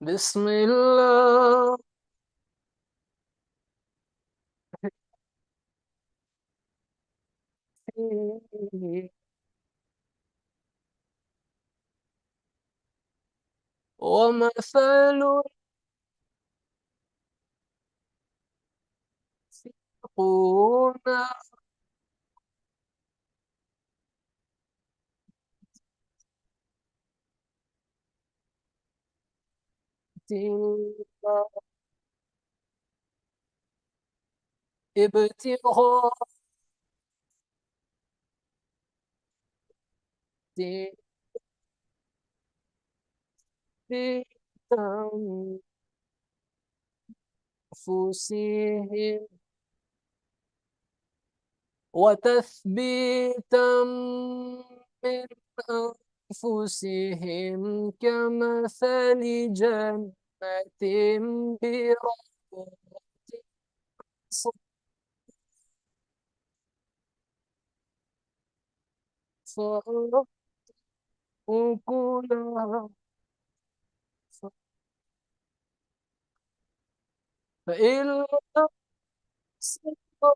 بسم الله. ومثل ينفقون ابتغاء أنفسهم وتثبيتا من أنفسهم كمثل جنة بربوة صفاء أكلها فإن لم تستطع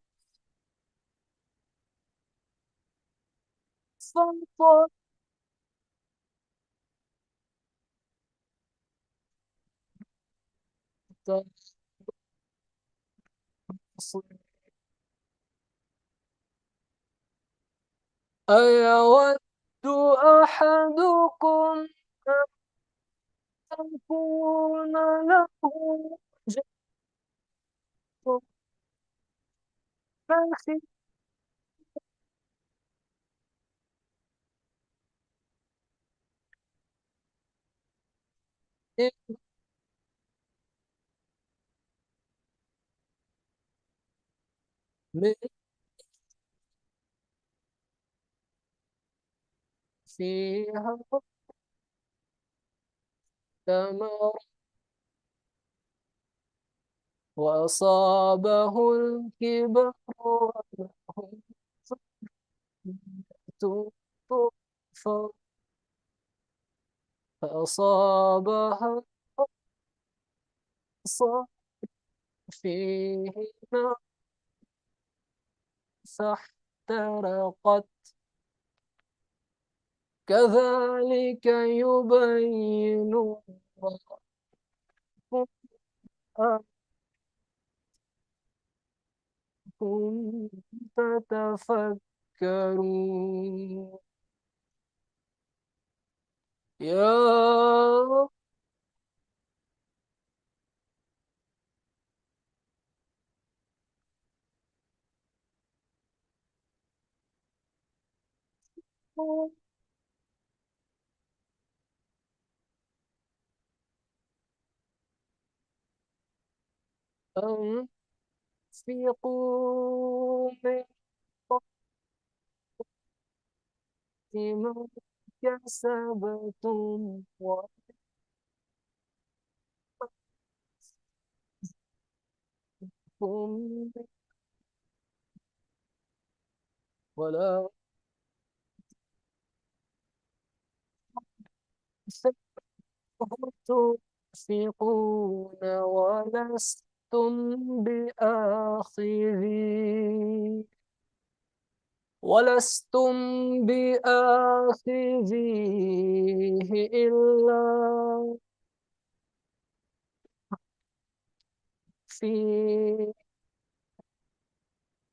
فتصل. أيود أحدكم أن تكون له جنة نخيل من فيها ثمر وأصابه الكبر وله ضعف فأصابها إعصار فيه نار فاحترقت كذلك يبين الله لكم تتفكرون. يا أنفقوا من ما كسبتم وأنتم ولا تنفقون ولستم بآخذيه إلا في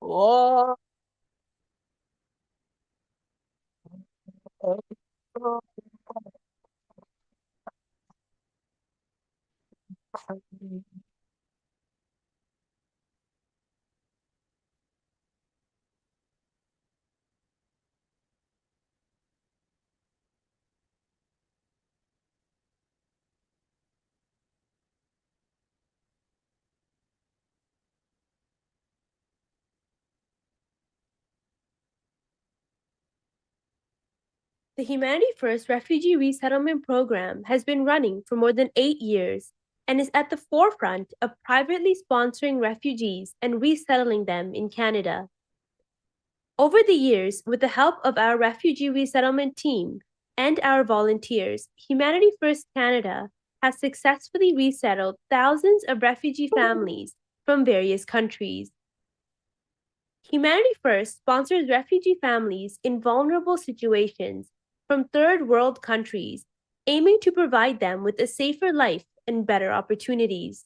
وقت The Humanity First Refugee Resettlement Program has been running for more than 8 years and is at the forefront of privately sponsoring refugees and resettling them in Canada. Over the years, with the help of our refugee resettlement team and our volunteers, Humanity First Canada has successfully resettled thousands of refugee families from various countries. Humanity First sponsors refugee families in vulnerable situations from third world countries, aiming to provide them with a safer life and better opportunities.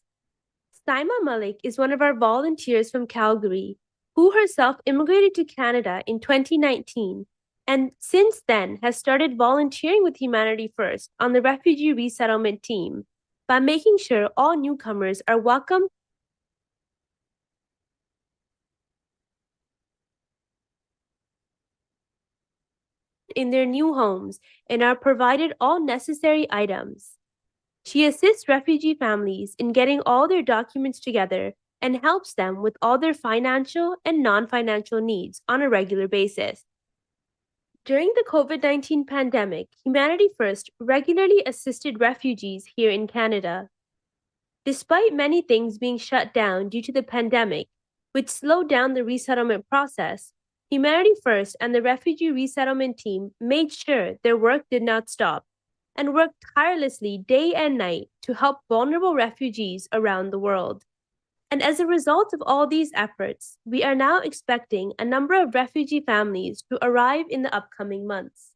Saima Malik is one of our volunteers from Calgary, who herself immigrated to Canada in 2019 and since then has started volunteering with Humanity First on the refugee resettlement team by making sure all newcomers are welcome in their new homes and are provided all necessary items. She assists refugee families in getting all their documents together and helps them with all their financial and non financial needs on a regular basis. During the COVID-19 pandemic, Humanity First regularly assisted refugees here in Canada. Despite many things being shut down due to the pandemic, which slowed down the resettlement process, Humanity First and the refugee resettlement team made sure their work did not stop and worked tirelessly day and night to help vulnerable refugees around the world. And as a result of all these efforts, we are now expecting a number of refugee families to arrive in the upcoming months.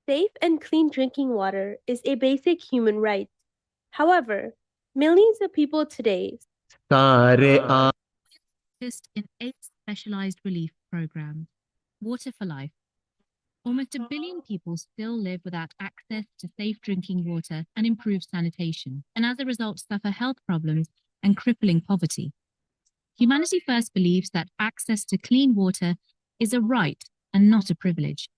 Safe and clean drinking water is a basic human right. However, millions of people today Focused in 8 specialized relief programs. Water for Life. Almost a billion people still live without access to safe drinking water and improved sanitation, and as a result suffer health problems and crippling poverty. Humanity First believes that access to clean water is a right and not a privilege.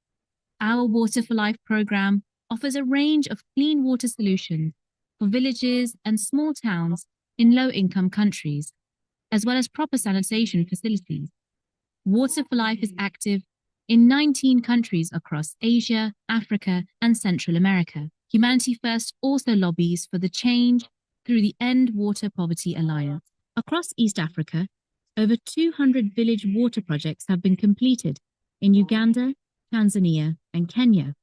Our Water for Life program offers a range of clean water solutions for villages and small towns in low-income countries, as well as proper sanitation facilities. Water for Life is active in 19 countries across Asia, Africa, and Central America. Humanity First also lobbies for the change through the End Water Poverty Alliance. Across East Africa, over 200 village water projects have been completed in Uganda, Tanzania, and Kenya.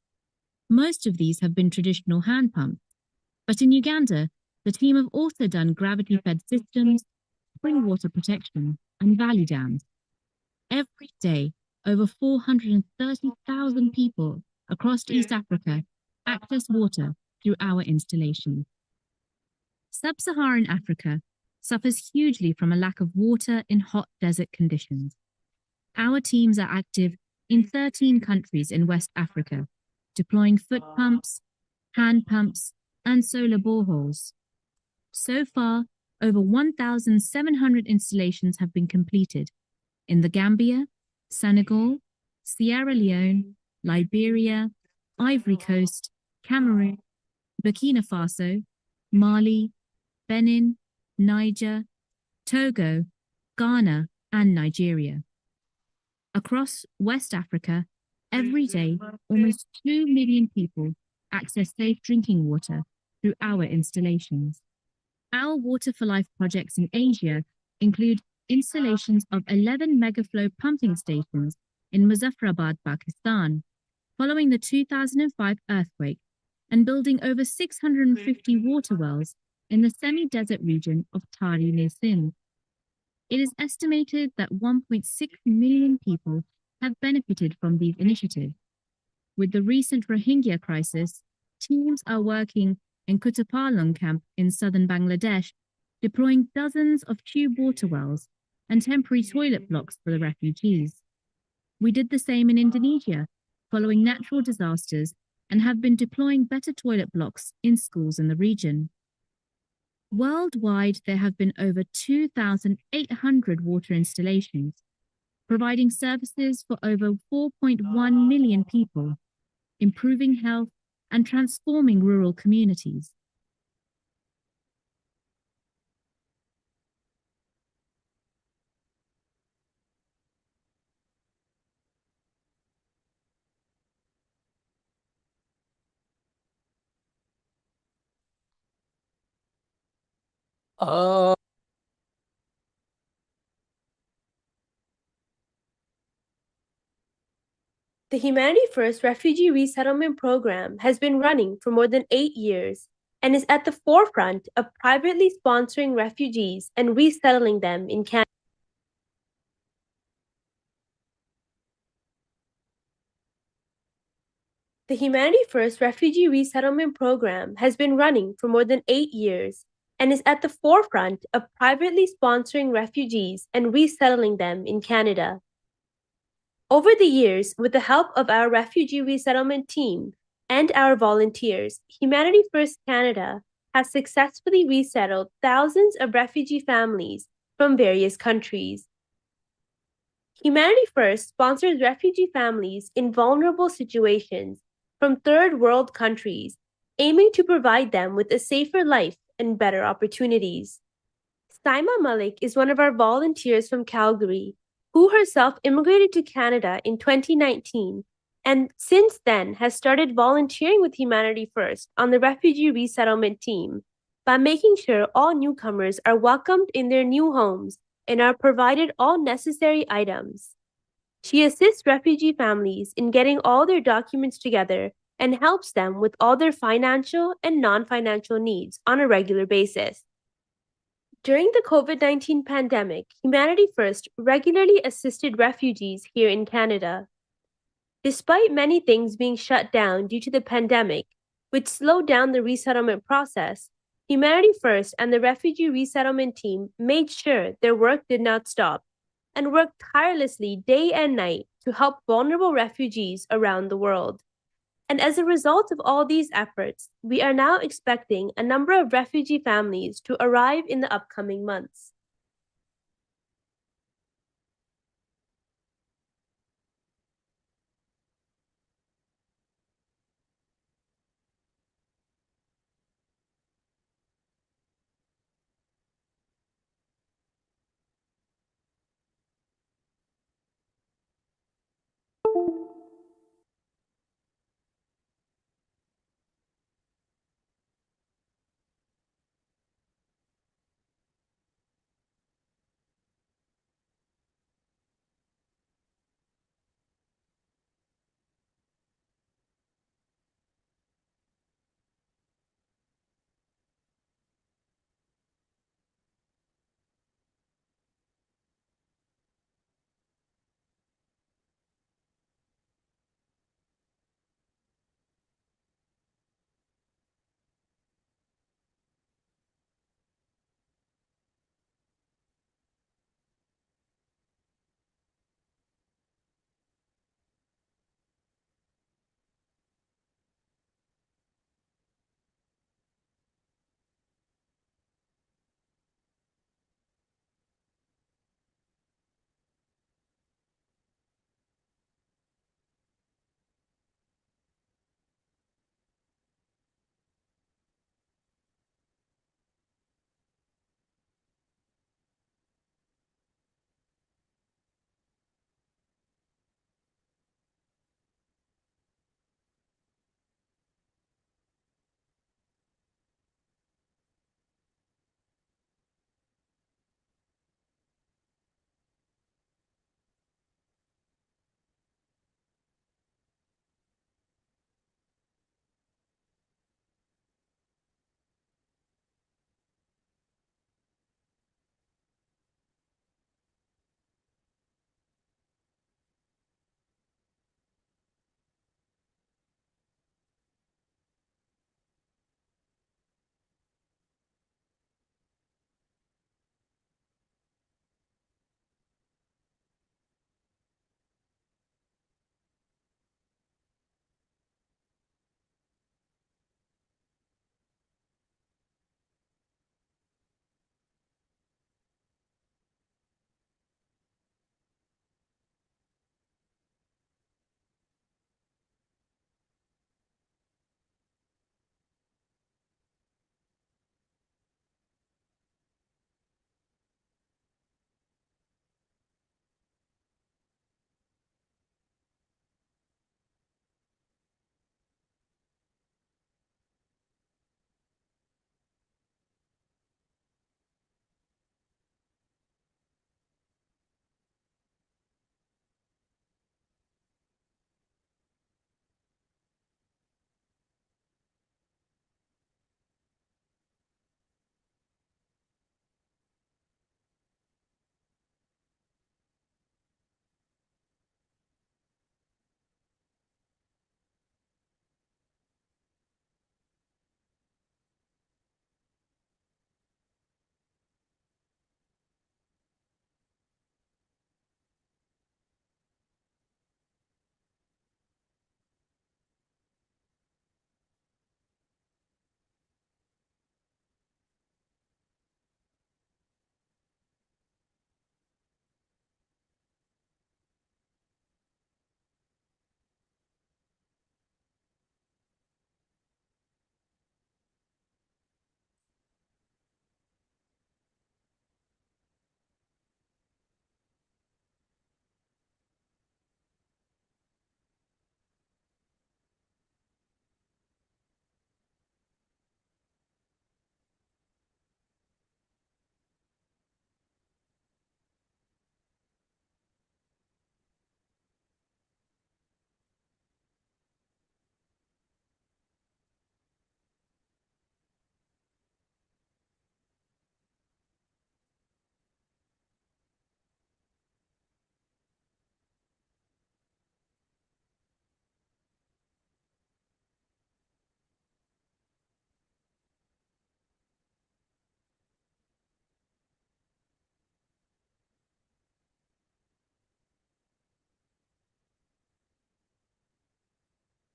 Most of these have been traditional hand pumps, but in Uganda, the team have also done gravity-fed systems, spring water protection, and valley dams. Every day, over 430,000 people across East Africa access water through our installations. Sub-Saharan Africa suffers hugely from a lack of water in hot desert conditions. Our teams are active in 13 countries in West Africa, deploying foot pumps, hand pumps, and solar boreholes. So far, over 1,700 installations have been completed in the Gambia, Senegal, Sierra Leone, Liberia, Ivory Coast, Cameroon, Burkina Faso, Mali, Benin, Niger, Togo, Ghana, and Nigeria. Across West Africa, every day, almost 2 million people access safe drinking water through our installations. Our Water for Life projects in Asia include installations of 11 megaflow pumping stations in Muzaffarabad, Pakistan, following the 2005 earthquake, and building over 650 water wells in the semi-desert region of Tari near Sindh. It is estimated that 1.6 million people have benefited from these initiatives. With the recent Rohingya crisis, teams are working in Kutupalong camp in southern Bangladesh, deploying dozens of tube water wells and temporary toilet blocks for the refugees. We did the same in Indonesia, following natural disasters, and have been deploying better toilet blocks in schools in the region. Worldwide, there have been over 2,800 water installations, providing services for over 4.1 million people, improving health and transforming rural communities. Uh, The Humanity First Refugee Resettlement Program has been running for more than 8 years and is at the forefront of privately sponsoring refugees and resettling them in Canada. The Humanity First Refugee Resettlement Program has been running for more than 8 years and is at the forefront of privately sponsoring refugees and resettling them in Canada. Over the years, with the help of our refugee resettlement team and our volunteers, Humanity First Canada has successfully resettled thousands of refugee families from various countries. Humanity First sponsors refugee families in vulnerable situations from third world countries, aiming to provide them with a safer life and better opportunities. Saima Malik is one of our volunteers from Calgary, who herself immigrated to Canada in 2019 and since then has started volunteering with Humanity First on the refugee resettlement team by making sure all newcomers are welcomed in their new homes and are provided all necessary items. She assists refugee families in getting all their documents together and helps them with all their financial and non-financial needs on a regular basis. During the COVID-19 pandemic, Humanity First regularly assisted refugees here in Canada. Despite many things being shut down due to the pandemic, which slowed down the resettlement process, Humanity First and the refugee resettlement team made sure their work did not stop and worked tirelessly day and night to help vulnerable refugees around the world. And as a result of all these efforts, we are now expecting a number of refugee families to arrive in the upcoming months.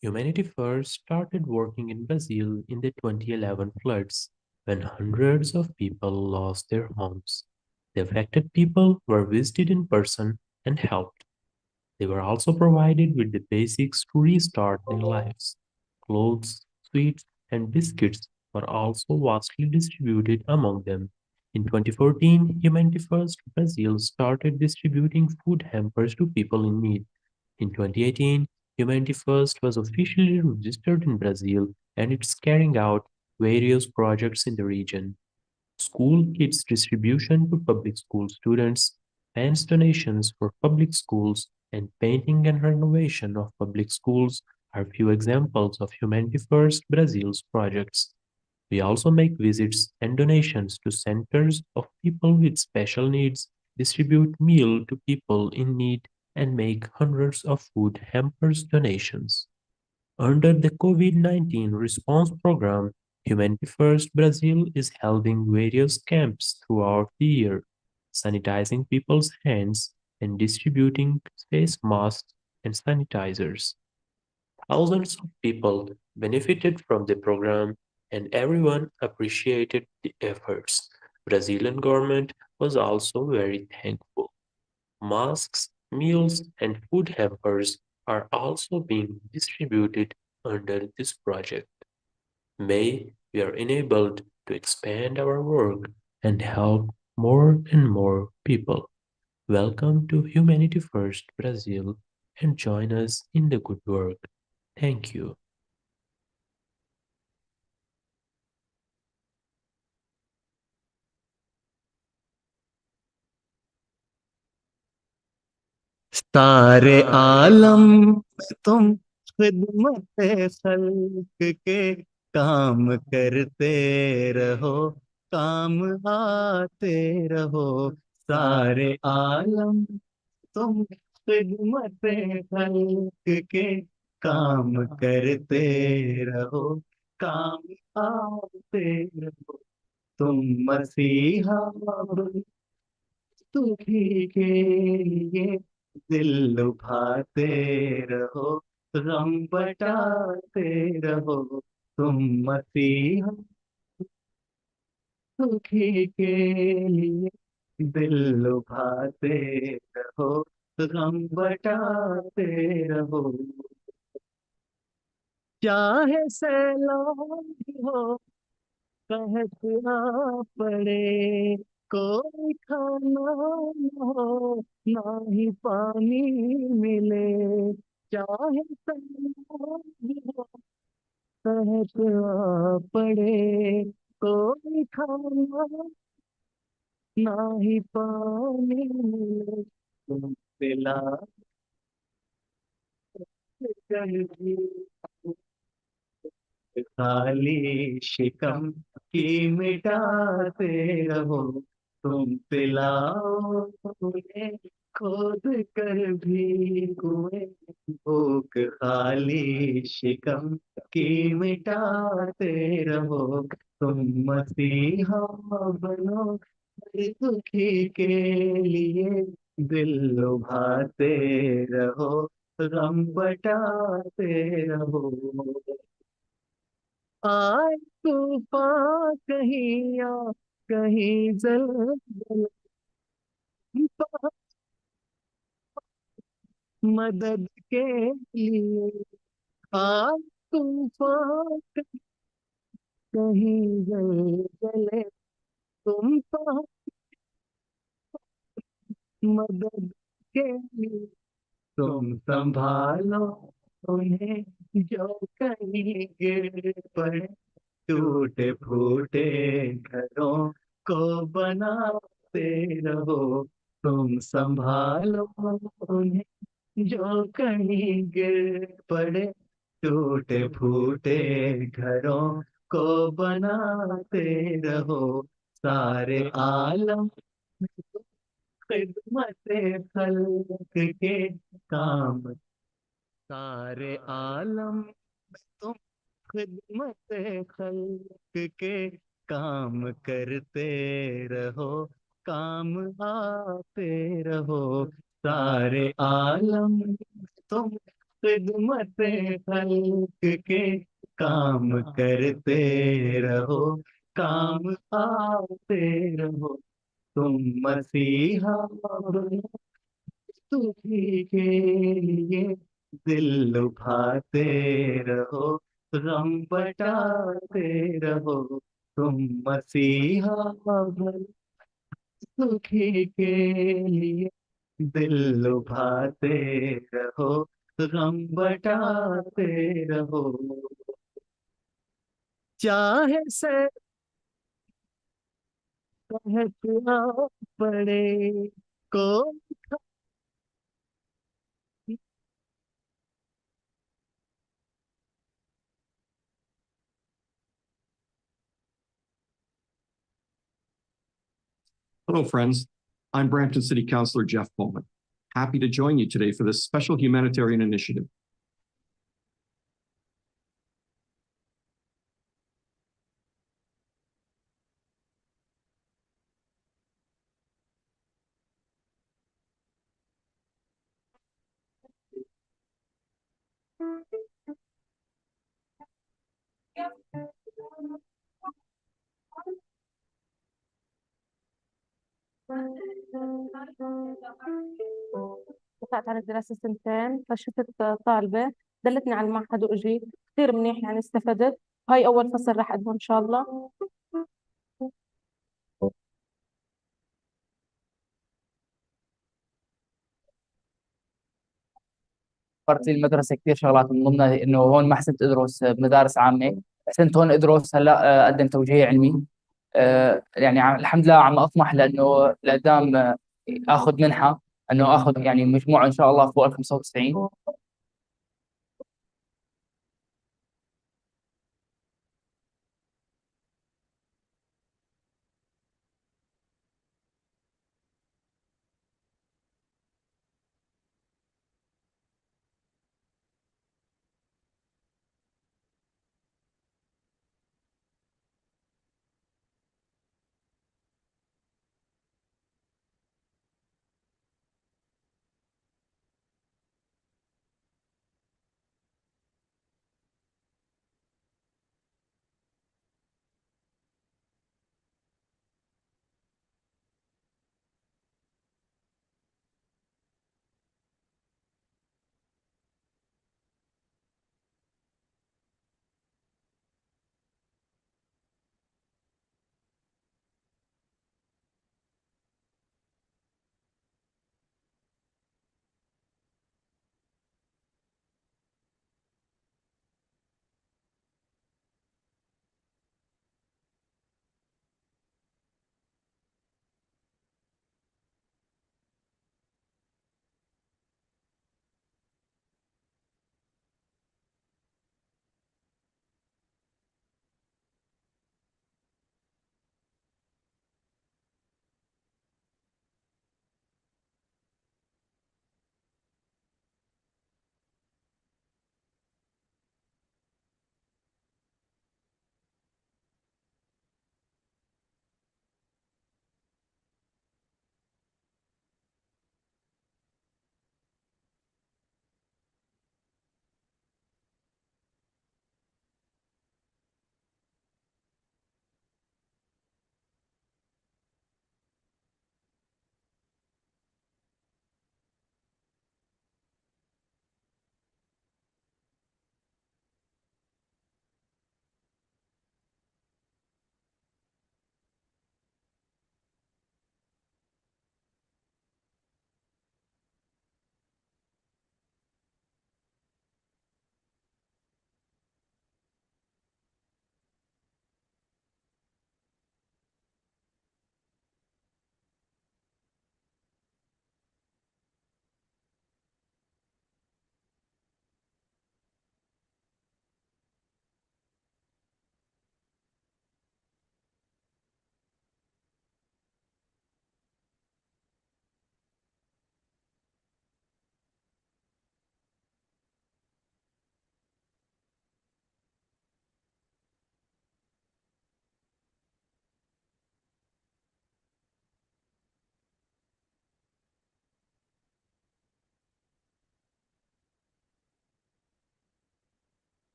Humanity First started working in Brazil in the 2011 floods when hundreds of people lost their homes. The affected people were visited in person and helped. They were also provided with the basics to restart their lives. Clothes, sweets, and biscuits were also vastly distributed among them. In 2014, Humanity First Brazil started distributing food hampers to people in need. In 2018, Humanity First was officially registered in Brazil and it's carrying out various projects in the region. School kits distribution to public school students, fans donations for public schools, and painting and renovation of public schools are few examples of Humanity First Brazil's projects. We also make visits and donations to centers of people with special needs, distribute meal to people in need, and make hundreds of food hampers donations. Under the COVID-19 response program, Humanity First Brazil is holding various camps throughout the year, sanitizing people's hands and distributing face masks and sanitizers. Thousands of people benefited from the program and everyone appreciated the efforts. Brazilian government was also very thankful. Masks, meals, and food hampers are also being distributed under this project. May we are enabled to expand our work and help more and more people. Welcome to Humanity First Brazil and join us in the good work. Thank you. सारे आलम में तुम खिदमत खल्क के काम करते रहो, काम आते रहो। सारे आलम तुम खिदमत खल्क के काम करते रहो, काम आते रहो। तुम मसीहा दुखी के लिए दिल लुभाते रहो, गम बटाते रहो। तुम मसीहा दुखी के लिए दिल लुभाते रहो, गम बटाते रहो। चाहे सैलाब हो, कहत ना पड़े, कोई खाना न हो, ना ही पानी मिले। चाहे सैलाब हो, कहत ना पड़े, कोई खाना ना ही पानी मिले। तुम पिला कर भी खाली शिकम की मिटाते रहो। तुम पिलाओ मुझे खोद कर भी कुएं, भूख खाली शिकम की मिटाते रहो। तुम मसीहा बनो हर दुखी के लिए, दिल लुभाते रहो, गम बटाते रहो। आए तूफान कहीं या कहीं जल मदद के लिए। आए तूफान कहीं जले, तुम तो मदद के लिए। तुम संभालो उन्हें जो कहीं गिर पड़े, टूटे फूटे घरों को बनाते रहो। तुम संभालो उन्हें जो कहीं गिर पड़े, टूटे फूटे घरों को बनाते रहो। सारे आलम खिदमत खल्क के काम, सारे आलम में तुम खिदमत खल्क के काम करते रहो, काम आते रहो। सारे आलम में तुम खिदमत खल्क के काम करते रहो, काम आते रहो। तुम मसीहा बनो, दुखी के लिए दिल लुभाते रहो, गम बटाते रहो। तुम मसीहा बनो, दुखी के लिए दिल लुभाते रहो, गम बटाते रहो। चाहे सह कहना पड़े को। Hello, friends. I'm Brampton City Councilor Jeff Bowman. Happy to join you today for this special humanitarian initiative. دفعت على الدراسة سنتين، فشفت طالبة دلتني على المعهد وإجيت كثير منيح، يعني استفدت. هاي أول فصل راح أقدمه إن شاء الله. وفرت لي المدرسة كثير شغلات، من ضمنها إنه هون ما حسبت أدرس بمدارس عامة، حسنت هون أدرس هلا أقدم توجيه علمي. يعني الحمد لله عم أطمح لأنه لقدام آخذ منحة، إنه آخذ يعني مجموعة إن شاء الله فوق ال 95.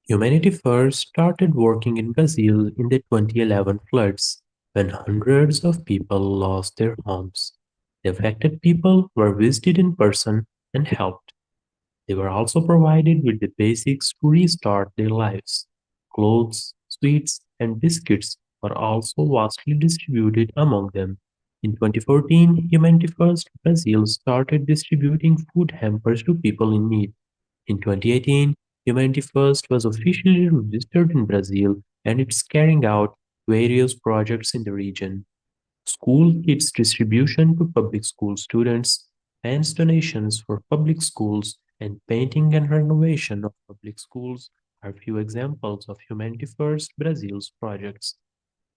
Humanity First started working in Brazil in the 2011 floods when hundreds of people lost their homes. The affected people were visited in person and helped. They were also provided with the basics to restart their lives. Clothes, sweets, and biscuits were also vastly distributed among them. In 2014, Humanity First Brazil started distributing food hampers to people in need. In 2018, Humanity First was officially registered in Brazil and it's carrying out various projects in the region. School kits distribution to public school students, fans donations for public schools, and painting and renovation of public schools are few examples of Humanity First Brazil's projects.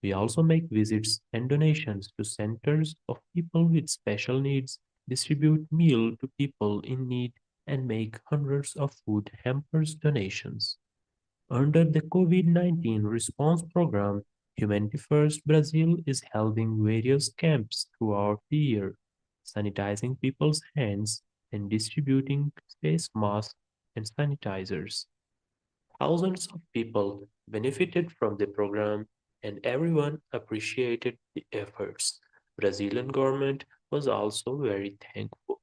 We also make visits and donations to centers of people with special needs, distribute meal to people in need, and make hundreds of food hampers donations. Under the COVID-19 response program, Humanity First Brazil is holding various camps throughout the year, sanitizing people's hands and distributing face masks and sanitizers. Thousands of people benefited from the program and everyone appreciated the efforts. Brazilian government was also very thankful.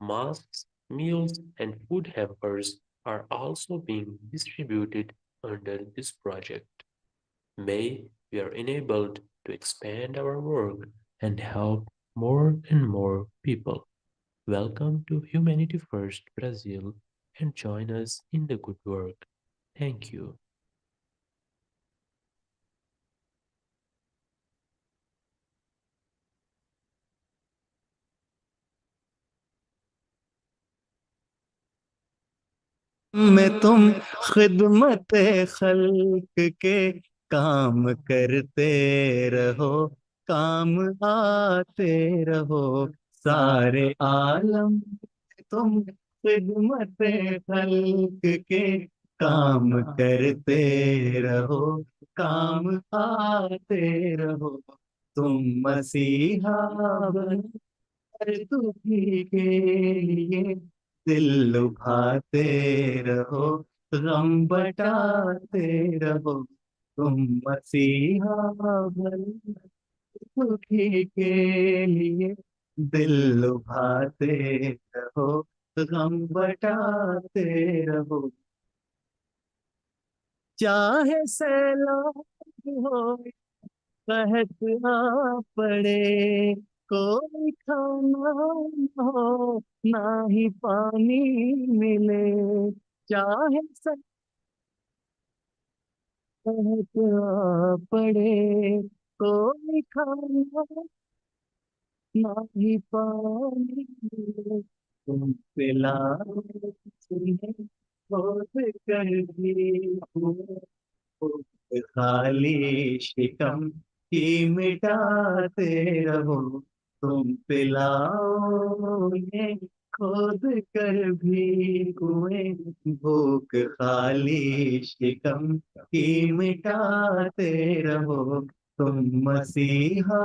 Masks, meals, and food hampers are also being distributed under this project. May we are enabled to expand our work and help more and more people. Welcome to Humanity First Brazil and join us in the good work. Thank you. میں تم خدمت خلق کے کام کرتے رہو، کام آتے رہو سارے عالم میں تم خدمت خلق کے کام کرتے رہو، کام آتے رہو تم مسیحا بنو ہر دکھی کے لیے دل لبھاتے رہو، غم بٹاتے رہو تم مسیحا بنو دکھی کے لیے دل لبھاتے رہو، غم بٹاتے رہو، چاہے سیلاب ہو قحط آ پڑے، کوئی کھانا نہ ہو نہ ہی پانی ملے، چاہے قحط آ پڑے، کوئی کھانا نہ ہی پانی ملے، تم پلا بہت کر دی خالی شکم کی مٹاتے رہو، تم پلاؤ یہ کھود کر بھی کنویں، بھوک خالی شکم کی مٹاتے رہو تم مسیحا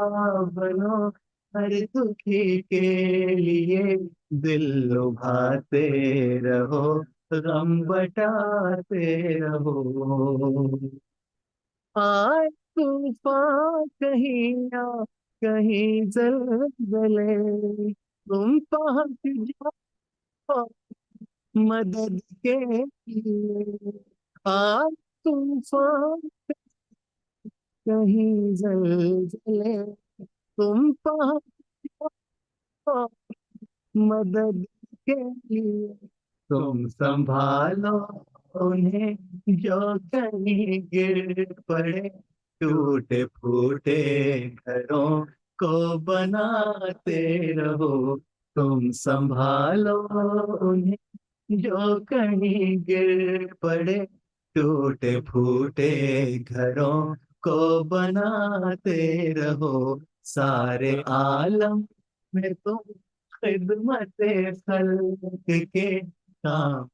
بنو ہر دکھی کے لیے دل لبھاتے رہو، غم بٹاتے رہو، آئے طوفان کہیں آ کہیں زلزلے، تم پہنچ جاؤ مدد کے لیے، آئے طوفان کہیں زلزلے، تم پہنچ جاؤ مدد کے لیے، تم سنبھالو انہیں جو کہیں گر پڑے، ٹوٹے پھوٹے گھروں کو بناتے رہو، تم سنبھالو انہیں جو کہیں گر پڑے، ٹوٹے پھوٹے گھروں کو بناتے رہو سارے عالم میں تم خدمت خلق کے کام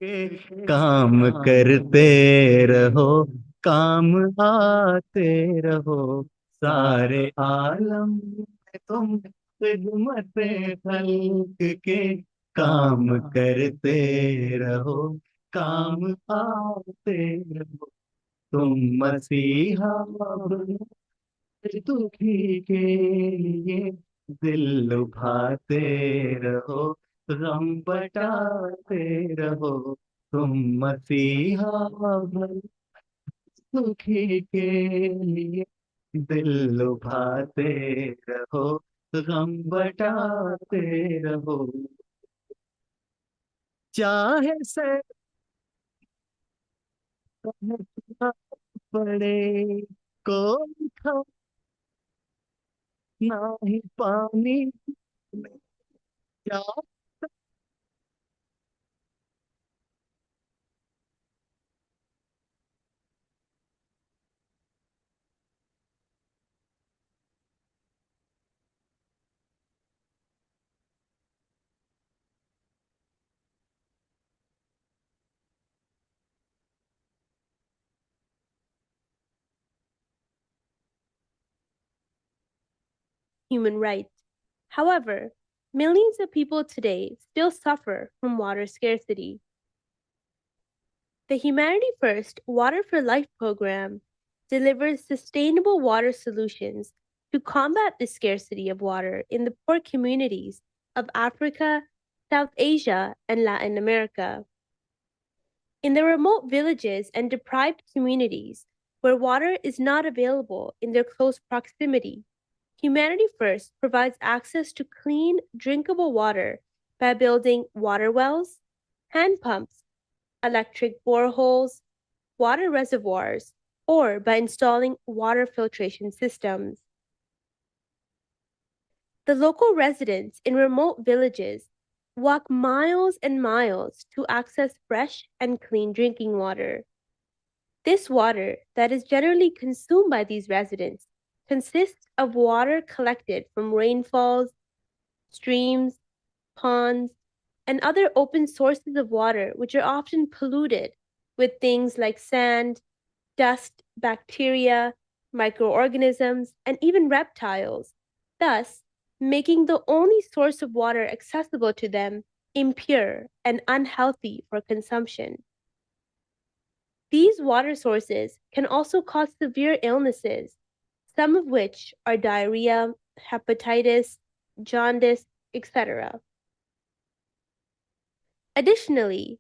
के काम करते रहो, काम आते रहो, सारे आलम में तुम खिदमत खल्क के काम करते रहो, काम आते रहो, तुम मसीहा बनो दुखी के लिए, दिल लुभाते रहो, गम बटाते रहो, तुम मसीहा बनो दुखी के लिए, दिल लुभाते रहो, गम बटाते रहो, चाहे से पड़े कोई खा ना ही पानी में जा। Human rights. However, millions of people today still suffer from water scarcity. The Humanity First Water for Life program delivers sustainable water solutions to combat the scarcity of water in the poor communities of Africa, South Asia, and Latin America. In the remote villages and deprived communities where water is not available in their close proximity, Humanity First provides access to clean, drinkable water by building water wells, hand pumps, electric boreholes, water reservoirs, or by installing water filtration systems. The local residents in remote villages walk miles and miles to access fresh and clean drinking water. This water that is generally consumed by these residents consists of water collected from rainfalls, streams, ponds, and other open sources of water, which are often polluted with things like sand, dust, bacteria, microorganisms, and even reptiles, thus making the only source of water accessible to them impure and unhealthy for consumption. These water sources can also cause severe illnesses, some of which are diarrhea, hepatitis, jaundice, etc. Additionally,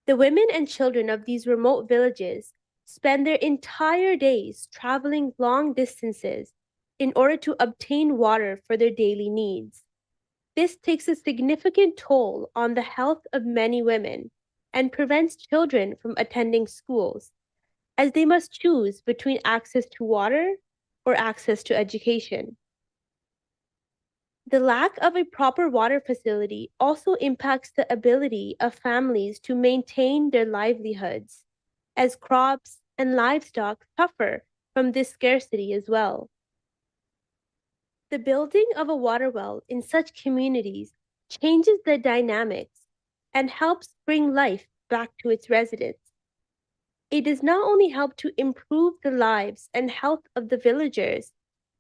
the women and children of these remote villages spend their entire days traveling long distances in order to obtain water for their daily needs. This takes a significant toll on the health of many women and prevents children from attending schools, as they must choose between access to water or access to education. The lack of a proper water facility also impacts the ability of families to maintain their livelihoods, as crops and livestock suffer from this scarcity as well. The building of a water well in such communities changes the dynamics and helps bring life back to its residents. It does not only help to improve the lives and health of the villagers,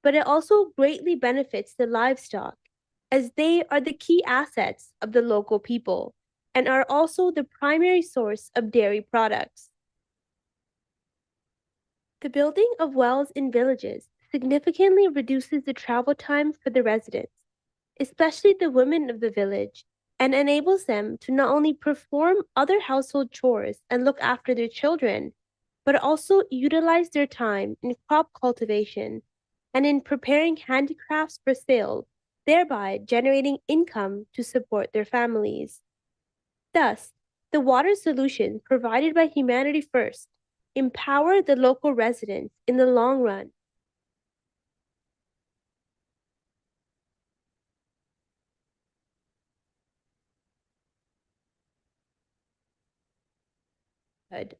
but it also greatly benefits the livestock, as they are the key assets of the local people and are also the primary source of dairy products. The building of wells in villages significantly reduces the travel time for the residents, especially the women of the village, and enables them to not only perform other household chores and look after their children, but also utilize their time in crop cultivation and in preparing handicrafts for sale, thereby generating income to support their families. Thus, the water solutions provided by Humanity First empower the local residents in the long run.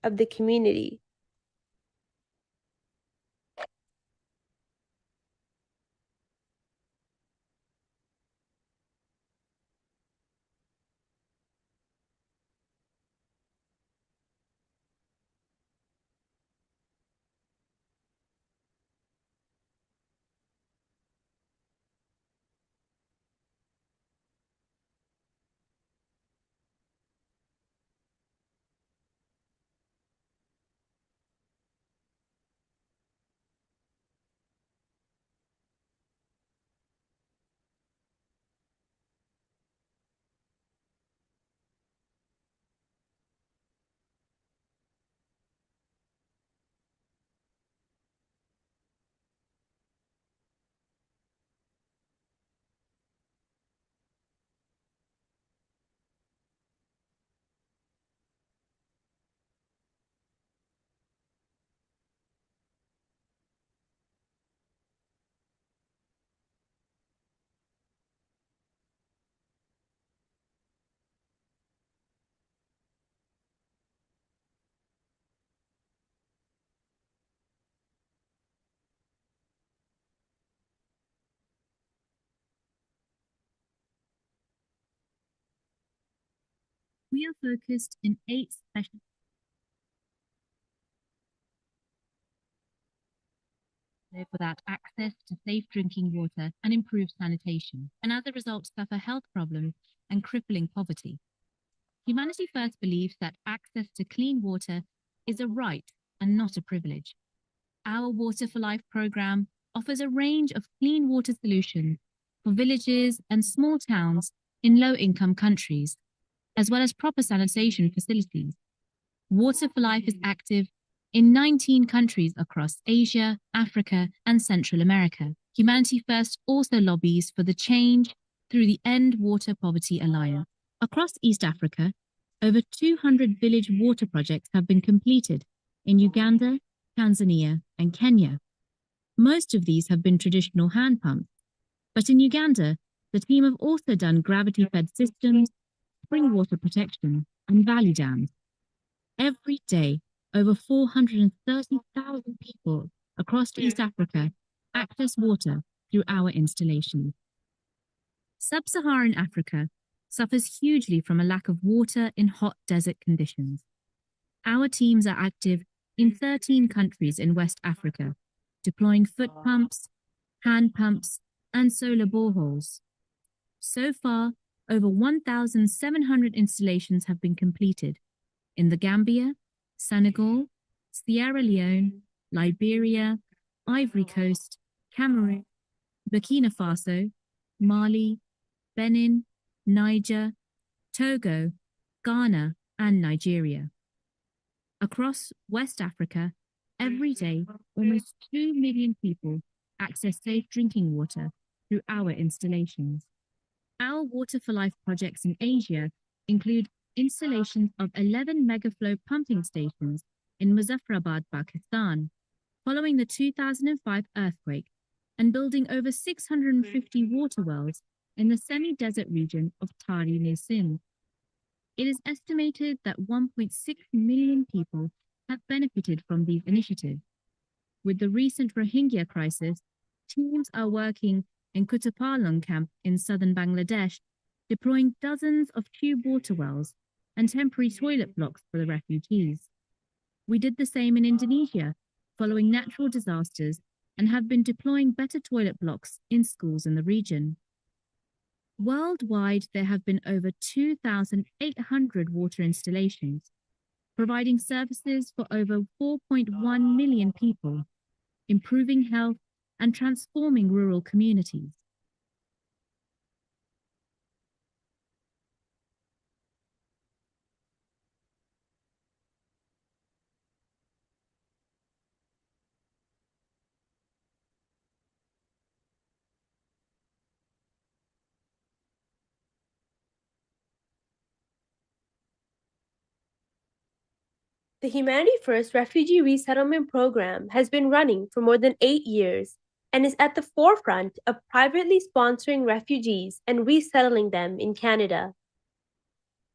Of the community. We are focused in 8 special live without access to safe drinking water and improved sanitation, and as a result suffer health problems and crippling poverty. Humanity First believes that access to clean water is a right and not a privilege. Our Water for Life program offers a range of clean water solutions for villages and small towns in low-income countries, as well as proper sanitation facilities. Water for Life is active in 19 countries across Asia, Africa, and Central America. Humanity First also lobbies for the change through the End Water Poverty Alliance. Across East Africa, over 200 village water projects have been completed in Uganda, Tanzania, and Kenya. Most of these have been traditional hand pumps, but in Uganda, the team have also done gravity-fed systems, spring water protection, and valley dams. Every day, over 430,000 people across East Africa access water through our installations. Sub-Saharan Africa suffers hugely from a lack of water in hot desert conditions. Our teams are active in 13 countries in West Africa, deploying foot pumps, hand pumps, and solar boreholes. So far, over 1,700 installations have been completed in the Gambia, Senegal, Sierra Leone, Liberia, Ivory Coast, Cameroon, Burkina Faso, Mali, Benin, Niger, Togo, Ghana, and Nigeria. Across West Africa, every day, almost 2 million people access safe drinking water through our installations. Our Water for Life projects in Asia include installations of 11 megaflow pumping stations in Muzaffarabad, Pakistan, following the 2005 earthquake, and building over 650 water wells in the semi-desert region of Tari near Sindh. It is estimated that 1.6 million people have benefited from these initiatives. With the recent Rohingya crisis, teams are working in Kutupalong camp in southern Bangladesh, deploying dozens of tube water wells and temporary toilet blocks for the refugees. We did the same in Indonesia, following natural disasters, and have been deploying better toilet blocks in schools in the region. Worldwide, there have been over 2,800 water installations, providing services for over 4.1 million people, improving health and transforming rural communities. The Humanity First Refugee Resettlement Program has been running for more than 8 years and is at the forefront of privately sponsoring refugees and resettling them in Canada.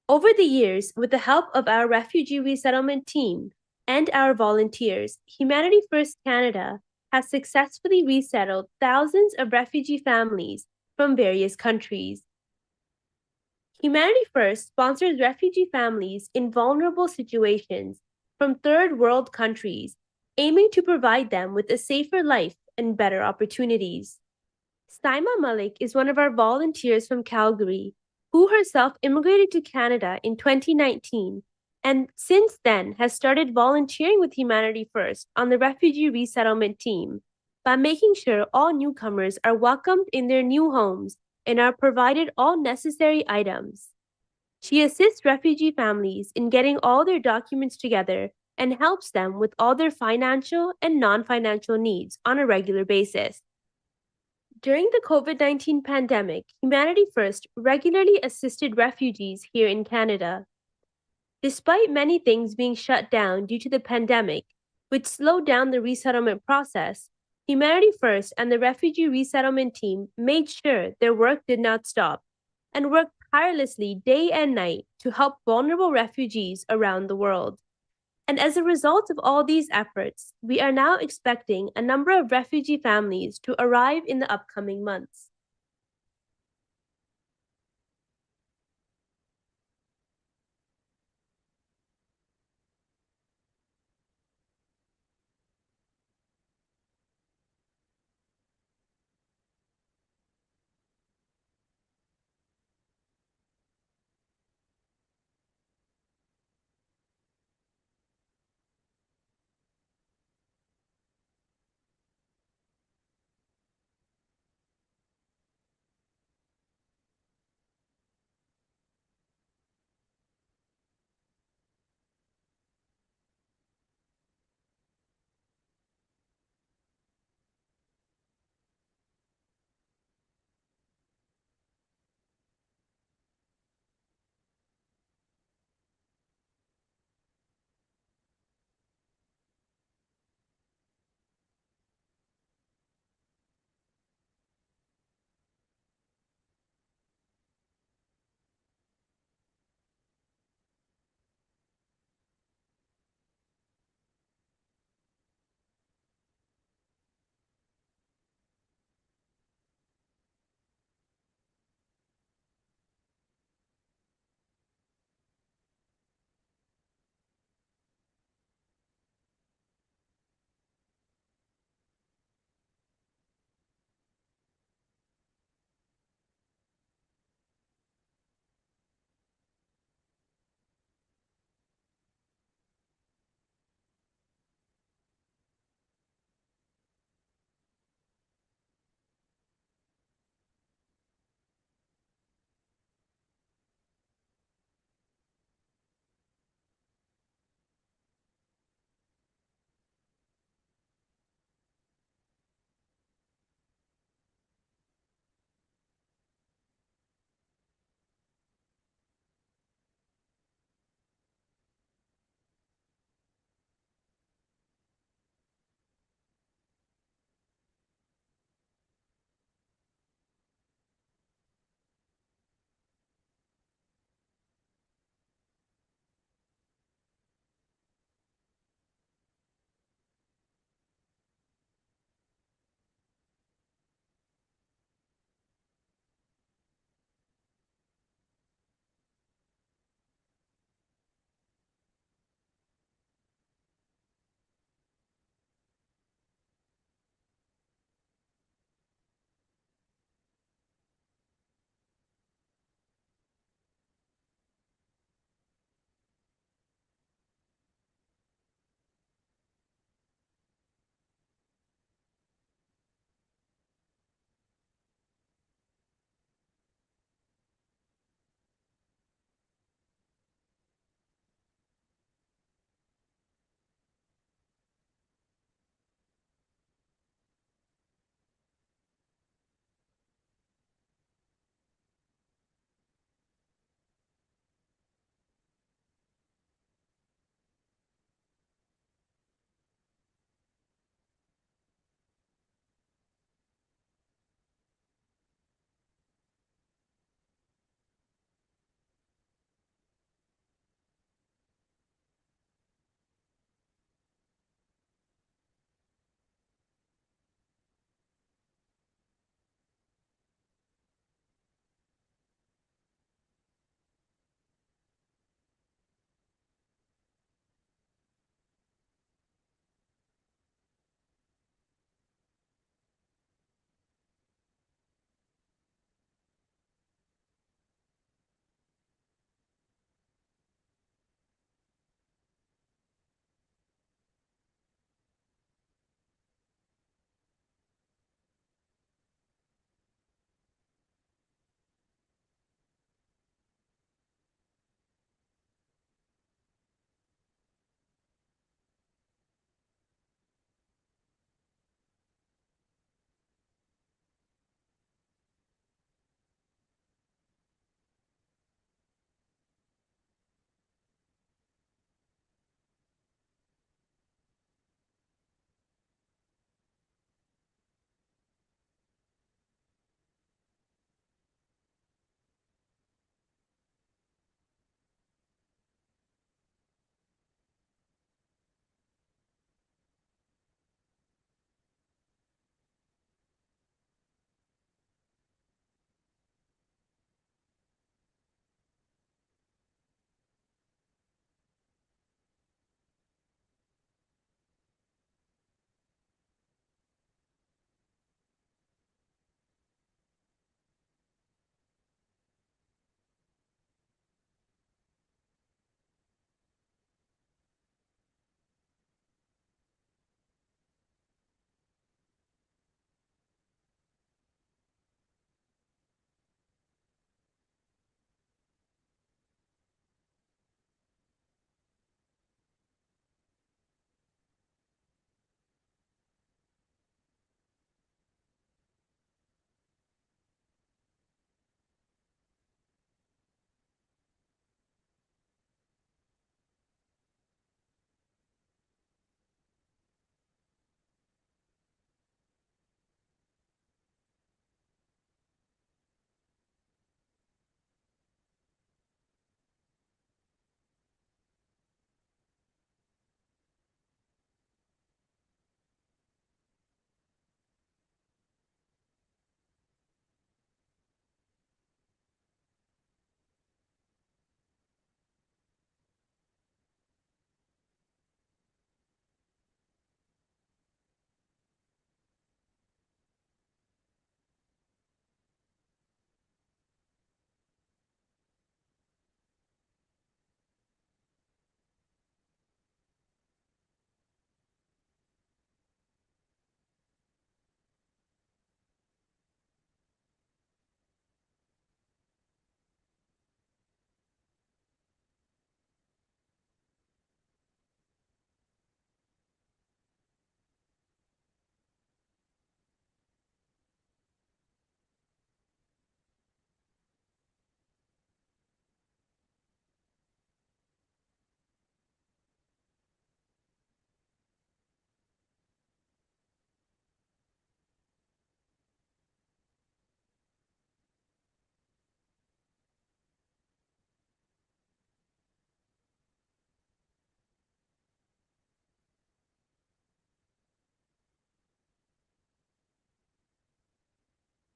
Over the years, with the help of our refugee resettlement team and our volunteers, Humanity First Canada has successfully resettled thousands of refugee families from various countries. Humanity First sponsors refugee families in vulnerable situations from third world countries, aiming to provide them with a safer life and better opportunities. Saima Malik is one of our volunteers from Calgary, who herself immigrated to Canada in 2019 and since then has started volunteering with Humanity First on the refugee resettlement team by making sure all newcomers are welcomed in their new homes and are provided all necessary items. She assists refugee families in getting all their documents together and helps them with all their financial and non-financial needs on a regular basis. During the COVID-19 pandemic, Humanity First regularly assisted refugees here in Canada. Despite many things being shut down due to the pandemic, which slowed down the resettlement process, Humanity First and the refugee resettlement team made sure their work did not stop and worked tirelessly day and night to help vulnerable refugees around the world. And as a result of all these efforts, we are now expecting a number of refugee families to arrive in the upcoming months.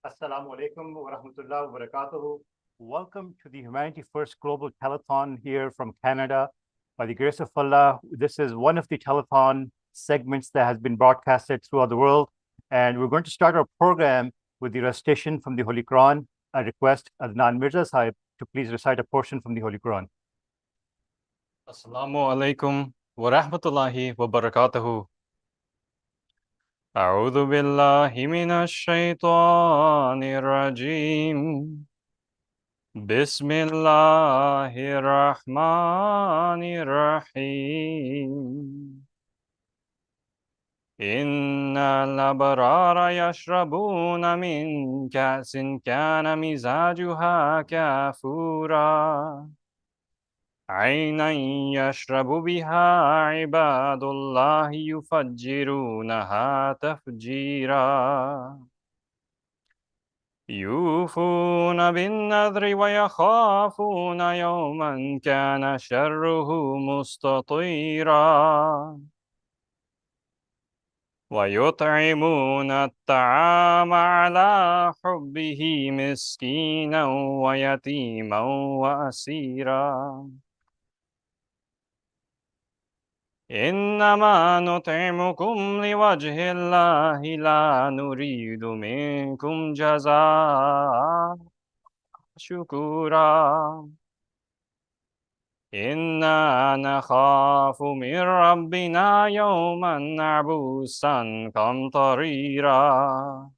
Assalamu alaikum wa rahmatullahi wa barakatuhu. Welcome to the Humanity First Global Telethon here from Canada. By the grace of Allah, this is one of the telethon segments that has been broadcasted throughout the world. And we're going to start our program with the recitation from the Holy Quran. I request Adnan Mirza Sahib to please recite a portion from the Holy Quran. Assalamu alaikum wa rahmatullahi wa barakatuhu. أعوذ بالله من الشيطان الرجيم. بسم الله الرحمن الرحيم. إن الأبرار يشربون من كأس كان مزاجها كافورا عينا يشرب بها عباد الله يفجرونها تفجيرا يوفون بالنذر ويخافون يوما كان شره مستطيرا ويطعمون الطعام على حبه مسكينا ويتيما وأسيرا إنما نطعمكم لوجه الله لا نريد منكم جزاء شكورا إنا نخاف من ربنا يوما عبوسا قمطريرا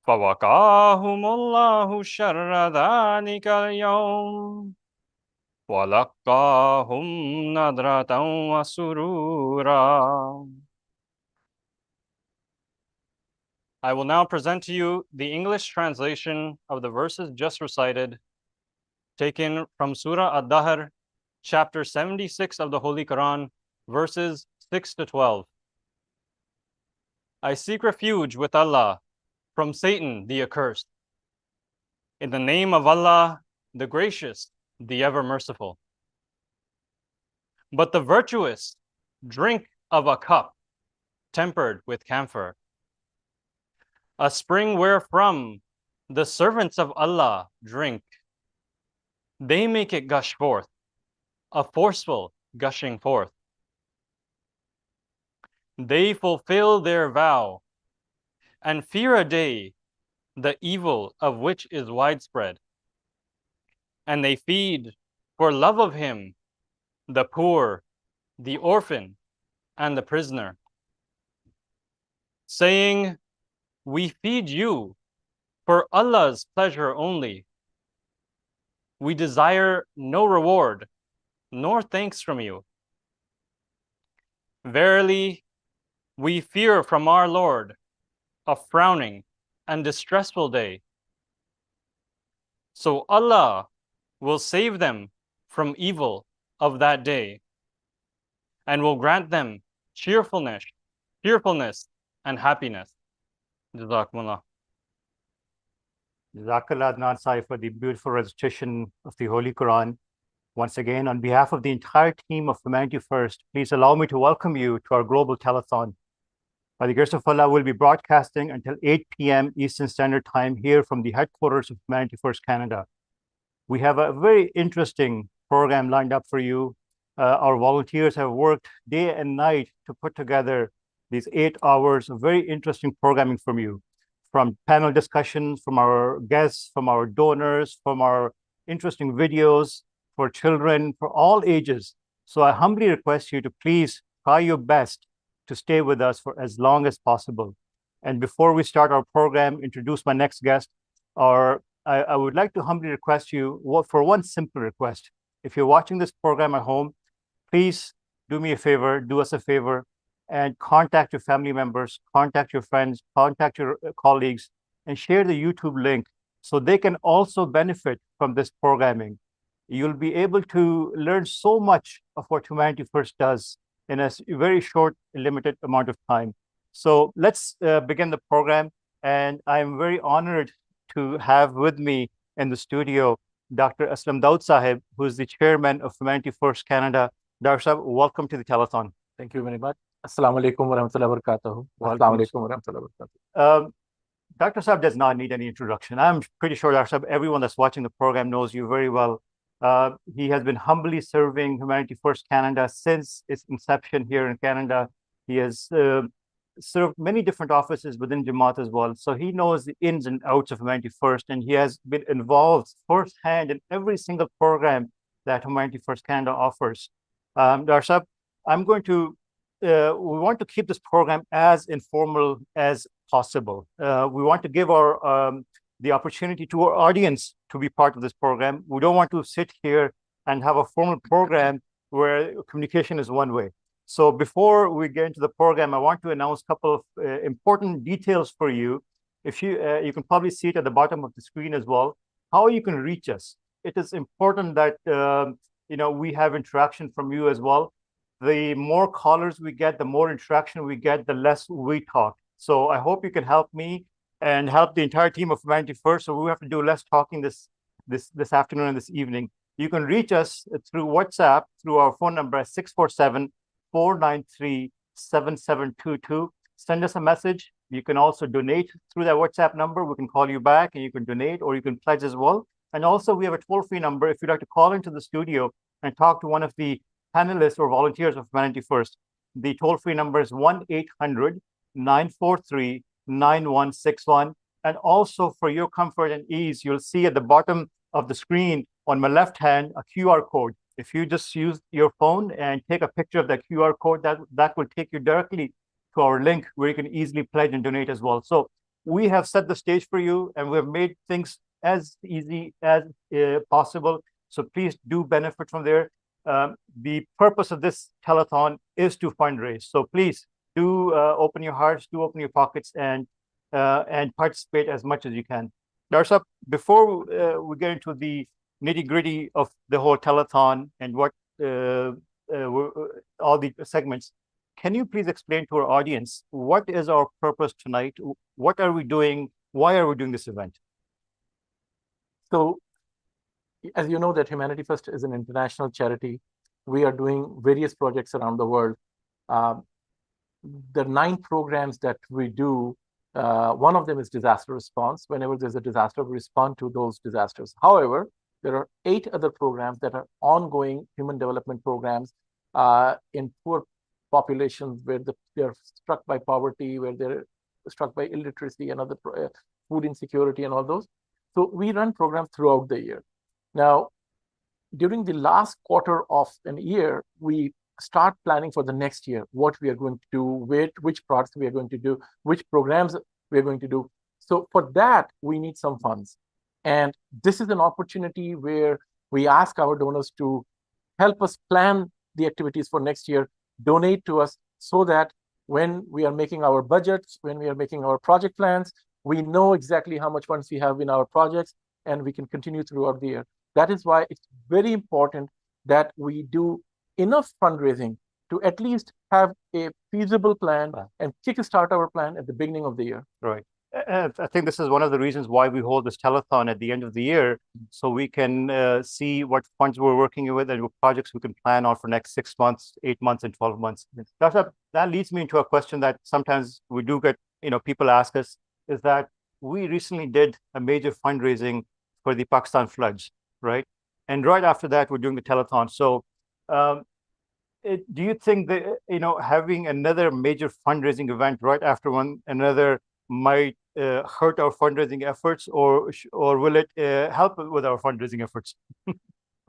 فوقاهم الله شر ذلك اليوم وَلَقَّاهُمْ نَضْرَةً وَسُرُورًا. I will now present to you the English translation of the verses just recited, taken from Surah Ad-Dahr, chapter 76 of the Holy Quran, verses 6 to 12. I seek refuge with Allah from Satan the accursed. In the name of Allah, the gracious, the ever merciful. But the virtuous drink of a cup tempered with camphor, a spring wherefrom the servants of Allah drink. They make it gush forth, a forceful gushing forth. They fulfill their vow and fear a day, the evil of which is widespread. And they feed for love of him the poor, the orphan, and the prisoner, saying, we feed you for Allah's pleasure only. We desire no reward, nor thanks from you. Verily, we fear from our Lord a frowning and distressful day. So Allah will save them from evil of that day and will grant them cheerfulness and happiness. Jazakumullah. Jazakallah Adnan Sahib for the beautiful recitation of the Holy Quran. Once again, on behalf of the entire team of Humanity First, please allow me to welcome you to our global telethon. By the grace of Allah, we'll be broadcasting until 8 p.m. Eastern Standard Time here from the headquarters of Humanity First Canada. We have a very interesting program lined up for you. Our volunteers have worked day and night to put together these 8 hours of very interesting programming from you, from panel discussions, from our guests, from our donors, from our interesting videos for children, for all ages. So I humbly request you to please try your best to stay with us for as long as possible. And before we start our program, introduce my next guest, I would like to humbly request you for one simple request. If you're watching this program at home, please do me a favor, do us a favor, and contact your family members, contact your friends, contact your colleagues, and share the YouTube link so they can also benefit from this programming. You'll be able to learn so much of what Humanity First does in a very short, limited amount of time. So let's begin the program. And I'm very honored to have with me in the studio Dr. Aslam Daud Sahib, who is the chairman of Humanity First Canada. Dr. Sahib, welcome to the telethon. Thank you very much. Assalamu alaikum wa rahmatullahi wa barakatuh. Assalamu alaikum wa rahmatullahi wa barakatuh. Dr. Saab does not need any introduction. I'm pretty sure, Dr. Saab, everyone that's watching the program knows you very well. He has been humbly serving Humanity First Canada since its inception here in Canada. He has served many different offices within Jamaat as well. So he knows the ins and outs of Humanity First, and he has been involved firsthand in every single program that Humanity First Canada offers. Dr. Saab, we want to keep this program as informal as possible. We want to give the opportunity to our audience to be part of this program. We don't want to sit here and have a formal program where communication is one way. So before we get into the program, I want to announce a couple of important details for you. If you can probably see it at the bottom of the screen as well, how you can reach us. It is important that we have interaction from you as well. The more callers we get, the more interaction we get, the less we talk. So I hope you can help me and help the entire team of Humanity First. So we have to do less talking this afternoon and this evening. You can reach us through WhatsApp through our phone number at 647-493-7722. Send us a message. You can also donate through that WhatsApp number. We can call you back and you can donate, or you can pledge as well. And also we have a toll-free number if you'd like to call into the studio and talk to one of the panelists or volunteers of Humanity First. The toll-free number is 1-800-943-9161. And also for your comfort and ease, you'll see at the bottom of the screen on my left hand a QR code. If you just use your phone and take a picture of that QR code, that will take you directly to our link where you can easily pledge and donate as well. So we have set the stage for you, and we have made things as easy as possible. So please do benefit from there. The purpose of this telethon is to fundraise. So please do open your hearts, do open your pockets, and participate as much as you can. Dr. Saab, before we get into the nitty-gritty of the whole telethon and what all the segments, can you please explain to our audience what is our purpose tonight? What are we doing? Why are we doing this event? So, as you know, that Humanity First is an international charity. We are doing various projects around the world. The 9 programs that we do, one of them is disaster response. Whenever there's a disaster, we respond to those disasters. However, there are 8 other programs that are ongoing human development programs in poor populations where they're struck by poverty, where they're struck by illiteracy and other food insecurity and all those. So we run programs throughout the year. Now, during the last quarter of an year, we start planning for the next year, what we are going to do, which products we are going to do, which programs we are going to do. So for that, we need some funds. And this is an opportunity where we ask our donors to help us plan the activities for next year, donate to us so that when we are making our budgets, when we are making our project plans, we know exactly how much funds we have in our projects, and we can continue throughout the year. That is why it's very important that we do enough fundraising to at least have a feasible plan and kickstart our plan at the beginning of the year. Right. I think this is one of the reasons why we hold this telethon at the end of the year, so we can see what funds we're working with and what projects we can plan on for next 6 months, 8 months, and 12 months. That leads me into a question that sometimes we do get, people ask us, is that we recently did a major fundraising for the Pakistan floods, right? And right after that, we're doing the telethon. So do you think that, having another major fundraising event right after another might hurt our fundraising efforts, or will it help with our fundraising efforts?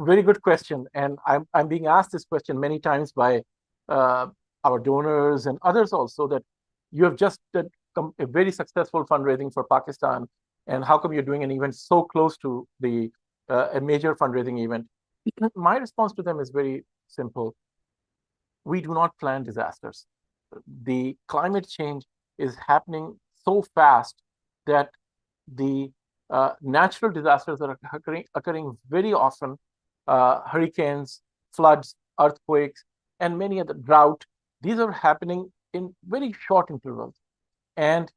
Very good question. And I'm being asked this question many times by our donors and others also, that you have just done a very successful fundraising for Pakistan, and how come you're doing an event so close to a major fundraising event? My response to them is very simple. We do not plan disasters. The climate change is happening so fast that the natural disasters that are occurring very often, hurricanes, floods, earthquakes, and many other drought, these are happening in very short intervals. And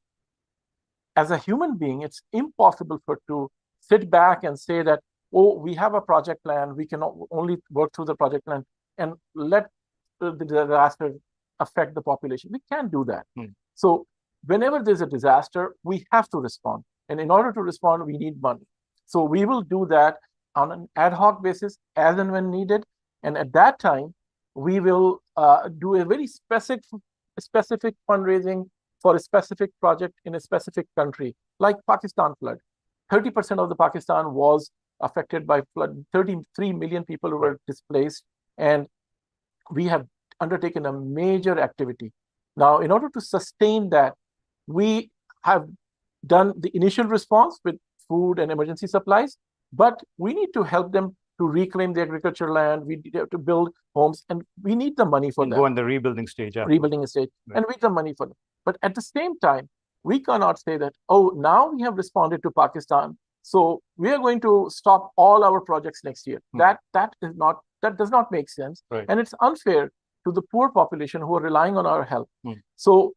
as a human being, it's impossible to sit back and say that, oh, we have a project plan, we can only work through the project plan and let the disaster affect the population. We can't do that. So whenever there's a disaster, we have to respond. And in order to respond, we need money. So we will do that on an ad hoc basis as and when needed. And at that time, we will do a very specific fundraising for a specific project in a specific country, like Pakistan flood. 30% of the Pakistan was affected by flood. 33 million people were displaced, and we have undertaken a major activity. Now, in order to sustain that, we have done the initial response with food and emergency supplies, but we need to help them to reclaim the agricultural land. We have to build homes, and we need the money for that. Go on the rebuilding stage. Rebuilding stage, right. And we need the money for that. But at the same time, we cannot say that, oh, now we have responded to Pakistan, so we are going to stop all our projects next year. That does not make sense, right. And it's unfair to the poor population who are relying on our help. So,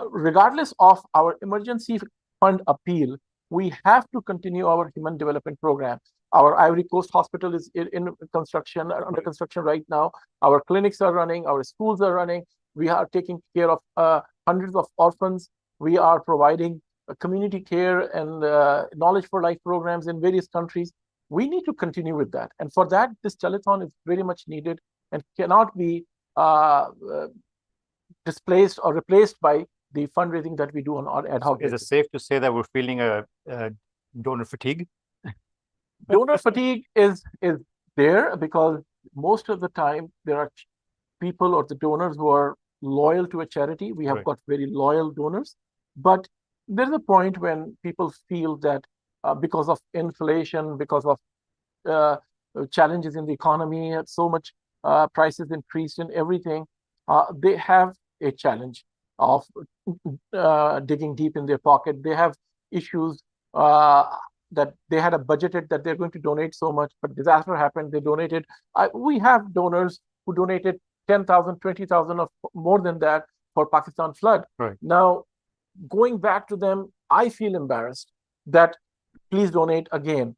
regardless of our emergency fund appeal, we have to continue our human development program. Our Ivory Coast Hospital is in construction, under construction right now. Our clinics are running, our schools are running. We are taking care of hundreds of orphans. We are providing community care and knowledge for life programs in various countries. We need to continue with that. And for that, this telethon is very much needed and cannot be displaced or replaced by the fundraising that we do on our ad hoc basis. Is it safe to say that we're feeling a donor fatigue? Donor fatigue is there because most of the time there are people or the donors who are loyal to a charity. We have right. got very loyal donors, but there's a point when people feel that because of inflation, because of challenges in the economy, so much prices increased and everything, they have a challenge of digging deep in their pocket. They have issues that they had a budgeted that they're going to donate so much, but disaster happened, they donated. We have donors who donated 10,000, 20,000 or more than that for Pakistan flood. Right. Now, going back to them, I feel embarrassed that please donate again.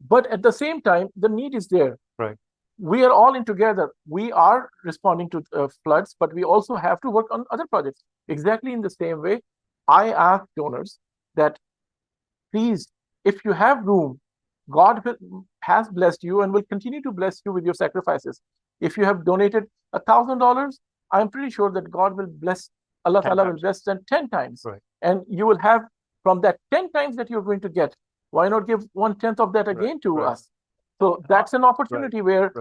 But at the same time, the need is there. Right. We are all in together. We are responding to floods, but we also have to work on other projects. Exactly in the same way, I ask donors that please, if you have room, God has blessed you and will continue to bless you with your sacrifices. If you have donated $1,000, I'm pretty sure that God will bless, Allah Ta'ala will bless them 10 times. Right. And you will have from that 10 times that you're going to get, why not give 1/10 of that again to us? So that's an opportunity where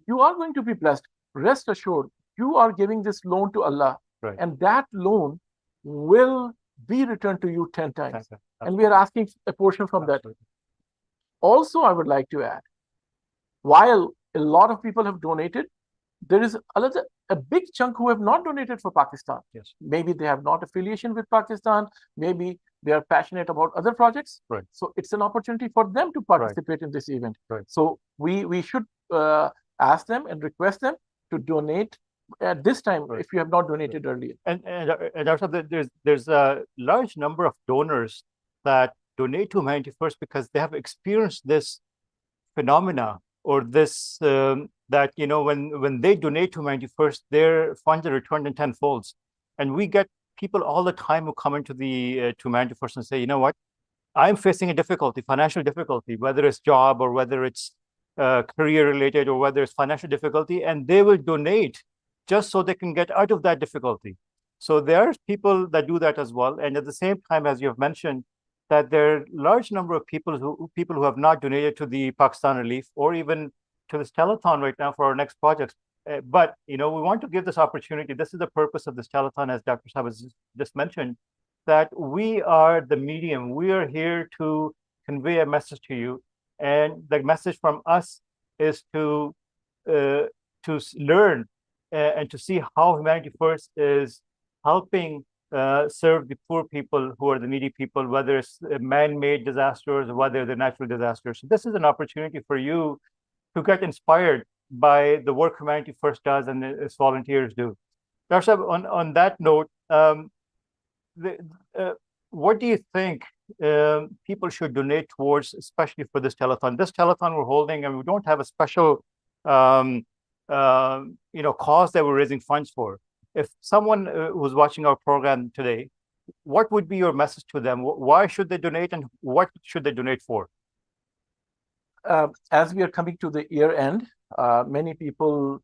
you are going to be blessed. Rest assured, you are giving this loan to Allah, and that loan will be returned to you 10 times. And we are asking a portion from that. Also, I would like to add, while a lot of people have donated, there is a big chunk who have not donated for Pakistan. Yes. Maybe they have not affiliation with Pakistan. Maybe they are passionate about other projects. Right. So it's an opportunity for them to participate in this event. Right. So we should ask them and request them to donate at this time if you have not donated earlier. And also there's a large number of donors that donate to Humanity First because they have experienced this phenomena or this that when they donate to Humanity First, their funds are returned in tenfolds. And we get people all the time who come into the to Humanity First and say, you know what, I'm facing a difficulty, financial difficulty, whether it's job or whether it's career related or whether it's financial difficulty, and they will donate just so they can get out of that difficulty. So there are people that do that as well. And at the same time, as you have mentioned, that there are a large number of people who have not donated to the Pakistan Relief or even to this telethon right now for our next projects. But we want to give this opportunity. This is the purpose of this telethon, as Dr. Saab has just mentioned, that we are the medium. We are here to convey a message to you, and the message from us is to learn and to see how Humanity First is helping serve the poor people who are the needy people, whether it's man-made disasters or whether they're natural disasters. So this is an opportunity for you to get inspired by the work Humanity First does and its volunteers do. Dr. Saab, on that note, what do you think people should donate towards, especially for this telethon? This telethon we're holding, and we don't have a special cause that we're raising funds for. If someone who's watching our program today what would be your message to them? Why should they donate, and what should they donate for? As we are coming to the year end, many people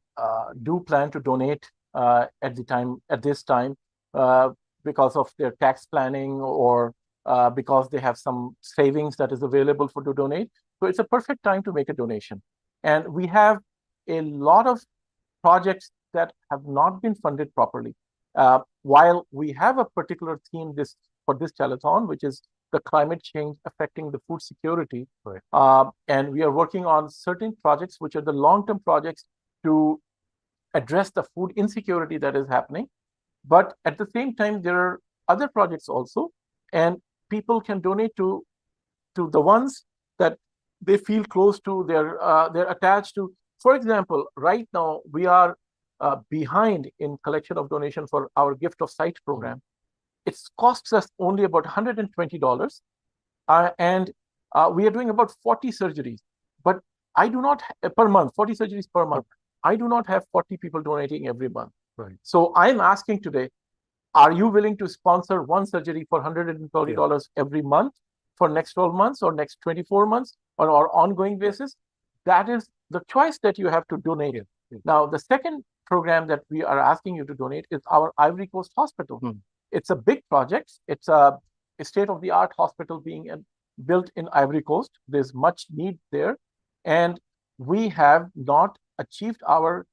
do plan to donate at this time because of their tax planning or because they have some savings that is available to donate. So it's a perfect time to make a donation. And we have a lot of projects that have not been funded properly. While we have a particular theme for this telethon, which is the climate change affecting the food security. Right. And we are working on certain projects, which are the long-term projects to address the food insecurity that is happening. But at the same time, there are other projects also, and people can donate to the ones that they feel close to, they're attached to. For example, right now we are behind in collection of donation for our gift of sight program. It costs us only about $120, and we are doing about 40 surgeries. But I do not per month, 40 surgeries per month. I do not have 40 people donating every month. Right. So I'm asking today, are you willing to sponsor one surgery for $130 every month for next 12 months or next 24 months on our ongoing basis? That is the choice that you have to donate. Now, the second program that we are asking you to donate is our Ivory Coast Hospital. It's a big project. It's a state-of-the-art hospital being built in Ivory Coast. There's much need there. And we have not achieved our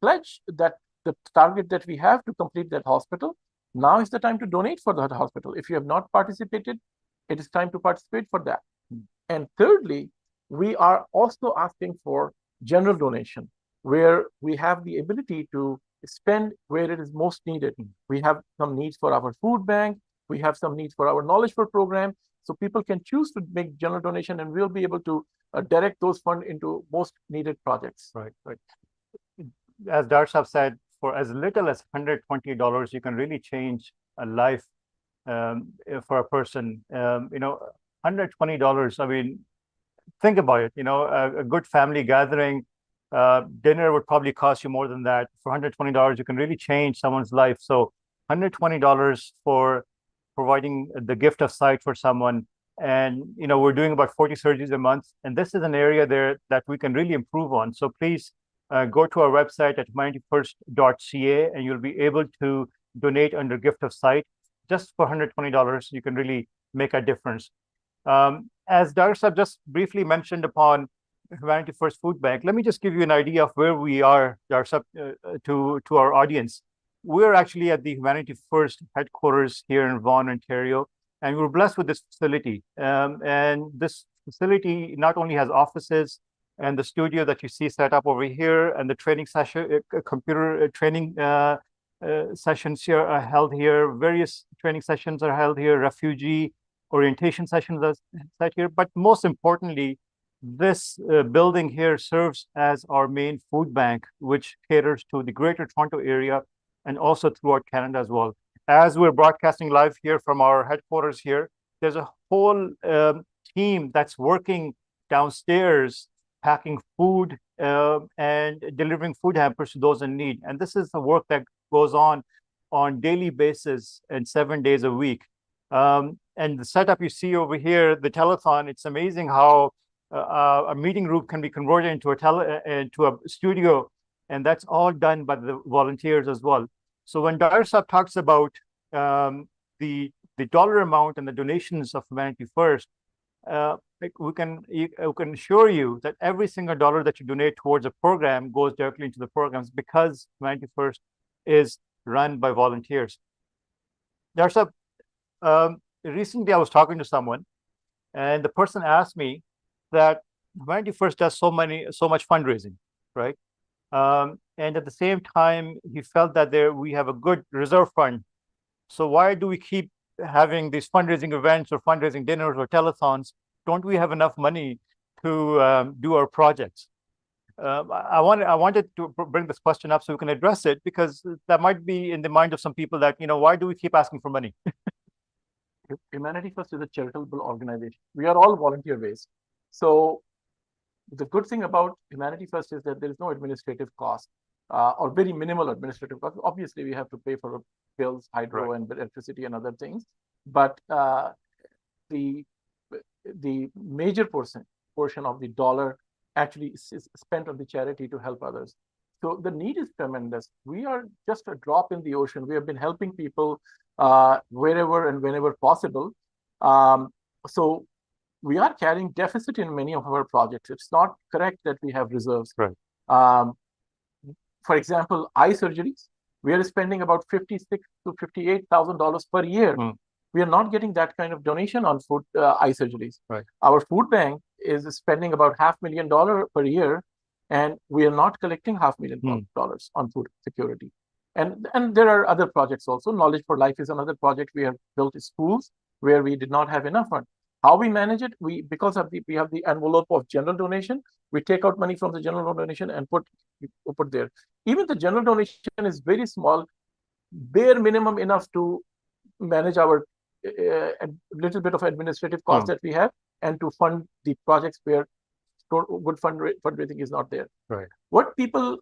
pledge, that the target that we have to complete that hospital. Now is the time to donate for that hospital. If you have not participated, it is time to participate for that. And thirdly, we are also asking for general donation, where we have the ability to spend where it is most needed. We have some needs for our food bank. We have some needs for our Knowledge for program. So people can choose to make general donation, and we'll be able to direct those funds into most needed projects. Right. As Darsab said, for as little as $120, you can really change a life for a person. $120, I mean, think about it. A good family gathering, dinner would probably cost you more than that. For $120, you can really change someone's life. So $120 for providing the gift of sight for someone. And, we're doing about 40 surgeries a month. And this is an area there that we can really improve on. So please go to our website at humanity1st.ca, and you'll be able to donate under gift of sight. Just for $120, you can really make a difference. As Darsab just briefly mentioned upon Humanity First Food Bank, let me just give you an idea of where we are, Darsab, to our audience. We're actually at the Humanity First headquarters here in Vaughan, Ontario, and we're blessed with this facility. And this facility not only has offices and the studio that you see set up over here, and the training session, computer training sessions here are held here. Various training sessions are held here. Refugee orientation sessions are set here. But most importantly, this building here serves as our main food bank, which caters to the Greater Toronto area and also throughout Canada as well. As we're broadcasting live here from our headquarters here, there's a whole team that's working downstairs, packing food and delivering food hampers to those in need. And this is the work that goes on daily basis and 7 days a week. And the setup you see over here, the telethon, it's amazing how a meeting room can be converted into a studio, and that's all done by the volunteers as well. So when Darsab talks about the dollar amount and the donations of Humanity First, we can assure you that every single dollar that you donate towards a program goes directly into the programs, because Humanity First is run by volunteers. Darsab, recently I was talking to someone, and the person asked me that Humanity First does so much fundraising, right? And at the same time, he felt that we have a good reserve fund. So why do we keep having these fundraising events or fundraising dinners or telethons? Don't we have enough money to do our projects? I wanted to bring this question up so we can address it, because that might be in the mind of some people that, why do we keep asking for money? Humanity First is a charitable organization. We are all volunteer-based. So the good thing about Humanity First is that there is no administrative cost or very minimal administrative cost. Obviously, we have to pay for bills, hydro and electricity and other things. But the major portion of the dollar actually is spent on the charity to help others. So the need is tremendous. We are just a drop in the ocean. We have been helping people wherever and whenever possible. So we are carrying deficit in many of our projects. It's not correct that we have reserves. Right. For example, eye surgeries, we are spending about $56,000 to $58,000 per year. We are not getting that kind of donation on food eye surgeries. Right. Our food bank is spending about $500,000 per year, and we are not collecting $500,000 on food security. And there are other projects also. Knowledge for Life is another project. We have built schools where we did not have enough fund. How we manage it? We have the envelope of general donation. We take out money from the general donation and put there. Even the general donation is very small, bare minimum enough to manage our a little bit of administrative cost that we have, and to fund the projects where good fundraising is not there. Right. What people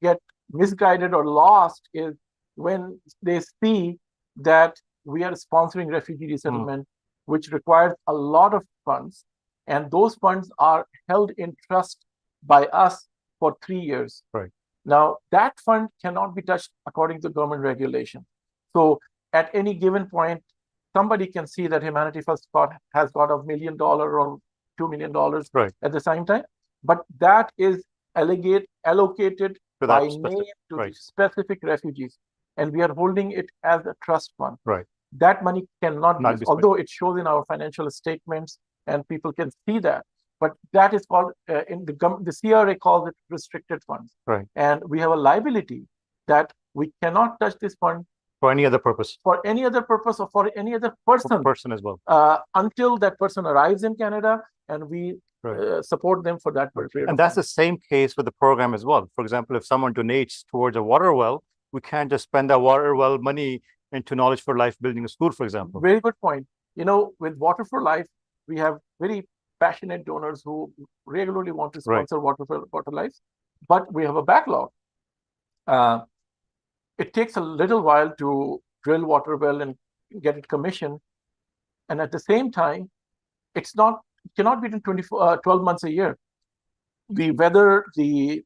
get misguided or lost is when they see that we are sponsoring refugee resettlement, which requires a lot of funds, and those funds are held in trust by us for 3 years. Right. Now, that fund cannot be touched according to government regulation. So at any given point, somebody can see that Humanity First has got $1 million or $2 million at the same time, but that is allocated by name to the specific refugees, and we are holding it as a trust fund. Right. That money cannot be, although it shows in our financial statements and people can see that, but that is called in the CRA calls it restricted funds. Right. And we have a liability that we cannot touch this fund for any other purpose. For any other purpose or for any other person as well. Until that person arrives in Canada and we support them for that period. And that's the same case with the program as well. For example, if someone donates towards a water well, we can't just spend that water well money into Knowledge for Life building a school, for example. Very good point. You know, with Water for Life, we have very passionate donors who regularly want to sponsor Water Life, but we have a backlog. It takes a little while to drill water well and get it commissioned. And at the same time, it cannot be done 12 months a year. The weather, the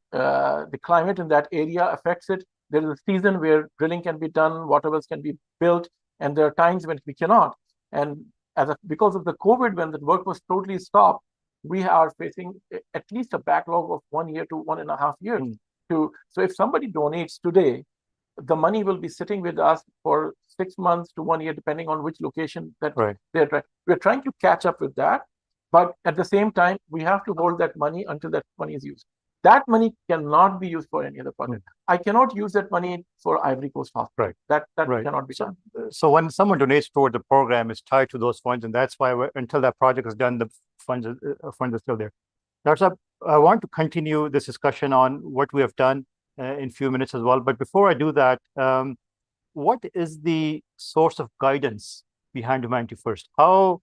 climate in that area affects it. There is a season where drilling can be done, water wells can be built, and there are times when we cannot. And because of the COVID, when the work was totally stopped, we are facing at least a backlog of 1 year to 1.5 years. So if somebody donates today, the money will be sitting with us for 6 months to 1 year, depending on which location that they're trying. We're trying to catch up with that, but at the same time, we have to hold that money until that money is used. That money cannot be used for any other project. I cannot use that money for Ivory Coast Hospital. That cannot be done. So when someone donates toward the program, it's tied to those funds, and that's why until that project is done, the funds are still there. Dr. Saab, I want to continue this discussion on what we have done in a few minutes as well. But before I do that, what is the source of guidance behind Humanity First? How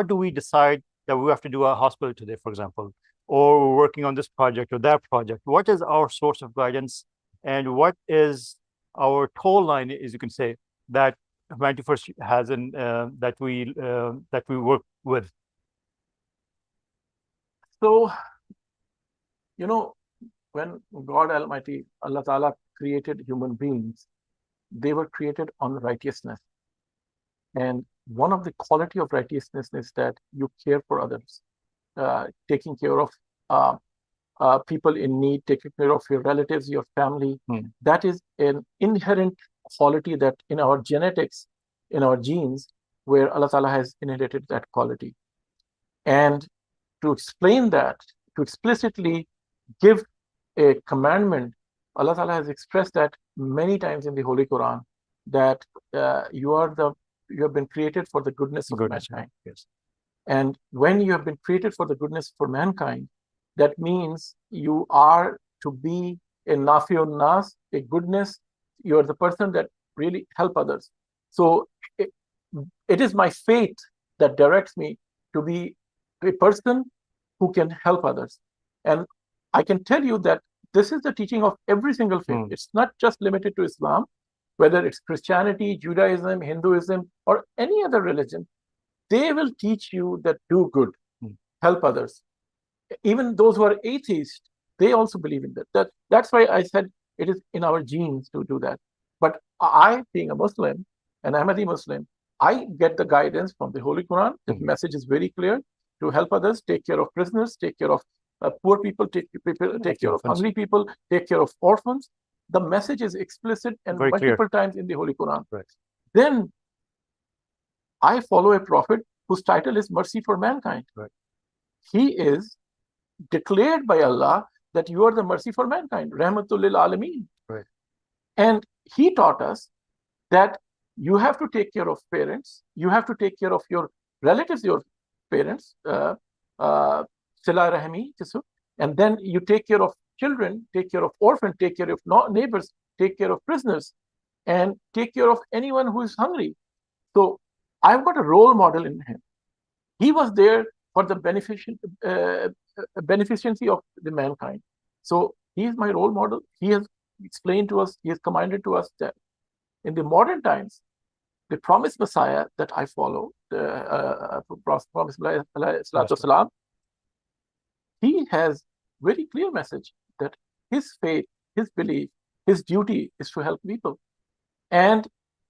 do we decide that we have to do a hospital today, for example, or we're working on this project or that project? What is our source of guidance, and what is our toll line, as you can say, that Humanity First has in that we work with? So, you know, when God Almighty, Allah Ta'ala created human beings, they were created on righteousness. And one of the quality of righteousness is that you care for others, taking care of people in need, taking care of your relatives, your family. That is an inherent quality that in our genetics, in our genes, where Allah Ta'ala has inherited that quality. And to explain that, to explicitly give a commandment, Allah Ta'ala has expressed that many times in the Holy Quran, that you have been created for the goodness of mankind. Yes. And when you have been created for the goodness for mankind, that means you are to be a nafiun nas, a goodness. You are the person that really help others. So it is my faith that directs me to be a person who can help others. And I can tell you that this is the teaching of every single faith. It's not just limited to Islam, whether it's Christianity, Judaism, Hinduism, or any other religion. They will teach you that do good, help others. Even those who are atheists, they also believe in that. That's why I said it is in our genes to do that. But I, being a Muslim, an Ahmadi Muslim, I get the guidance from the Holy Quran. The message is very clear: to help others, take care of prisoners, take care of poor people, take care of hungry people, take care of orphans. The message is explicit and Very multiple clear. times in the Holy Quran. Right. Then I follow a prophet whose title is Mercy for Mankind. Right. He is declared by Allah that you are the mercy for mankind, Rahmatul lil Alameen. Right. And he taught us that you have to take care of parents, you have to take care of your relatives, your parents, Sila Rahmi, and then you take care of children, take care of orphans, take care of neighbors, take care of prisoners, and take care of anyone who is hungry. So I've got a role model in him. He was there for the beneficency of the mankind. So he is my role model. He has explained to us, he has commanded to us that in the modern times, the promised Messiah that I follow, the promised Messiah, he has very clear message that his faith, his belief, his duty is to help people. And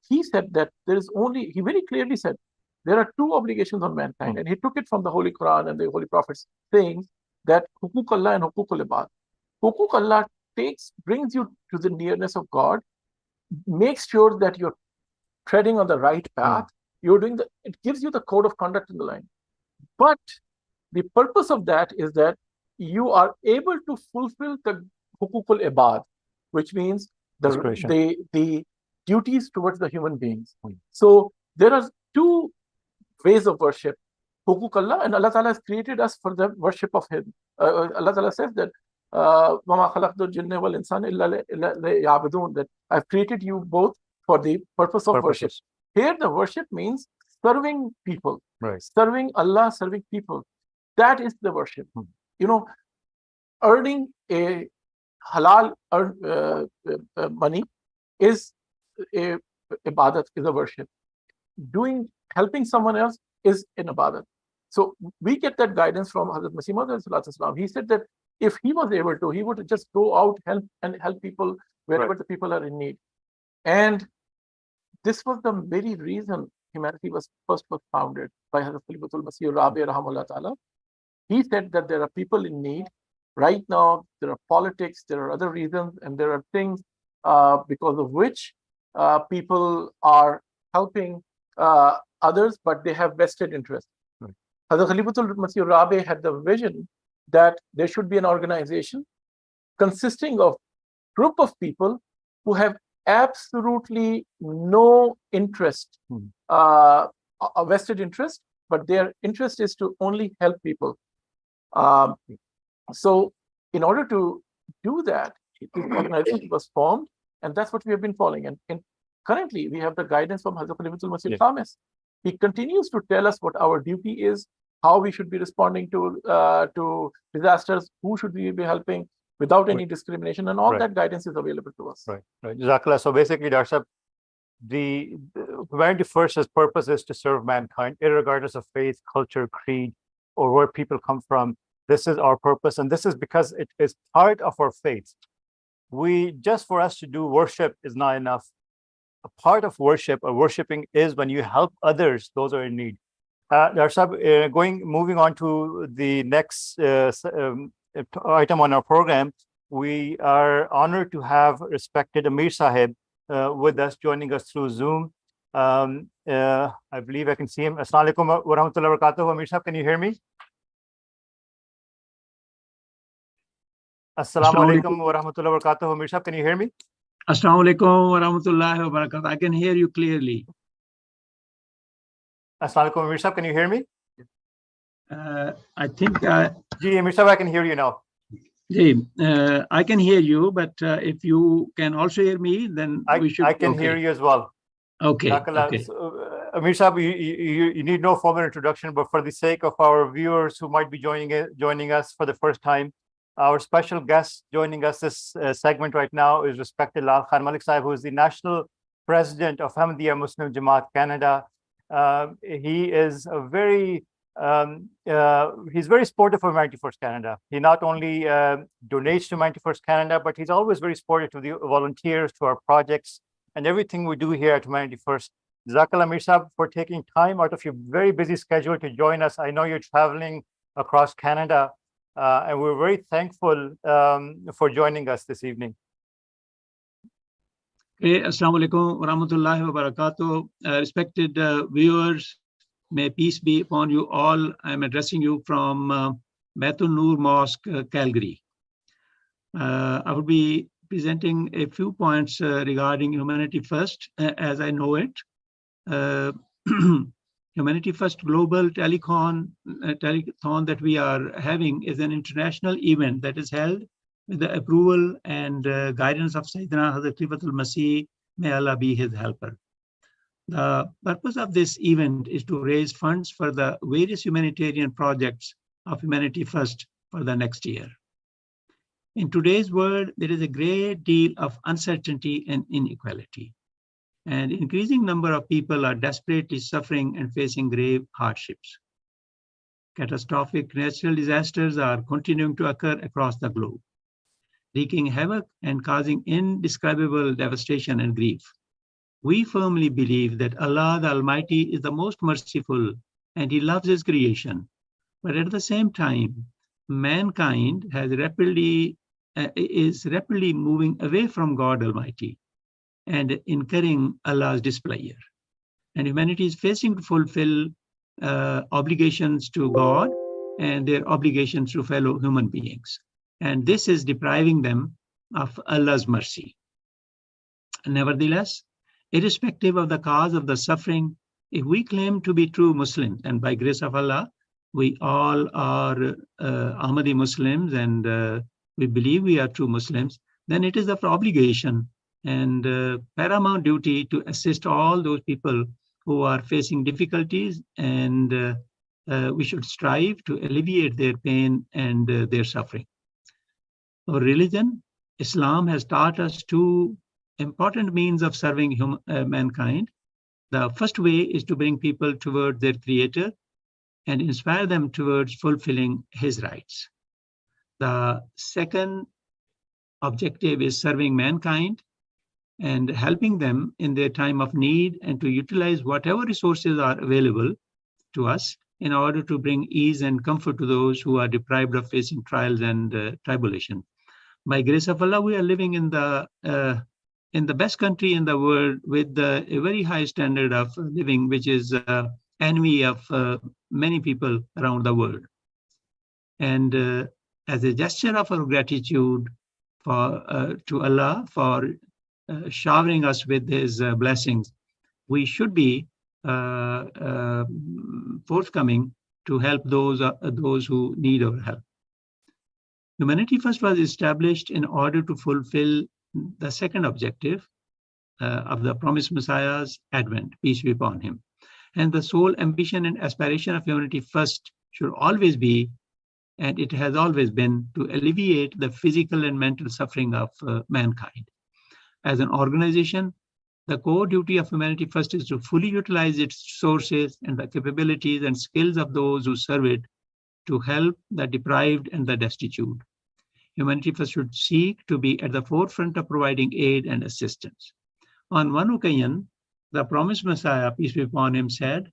he said that he very clearly said, there are two obligations on mankind. And he took it from the Holy Quran and the Holy Prophets, saying that Hukuk Allah and Hukuk al-Ibad. Hukuk Allah brings you to the nearness of God, makes sure that you're treading on the right path. It gives you the code of conduct in the line. But the purpose of that is that you are able to fulfill the Hukuk al-Ibad, which means the duties towards the human beings. So there are two ways of worship, Hukuk Allah, and Allah Ta'ala has created us for the worship of Him. Allah Ta'ala says that that I've created you both for the purpose of worship. Here the worship means serving people, serving Allah, serving people. That is the worship. Earning a halal money is a ibadat, is a worship. Helping someone else is an ibadat. So we get that guidance from Hazrat Masih Maud. He said that if he was able to, he would just go out and help people wherever the people are in need. And this was the very reason humanity was founded by Hazrat Khalifatul Masih Rabi Rahimahullah Ta'ala. He said that there are people in need. Right now, there are politics, there are other reasons, and there are things because of which people are helping others, but they have vested interest. Hazrat Khalifatul Masih Rabi had the vision that there should be an organization consisting of group of people who have absolutely no interest, a vested interest, but their interest is to only help people. So in order to do that, this organization was formed, and that's what we have been following. And currently, we have the guidance from Hazrat Khalifatul Masih Khamis. He continues to tell us what our duty is, how we should be responding to disasters, who should we be helping without any discrimination, and all that guidance is available to us. Right. Jazakallah. So basically, Dr. Sahib, the Humanity First's purpose is to serve mankind, irregardless of faith, culture, creed, or where people come from. This is our purpose, and this is because it is part of our faith. For us to do worship is not enough. A part of worship or worshiping is when you help others, those are in need. Dr. Sahib, moving on to the next item on our program, we are honored to have respected Amir Sahib with us, joining us through Zoom. I believe I can see him. Assalamu alaikum wa rahmatullahi wa barakatuh. Amir Sahib, can you hear me? Assalamu alaikum wa rahmatullahi wa barakatuh. Amir Sahib, can you hear me? Assalamu alaikum wa rahmatullahi wa barakatuh. I can hear you clearly. Assalamu alaikum, Amir Sahib, can you hear me? I think... Ji, Amir Sahib, I can hear you now. I can hear you, but if you can also hear me, then we should... I can hear you as well. Okay. So, Amir Sahib, you need no formal introduction, but for the sake of our viewers who might be joining us for the first time, Our special guest joining us this segment right now is respected Lal Khan Malik Sahib, who is the National President of Ahmadiyya Muslim Jamaat Canada. He is a very he's very supportive of Humanity First Canada. He not only donates to Humanity First Canada, but he's always very supportive to the volunteers, to our projects, and everything we do here at Humanity First. Jazakallah Mir Sahib for taking time out of your very busy schedule to join us. I know you're traveling across Canada, and we're very thankful for joining us this evening. Assalamu alaikum wa rahmatullahi wa barakatuh. Respected viewers, may peace be upon you all. I'm addressing you from Baitul Noor Mosque, Calgary. I will be presenting a few points regarding Humanity First, as I know it. Humanity First Global Telethon that we are having is an international event that is held with the approval and guidance of Sayyidina Hazrat Khalifatul Masih, may Allah be his helper. The purpose of this event is to raise funds for the various humanitarian projects of Humanity First for the next year. In today's world, there is a great deal of uncertainty and inequality. And increasing number of people are desperately suffering and facing grave hardships. Catastrophic natural disasters are continuing to occur across the globe, wreaking havoc and causing indescribable devastation and grief. We firmly believe that Allah the Almighty is the most merciful and He loves His creation. But at the same time, mankind is rapidly moving away from God Almighty and incurring Allah's displeasure. And humanity is facing to fulfill obligations to God and their obligations to fellow human beings. And this is depriving them of Allah's mercy. Nevertheless, irrespective of the cause of the suffering, if we claim to be true Muslims, and by grace of Allah, we all are Ahmadi Muslims, and we believe we are true Muslims, then it is our obligation and paramount duty to assist all those people who are facing difficulties, and we should strive to alleviate their pain and their suffering. Our religion, Islam, has taught us two important means of serving mankind. The first way is to bring people toward their Creator and inspire them towards fulfilling His rights. The second objective is serving mankind and helping them in their time of need, and to utilize whatever resources are available to us in order to bring ease and comfort to those who are deprived of facing trials and tribulation. By grace of Allah, we are living in the best country in the world with a very high standard of living, which is envy of many people around the world. And as a gesture of our gratitude to Allah for showering us with His blessings, we should be forthcoming to help those who need our help. Humanity First was established in order to fulfill the second objective of the promised Messiah's advent, peace be upon him. And the sole ambition and aspiration of Humanity First should always be, and it has always been, to alleviate the physical and mental suffering of mankind. As an organization, the core duty of Humanity First is to fully utilize its resources and the capabilities and skills of those who serve it to help the deprived and the destitute. Humanity First should seek to be at the forefront of providing aid and assistance. On one occasion, the promised Messiah, peace be upon him, said,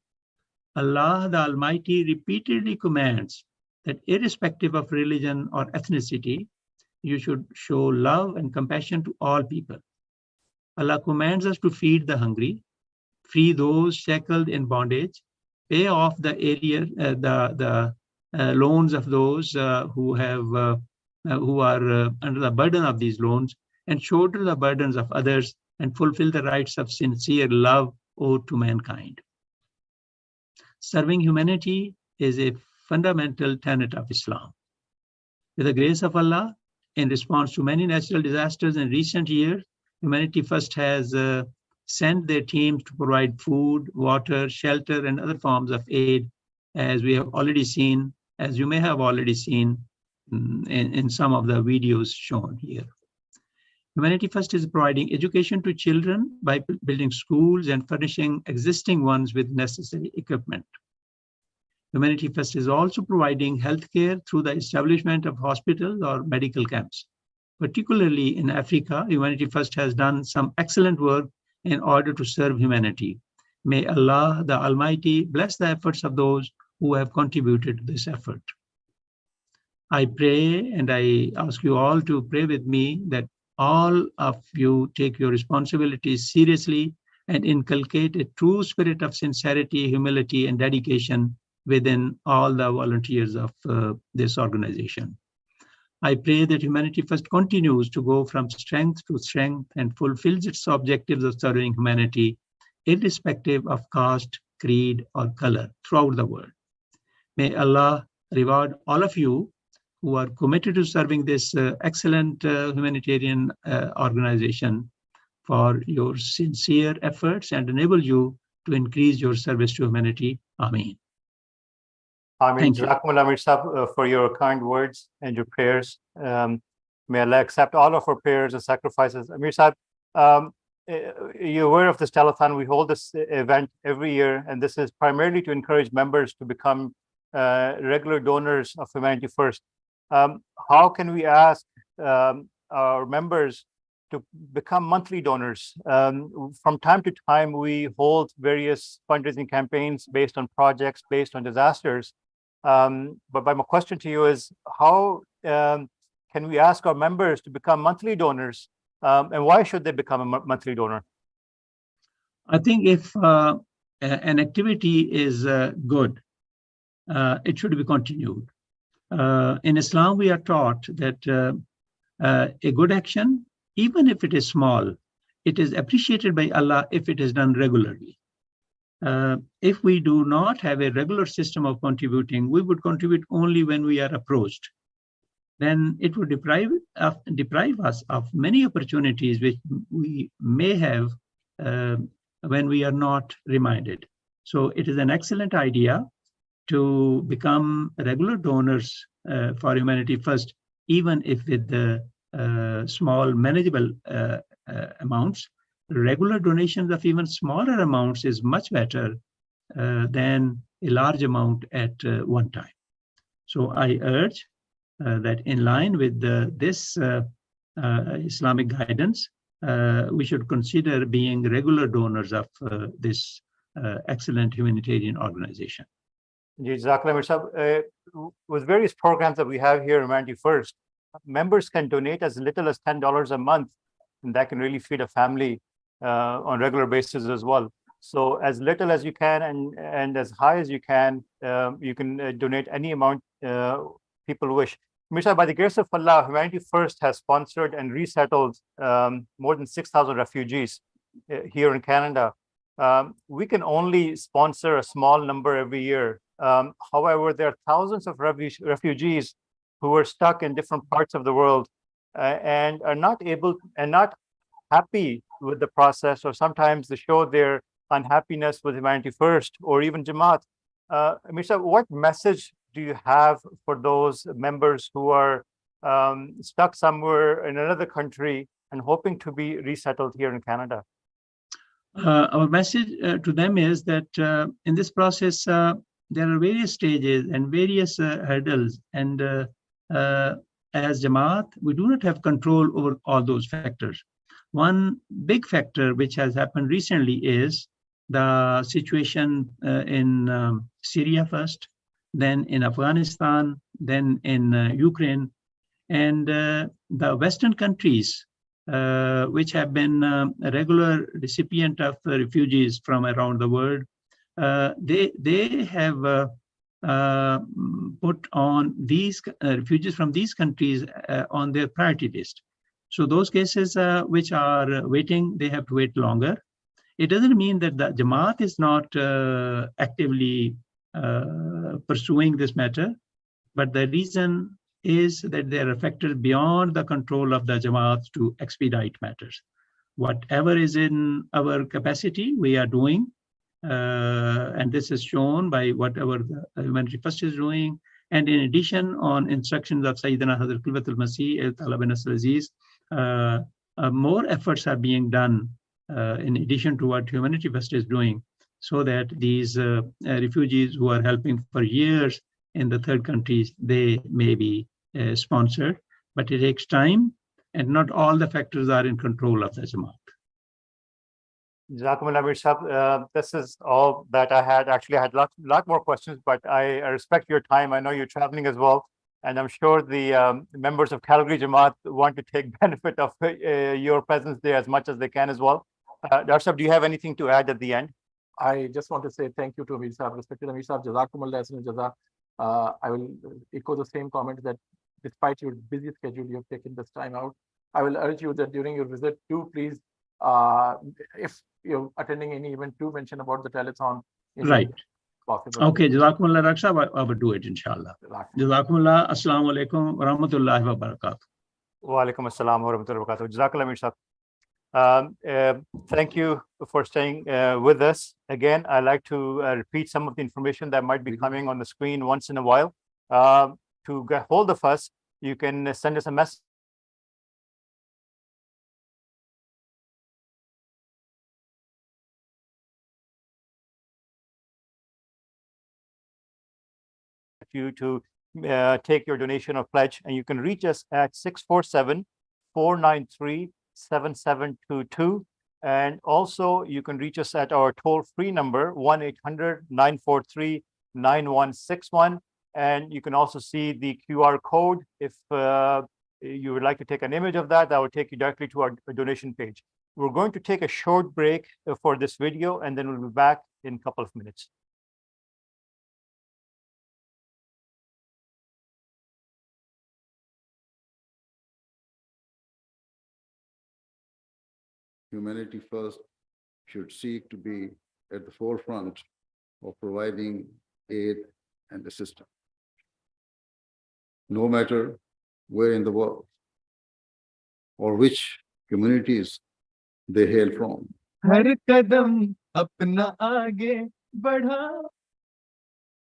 Allah the Almighty repeatedly commands that irrespective of religion or ethnicity, you should show love and compassion to all people. Allah commands us to feed the hungry, free those shackled in bondage, pay off the loans of those who are under the burden of these loans, and shoulder the burdens of others, and fulfill the rights of sincere love owed to mankind. Serving humanity is a fundamental tenet of Islam. With the grace of Allah, in response to many natural disasters in recent years, Humanity First has sent their teams to provide food, water, shelter, and other forms of aid, as we have already seen, as you may have already seen in some of the videos shown here. Humanity First is providing education to children by building schools and furnishing existing ones with necessary equipment. Humanity First is also providing healthcare through the establishment of hospitals or medical camps. Particularly in Africa, Humanity First has done some excellent work in order to serve humanity. May Allah, the Almighty, bless the efforts of those who have contributed to this effort. I pray and I ask you all to pray with me that all of you take your responsibilities seriously and inculcate a true spirit of sincerity, humility, and dedication within all the volunteers of this organization. I pray that Humanity First continues to go from strength to strength and fulfills its objectives of serving humanity, irrespective of caste, creed, or color throughout the world. May Allah reward all of you who are committed to serving this excellent humanitarian organization for your sincere efforts and enable you to increase your service to humanity. Ameen. Ameen. Thank you. Jazakumullah, Amir Sahib, for your kind words and your prayers. May Allah accept all of our prayers and sacrifices. Amir Sahib, you're aware of this telethon. We hold this event every year, and this is primarily to encourage members to become regular donors of Humanity First. How can we ask our members to become monthly donors? From time to time, we hold various fundraising campaigns based on projects, based on disasters. But my question to you is, how can we ask our members to become monthly donors, and why should they become a monthly donor? I think if an activity is good, it should be continued. In Islam, we are taught that a good action, even if it is small, it is appreciated by Allah if it is done regularly. If we do not have a regular system of contributing, we would contribute only when we are approached. Then it would deprive us of many opportunities which we may have when we are not reminded. So it is an excellent idea to become regular donors for Humanity First, even if with the small manageable amounts. Regular donations of even smaller amounts is much better than a large amount at one time. So I urge that in line with this Islamic guidance, we should consider being regular donors of this excellent humanitarian organization. With various programs that we have here in Humanity First, members can donate as little as $10 a month, and that can really feed a family on a regular basis as well. So as little as you can and as high as you can donate any amount people wish. Misha, by the grace of Allah, Humanity First has sponsored and resettled more than 6,000 refugees here in Canada. We can only sponsor a small number every year. However, there are thousands of refugees who are stuck in different parts of the world and are not able and not happy with the process, or sometimes they show their unhappiness with Humanity First or even Jamaat. Misha, what message do you have for those members who are stuck somewhere in another country and hoping to be resettled here in Canada? Our message to them is that in this process, there are various stages and various hurdles. And as Jamaat, we do not have control over all those factors. One big factor which has happened recently is the situation in Syria first, then in Afghanistan, then in Ukraine, and the Western countries, which have been a regular recipient of refugees from around the world, they have put on these refugees from these countries on their priority list. So those cases which are waiting, they have to wait longer. It doesn't mean that the Jamaat is not actively pursuing this matter, but the reason is that they are factors beyond the control of the Jamaat to expedite matters. Whatever is in our capacity, we are doing, and this is shown by whatever the Humanity First is doing, And in addition, on instructions of Sayyidina Hazrat Qulwatul Masih, Talib Nasr Aziz, more efforts are being done in addition to what Humanity First is doing, so that these refugees who are helping for years in the third countries, they may be sponsored, but it takes time, and not all the factors are in control of the Jamaat. Jazakumullah, Amir Sahab. This is all that I had. Actually, I had lot more questions, but I respect your time. I know you're traveling as well, and I'm sure the members of Calgary Jamaat want to take benefit of your presence there as much as they can as well. Dr. Sahab, do you have anything to add at the end? I just want to say thank you to Amir Sahab, respected Amir Sahab, Jazakumullah Ahsanul Jaza. I will echo the same comment that despite your busy schedule, you have taken this time out. I will urge you that during your visit, do please, if you're attending any event, do mention about the telethon. Right. Possible. Okay, Jazakumullah, Raksha, I will do it, inshallah. Jazakumullah, Assalamu alaikum, wa rahmatullahi wa barakatuh. Wa alaikum assalam wa rahmatullahi wa barakatuh. Jazakallah, Amir Sahab. Thank you for staying with us. Again, I like to repeat some of the information that might be coming on the screen once in a while. To get hold of us, you can send us a message you to take your donation or pledge, and you can reach us at 647-493-7722. And also you can reach us at our toll-free number 1-800-943-9161. And you can also see the QR code. If you would like to take an image of that, will take you directly to our donation page. We're going to take a short break for this video, and then we'll be back in a couple of minutes. Humanity First should seek to be at the forefront of providing aid and assistance, no matter where in the world or which communities they hail from.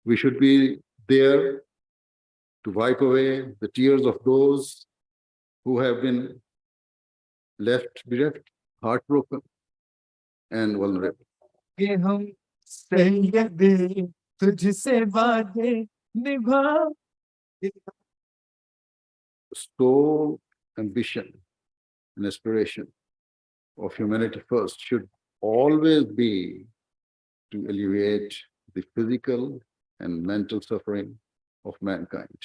We should be there to wipe away the tears of those who have been left bereft, heartbroken, and vulnerable. The sole ambition and aspiration of Humanity First should always be to alleviate the physical and mental suffering of mankind.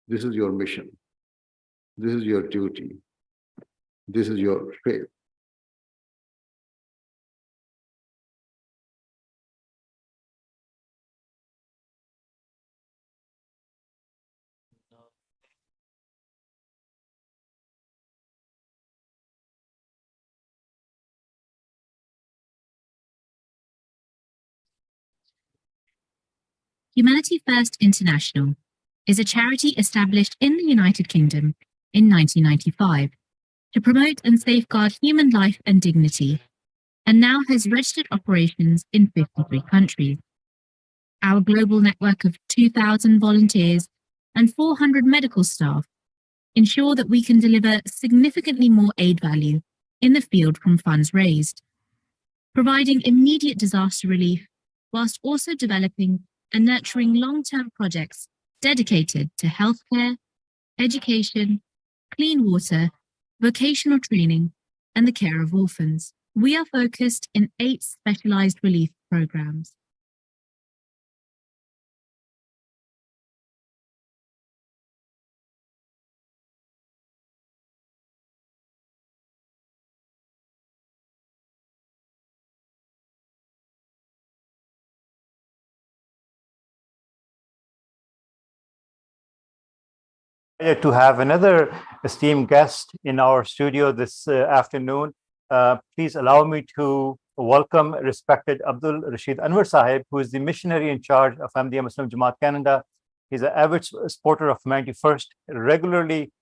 This is your mission. This is your duty. This is your faith. Humanity First International is a charity established in the United Kingdom in 1995 to promote and safeguard human life and dignity, and now has registered operations in 53 countries. Our global network of 2,000 volunteers and 400 medical staff ensure that we can deliver significantly more aid value in the field from funds raised, providing immediate disaster relief whilst also developing and nurturing long-term projects dedicated to healthcare, education, clean water, vocational training, and the care of orphans. We are focused in 8 specialized relief programs. To have another esteemed guest in our studio this afternoon. Please allow me to welcome respected Abdul Rashid Anwar Sahib, who is the missionary in charge of Ahmadiyya Muslim Jamaat Canada. He's an avid supporter of Humanity First, regularly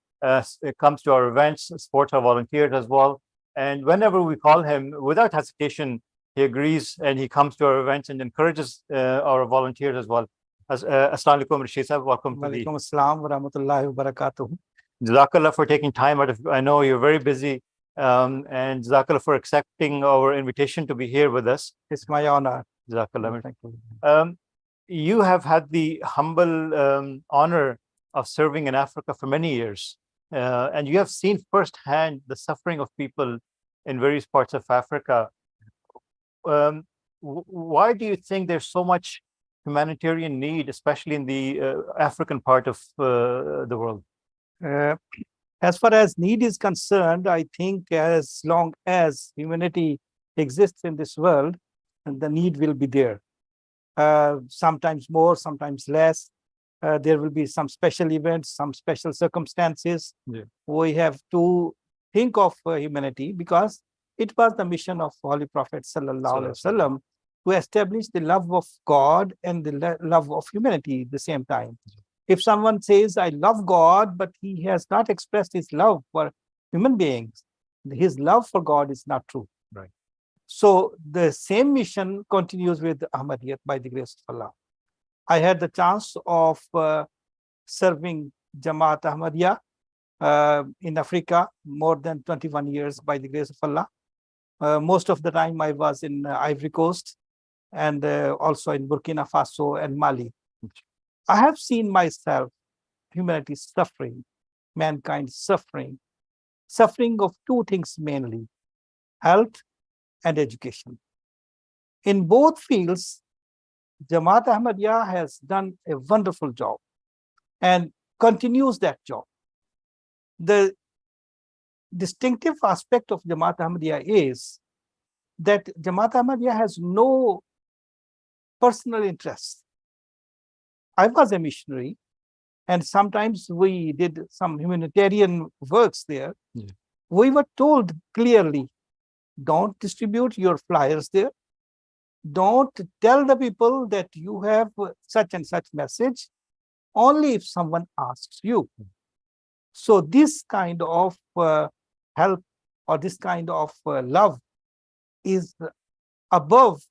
comes to our events, supports our volunteers as well. And whenever we call him, without hesitation, he agrees and he comes to our events and encourages our volunteers as well. Assalamu alaikum, Rashid Sahib. Welcome to the. Walaikum assalam wa rahmatullahi wa barakatuh. Jazakallah for taking time out of. I know you're very busy, and Jazakallah for accepting our invitation to be here with us. It's my honor. Jazakallah. Thank you. You have had the humble honor of serving in Africa for many years, and you have seen firsthand the suffering of people in various parts of Africa. Why do you think there's so much humanitarian need, especially in the African part of the world? As far as need is concerned, I think as long as humanity exists in this world, the need will be there. Sometimes more, sometimes less. There will be some special events, some special circumstances. Yeah. We have to think of humanity because it was the mission of Holy Prophet Sallallahu Alaihi Wasallam to establish the love of God and the love of humanity at the same time. If someone says, I love God, but he has not expressed his love for human beings, his love for God is not true. Right. So the same mission continues with Ahmadiyyat by the grace of Allah. I had the chance of serving Jamaat Ahmadiyya in Africa more than 21 years by the grace of Allah. Most of the time I was in Ivory Coast and also in Burkina Faso and Mali. I have seen myself, humanity suffering, mankind suffering of two things mainly, health and education. In both fields, Jamaat Ahmadiyya has done a wonderful job and continues that job. The distinctive aspect of Jamaat Ahmadiyya is that Jamaat Ahmadiyya has no personal interest. I was a missionary, and sometimes we did some humanitarian works there. Yeah. We were told clearly, don't distribute your flyers there. Don't tell the people that you have such and such message, only if someone asks you. So this kind of help or this kind of love is above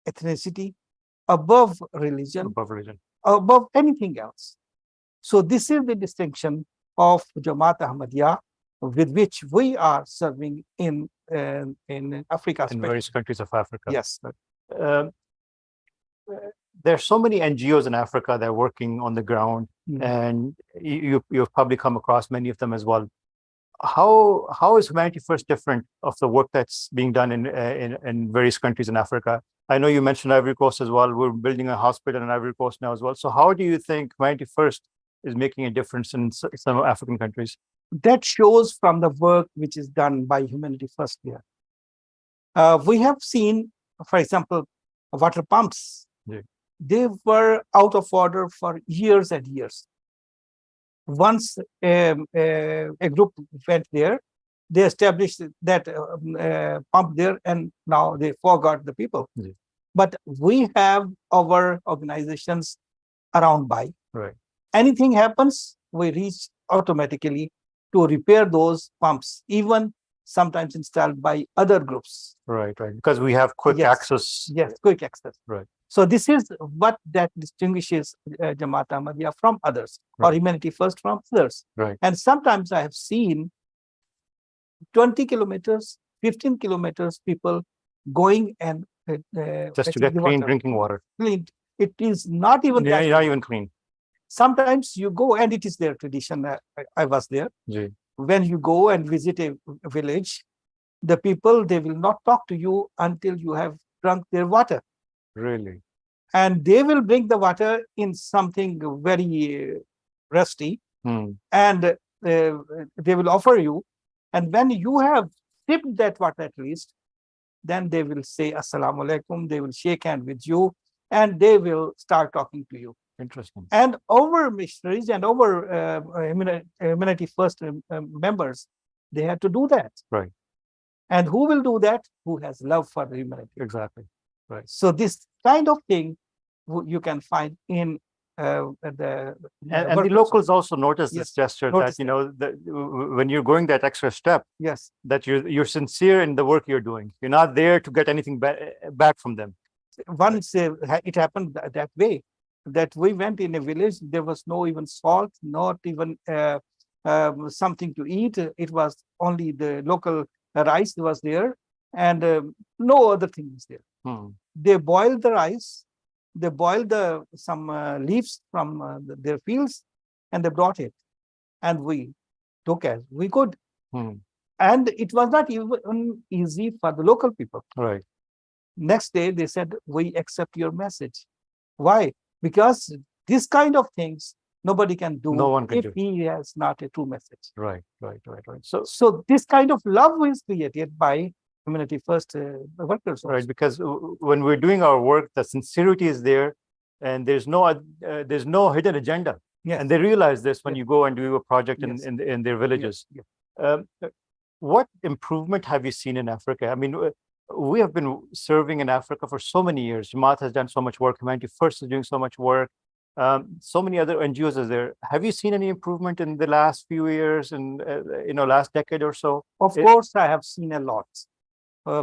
ethnicity, above religion, above anything else. So this is the distinction of Jamaat Ahmadiyya with which we are serving in Africa. In various countries of Africa. Yes. There are so many NGOs in Africa that are working on the ground, and you've probably come across many of them as well. How is Humanity First different of the work that's being done in various countries in Africa? I know you mentioned Ivory Coast as well. We're building a hospital in Ivory Coast now as well. So how do you think Humanity First is making a difference in some African countries? That shows from the work which is done by Humanity First here. We have seen, for example, water pumps. Yeah. They were out of order for years and years. Once a group went there, they established that pump there, and now they forgot the people. Yeah. But we have our organizations around by. Right. Anything happens, we reach automatically to repair those pumps, even sometimes installed by other groups. Right. Because we have quick access. Yes, quick access. Right. So this is what that distinguishes Jamaat Ahmadiyya from others, or Humanity First from others. Right. And sometimes I have seen 20 kilometers, 15 kilometers, people going and just to get clean drinking water. Clean. It is not even not even clean. Sometimes you go, and it is their tradition. I was there. Yeah. When you go and visit a village, the people, they will not talk to you until you have drunk their water. Really? And they will bring the water in something very rusty, and they will offer you. And when you have sipped that water at least, then they will say Assalamu alaikum, they will shake hand with you, and they will start talking to you. Interesting. And our missionaries and our Humanity First members, they had to do that. Right. And who will do that? Who has love for the humanity. Exactly. Right. So this kind of thing you can find in the and the locals also notice this gesture, notice that when you're going that extra step, yes, that you're sincere in the work you're doing. You're not there to get anything back from them. Once it happened that way, that we went in a village, there was no even salt, not even something to eat. It was only the local rice was there, and no other thing was there. They boiled the rice, they boiled some leaves from their fields, and they brought it, and we took as we could. And it was not even easy for the local people. Right. Next day, they said, we accept your message. Why? Because this kind of things nobody can do No one can if do. he has not a true message. Right. So this kind of love is created by Humanity First workers. Right, because when we're doing our work, the sincerity is there, and there's no hidden agenda. Yes. And they realize this when Yes. you go and do a project Yes. in their villages. Yes. What improvement have you seen in Africa? I mean, we have been serving in Africa for so many years. Jamaat has done so much work. Humanity First is doing so much work. So many other NGOs are there. Have you seen any improvement in the last few years and last decade or so? Of course, I have seen a lot.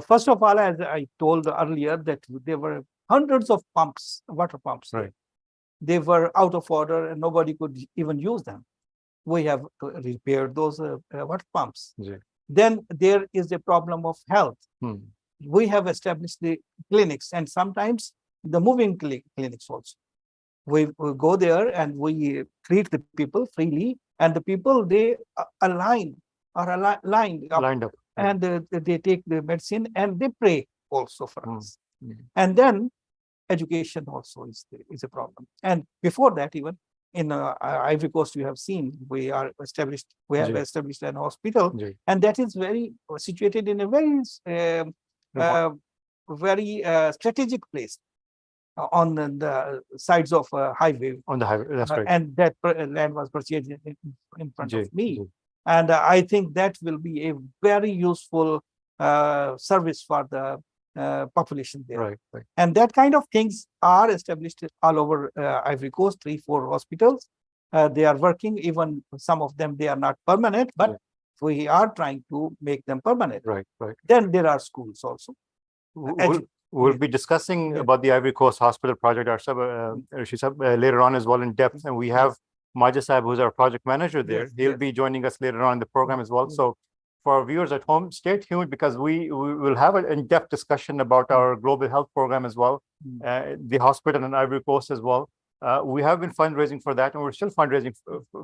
First of all, as I told earlier, that there were hundreds of pumps, water pumps. Right. They were out of order and nobody could even use them. We have repaired those water pumps. Yeah. Then there is a problem of health. We have established the clinics and sometimes the moving clinics also. We go there and we treat the people freely, and the people, they are lined up. And they take the medicine and they pray also for us. And then education also is a problem. And before that, even in Ivory Coast, you have seen we have established an hospital, and that is very situated in a very strategic place on the sides of a highway. On the highway, that's right. And that land was purchased in front of me. And I think that will be a very useful service for the population there. Right. And that kind of things are established all over Ivory Coast, 3-4 hospitals. They are working, even some of them, they are not permanent, but we are trying to make them permanent. Right. Then there are schools also. We'll be discussing about the Ivory Coast Hospital project later on as well in depth. And we have Majid Saab, who's our project manager there. He'll be joining us later on in the program as well. So for our viewers at home, stay tuned, because we will have an in-depth discussion about our global health program as well, the hospital in Ivory Coast as well. We have been fundraising for that, and we're still fundraising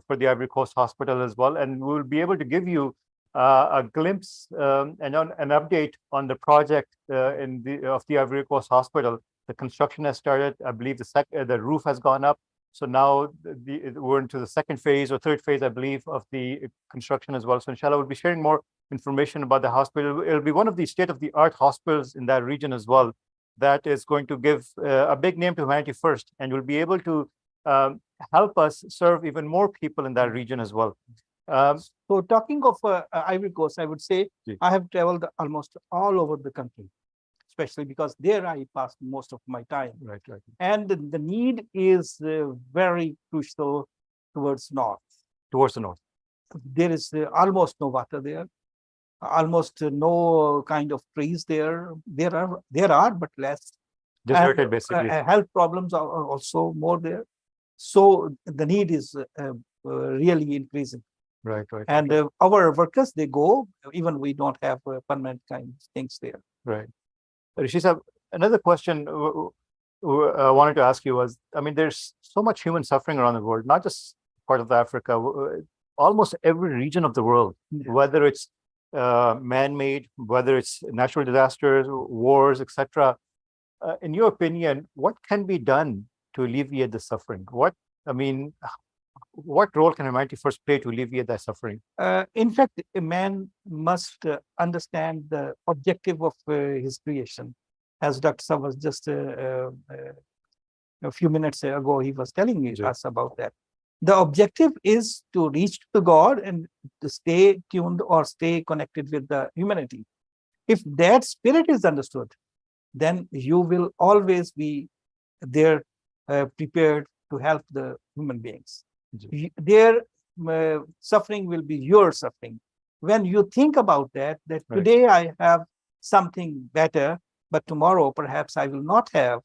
for the Ivory Coast Hospital as well. And we'll be able to give you a glimpse and an update on the project of the Ivory Coast Hospital. The construction has started. I believe the roof has gone up. So now we're into the second phase or third phase, I believe, of the construction as well. So inshallah, we'll be sharing more information about the hospital. It'll be one of the state-of-the-art hospitals in that region as well, that is going to give a big name to Humanity First, and will be able to help us serve even more people in that region as well. So talking of Ivory Coast, I would say I have traveled almost all over the country, especially because there I passed most of my time. Right. And the need is very crucial towards north. Towards the north. There is almost no water there, almost no kind of trees there. There are, but less. Deserted, basically. Health problems are also more there. So the need is really increasing. Right. And our workers, they go, even we don't have permanent kind of things there. Right. Rishi Saab, another question I wanted to ask you was, I mean, there's so much human suffering around the world, not just part of Africa, almost every region of the world, whether it's man-made, whether it's natural disasters, wars, etc. In your opinion, what can be done to alleviate the suffering? What role can Humanity First play to alleviate that suffering? In fact, a man must understand the objective of his creation. As Dr. Saab was just a few minutes ago, he was telling us about that. The objective is to reach to God and to stay tuned or stay connected with the humanity. If that spirit is understood, then you will always be there prepared to help the human beings. Their suffering will be your suffering. When you think about that today I have something better, but tomorrow perhaps I will not have,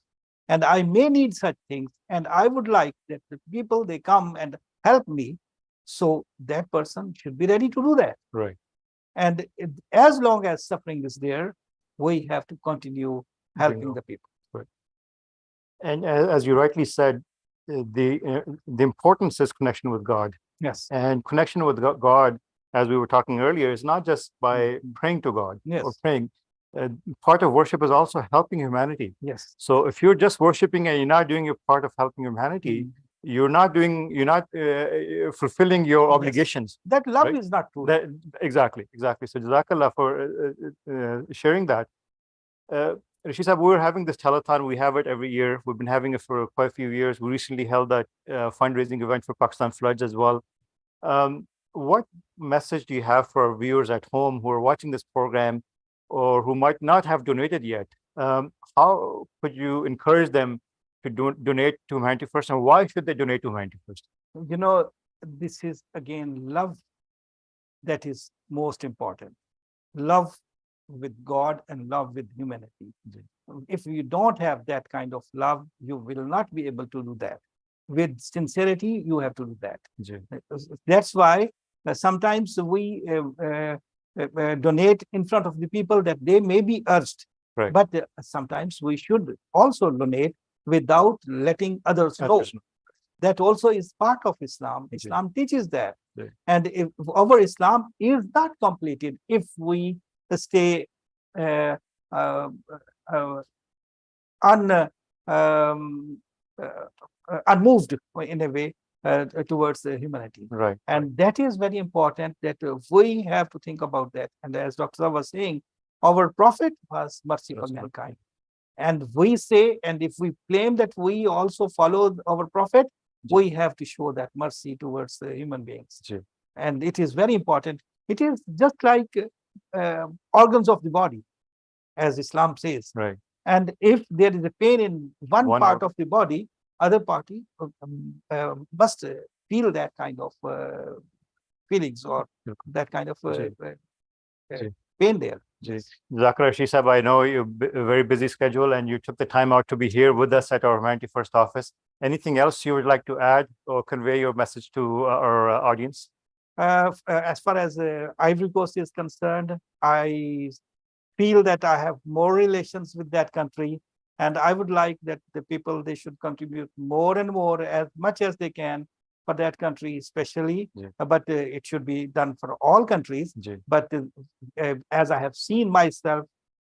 and I may need such things, and I would like that the people, they come and help me. So that person should be ready to do that. Right. And as long as suffering is there, we have to continue helping the people. Right. And as you rightly said, the importance is connection with God. Yes. And connection with God, as we were talking earlier, is not just by praying to God or praying. Part of worship is also helping humanity. Yes. So if you're just worshiping and you're not doing your part of helping humanity, you're not fulfilling your obligations. That love right? is not true. Exactly. So Jazakallah for sharing that. Rashid Saab, we were having this telethon. We have it every year. We've been having it for quite a few years. We recently held that fundraising event for Pakistan floods as well. What message do you have for our viewers at home who are watching this program or who might not have donated yet? How could you encourage them to donate to Humanity First, and why should they donate to Humanity First? You know, this is again love that is most important. Love with God and love with humanity. If you don't have that kind of love, you will not be able to do that. With sincerity, you have to do that. That's why sometimes we donate in front of the people that they may be urged. Right. But sometimes we should also donate without letting others know. That also is part of Islam. Islam teaches that. And if our Islam is not completed if we stay unmoved in a way towards humanity. Right. And that is very important, that we have to think about that. And as Dr. Saab was saying, our Prophet was mercy for mankind. And we say, and if we claim that we also follow our Prophet, we have to show that mercy towards the human beings. And it is very important. It is just like organs of the body, as Islam says. Right. And if there is a pain in one part of the body, other party must feel that kind of feelings or that kind of pain there. Zakir Rashid Saab, I know you're a very busy schedule and you took the time out to be here with us at our Humanity First office. Anything else you would like to add or convey your message to our audience? As far as Ivory Coast is concerned, I feel that I have more relations with that country, and I would like that the people, they should contribute more and more, as much as they can, for that country especially. But it should be done for all countries. But as I have seen myself,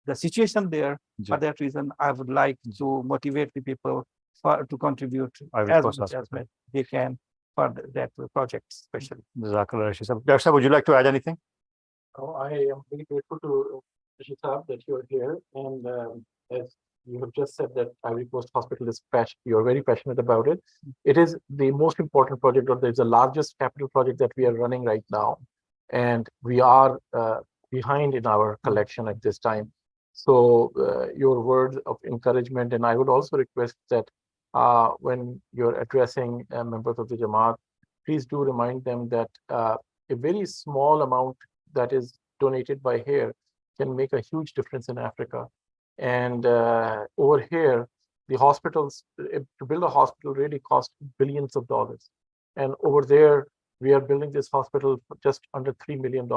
the situation there, for that reason, I would like to motivate the people to contribute as much as they can for that project, especially. Jazakallah, Rashid Saab. Dr. Saab, would you like to add anything? Oh, I am very grateful to Rashid Saab that you're here. And as you have just said that Ivory Coast Hospital is you're very passionate about it. It is the most important project, or it's the largest capital project that we are running right now. And we are behind in our collection at this time. So your words of encouragement, and I would also request that when you're addressing members of the Jamaat, please do remind them that a very small amount that is donated by here can make a huge difference in Africa. And over here, the hospitals, to build a hospital really costs billions of dollars. And over there, we are building this hospital for just under $3 million.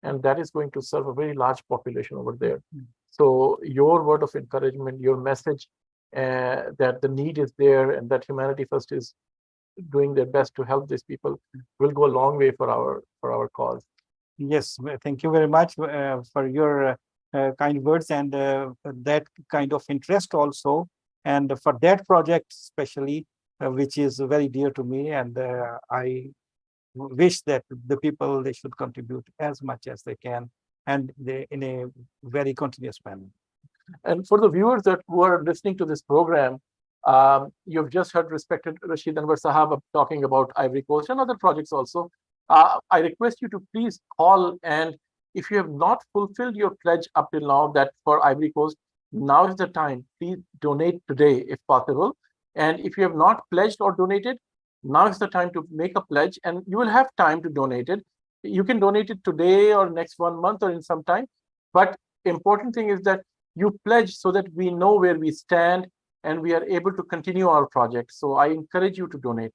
And that is going to serve a very large population over there. So your word of encouragement, your message that the need is there and that Humanity First is doing their best to help these people will go a long way for our cause. Yes, thank you very much for your kind words and that kind of interest also. And for that project especially, which is very dear to me, and I wish that the people, they should contribute as much as they can, and in a very continuous manner. And for the viewers who are listening to this program, you've just heard respected Rashid Anwar Sahab talking about Ivory Coast and other projects also. I request you to please call, and if you have not fulfilled your pledge up till now that for Ivory Coast, now is the time. Please donate today if possible. And if you have not pledged or donated, now is the time to make a pledge, and you will have time to donate it. You can donate it today or next 1 month or in some time. But important thing is that you pledge so that we know where we stand and we are able to continue our project. So I encourage you to donate.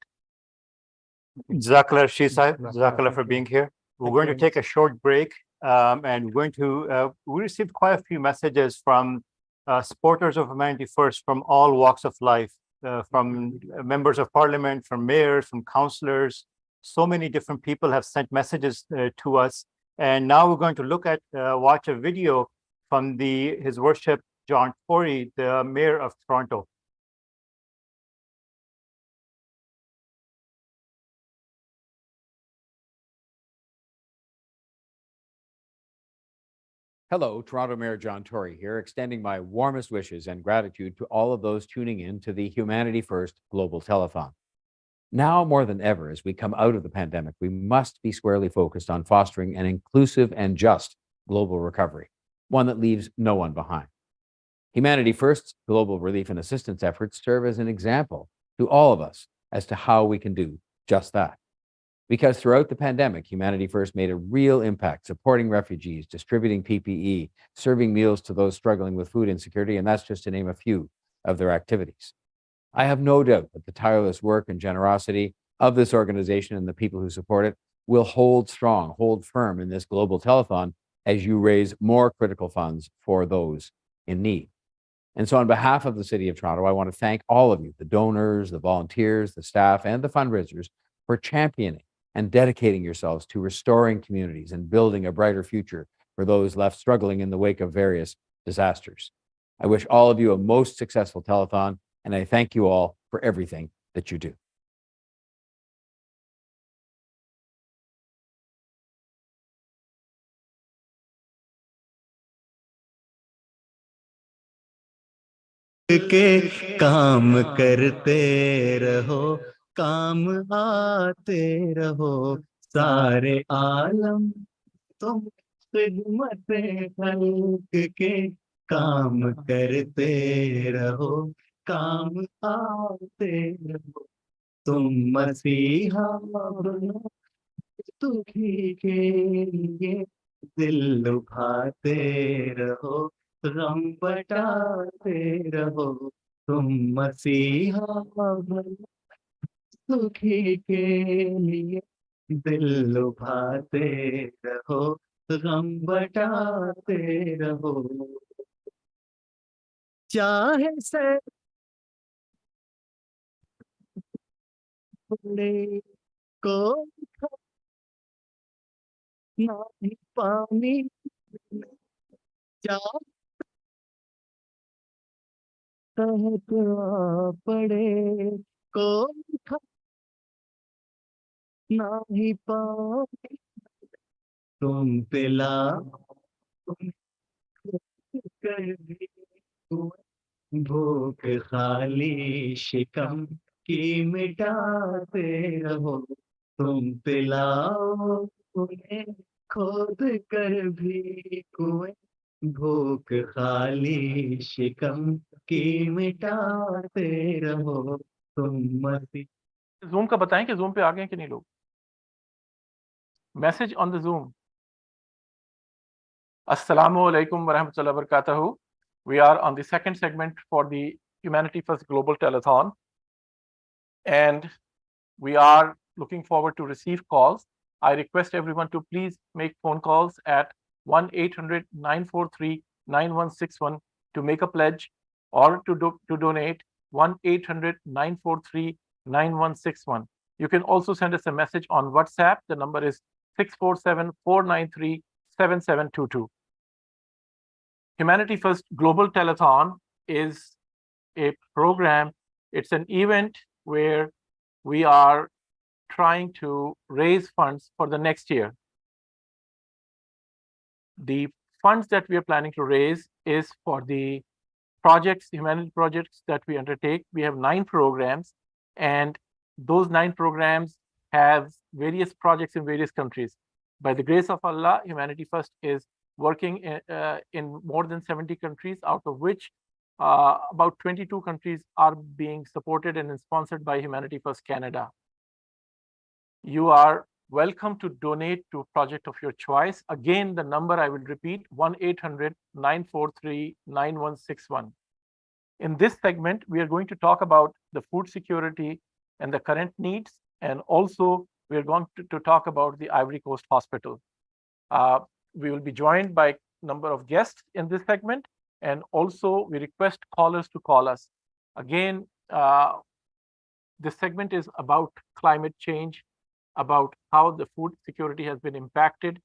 Jazakallah, Shisa. Jazakallah for being here. We're going to take a short break, and we're going to, we received quite a few messages from supporters of Humanity First from all walks of life, from members of parliament, from mayors, from councillors. So many different people have sent messages to us. And now we're going to look at, watch a video from His Worship John Tory, the Mayor of Toronto. Hello, Toronto Mayor John Tory here, extending my warmest wishes and gratitude to all of those tuning in to the Humanity First Global Telethon. Now more than ever, as we come out of the pandemic, we must be squarely focused on fostering an inclusive and just global recovery, one that leaves no one behind. Humanity First's global relief and assistance efforts serve as an example to all of us as to how we can do just that. Because throughout the pandemic, Humanity First made a real impact supporting refugees, distributing PPE, serving meals to those struggling with food insecurity, and that's just to name a few of their activities. I have no doubt that the tireless work and generosity of this organization and the people who support it will hold strong, hold firm in this global telethon as you raise more critical funds for those in need. And so on behalf of the City of Toronto, I want to thank all of you, the donors, the volunteers, the staff, and the fundraisers for championing and dedicating yourselves to restoring communities and building a brighter future for those left struggling in the wake of various disasters. I wish all of you a most successful telethon, and I thank you all for everything that you do. के काम करते रहो, काम आते रहो, सारे आलम तुम खिदमत खल्क के काम करते रहो, काम आते रहो, तुम मसीहा बनो दुखी के लिए, दिल लुभाते रहो, गम बटाते रहो, तुम मसीहा बनो दुखी के लिए, दिल लुभाते रहो, गम बटाते रहो, चाहे से बड़े को नहीं पानी जा पड़े को नहीं पानी, तुम पिला कर भी भूख खाली शिकम की मिटाते रहो, तुम पिलाओ उन्हें खोद कर भी कुएं, भूख खाली शिकम की मिटाते रहो, तुम मसी। जूम का बताएं कि जूम पे आ गए कि नहीं लोग? Message on the Zoom. Assalamu alaikum wa rahmatullahi wa barakatuhu. We are on the second segment for the Humanity First Global Telethon, and we are looking forward to receive calls. I request everyone to please make phone calls at 1-800-943-9161 to make a pledge, or to donate 1-800-943-9161. You can also send us a message on WhatsApp. The number is 647-493-7722. Humanity First Global Telethon is a program. It's an event where we are trying to raise funds for the next year. The funds that we are planning to raise is for the projects, humanity projects that we undertake. We have 9 programs, and those 9 programs have various projects in various countries. By the grace of Allah, Humanity First is working in more than 70 countries, out of which about 22 countries are being supported and sponsored by Humanity First Canada. You are welcome to donate to a project of your choice. Again, the number I will repeat, 1-800-943-9161. In this segment, we are going to talk about the food security and the current needs, and also we are going to talk about the Ivory Coast Hospital. We will be joined by a number of guests in this segment, and also we request callers to call us. Again, this segment is about climate change, about how the food security has been impacted,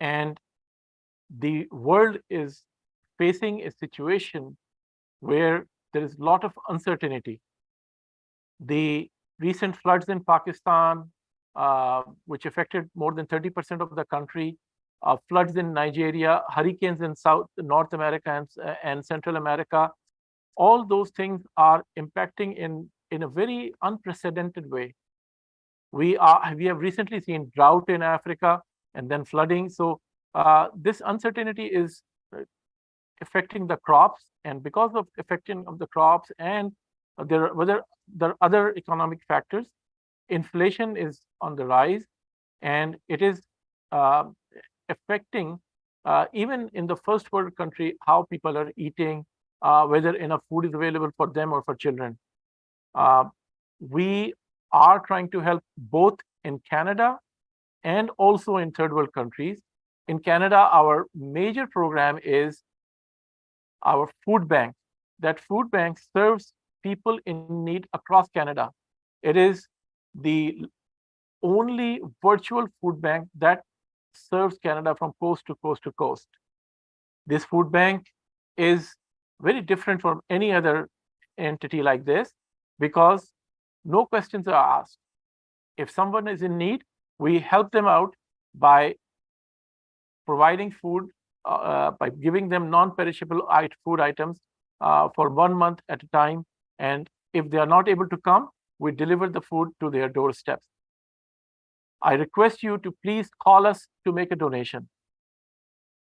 and the world is facing a situation where there is a lot of uncertainty. The recent floods in Pakistan, which affected more than 30% of the country, floods in Nigeria, hurricanes in North America and Central America, all those things are impacting in a very unprecedented way. We have recently seen drought in Africa and then flooding. So this uncertainty is affecting the crops, and because of affecting of the crops and there are other economic factors, inflation is on the rise, and it is affecting even in the first world country how people are eating, whether enough food is available for them or for children. We are trying to help both in Canada and also in third world countries. In Canada, our major program is our food bank. That food bank serves people in need across Canada. It is the only virtual food bank that serves Canada from coast to coast to coast. This food bank is very different from any other entity like this because no questions are asked. If someone is in need, we help them out by providing food, by giving them non-perishable food items for 1 month at a time. And if they are not able to come, we deliver the food to their doorsteps. I request you to please call us to make a donation.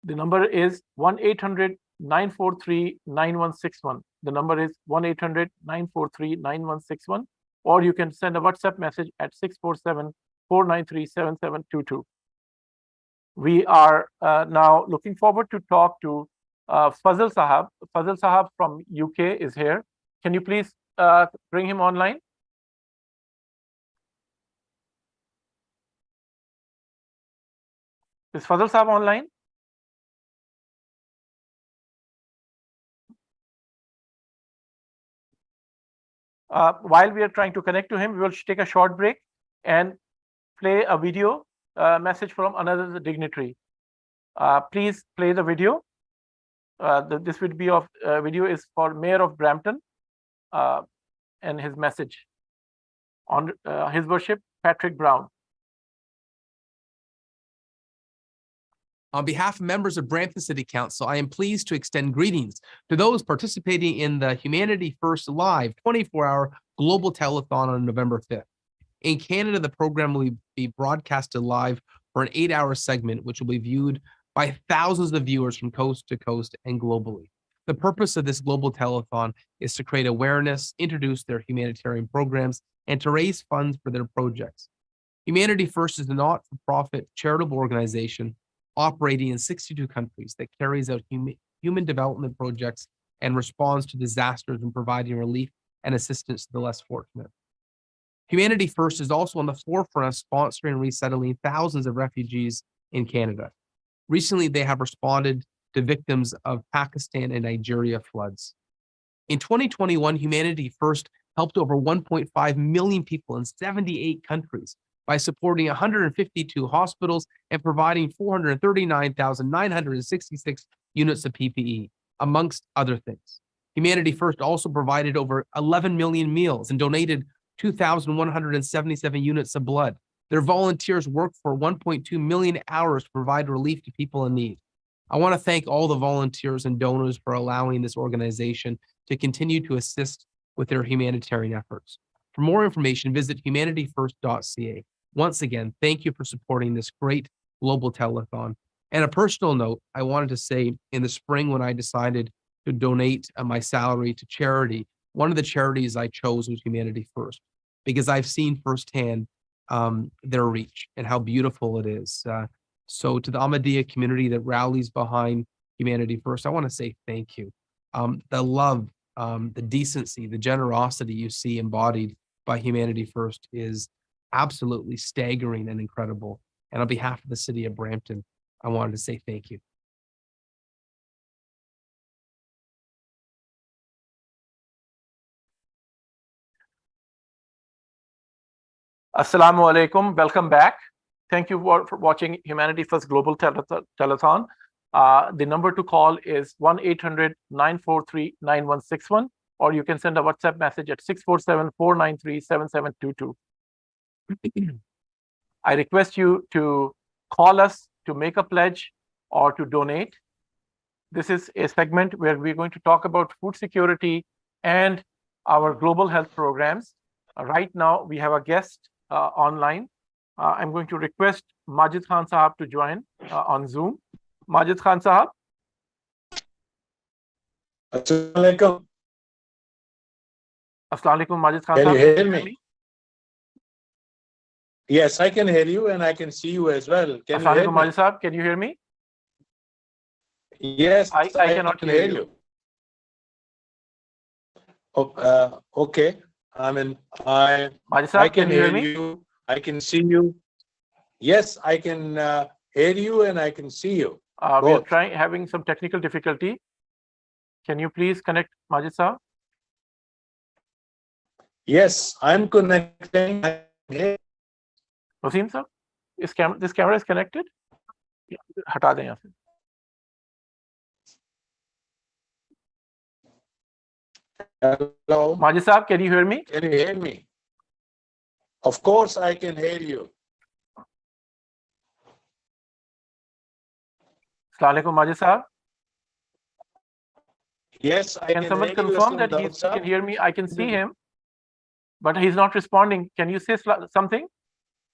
The number is 1-800-943-9161. The number is 1-800-943-9161, or you can send a WhatsApp message at 647-493-7722. We are now looking forward to talk to Fazal Sahab. Fazal Sahab from UK is here. Can you please bring him online? Is Fazal Sahab online? While we are trying to connect to him, we will take a short break and play a video message from another dignitary. Please play the video. This would be of video is for Mayor of Brampton and his message on His Worship Patrick Brown. On behalf of members of Brampton City Council, I am pleased to extend greetings to those participating in the Humanity First Live 24-hour Global Telethon on November 5th. In Canada, the program will be broadcasted live for an 8-hour segment, which will be viewed by thousands of viewers from coast to coast and globally. The purpose of this Global Telethon is to create awareness, introduce their humanitarian programs, and to raise funds for their projects. Humanity First is a not-for-profit charitable organization operating in 62 countries that carries out human development projects and responds to disasters and providing relief and assistance to the less fortunate. Humanity First is also on the forefront of sponsoring and resettling thousands of refugees in Canada. Recently, they have responded to victims of Pakistan and Nigeria floods. In 2021, Humanity First helped over 1.5 million people in 78 countries by supporting 152 hospitals and providing 439,966 units of PPE, amongst other things. Humanity First also provided over 11 million meals and donated 2,177 units of blood. Their volunteers worked for 1.2 million hours to provide relief to people in need. I want to thank all the volunteers and donors for allowing this organization to continue to assist with their humanitarian efforts. For more information, visit humanityfirst.ca. Once again, thank you for supporting this great global telethon. And a personal note, I wanted to say in the spring when I decided to donate my salary to charity, one of the charities I chose was Humanity First, because I've seen firsthand their reach and how beautiful it is. So to the Ahmadiyya community that rallies behind Humanity First, I want to say thank you. The love the decency, the generosity you see embodied by Humanity First is absolutely staggering and incredible. And on behalf of the city of Brampton, I wanted to say thank you. Assalamu alaikum. Welcome back. Thank you for watching Humanity First Global Telethon. The number to call is 1-800-943-9161, or you can send a WhatsApp message at 647-493-7722. I request you to call us to make a pledge or to donate. This is a segment where we're going to talk about food security and our global health programs. Right now, we have a guest online. I'm going to request Majid Khan Sahab to join on Zoom. Majid Khan Sahab. Assalamu alaikum. Assalamu alaikum, Majid Khan Can Sahab. you hear me? Yes, I can hear you and I can see you as well. Can you Assalamu hear alaikum, me? Majid Sahab. Can you hear me? Yes, I cannot can hear you. Okay. Majid I Sahab, can can you hear hear me? you. I can see you. Yes, I can hear you and I can see you. We're having some technical difficulty. Can you please connect Majid Sahab? Yes, I'm connecting. Wasim sir, this camera is connected? हटा दें यहाँ से. Hello. Majid Sahab, can you hear me? Can you hear me? Of course, I can hear you. Assalamu alaikum, Majid Sahab. Yes, I Can can someone hear you. confirm that he can hear me? I can see him, but he's not responding. Can you say something?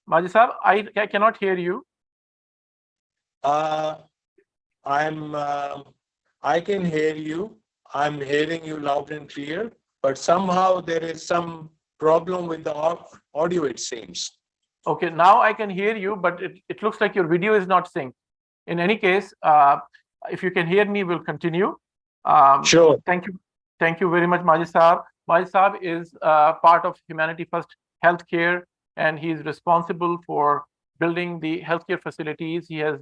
Majid Sahab, I cannot hear you. I can hear you. I'm hearing you loud and clear, but somehow there is some problem with the audio, it seems. Okay, now I can hear you, but it looks like your video is not synced. In any case, if you can hear me, we'll continue. Sure. Thank you. Thank you very much, Majid Sahab. Majid Sahab is part of Humanity First Healthcare, and he's responsible for building the healthcare facilities. He has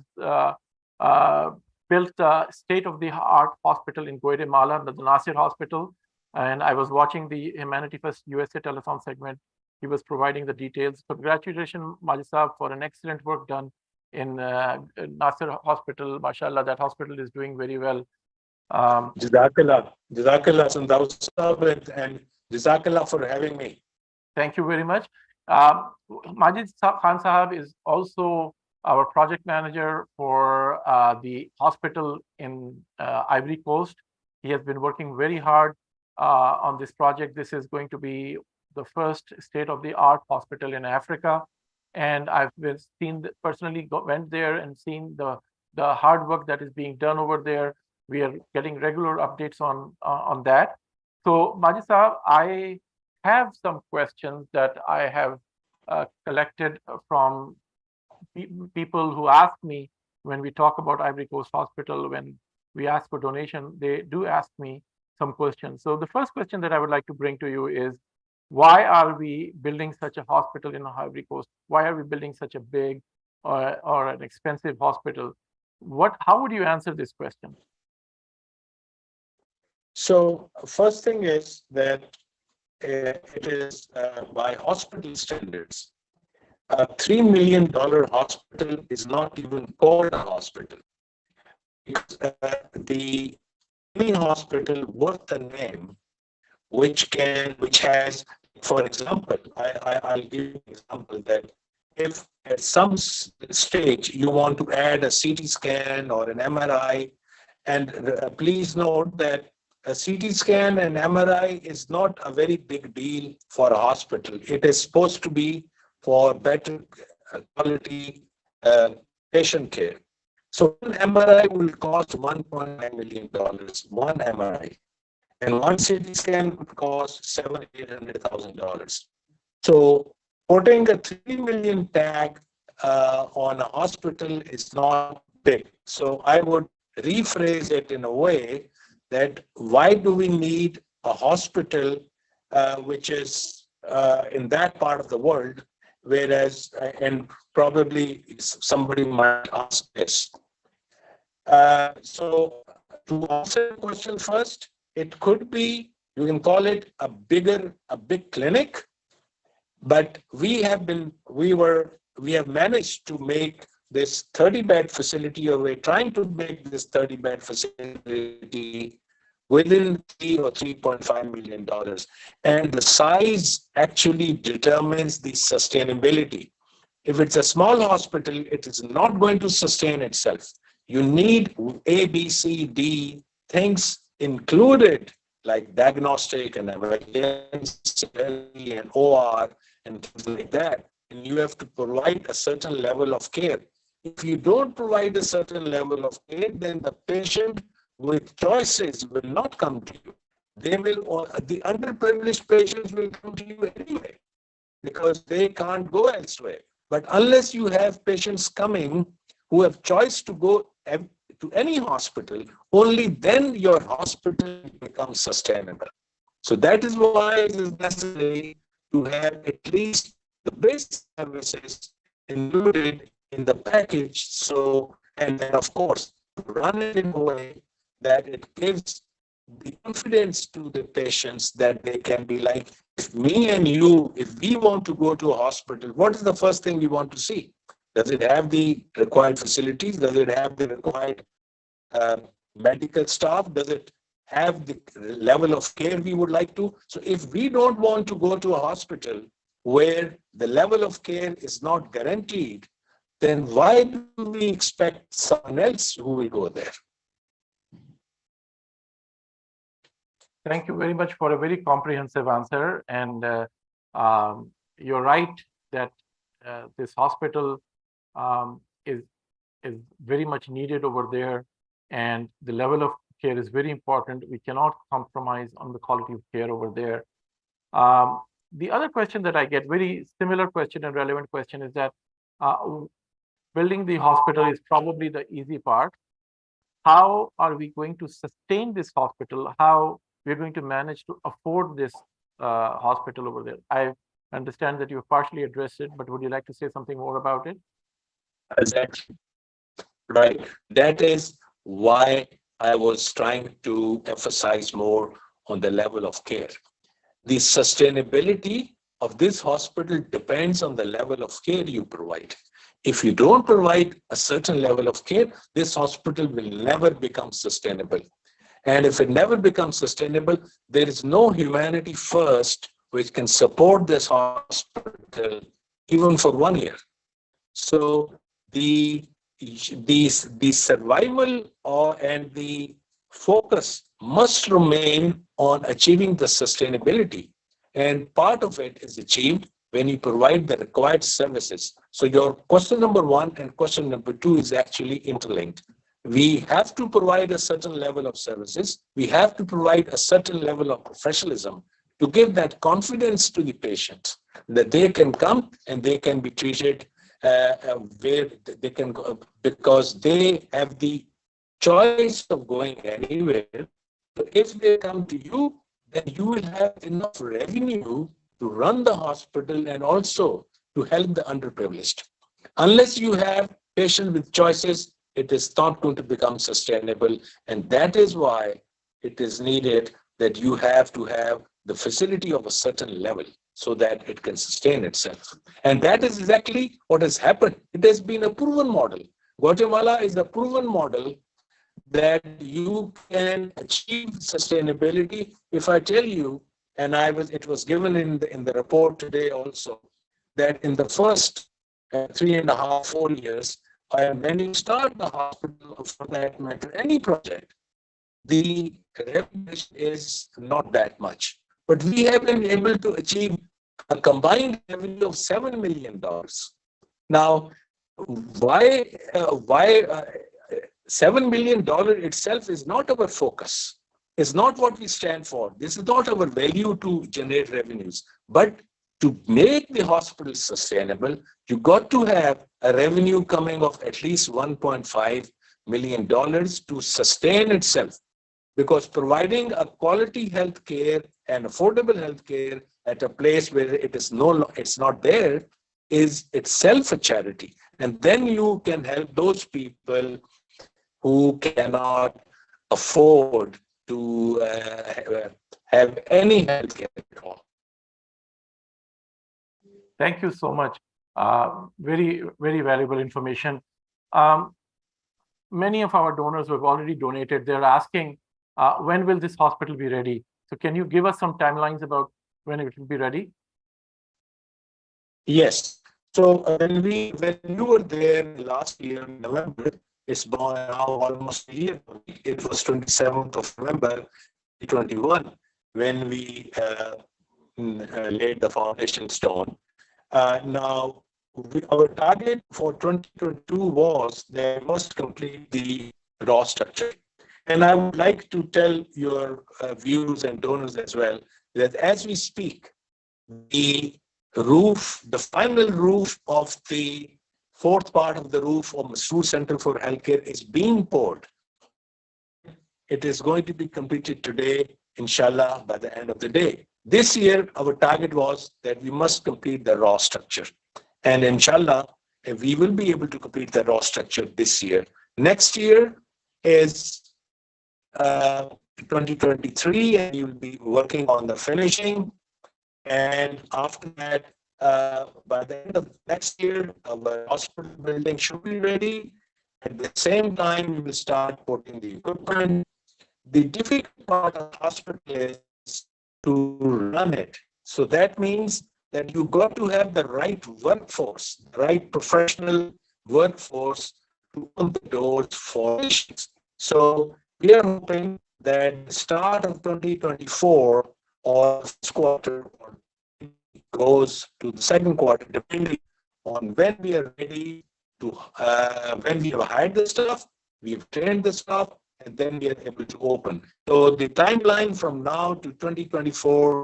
built a state-of-the-art hospital in Guatemala, the Nasir Hospital. And I was watching the Humanity First USA Telethon segment. He was providing the details. Congratulations, Majid Sahab, for an excellent work done in Nasir Hospital. MashaAllah, that hospital is doing very well. Jazakallah. Jazakallah, Sandaw Sahab, and Jazakallah for having me. Thank you very much. Majid Khan Sahab is also our project manager for the hospital in Ivory Coast. He has been working very hard on this project. This is going to be the first state-of-the-art hospital in Africa. And I've personally went there and seen the hard work that is being done over there. We are getting regular updates on that. So Majid Sahab, I have some questions that I have collected from people who ask me when we talk about Ivory Coast Hospital, when we ask for donation, they do ask me some questions. So the first question that I would like to bring to you is, why are we building such a hospital in Ivory Coast? Why are we building such a big or an expensive hospital? How would you answer this question? So first thing is that it is by hospital standards, a $3 million hospital is not even called a hospital. Because the only hospital worth the name, which has, for example, I'll give you an example that if at some stage you want to add a CT scan or an MRI, and please note that a CT scan and MRI is not a very big deal for a hospital. It is supposed to be for better quality patient care. So one MRI will cost $1.9 million, one MRI. And one CT scan would cost $700,000-800,000. So putting a $3 million tag on a hospital is not big. So I would rephrase it in a way that why do we need a hospital which is in that part of the world, whereas, and probably somebody might ask this. So to answer the question first, it could be, you can call it a big clinic, but we have managed to make this 30-bed facility, or we're trying to make this 30-bed facility within $3 or $3.5 million. And the size actually determines the sustainability. If it's a small hospital, it is not going to sustain itself. You need A, B, C, D things included, like diagnostic and emergency and OR and things like that. And you have to provide a certain level of care. If you don't provide a certain level of care, then the patient with choices will not come to you. The underprivileged patients will come to you anyway, because they can't go elsewhere. But unless you have patients coming who have choice to go to any hospital, only then your hospital becomes sustainable. So that is why it is necessary to have at least the basic services included in the package. So, and then of course, run it in a way that it gives the confidence to the patients that they can be like, if me and you, if we want to go to a hospital, what is the first thing we want to see? Does it have the required facilities? Does it have the required medical staff? Does it have the level of care we would like to? So if we don't want to go to a hospital where the level of care is not guaranteed, then why do we expect someone else who will go there? Thank you very much for a very comprehensive answer. And you're right that this hospital is very much needed over there, and the level of care is very important. We cannot compromise on the quality of care over there. The other question that I get, very similar question and relevant question, is that building the hospital is probably the easy part. How are we going to sustain this hospital? How we're going to manage to afford this hospital over there? I understand that you've partially addressed it, but would you like to say something more about it? Exactly. Right. That is why I was trying to emphasize more on the level of care. The sustainability of this hospital depends on the level of care you provide. If you don't provide a certain level of care, this hospital will never become sustainable. And if it never becomes sustainable, there is no humanity first which can support this hospital even for 1 year. So the survival and the focus must remain on achieving the sustainability. And part of it is achieved when you provide the required services. So your question number 1 and question number 2 is actually interlinked. We have to provide a certain level of services. We have to provide a certain level of professionalism to give that confidence to the patient that they can come and they can be treated where they can go, because they have the choice of going anywhere. So if they come to you, then you will have enough revenue to run the hospital and also to help the underprivileged. Unless you have patients with choices, it is not going to become sustainable. And that is why it is needed that you have to have the facility of a certain level so that it can sustain itself. And that is exactly what has happened. It has been a proven model. Guatemala is a proven model that you can achieve sustainability. If I tell you, and it was given in the report today also, that in the first 3.5, 4 years, when you start the hospital, for that matter, any project, the revenue is not that much. But we have been able to achieve a combined revenue of $7 million. Now, why $7 million itself is not our focus. It's not what we stand for. This is not our value to generate revenues. But to make the hospital sustainable, you got to have a revenue coming of at least $1.5 million to sustain itself. because providing a quality health care and affordable health care at a place where it's not there is itself a charity. And then you can help those people who cannot afford to have any health care at all. Thank you so much. Very, very valuable information. Many of our donors who have already donated, they're asking, when will this hospital be ready? So can you give us some timelines about when it will be ready? Yes. So when you were there last year in November, it's gone now almost a year. It was 27th of November 2021 when we laid the foundation stone. Now, our target for 2022 was they must complete the raw structure. And I would like to tell your viewers and donors as well that as we speak, the final roof of the fourth part of the roof of Masroor Center for Healthcare is being poured. It is going to be completed today, inshallah, by the end of the day. This year, our target was that we must complete the raw structure. And inshallah, we will be able to complete the raw structure this year. Next year is 2023, and you'll be working on the finishing. And after that, by the end of next year, our hospital building should be ready. At the same time, we will start putting the equipment. The difficult part of the hospital is to run it. So that means that you got to have the right workforce, the right professional workforce to open the doors for patients. So we are hoping that the start of 2024 or first quarter goes to the second quarter, depending on when we are ready to, when we have hired the staff, we have trained the staff, and then we are able to open. So the timeline from now to 2024.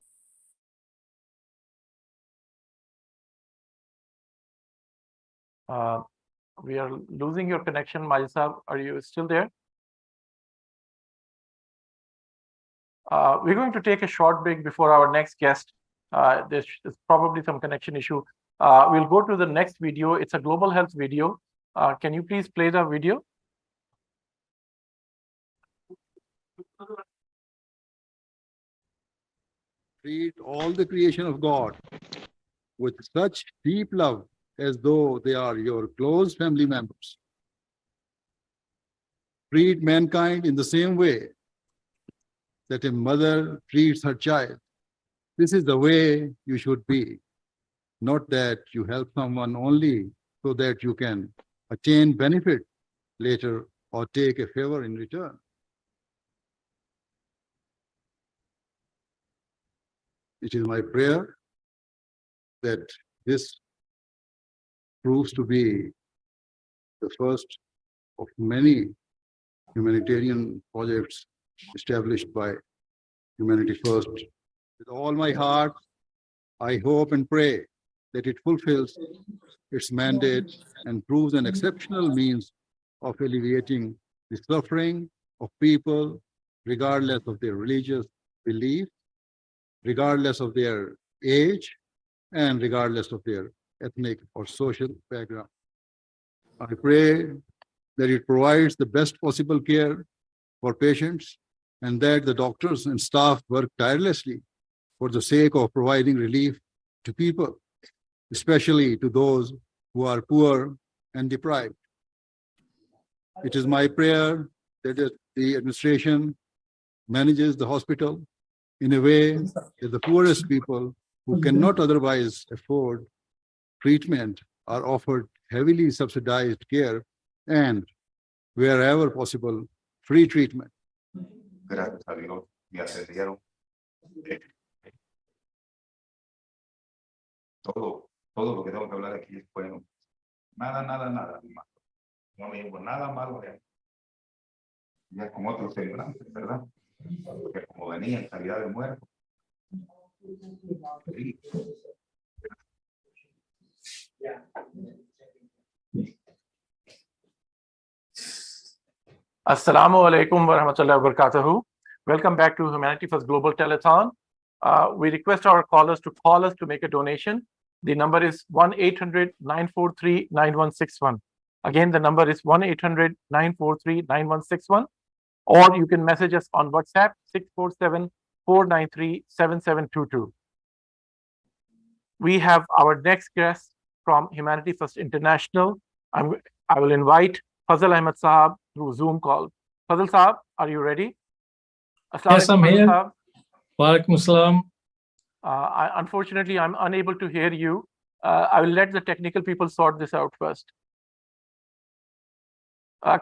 We are losing your connection, Majid. Are you still there? We're going to take a short break before our next guest. There's probably some connection issue. We'll go to the next video. It's a global health video. Can you please play the video? Treat all the creation of God with such deep love as though they are your close family members. Treat mankind in the same way that a mother treats her child. This is the way you should be, not that you help someone only so that you can attain benefit later or take a favor in return. It is my prayer that this proves to be the first of many humanitarian projects established by Humanity First. With all my heart, I hope and pray that it fulfills its mandate and proves an exceptional means of alleviating the suffering of people, regardless of their religious belief, regardless of their age, and regardless of their ethnic or social background. I pray that it provides the best possible care for patients and that the doctors and staff work tirelessly for the sake of providing relief to people, especially to those who are poor and deprived. It is my prayer that the administration manages the hospital in a way that the poorest people who cannot otherwise afford treatment are offered heavily subsidized care and, wherever possible, free treatment. Gracias a Dios, me atendieron todo lo que tengo que hablar aquí es bueno. Nada, más. No me digo nada malo de él. Ya con otros semblantes, ¿verdad? Porque como venía en calidad de muerto. Sí. Assalamu alaikum wa rahmatullahi wa barakatuhu. Welcome back to Humanity First Global Telethon. We request our callers to call us to make a donation. The number is 1-800-943-9161. Again, the number is 1-800-943-9161. Or you can message us on WhatsApp 647-493-7722. We have our next guest from Humanity First International. I will invite Fazal Ahmed Sahab through Zoom call. Fazal Sahab, are you ready? Yes, I'm here. Walaikum Assalam. Unfortunately, I'm unable to hear you. I will let the technical people sort this out first.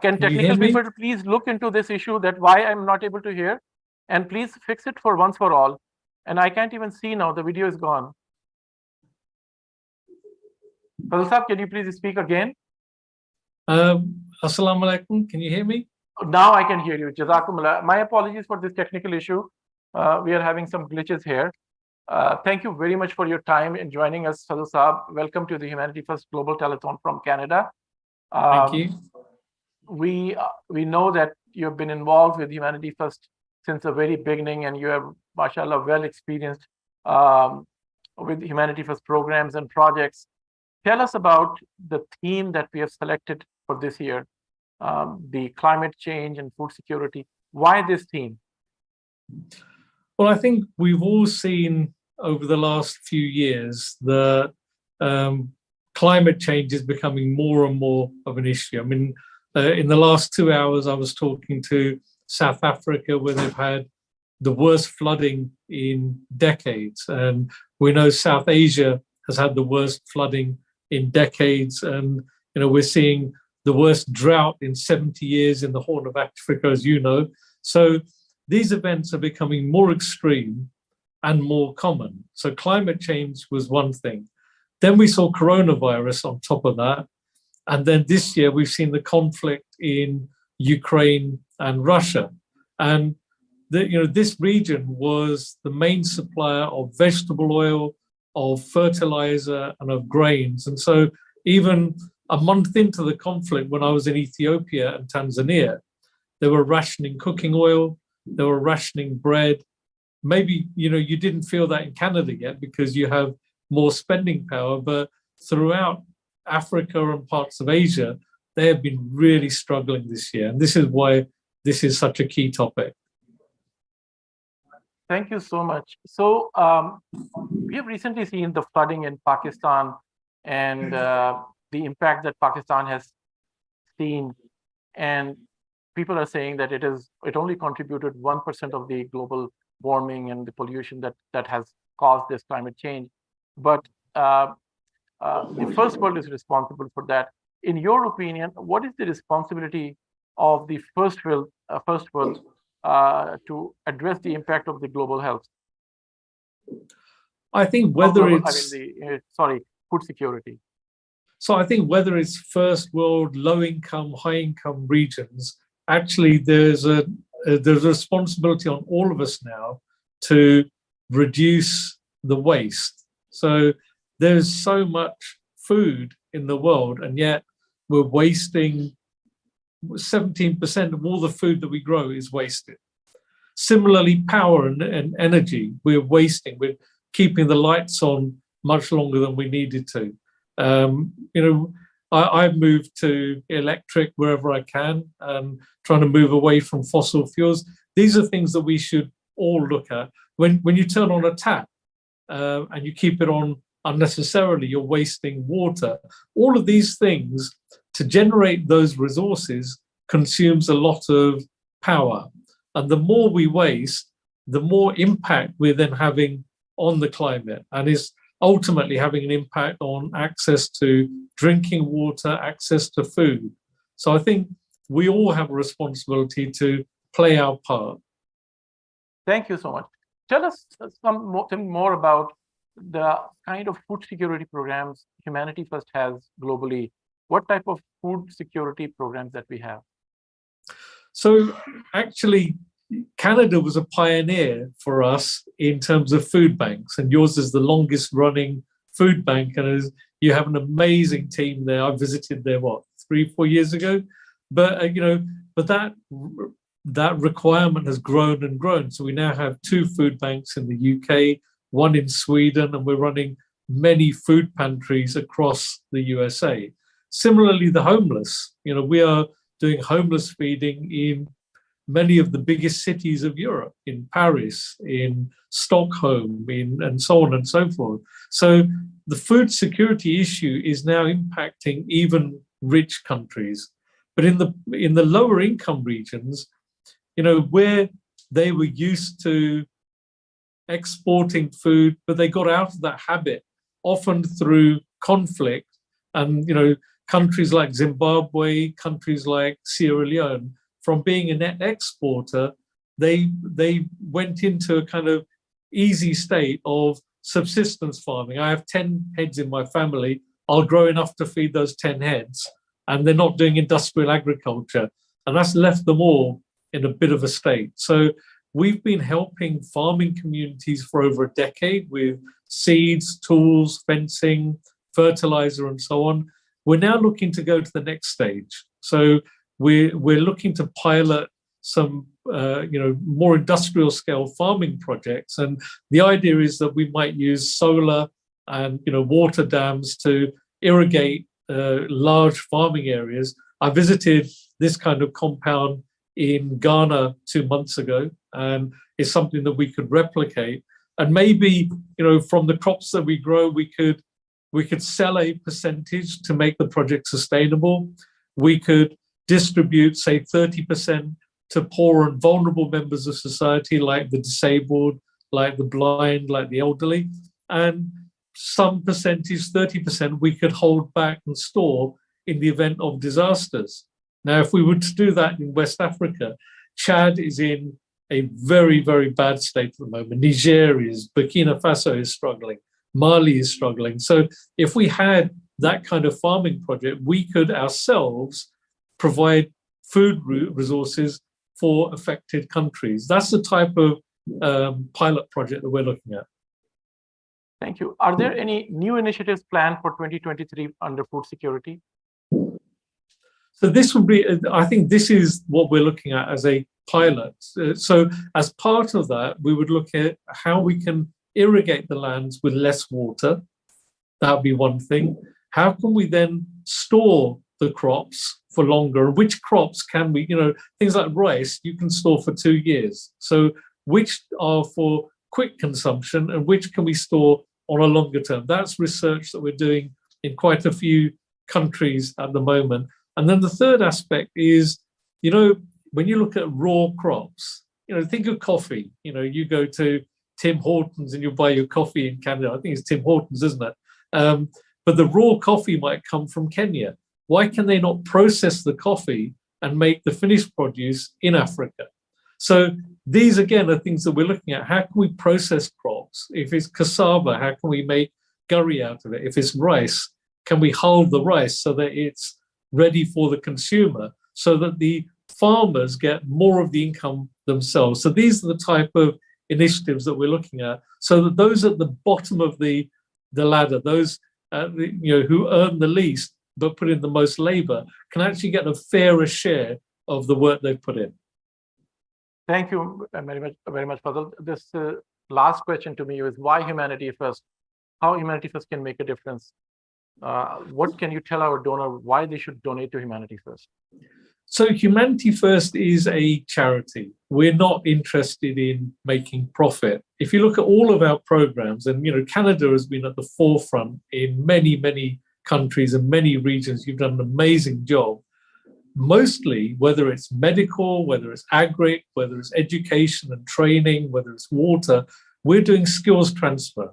Can technical people please look into this issue, that why I'm not able to hear, and please fix it for once for all. And I can't even see now, the video is gone. Fazal Sahab, can you please speak again? Assalamu alaikum. Can you hear me? Now I can hear you. Jazakumullah. My apologies for this technical issue. We are having some glitches here. Thank you very much for your time in joining us, Fazal Sahab. Welcome to the Humanity First Global Telethon from Canada. Thank you. We know that you've been involved with Humanity First since the very beginning, and you have, mashallah, well experienced with Humanity First programs and projects. Tell us about the theme that we have selected for this year, the climate change and food security. Why this theme? Well, I think we've all seen over the last few years that climate change is becoming more and more of an issue. I mean, in the last 2 hours, I was talking to South Africa, where they've had the worst flooding in decades. And we know South Asia has had the worst flooding in decades. And, you know, we're seeing the worst drought in 70 years in the Horn of Africa, as you know. So these events are becoming more extreme and more common. So climate change was one thing. Then we saw coronavirus on top of that. And then this year we've seen the conflict in Ukraine and Russia. And this region was the main supplier of vegetable oil, of fertilizer, and of grains. And so even a month into the conflict, when I was in Ethiopia and Tanzania, they were rationing cooking oil, they were rationing bread. Maybe, you didn't feel that in Canada yet because you have more spending power, but throughout Africa and parts of Asia, they have been really struggling this year. And this is why this is such a key topic. Thank you so much. So we have recently seen the flooding in Pakistan and the impact that Pakistan has seen. And people are saying that it only contributed 1% of the global warming and the pollution that has caused this climate change. But the first world is responsible for that. In your opinion, what is the responsibility of the first world to address the impact of the global health? I think whether it's food security. So I think whether it's first world, low income, high income regions, actually there's a responsibility on all of us now to reduce the waste. So there's so much food in the world, and yet we're wasting 17% of all the food that we grow is wasted. Similarly, power and energy, we're wasting. We're keeping the lights on much longer than we needed to. I've moved to electric wherever I can and trying to move away from fossil fuels. These are things that we should all look at. When you turn on a tap and you keep it on unnecessarily, you're wasting water. All of these things, to generate those resources, consumes a lot of power. And the more we waste, the more impact we're then having on the climate, and is ultimately having an impact on access to drinking water, access to food. So I think we all have a responsibility to play our part. Thank you so much. Tell us something more about the kind of food security programs Humanity First has globally. What type of food security programs that we have? So actually, Canada was a pioneer for us in terms of food banks, and yours is the longest running food bank, and you have an amazing team there. I visited there 3-4 years ago, but that that requirement has grown and grown. So we now have 2 food banks in the UK, 1 in Sweden, and we're running many food pantries across the USA. Similarly, the homeless, we are doing homeless feeding in many of the biggest cities of Europe, in Paris, in Stockholm, and so on and so forth. So the food security issue is now impacting even rich countries. But in the lower income regions, where they were used to exporting food, but they got out of that habit, often through conflict. And, countries like Zimbabwe, countries like Sierra Leone, from being a net exporter, they went into a kind of easy state of subsistence farming. I have 10 heads in my family. I'll grow enough to feed those 10 heads. And they're not doing industrial agriculture. And that's left them all in a bit of a state. So we've been helping farming communities for over a decade with seeds, tools, fencing, fertilizer, and so on. We're now looking to go to the next stage. So we're looking to pilot some more industrial scale farming projects. And the idea is that we might use solar and water dams to irrigate large farming areas. I visited this kind of compound in Ghana 2 months ago, and it's something that we could replicate. And maybe, from the crops that we grow, we could sell a percentage to make the project sustainable. We could distribute, say, 30% to poor and vulnerable members of society, like the disabled, like the blind, like the elderly. And some percentage, 30%, we could hold back and store in the event of disasters. Now, if we were to do that in West Africa, Chad is in a very, very bad state at the moment. Niger is, Burkina Faso is struggling, Mali is struggling. So if we had that kind of farming project, we could ourselves provide food resources for affected countries. That's the type of pilot project that we're looking at. Thank you. Are there any new initiatives planned for 2023 under food security? So this would be, I think this is what we're looking at as a pilot. So as part of that, we would look at how we can irrigate the lands with less water. That would be one thing. How can we then store the crops for longer? Which crops can we, things like rice, you can store for 2 years. So which are for quick consumption and which can we store on a longer term? That's research that we're doing in quite a few countries at the moment. And then the third aspect is, when you look at raw crops, think of coffee. You go to Tim Hortons and you buy your coffee in Canada. I think it's Tim Hortons, isn't it? But the raw coffee might come from Kenya. Why can they not process the coffee and make the finished produce in Africa? So these, again, are things that we're looking at. How can we process crops? If it's cassava, how can we make curry out of it? If it's rice, can we hull the rice so that it's ready for the consumer, so that the farmers get more of the income themselves? So these are the type of initiatives that we're looking at, so that those at the bottom of the ladder, those who earn the least but put in the most labor, can actually get a fairer share of the work they've put in. Thank you very much, Fadl. This last question to me is why Humanity First? How Humanity First can make a difference? What can you tell our donor why they should donate to Humanity First? So Humanity First is a charity. We're not interested in making profit. If you look at all of our programs, and Canada has been at the forefront in many, many countries and many regions. You've done an amazing job. Mostly, whether it's medical, whether it's agri, whether it's education and training, whether it's water, we're doing skills transfer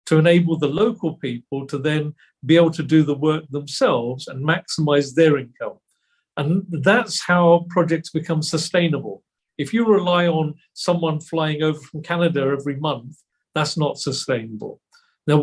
to enable the local people to then be able to do the work themselves and maximize their income. And that's how projects become sustainable. If you rely on someone flying over from Canada every month, that's not sustainable. Now,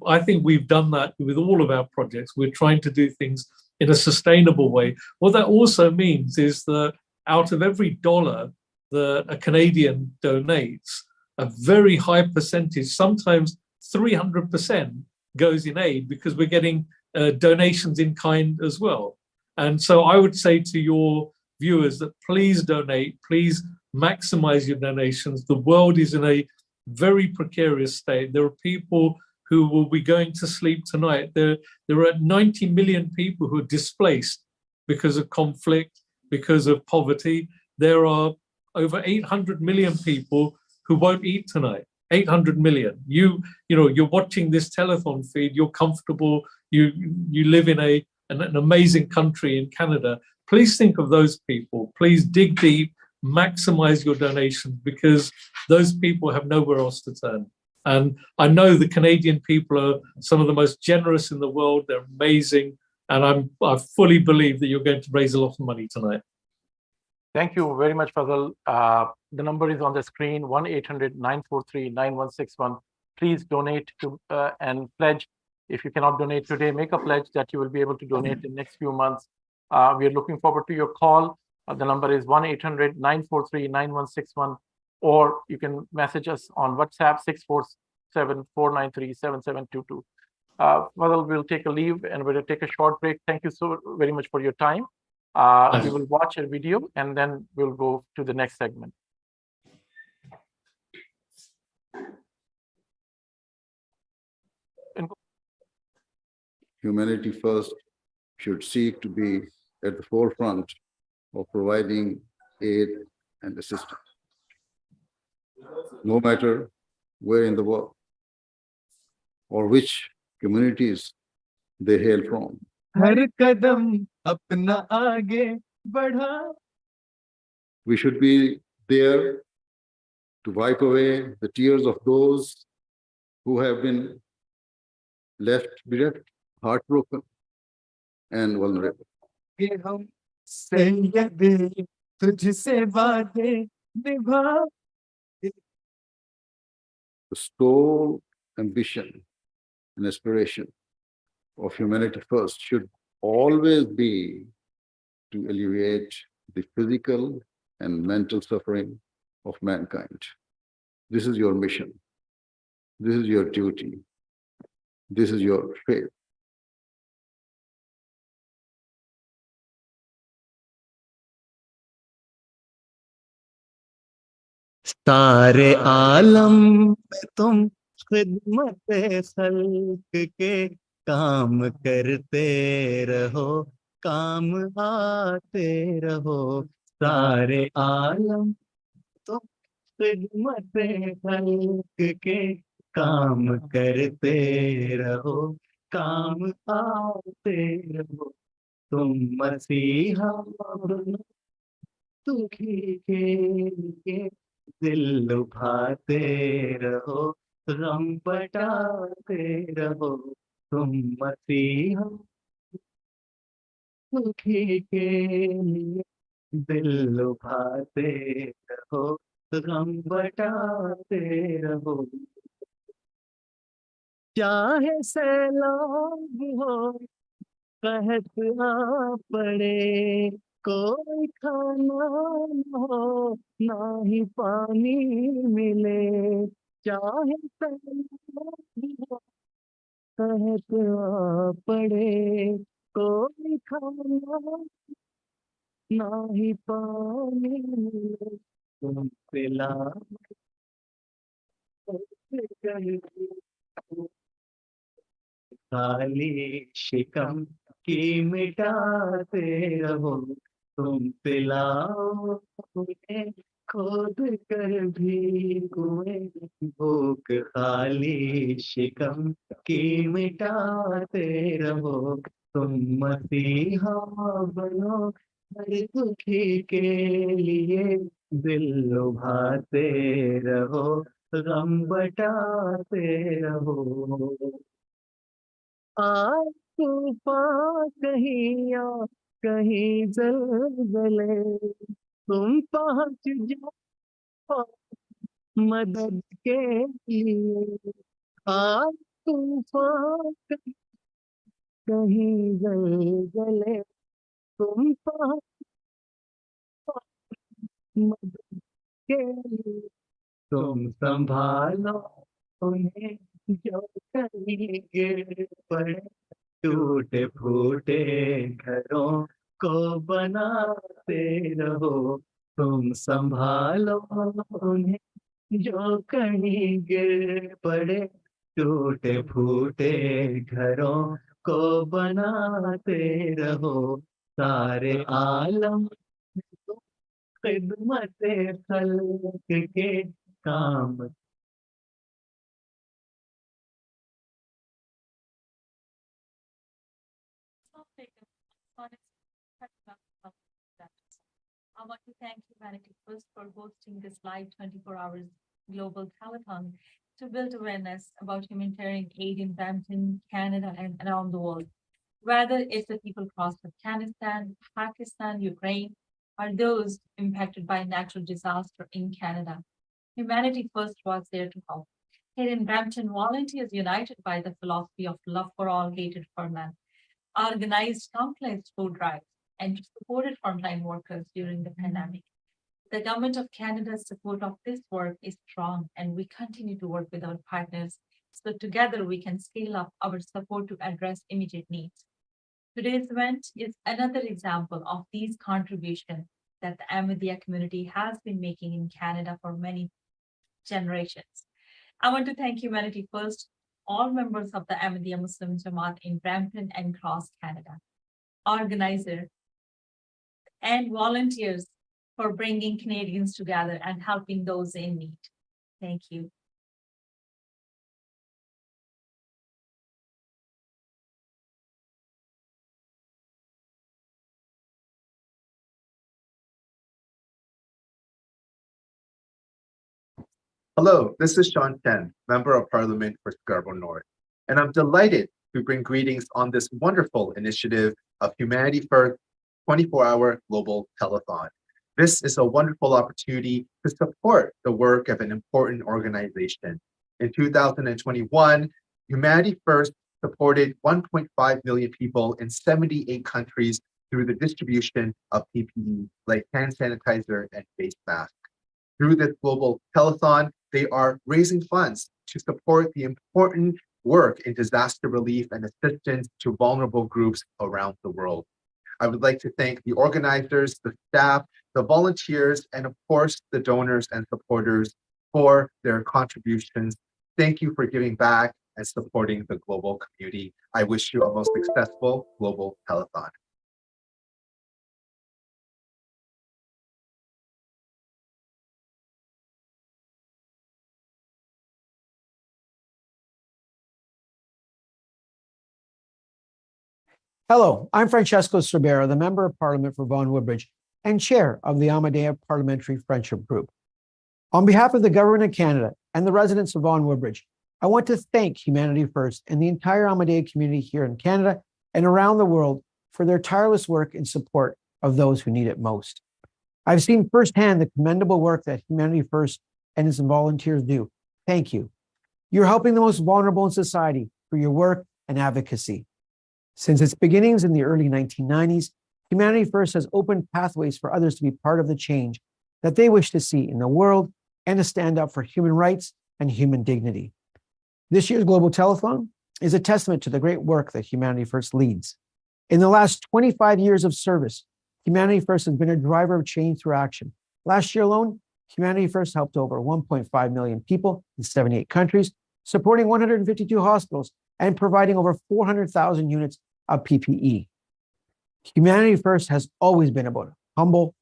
I think we've done that with all of our projects. We're trying to do things in a sustainable way. What that also means is that out of every dollar that a Canadian donates, a very high percentage, sometimes 300%, goes in aid, because we're getting donations in kind as well. And so I would say to your viewers that please donate, please maximize your donations. The world is in a very precarious state. There are people who will be going to sleep tonight. There are 90 million people who are displaced because of conflict, because of poverty. There are over 800 million people who won't eat tonight. 800 million. You know, you're watching this telethon feed, you're comfortable, you live in an amazing country in Canada. Please think of those people. Please dig deep, maximize your donations, because those people have nowhere else to turn. And I know the Canadian people are some of the most generous in the world. They're amazing. And I fully believe that you're going to raise a lot of money tonight. Thank you very much, Fazal. The number is on the screen, 1-800-943-9161. Please donate to and pledge. If you cannot donate today, make a pledge that you will be able to donate in the next few months. We are looking forward to your call. The number is 1-800-943-9161, or you can message us on WhatsApp 647-493-7722. Fazal, we'll take a leave and we'll take a short break. Thank you so very much for your time. We will watch a video and then we'll go to the next segment. Humanity First should seek to be at the forefront of providing aid and assistance, no matter where in the world or which communities they hail from. We should be there to wipe away the tears of those who have been left bereft, heartbroken, and vulnerable. The sole ambition and aspiration of Humanity First should always be to alleviate the physical and mental suffering of mankind. This is your mission. This is your duty. This is your faith. सारे आलम में तुम खिदमत खल्क के काम करते रहो, काम आते रहो। सारे आलम तुम खिदमत खल्क के काम करते रहो, काम आते रहो। तुम मसीहा बनो दुखी के लिए, दिल लुभाते रहो, गम बटाते रहो। तुम मसीहा दुखी के लिए, दिल लुभाते रहो, गम बटाते रहो। चाहे सैलाब हो, कहत आ पड़े, कोई खाना न हो, ना ही पानी मिले। चाहे सैलाब हो, कहत आ पड़े, कोई खाना ना ही पानी मिले। तुम पिला खाली शिकम की मिटाते रहो। तुम पिलाओ उन्हें, खोद कर भी कुएं, भूख खाली शिकम की मिटाते रहो। तुम मसीहा बनो हर दुखी के लिए, दिल लुभाते रहो, गम बटाते रहो। आज तूफान कहीं आ कहीं ज़लज़ले, तुम पहुंच जाओ मदद के लिए। आज तूफान कहीं ज़लज़ले, तुम पहुंच जाओ मदद के लिए। तुम संभालो उन्हें जो कहीं गिर पड़े, टूटे फूटे घरों को बनाते रहो, तुम संभालो उन्हें जो कहीं गिर पड़े, टूटे फूटे घरों को बनाते रहो, सारे आलम खिदमत खल्क के काम। I want to thank Humanity First for hosting this live 24 hours global telethon to build awareness about humanitarian aid in Brampton, Canada, and around the world. Whether it's the people across Afghanistan, Pakistan, Ukraine, or those impacted by natural disaster in Canada, Humanity First was there to help. Here in Brampton, volunteers united by the philosophy of love for all, hatred for none, organized countless food drives and supported frontline workers during the pandemic. The Government of Canada's support of this work is strong, and we continue to work with our partners so together we can scale up our support to address immediate needs. Today's event is another example of these contributions that the Ahmadiyya community has been making in Canada for many generations. I want to thank Humanity First, all members of the Ahmadiyya Muslim Jamaat in Brampton and across Canada, organizers, and volunteers for bringing Canadians together and helping those in need. Thank you. Hello, this is Sean Chen, Member of Parliament for Scarborough North, and I'm delighted to bring greetings on this wonderful initiative of Humanity First 24-hour global telethon. This is a wonderful opportunity to support the work of an important organization. In 2021, Humanity First supported 1.5 million people in 78 countries through the distribution of PPE like hand sanitizer and face masks. Through this global telethon, they are raising funds to support the important work in disaster relief and assistance to vulnerable groups around the world. I would like to thank the organizers, the staff, the volunteers, and of course, the donors and supporters for their contributions. Thank you for giving back and supporting the global community. I wish you a most successful global telethon. Hello, I'm Francesco Cerbera, the Member of Parliament for Vaughan Woodbridge and Chair of the Ahmadiyya Parliamentary Friendship Group. On behalf of the Government of Canada and the residents of Vaughan Woodbridge, I want to thank Humanity First and the entire Ahmadiyya community here in Canada and around the world for their tireless work in support of those who need it most. I've seen firsthand the commendable work that Humanity First and its volunteers do. Thank you. You're helping the most vulnerable in society through your work and advocacy. Since its beginnings in the early 1990s, Humanity First has opened pathways for others to be part of the change that they wish to see in the world and to stand up for human rights and human dignity. This year's Global Telethon is a testament to the great work that Humanity First leads. In the last 25 years of service, Humanity First has been a driver of change through action. Last year alone, Humanity First helped over 1.5 million people in 78 countries, supporting 152 hospitals and providing over 400,000 units of PPE. Humanity First has always been humble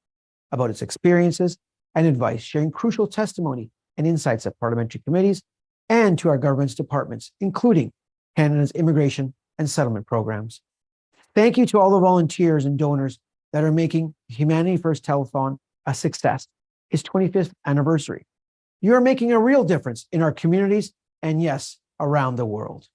about its experiences and advice, sharing crucial testimony and insights at parliamentary committees and to our government's departments, including Canada's immigration and settlement programs. Thank you to all the volunteers and donors that are making Humanity First Telethon a success, its 25th anniversary. You are making a real difference in our communities and, yes, around the world.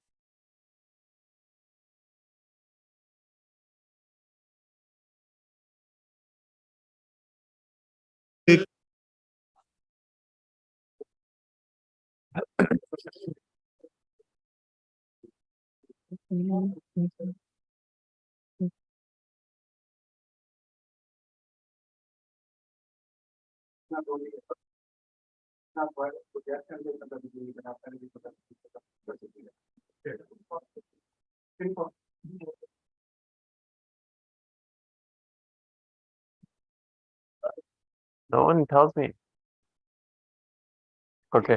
No one tells me. Okay.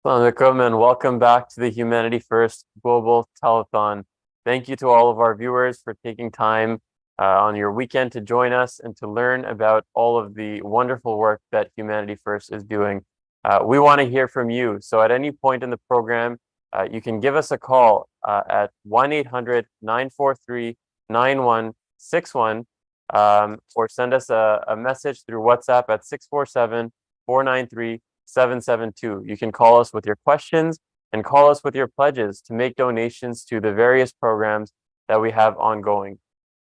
Assalamu alaikum and welcome back to the Humanity First Global Telethon. Thank you to all of our viewers for taking time on your weekend to join us and to learn about all of the wonderful work that Humanity First is doing. We want to hear from you. So at any point in the program, you can give us a call at 1-800-943-9161 or send us a message through WhatsApp at 647-493-772. You can call us with your questions and call us with your pledges to make donations to the various programs that we have ongoing.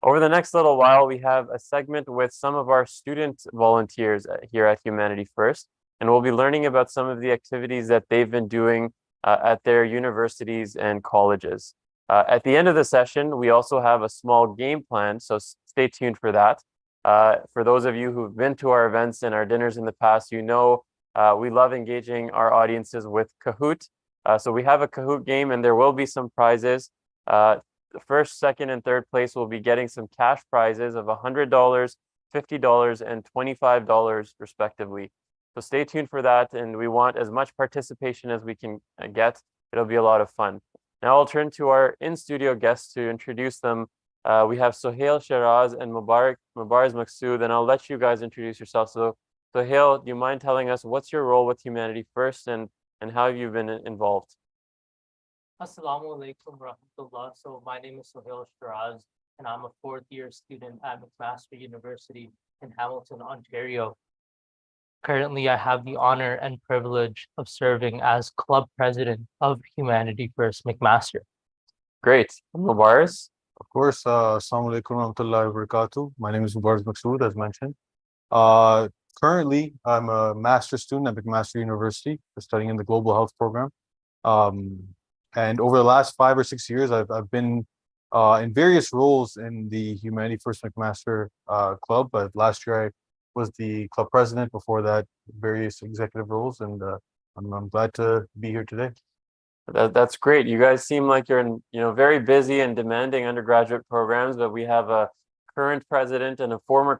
Over the next little while, we have a segment with some of our student volunteers here at Humanity First, and we'll be learning about some of the activities that they've been doing at their universities and colleges. At the end of the session, we also have a small game plan, so stay tuned for that. For those of you who've been to our events and our dinners in the past, you know we love engaging our audiences with Kahoot. So we have a Kahoot game and there will be some prizes. The first, second, and third place will be getting some cash prizes of $100, $50, and $25 respectively. So stay tuned for that, and we want as much participation as we can get. It'll be a lot of fun. Now I'll turn to our in-studio guests to introduce them. We have Sohail Shiraz and Mubarak Maksud, and I'll let you guys introduce yourselves. So Sohail, do you mind telling us what's your role with Humanity First and how have you been involved? Assalamu alaikum rahmatullah. So my name is Sohail Shiraz, and I'm a fourth-year student at McMaster University in Hamilton, Ontario. Currently, I have the honor and privilege of serving as club president of Humanity First McMaster. Great. Mubarak? Of course, Assalamu alaikum warahmatullahi wabarakatuh. My name is Mubarak Maksud, as mentioned. Currently, I'm a master's student at McMaster University, studying in the Global Health program. And over the last 5 or 6 years, I've been in various roles in the Humanity First McMaster club. But last year, I was the club president. Before that, various executive roles, and I'm glad to be here today. That's great. You guys seem like you're in, very busy and demanding undergraduate programs, but we have a current president and a former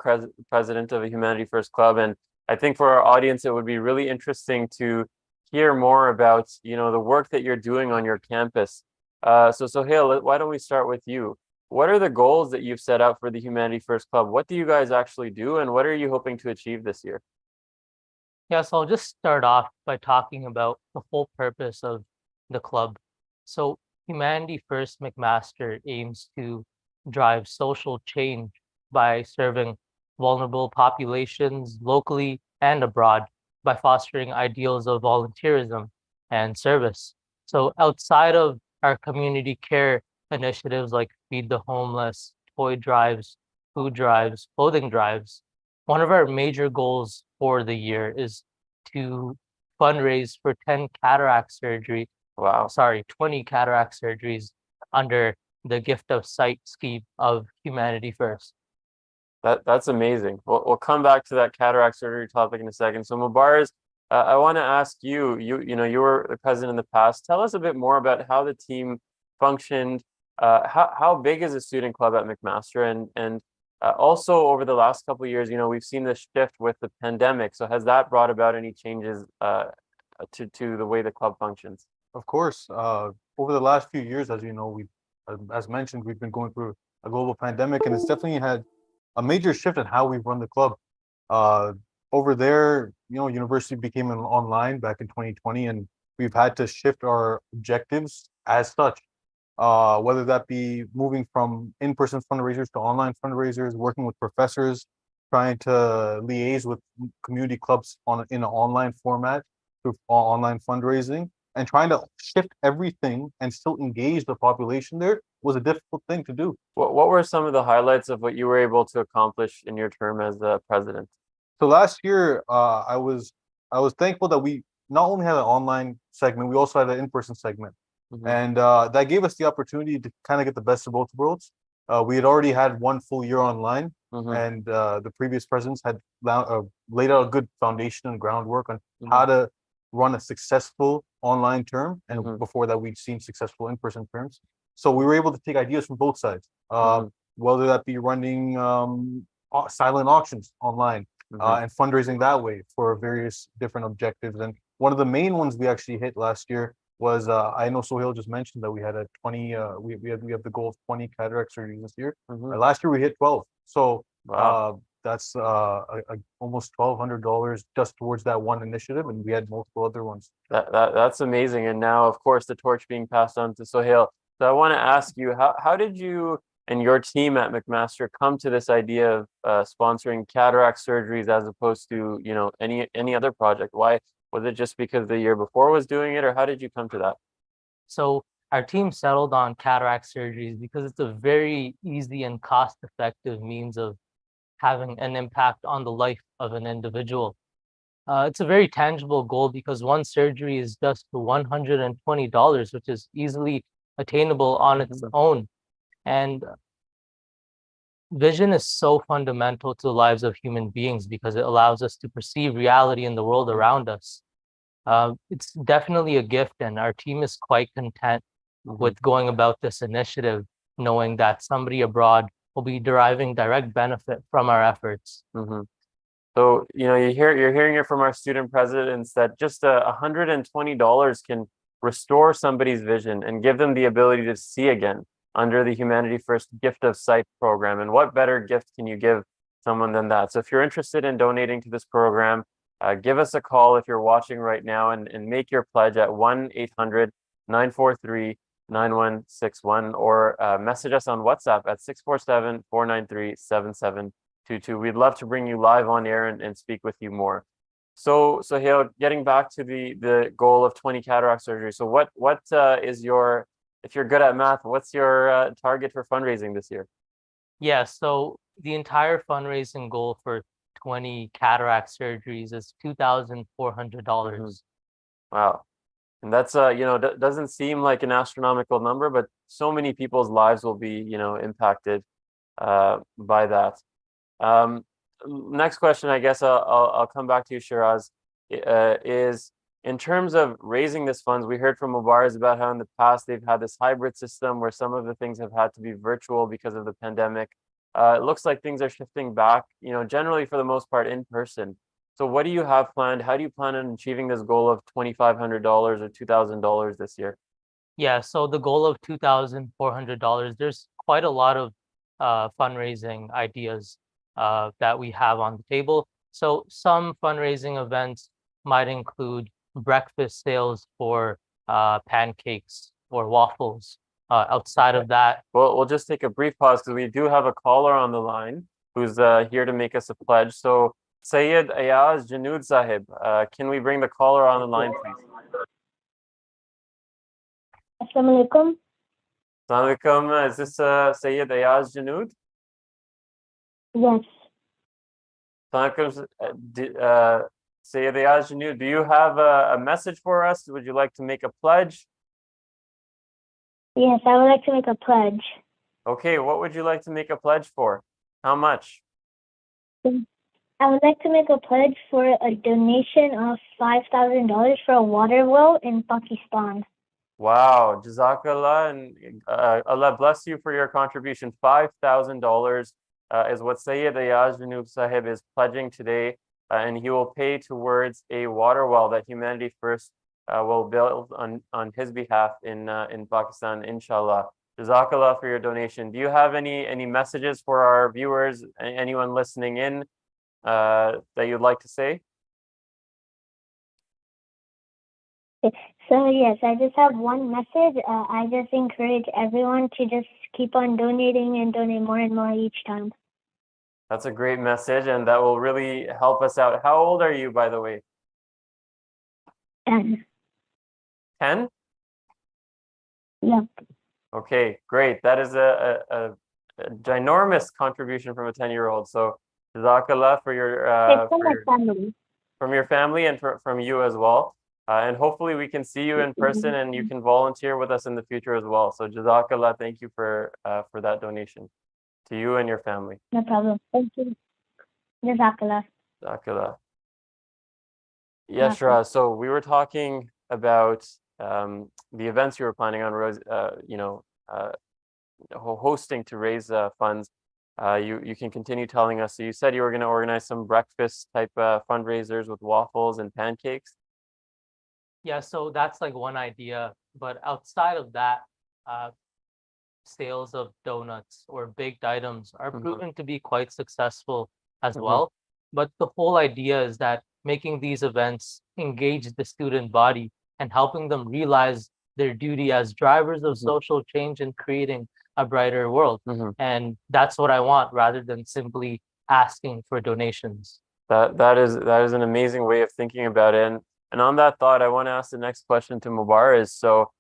president of a Humanity First Club. And I think for our audience, it would be really interesting to hear more about, the work that you're doing on your campus. So Sohail, why don't we start with you? What are the goals that you've set out for the Humanity First Club? What do you guys actually do, and what are you hoping to achieve this year? Yeah, so I'll just start off by talking about the whole purpose of the club. So Humanity First McMaster aims to drive social change by serving vulnerable populations locally and abroad by fostering ideals of volunteerism and service. So outside of our community care initiatives like Feed the Homeless, toy drives, food drives, clothing drives, one of our major goals for the year is to fundraise for 10 cataract surgery. Wow. 20 cataract surgeries under the Gift of Sight scheme of Humanity First. That's amazing. We'll come back to that cataract surgery topic in a second. So Mubarak, I want to ask you, you were the president in the past. Tell us a bit more about how the team functioned. How big is the student club at McMaster? And also over the last couple of years, we've seen this shift with the pandemic. So has that brought about any changes to the way the club functions? Of course, over the last few years, as you know, as mentioned, we've been going through a global pandemic, and it's definitely had a major shift in how we run the club. Over there, university became online back in 2020, and we've had to shift our objectives as such. Whether that be moving from in-person fundraisers to online fundraisers, working with professors, trying to liaise with community clubs in an online format through online fundraising, and trying to shift everything and still engage the population there was a difficult thing to do. What were some of the highlights of what you were able to accomplish in your term as the president? So last year, I was thankful that we not only had an online segment, we also had an in-person segment. And that gave us the opportunity to kind of get the best of both worlds. We had already had one full year online, and the previous presidents had laid out a good foundation and groundwork on how to run a successful online term. And before that, we'd seen successful in-person terms. So we were able to take ideas from both sides, whether that be running silent auctions online and fundraising that way for various different objectives. And one of the main ones we actually hit last year was I know Sohail just mentioned that we had a 20 we have the goal of 20 cataract surgeries this year. Last year we hit 12. So that's almost $1,200 just towards that one initiative, and we had multiple other ones. That's amazing. And now, of course, the torch being passed on to Sohail. So I want to ask you, how did you and your team at McMaster come to this idea of sponsoring cataract surgeries as opposed to any other project? Why? Was it just because the year before was doing it, or how did you come to that? So our team settled on cataract surgeries because it's a very easy and cost-effective means of having an impact on the life of an individual. It's a very tangible goal because one surgery is just $120, which is easily attainable on its own. And vision is so fundamental to the lives of human beings because it allows us to perceive reality in the world around us. It's definitely a gift, and our team is quite content with going about this initiative, knowing that somebody abroad will be deriving direct benefit from our efforts. So, you're hearing it from our student presidents that just $120 can restore somebody's vision and give them the ability to see again under the Humanity First Gift of Sight program. And what better gift can you give someone than that? So if you're interested in donating to this program, give us a call if you're watching right now and make your pledge at 1-800-943-9161 or message us on WhatsApp at 647-493-7722. We'd love to bring you live on air and speak with you more. So Sohail, getting back to the goal of 20 cataract surgery. So what is your, if you're good at math, what's your target for fundraising this year? Yeah, so the entire fundraising goal for 20 cataract surgeries is $2,400. Wow. And that's, doesn't seem like an astronomical number, but so many people's lives will be, impacted by that. Next question, I guess I'll come back to you, Shiraz, is in terms of raising this funds. We heard from Mubarak about how in the past they've had this hybrid system where some of the things have had to be virtual because of the pandemic. It looks like things are shifting back, generally for the most part in person. So what do you have planned? How do you plan on achieving this goal of $2,500 or $2,000 this year? Yeah, so the goal of $2,400, there's quite a lot of fundraising ideas that we have on the table. So some fundraising events might include breakfast sales for pancakes or waffles. Outside of that, well, we'll just take a brief pause because we do have a caller on the line who's here to make us a pledge. So Sayyid Ayaz Janood Sahib, can we bring the caller on the line, please? Assalamu alaikum. Assalamu alaikum. Is this Sayyid Ayaz Janood? Yes. Assalamu alaikum. Sayyid Ayaz Janood, do you have a message for us? Would you like to make a pledge? Yes, I would like to make a pledge. Okay, what would you like to make a pledge for? How much? I would like to make a pledge for a donation of $5,000 for a water well in Pakistan. Wow, Jazakallah, and Allah bless you for your contribution. $5,000 is what Sayyid Ayaz Janoob Sahib is pledging today, and he will pay towards a water well that Humanity First will build on his behalf in Pakistan, inshallah. Jazakallah for your donation. Do you have any messages for our viewers, anyone listening in that you'd like to say? So yes, I just have one message. I just encourage everyone to just keep on donating and donate more and more each time. That's a great message, and that will really help us out. How old are you, by the way? 10. 10? Yeah. Okay, great. That is a ginormous contribution from a 10-year-old. So Jazakallah for your It's from my family. from your family and from you as well. And hopefully we can see you in person and you can volunteer with us in the future as well. So Jazakallah, thank you for that donation to you and your family. No problem. Thank you. Jazakallah. Jazakallah. Yes, Shiraz. So we were talking about the events you were planning on, hosting to raise funds. You can continue telling us. So you said you were going to organize some breakfast type fundraisers with waffles and pancakes. Yeah, so that's like one idea, but outside of that, sales of donuts or baked items are proven to be quite successful as well. But the whole idea is that making these events engage the student body and helping them realize their duty as drivers of social change and creating a brighter world. And that's what I want, rather than simply asking for donations. That is an amazing way of thinking about it. And on that thought, I want to ask the next question to Mubarak. So,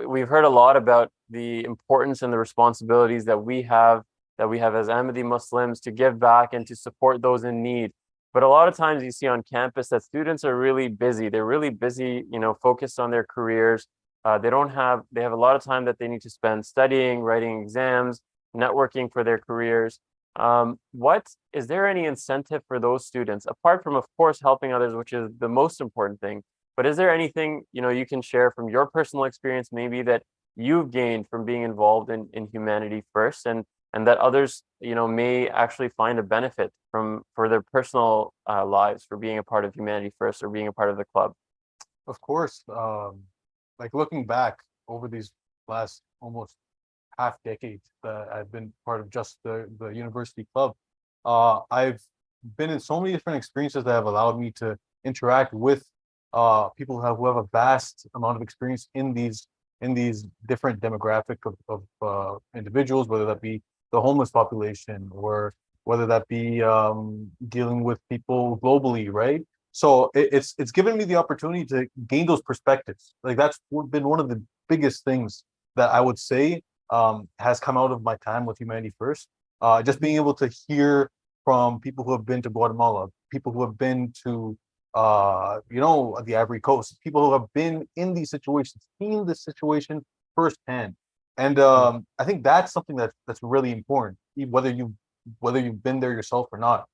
we've heard a lot about the importance and the responsibilities that we have as Ahmadi Muslims to give back and to support those in need. But a lot of times you see on campus that students are really busy. They're really busy, focused on their careers. They have a lot of time that they need to spend studying, writing exams, networking for their careers. Is there any incentive for those students, apart from, of course, helping others, which is the most important thing, but is there anything, you can share from your personal experience, maybe that you've gained from being involved in Humanity First, and that others, may actually find a benefit for their personal lives, for being a part of Humanity First or being a part of the club? Of course, like looking back over these last almost half decade that I've been part of just the university club, I've been in so many different experiences that have allowed me to interact with people who have a vast amount of experience in these different demographic of individuals, whether that be the homeless population or whether that be dealing with people globally, right? So it's given me the opportunity to gain those perspectives. Like that's been one of the biggest things that I would say has come out of my time with Humanity First. Just being able to hear from people who have been to Guatemala, people who have been to the Ivory Coast, people who have been in these situations, seen this situation firsthand. And I think that's something that's really important, whether you've been there yourself or not.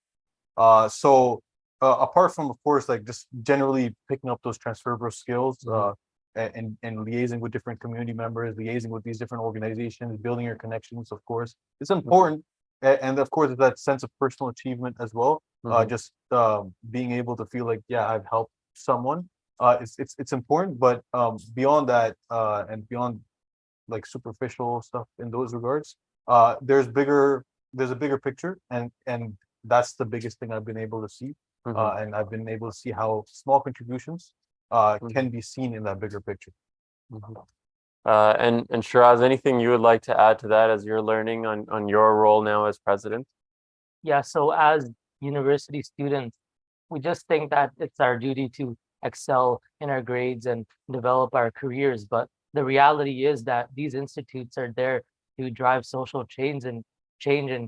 Apart from, of course, like just generally picking up those transferable skills, and liaising with different community members, liaising with these different organizations, building your connections, of course, it's important. And of course, that sense of personal achievement as well. Just being able to feel like, yeah, I've helped someone. It's important, but beyond that, and beyond like superficial stuff in those regards, there's a bigger picture, and that's the biggest thing I've been able to see. And I've been able to see how small contributions can be seen in that bigger picture. And Shiraz, anything you would like to add to that as you're learning on your role now as president? Yeah, so as university students, we just think that it's our duty to excel in our grades and develop our careers. But the reality is that these institutes are there to drive social change and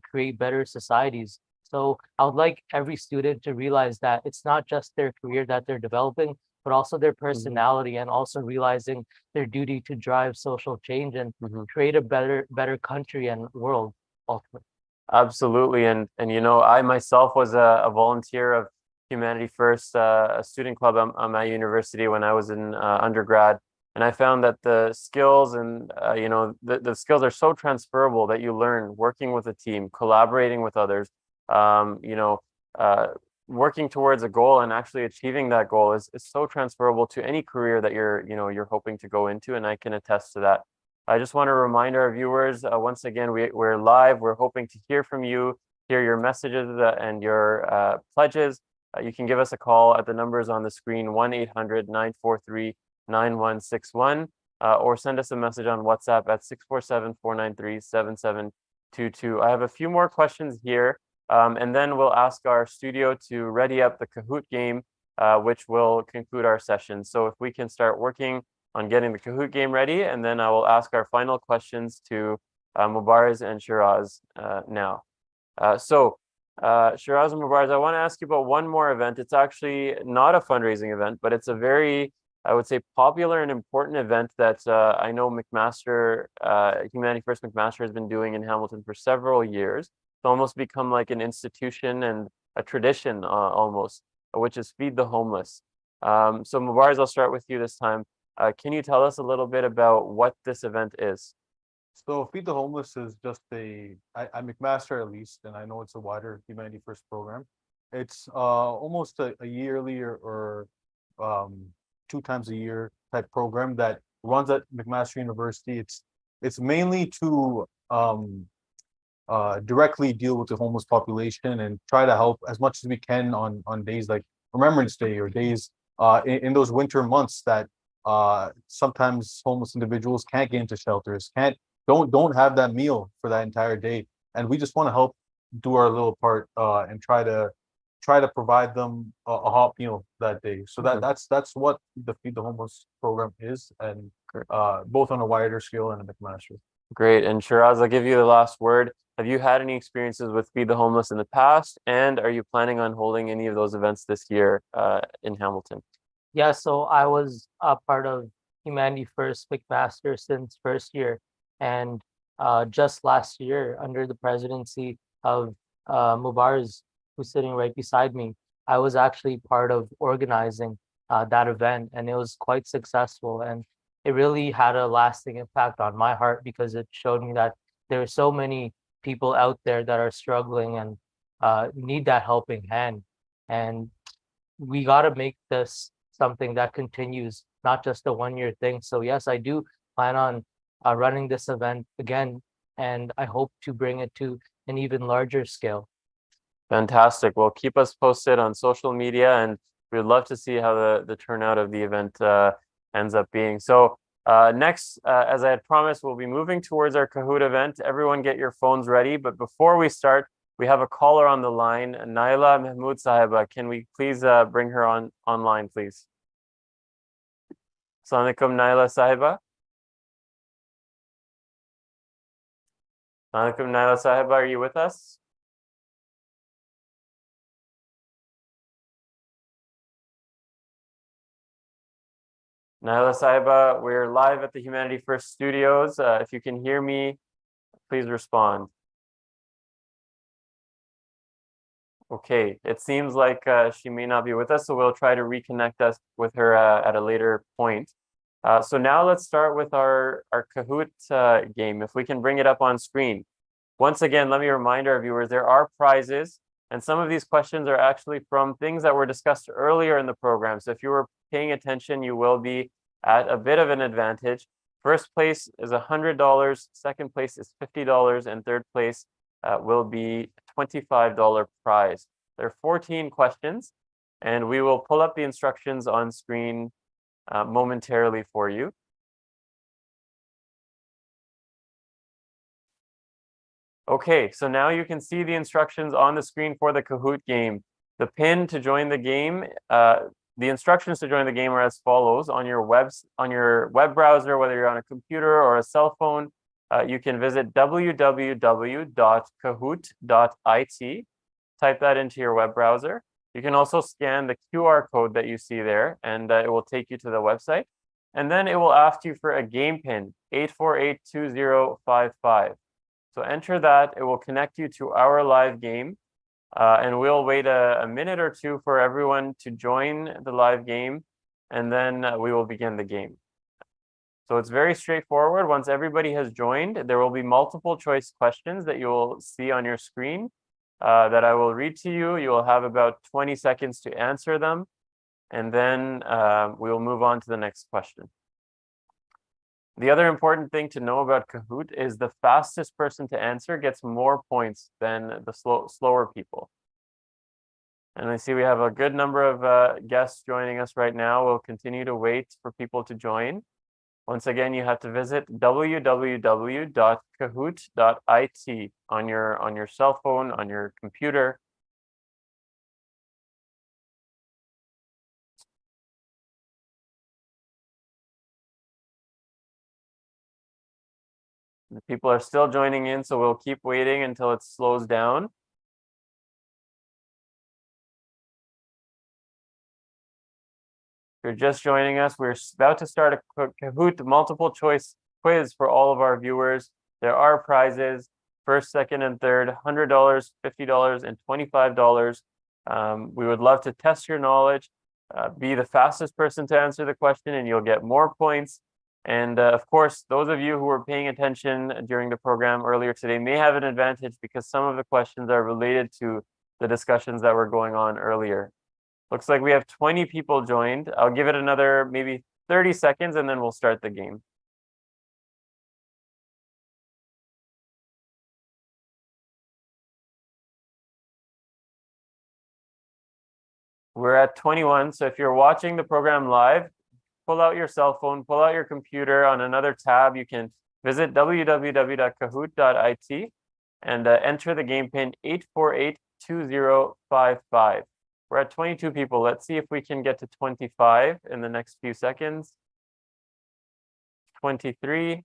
create better societies. So I would like every student to realize that it's not just their career that they're developing, but also their personality, and also realizing their duty to drive social change and create a better country and world ultimately. Absolutely. And you know, I myself was a volunteer of Humanity First, a student club at my university when I was in undergrad. And I found that the skills and, you know, the skills are so transferable that you learn working with a team, collaborating with others, you know, uh, working towards a goal and actually achieving that goal is so transferable to any career that you're hoping to go into. And I can attest to that. I just want to remind our viewers, once again, we're live. We're hoping to hear from you, hear your messages and your pledges. You can give us a call at the numbers on the screen, 1-800-943-9161, or send us a message on WhatsApp at 647-493-7722. I have a few more questions here, and then we'll ask our studio to ready up the Kahoot game, which will conclude our session. So if we can start working on getting the Kahoot game ready, and then I will ask our final questions to Mubarz and Shiraz now. Shiraz and Mubarz, I want to ask you about one more event. It's actually not a fundraising event, but it's a very, I would say, popular and important event that I know McMaster, Humanity First McMaster has been doing in Hamilton for several years. It's almost become like an institution and a tradition almost, which is Feed the Homeless. So Mubarz, I'll start with you this time. Can you tell us a little bit about what this event is? So Feed the Homeless is just I'm McMaster at least, and I know it's a wider Humanity First program. It's almost a yearly or 2 times a year type program that runs at McMaster University. It's mainly to directly deal with the homeless population and try to help as much as we can on days like Remembrance Day or days in those winter months that sometimes homeless individuals can't get into shelters, don't have that meal for that entire day, and we just want to help do our little part and try to provide them a hot meal that day. So that's what the Feed the Homeless program is, and both on a wider scale and a McMaster. Great. And Shiraz, I'll give you the last word. Have you had any experiences with Feed the Homeless in the past, and are you planning on holding any of those events this year in Hamilton? Yeah, so I was a part of Humanity First McMaster since first year. And just last year, under the presidency of Mubarz, who's sitting right beside me, I was actually part of organizing that event, and it was quite successful. And it really had a lasting impact on my heart because it showed me that there are so many people out there that are struggling and need that helping hand. And we got to make this something that continues, not just a one-year thing. So yes, I do plan on running this event again, and I hope to bring it to an even larger scale. Fantastic. Well, keep us posted on social media, and we'd love to see how the turnout of the event ends up being. So next, as I had promised, we'll be moving towards our Kahoot event. Everyone get your phones ready. But before we start, we have a caller on the line, Naila Mahmood Sahiba. Can we please bring her online, please? Assalamu alaikum, Naila Sahiba. Assalamu alaikum, Naila Sahiba. Are you with us? Naila Sahiba, we're live at the Humanity First Studios. If you can hear me, please respond. Okay, it seems like she may not be with us, so we'll try to reconnect us with her at a later point. So now let's start with our Kahoot game. If we can bring it up on screen. Once again, let me remind our viewers, there are prizes, and some of these questions are actually from things that were discussed earlier in the program. So if you were paying attention, you will be at a bit of an advantage. First place is $100, second place is $50, and third place will be $25 prize. There are 14 questions, and we will pull up the instructions on screen momentarily for you. Okay, so now you can see the instructions on the screen for the Kahoot game. The pin to join the game, the instructions to join the game are as follows. On your web browser, whether you're on a computer or a cell phone, you can visit www.kahoot.it. Type that into your web browser. You can also scan the QR code that you see there, and it will take you to the website. And then it will ask you for a game pin, 8482055. So enter that. It will connect you to our live game. And we'll wait a minute or two for everyone to join the live game, and then we will begin the game. So it's very straightforward. Once everybody has joined, there will be multiple choice questions that you'll see on your screen that I will read to you. You will have about 20 seconds to answer them, and then we will move on to the next question. The other important thing to know about Kahoot is the fastest person to answer gets more points than the slower people. And I see we have a good number of guests joining us right now. We'll continue to wait for people to join. Once again, you have to visit www.kahoot.it on your cell phone, on your computer. The people are still joining in, so we'll keep waiting until it slows down. If you're just joining us, we're about to start a Kahoot multiple choice quiz for all of our viewers. There are prizes, first, second, and third, $100, $50, and $25. We would love to test your knowledge, be the fastest person to answer the question, and you'll get more points. And of course, those of you who were paying attention during the program earlier today may have an advantage because some of the questions are related to the discussions that were going on earlier. Looks like we have 20 people joined. I'll give it another maybe 30 seconds and then we'll start the game. We're at 21, so if you're watching the program live, pull out your cell phone, pull out your computer on another tab. You can visit www.kahoot.it and enter the game pin 8482055. We're at 22 people. Let's see if we can get to 25 in the next few seconds. 23.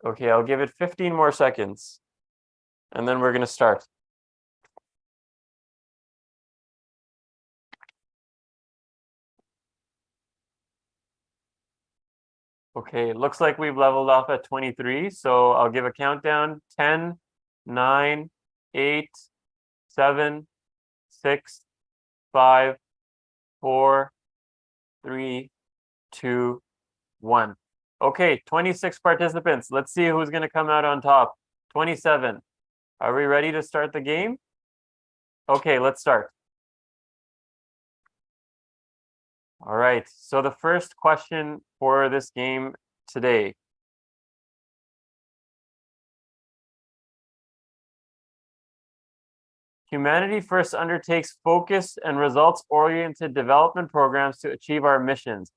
Okay, I'll give it 15 more seconds, and then we're going to start. Okay, it looks like we've leveled off at 23, so I'll give a countdown. 10, 9, 8, 7, 6, 5, 4, 3, 2, 1. Okay, 26 participants. Let's see who's going to come out on top. 27. Are we ready to start the game? Okay, let's start. All right, so the first question for this game today. Humanity First undertakes focused and results-oriented development programs to achieve our missions.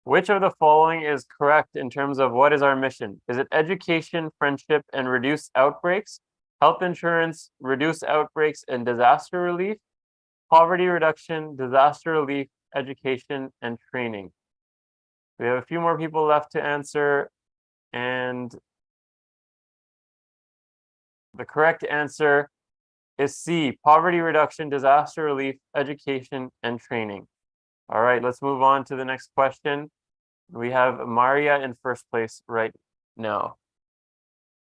Which of the following is correct in terms of what is our mission? Is it education, friendship, and reduce outbreaks, health insurance, reduce outbreaks, and disaster relief, poverty reduction, disaster relief, education, and training? We have a few more people left to answer, and the correct answer is C, poverty reduction, disaster relief, education, and training. All right, let's move on to the next question. We have Maria in first place right now.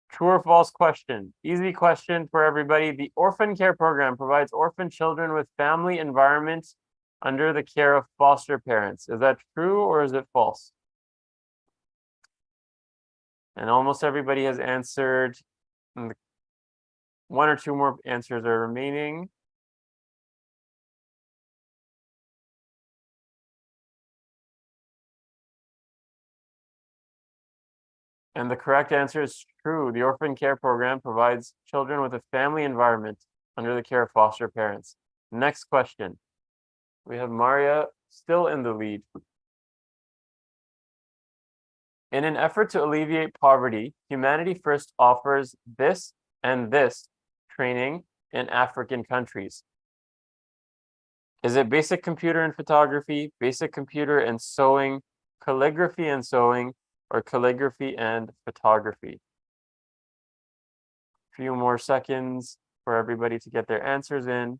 True or false question? Easy question for everybody. The orphan care program provides orphan children with family environments under the care of foster parents. Is that true or is it false? And almost everybody has answered. One or two more answers are remaining. And the correct answer is true. The orphan care program provides children with a family environment under the care of foster parents. Next question. We have Maria still in the lead. In an effort to alleviate poverty, Humanity First offers this and this training in African countries. Is it basic computer and photography, basic computer and sewing, calligraphy and sewing, or calligraphy and photography? A few more seconds for everybody to get their answers in.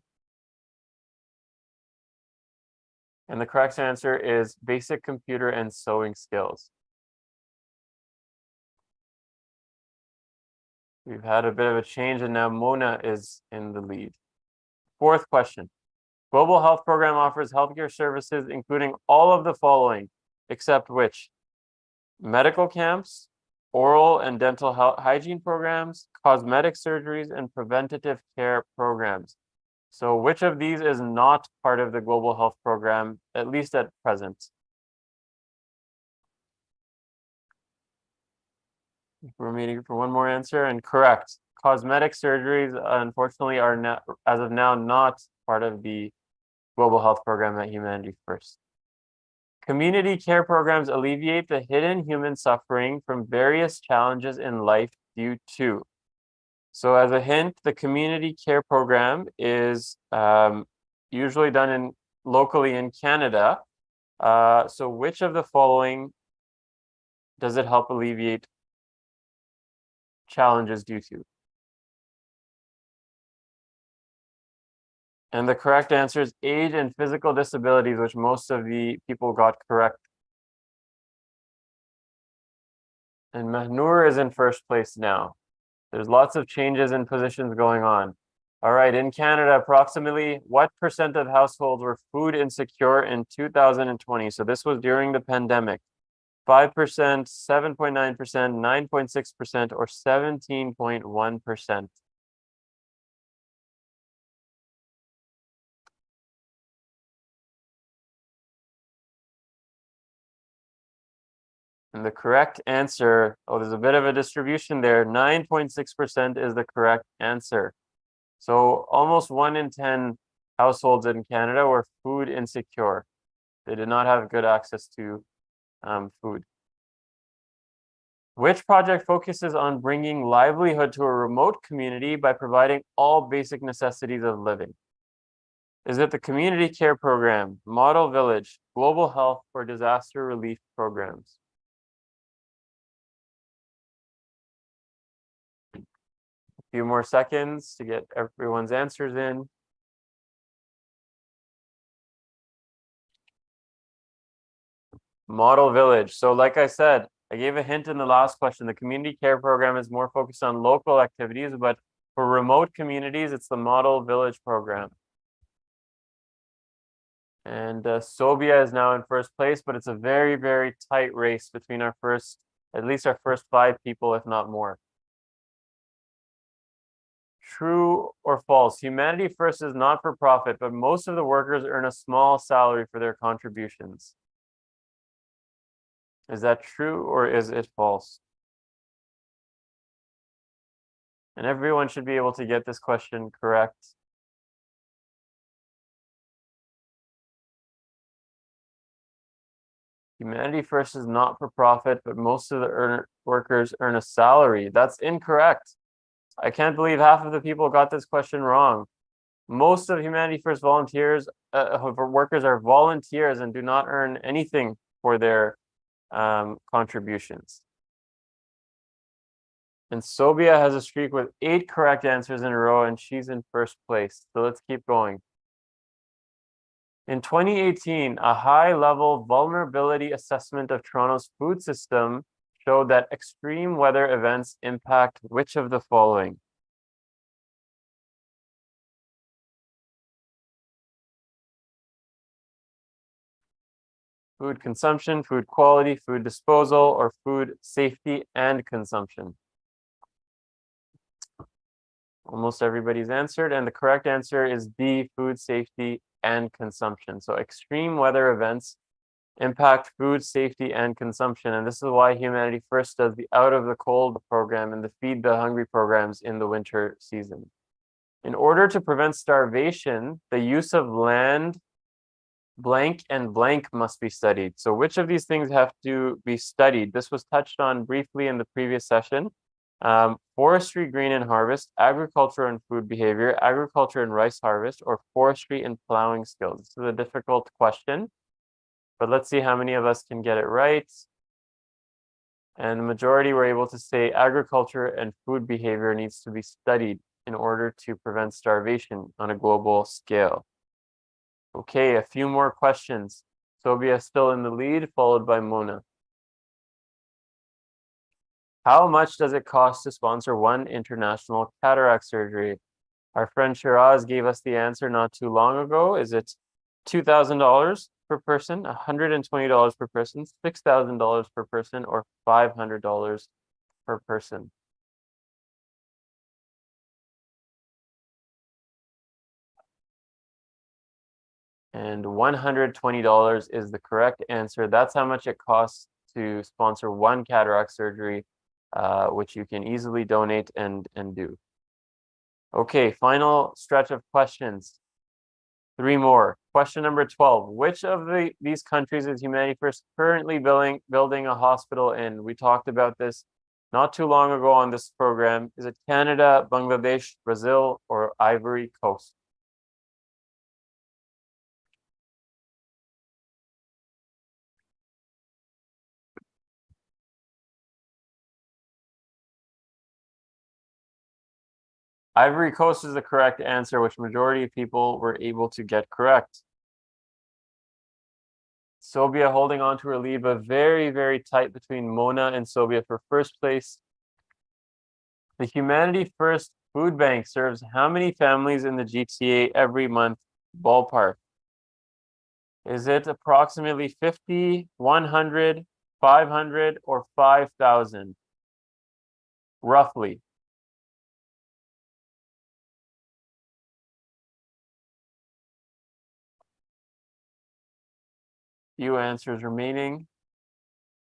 And the correct answer is basic computer and sewing skills. We've had a bit of a change and now Mona is in the lead. Fourth question. Global Health Program offers healthcare services including all of the following, except which? Medical camps, oral and dental health hygiene programs, cosmetic surgeries, and preventative care programs. So which of these is not part of the Global Health Program, at least at present? We're meeting for one more answer, and correct. Cosmetic surgeries, unfortunately, are not, as of now, not part of the Global Health Program at Humanity First. Community care programs alleviate the hidden human suffering from various challenges in life due to. So as a hint, the community care program is usually done locally in Canada. So which of the following does it help alleviate challenges due to? And the correct answer is age and physical disabilities, which most of the people got correct. And Mahnur is in first place now. There's lots of changes in positions going on. All right, in Canada, approximately what percent of households were food insecure in 2020? So this was during the pandemic. 5%, 7.9%, 9.6%, or 17.1%. And the correct answer, oh, there's a bit of a distribution there. 9.6% is the correct answer. So almost 1 in 10 households in Canada were food insecure. They did not have good access to food. Which project focuses on bringing livelihood to a remote community by providing all basic necessities of living? Is it the community care program, model village, global health, or disaster relief programs? A few more seconds to get everyone's answers in. Model village. So like I said, I gave a hint in the last question. The community care program is more focused on local activities, but for remote communities, it's the model village program. And Sobia is now in first place, but it's a very, very tight race between at least our first 5 people, if not more. True or false? Humanity First is not for profit, but most of the workers earn a small salary for their contributions. Is that true or is it false? And everyone should be able to get this question correct. Humanity First is not for profit, but most of the workers earn a salary. That's incorrect. I can't believe half of the people got this question wrong. Most of Humanity First volunteers, workers are volunteers and do not earn anything for their contributions. And Sobia has a streak with 8 correct answers in a row, and she's in first place. So let's keep going. In 2018, a high-level vulnerability assessment of Toronto's food system showed that extreme weather events impact which of the following? Food consumption, food quality, food disposal, or food safety and consumption? Almost everybody's answered, and the correct answer is B, food safety and consumption. So extreme weather events impact food safety and consumption, and this is why Humanity First does the Out of the Cold program and the Feed the Hungry programs in the winter season. In order to prevent starvation, the use of land blank and blank must be studied. So which of these things have to be studied? This was touched on briefly in the previous session. Forestry, green and harvest, agriculture and food behavior, agriculture and rice harvest, or forestry and plowing skills. This is a difficult question, but let's see how many of us can get it right. And the majority were able to say agriculture and food behavior needs to be studied in order to prevent starvation on a global scale. Okay, a few more questions. Sobia still in the lead, followed by Mona. How much does it cost to sponsor one international cataract surgery? Our friend Shiraz gave us the answer not too long ago. Is it $2,000 per person, $120 per person, $6,000 per person, or $500 per person? And $120 is the correct answer. That's how much it costs to sponsor one cataract surgery, which you can easily donate and do. Okay, final stretch of questions. 3 more. Question number 12. Which of these countries is Humanity First currently building a hospital in? We talked about this not too long ago on this program. Is it Canada, Bangladesh, Brazil, or Ivory Coast? Ivory Coast is the correct answer, which majority of people were able to get correct. Sobia holding on to her lead, but very, very tight between Mona and Sobia for first place. The Humanity First Food Bank serves how many families in the GTA every month, ballpark? Is it approximately 50, 100, 500, or 5,000? Roughly. Few answers remaining.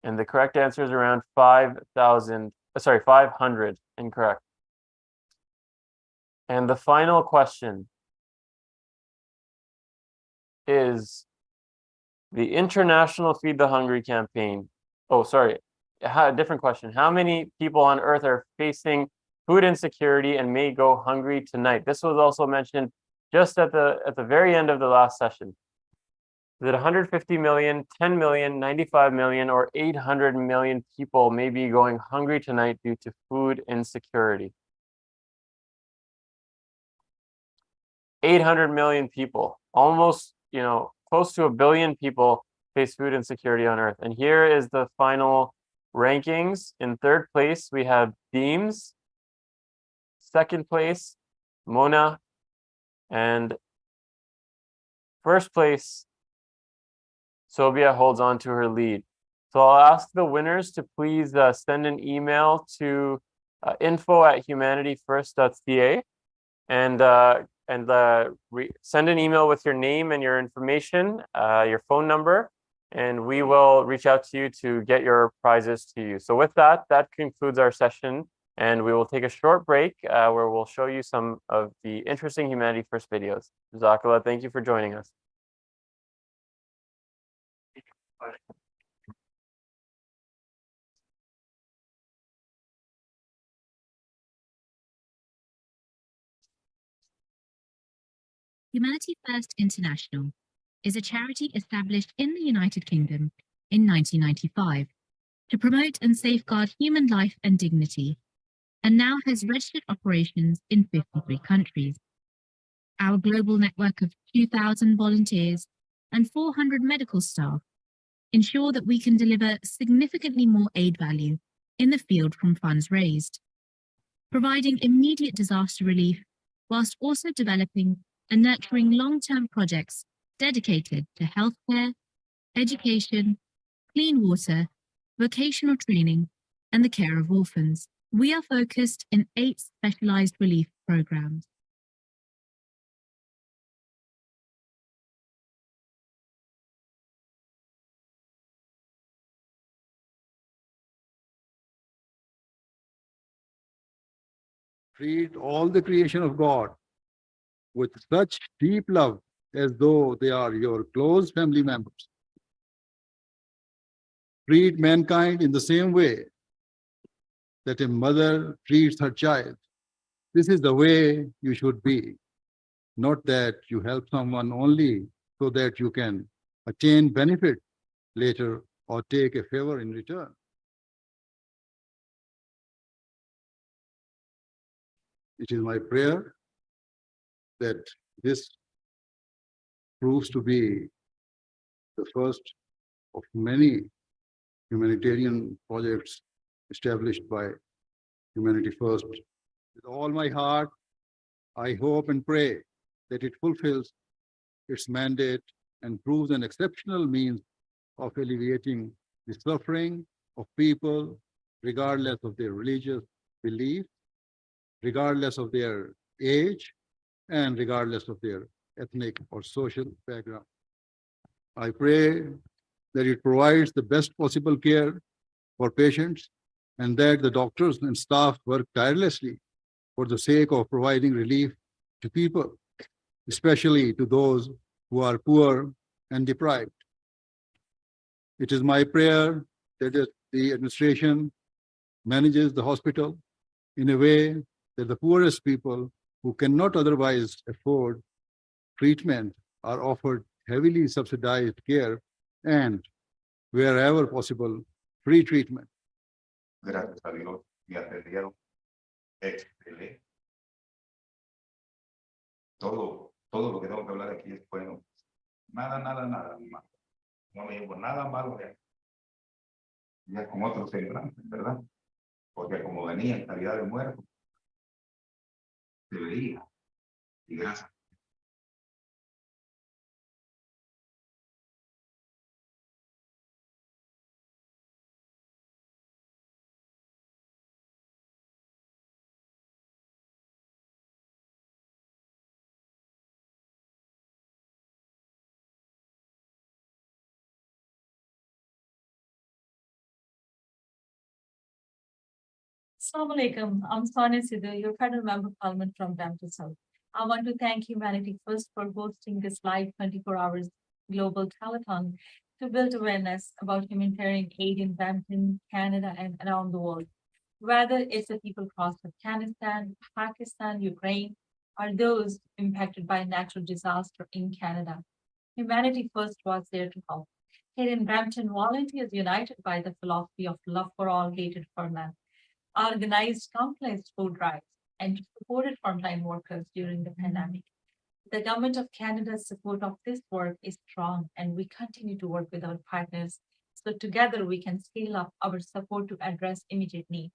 And the correct answer is around 5,000, sorry, 500, incorrect. And the final question is the International Feed the Hungry campaign. Oh, sorry, a different question. How many people on Earth are facing food insecurity and may go hungry tonight? This was also mentioned just at the very end of the last session. Is it 150 million, 10 million, 95 million, or 800 million people may be going hungry tonight due to food insecurity? 800 million people, almost, close to 1 billion people face food insecurity on Earth. And here is the final rankings. In third place, we have Deems. Second place, Mona. And first place, Sobia holds on to her lead. So I'll ask the winners to please send an email to info@humanityfirst.ca and send an email with your name and your information, your phone number, and we will reach out to you to get your prizes to you. So with that, that concludes our session, and we will take a short break where we'll show you some of the interesting Humanity First videos. Jazakallah, thank you for joining us. Humanity First International is a charity established in the United Kingdom in 1995 to promote and safeguard human life and dignity, and now has registered operations in 53 countries. Our global network of 2,000 volunteers and 400 medical staff ensure that we can deliver significantly more aid value in the field from funds raised, providing immediate disaster relief whilst also developing and nurturing long-term projects dedicated to healthcare, education, clean water, vocational training, and the care of orphans. We are focused in 8 specialized relief programs. Treat all the creation of God with such deep love as though they are your close family members. Treat mankind in the same way that a mother treats her child. This is the way you should be, not that you help someone only so that you can attain benefit later or take a favor in return. It is my prayer that this proves to be the first of many humanitarian projects established by Humanity First. With all my heart, I hope and pray that it fulfills its mandate and proves an exceptional means of alleviating the suffering of people, regardless of their religious belief, regardless of their age, and regardless of their ethnic or social background. I pray that it provides the best possible care for patients and that the doctors and staff work tirelessly for the sake of providing relief to people, especially to those who are poor and deprived. It is my prayer that the administration manages the hospital in a way that the poorest people who cannot otherwise afford treatment are offered heavily subsidized care and, wherever possible, free treatment. Gracias a Dios, me atendieron excelente. Todo lo que tengo que hablar aquí es bueno. Nada malo. No me llevo nada malo de aquí. Ya con otros sembrantes, ¿verdad? Porque como venía en calidad de muerto, se veía. Y gracias. Assalamu alaikum. I'm Sonia Sidhu, your federal member of parliament from Brampton South. I want to thank Humanity First for hosting this live 24 hours global telethon to build awareness about humanitarian aid in Brampton, Canada, and around the world. Whether it's the people across Afghanistan, Pakistan, Ukraine, or those impacted by natural disaster in Canada, Humanity First was there to help. Here in Brampton, volunteers united by the philosophy of love for all, hated for none, organized countless food drives and supported frontline workers during the pandemic. The Government of Canada's support of this work is strong, and we continue to work with our partners so together we can scale up our support to address immediate needs.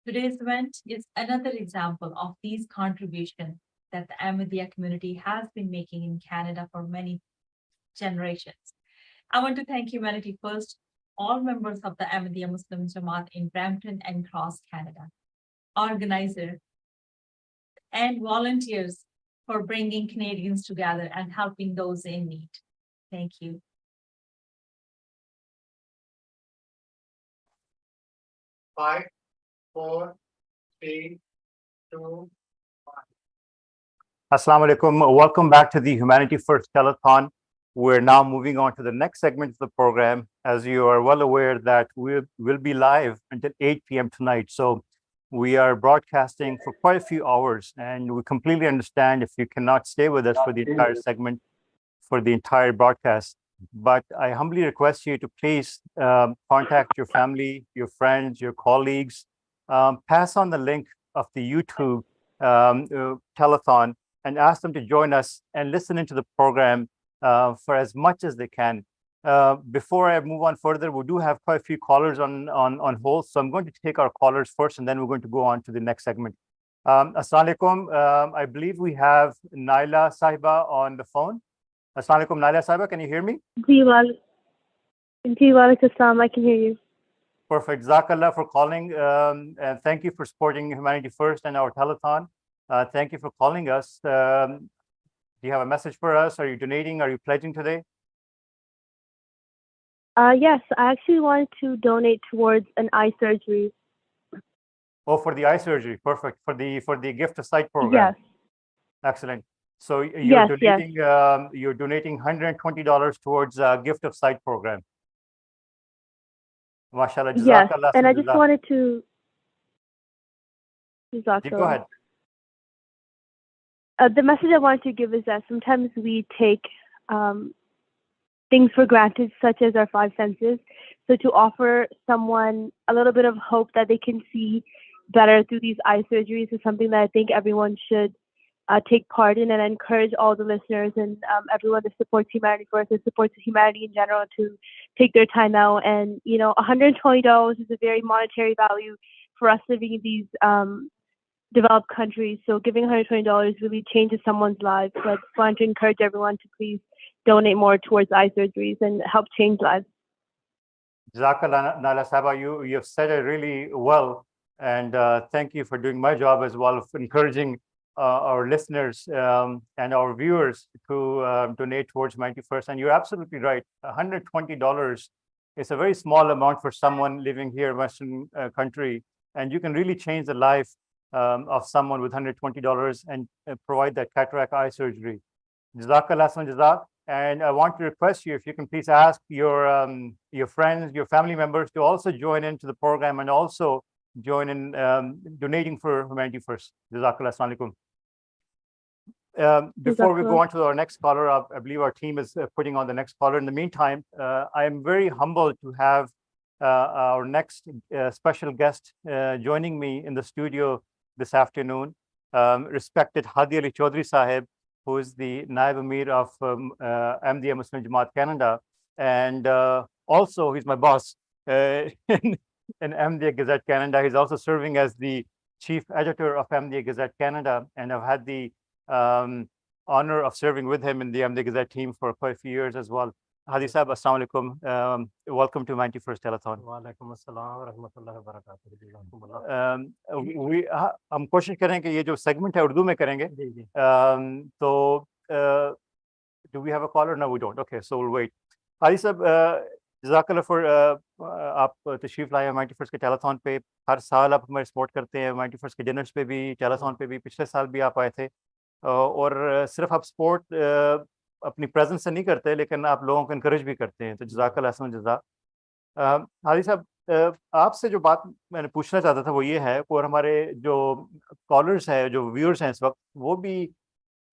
Today's event is another example of these contributions that the Ahmadiyya community has been making in Canada for many generations. I want to thank Humanity First, all members of the Ahmadiyya Muslim Jamaat in Brampton and across Canada, organizers and volunteers for bringing Canadians together and helping those in need. Thank you. Five, 4, 3, 2, 1. Assalamu alaikum. Welcome back to the Humanity First Telethon. We're now moving on to the next segment of the program. As you are well aware that we will be live until 8 p.m. tonight. So we are broadcasting for quite a few hours, and we completely understand if you cannot stay with us for the entire segment, for the entire broadcast. But I humbly request you to please contact your family, your friends, your colleagues, pass on the link of the YouTube telethon and ask them to join us and listen into the program for as much as they can. Before I move on further, we do have quite a few callers on hold. So I'm going to take our callers first, and then we're going to go on to the next segment. Assalamu alaikum. I believe we have Naila Sahiba on the phone. Assalamu alaikum, Naila Sahiba, can you hear me? Ji walaikum assalam, I can hear you. Perfect. Jazakallah for calling, and thank you for supporting Humanity First and our telethon. Thank you for calling us. Do you have a message for us? Are you donating? Are you pledging today? Yes, I actually wanted to donate towards an eye surgery. Oh, for the eye surgery. Perfect. For the gift of sight program. Yes. Excellent. So you're Yes, donating you're donating $120 towards gift of sight program. MashaAllah. Yes, Jazakallah. and I just wanted to. Go ahead. The message I wanted to give is that sometimes we take things for granted, such as our five senses. So to offer someone a little bit of hope that they can see better through these eye surgeries is something that I think everyone should take part in, and I encourage all the listeners and everyone that supports Humanity First and supports humanity in general to take their time out. And $120 is a very monetary value for us living in these developed countries. So giving $120 really changes someone's life. So I just want to encourage everyone to please donate more towards eye surgeries and help change lives. Jazakallah, Nala Saba, you've said it really well. And thank you for doing my job as well of encouraging our listeners and our viewers to donate towards Humanity First. And you're absolutely right. $120 is a very small amount for someone living here in Western country. And you can really change the life of someone with $120 and provide that cataract eye surgery. Jazakallah Jazak. And I want to request you, if you can please ask your friends, your family members to also join into the program and also join in donating for Humanity First. Jazakallah. Assalamu alaikum. Before we go on to our next caller, I believe our team is putting on the next caller. In the meantime, I am very humbled to have our next special guest joining me in the studio this afternoon, respected Hadi Ali Chaudhry Sahib, who is the Naib Amir of Ahmadiyya Muslim Jamaat Canada, and also he's my boss in Ahmadiyya Gazette Canada. He's also serving as the chief editor of Ahmadiyya Gazette Canada, and I've had the honor of serving with him in the Ahmadiyya Gazette team for quite a few years as well. Hadi Sahib, assalamu alaikum. Welcome to 91st Telethon. हम कोशिश करें कि ये जो segment है उर्दू में करेंगे. तो do we have a caller? No, we don't. Okay, so we'll wait. Hadi Sahib, जज़ाकल्लाह for आप तशरीफ लाए 91st के टेलीथॉन पे. हर साल आप हमारे सपोर्ट करते हैं. 91st के डिनर्स पे भी, टेलीथॉन पे भी. पिछले साल भी आप आए थे. और सिर्फ आप सपोर्ट अपनी प्रेजेंस से नहीं करते, लेकिन आप लोगों को इनकरेज भी करते हैं. तो जज़ाकल्लाह जज़ा. हादी साहब, आपसे जो बात मैंने पूछना चाहता था वो ये है, और हमारे जो कॉलर्स हैं, जो व्यूअर्स हैं इस वक्त, वो भी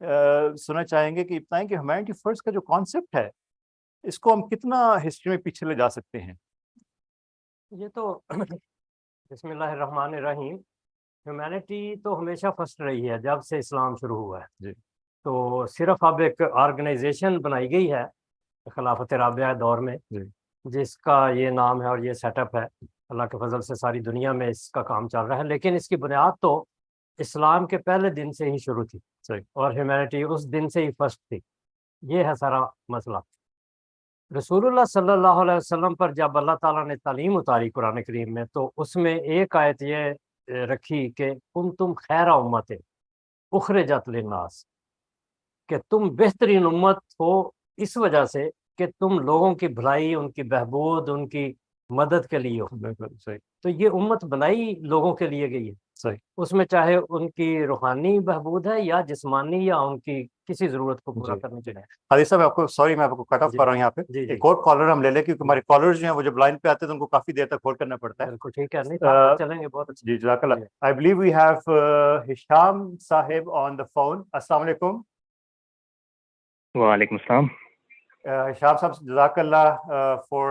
सुनना चाहेंगे कि बताएं कि ह्यूमैनिटी फर्स्ट का जो कॉन्सेप्ट है, इसको हम कितना हिस्ट्री में पीछे ले जा सकते हैं. ये तो बिस्मिल्लाहिर्रहमानिर्रहीम, ह्यूमैनिटी तो हमेशा फर्स्ट रही है जब से इस्लाम शुरू हुआ है जी. तो सिर्फ अब एक ऑर्गेनाइजेशन बनाई गई है खिलाफत राबिया दौर में जी, जिसका ये नाम है और ये सेटअप है. अल्लाह के फजल से सारी दुनिया में इसका काम चल रहा है, लेकिन इसकी बुनियाद तो इस्लाम के पहले दिन से ही शुरू थी सही, और ह्यूमैनिटी उस दिन से ही फर्स्ट थी. ये है सारा मसला. रसूलुल्लाह सल्लल्लाहु अलैहि वसल्लम पर जब अल्लाह ताला ने तालीम उतारी कुरान करीम में, तो उसमें एक आयत ये रखी कि कुंतुम खैरा उम्मत उखरिजत लिन्नास, कि तुम बेहतरीन उम्मत हो इस वजह से कि तुम लोगों की भलाई, उनकी बहबूद, उनकी मदद के लिए हो. सही. तो ये उम्मत बनाई लोगों के लिए गई है सही. उसमें चाहे उनकी रूहानी बहबूद है या जिस्मानी या उनकी किसी जरूरत को पूरा करने के लिए. हादी साहब, आपको सॉरी, मैं आपको कट ऑफ कर रहा हूँ यहाँ पे. एक और कॉलर हम ले लें, क्योंकि हमारे कॉलर्स जो हैं वो जब लाइन पे आते हैं तो उनको काफी देर तक होल्ड करना पड़ता है. बिल्कुल ठीक है, नहीं तो चलेंगे. बहुत अच्छा जी, जज़ाकल्लाह. I believe we have Hisham Sahib on the phone. अस्सलाम वालेकुम. वालेकुम अस्सलाम. Hisham Sahib, Jazakallah for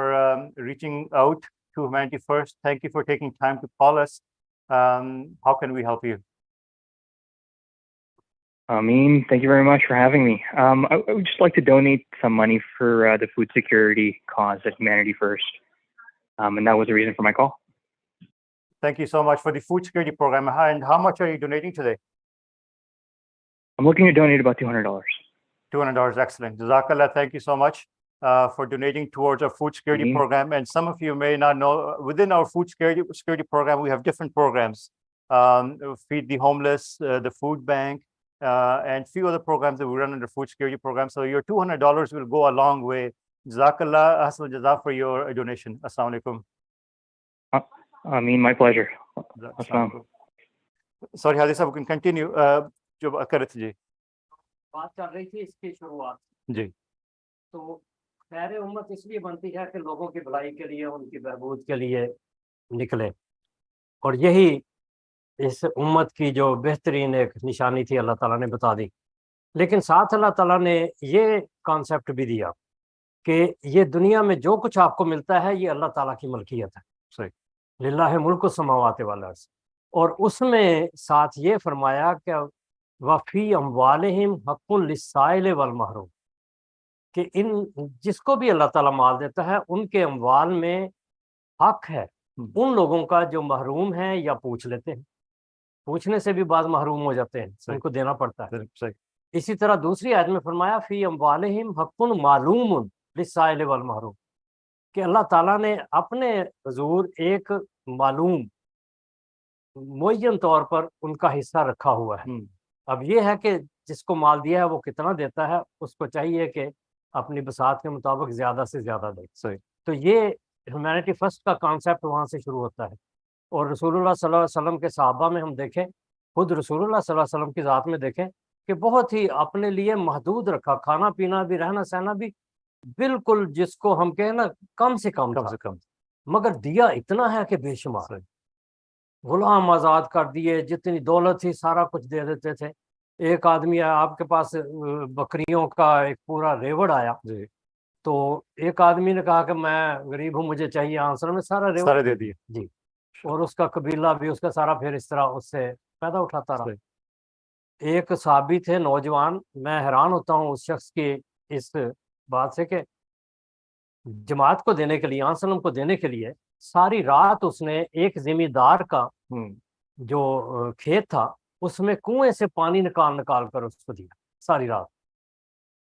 reaching out to Humanity First. Thank you for taking time to call us. How can we help you? Ameen, thank you very much for having me. I would just like to donate some money for the food security cause at Humanity First. And that was the reason for my call. Thank you so much for the food security program. And how much are you donating today? I'm looking to donate about $200. $200, excellent. Jazakallah, thank you so much for donating towards our food security program. And some of you may not know, within our food security program, we have different programs. Feed the homeless, the food bank, and few other programs that we run under food security program. So your $200 will go a long way. Jazakallah, Ahsan Jazak for your donation. Assalamu alaikum. My pleasure. Sorry, Hadi Sahib, we can continue. बात चल रही थी इसकी शुरुआत जी. तो खैर उम्मत इसलिए बनती है कि लोगों की भलाई के लिए, उनकी बहबूद के लिए निकले, और यही इस उम्मत की जो बेहतरीन एक निशानी थी अल्लाह ताला ने बता दी. लेकिन साथ अल्लाह ताला ने ये कॉन्सेप्ट भी दिया कि ये दुनिया में जो कुछ आपको मिलता है ये अल्लाह ताला की मलकियत है. सही. लिल्लाहि मुल्कु समावाति वल अर्ज़. और उसमें साथ ये फरमाया कि वफ़ी अम्वालिहिम हक़्क़ुन लिस्साइल वल महरूम, कि इन जिसको भी अल्लाह ताला माल देता है उनके अम्वाल में हक है उन लोगों का जो महरूम है या पूछ लेते हैं, पूछने से भी बाद महरूम हो जाते हैं, उनको देना पड़ता है। सही। इसी तरह दूसरी आयत में फरमाया फ़ी अम्वालिहिम हक़्क़ुन मालूमुन लिस्साइल वल महरूम, कि अल्लाह ताला ने अपने हुज़ूर एक मालूम मुअय्यन तौर पर उनका हिस्सा रखा हुआ है। अब ये है कि जिसको माल दिया है वो कितना देता है, उसको चाहिए कि अपनी बसात के मुताबिक ज़्यादा से ज़्यादा दे। सही। तो ये ह्यूमैनिटी फर्स्ट का कॉन्सेप्ट वहाँ से शुरू होता है। और रसूलुल्लाह सल्लल्लाहु अलैहि वसल्लम के सहाबा में हम देखें, खुद रसूलुल्लाह सल्लल्लाहु अलैहि वसल्लम की ज़ात में देखें कि बहुत ही अपने लिए महदूद रखा, खाना पीना भी, रहना सहना भी बिल्कुल जिसको हम कहें ना कम से कम था, मगर दिया इतना है कि बेशुमार। गुलाम आज़ाद कर दिए, जितनी दौलत थी सारा कुछ दे देते थे। एक आदमी आया आपके पास, बकरियों का एक पूरा रेवड़ आया, तो एक आदमी ने कहा कि मैं गरीब हूँ, मुझे चाहिए, आंसर में सारा रेवड़ सारे दे दिए। जी। और उसका कबीला भी, उसका सारा फिर इस तरह उससे पैदा उठाता रहा। एक साहबी थे नौजवान, मैं हैरान होता हूँ उस शख्स की इस बात से कि जमात को देने के लिए, आंसलम को देने के लिए सारी रात उसने एक जिम्मेदार का जो खेत था उसमें कुएं से पानी निकाल निकाल कर उसको दिया सारी रात,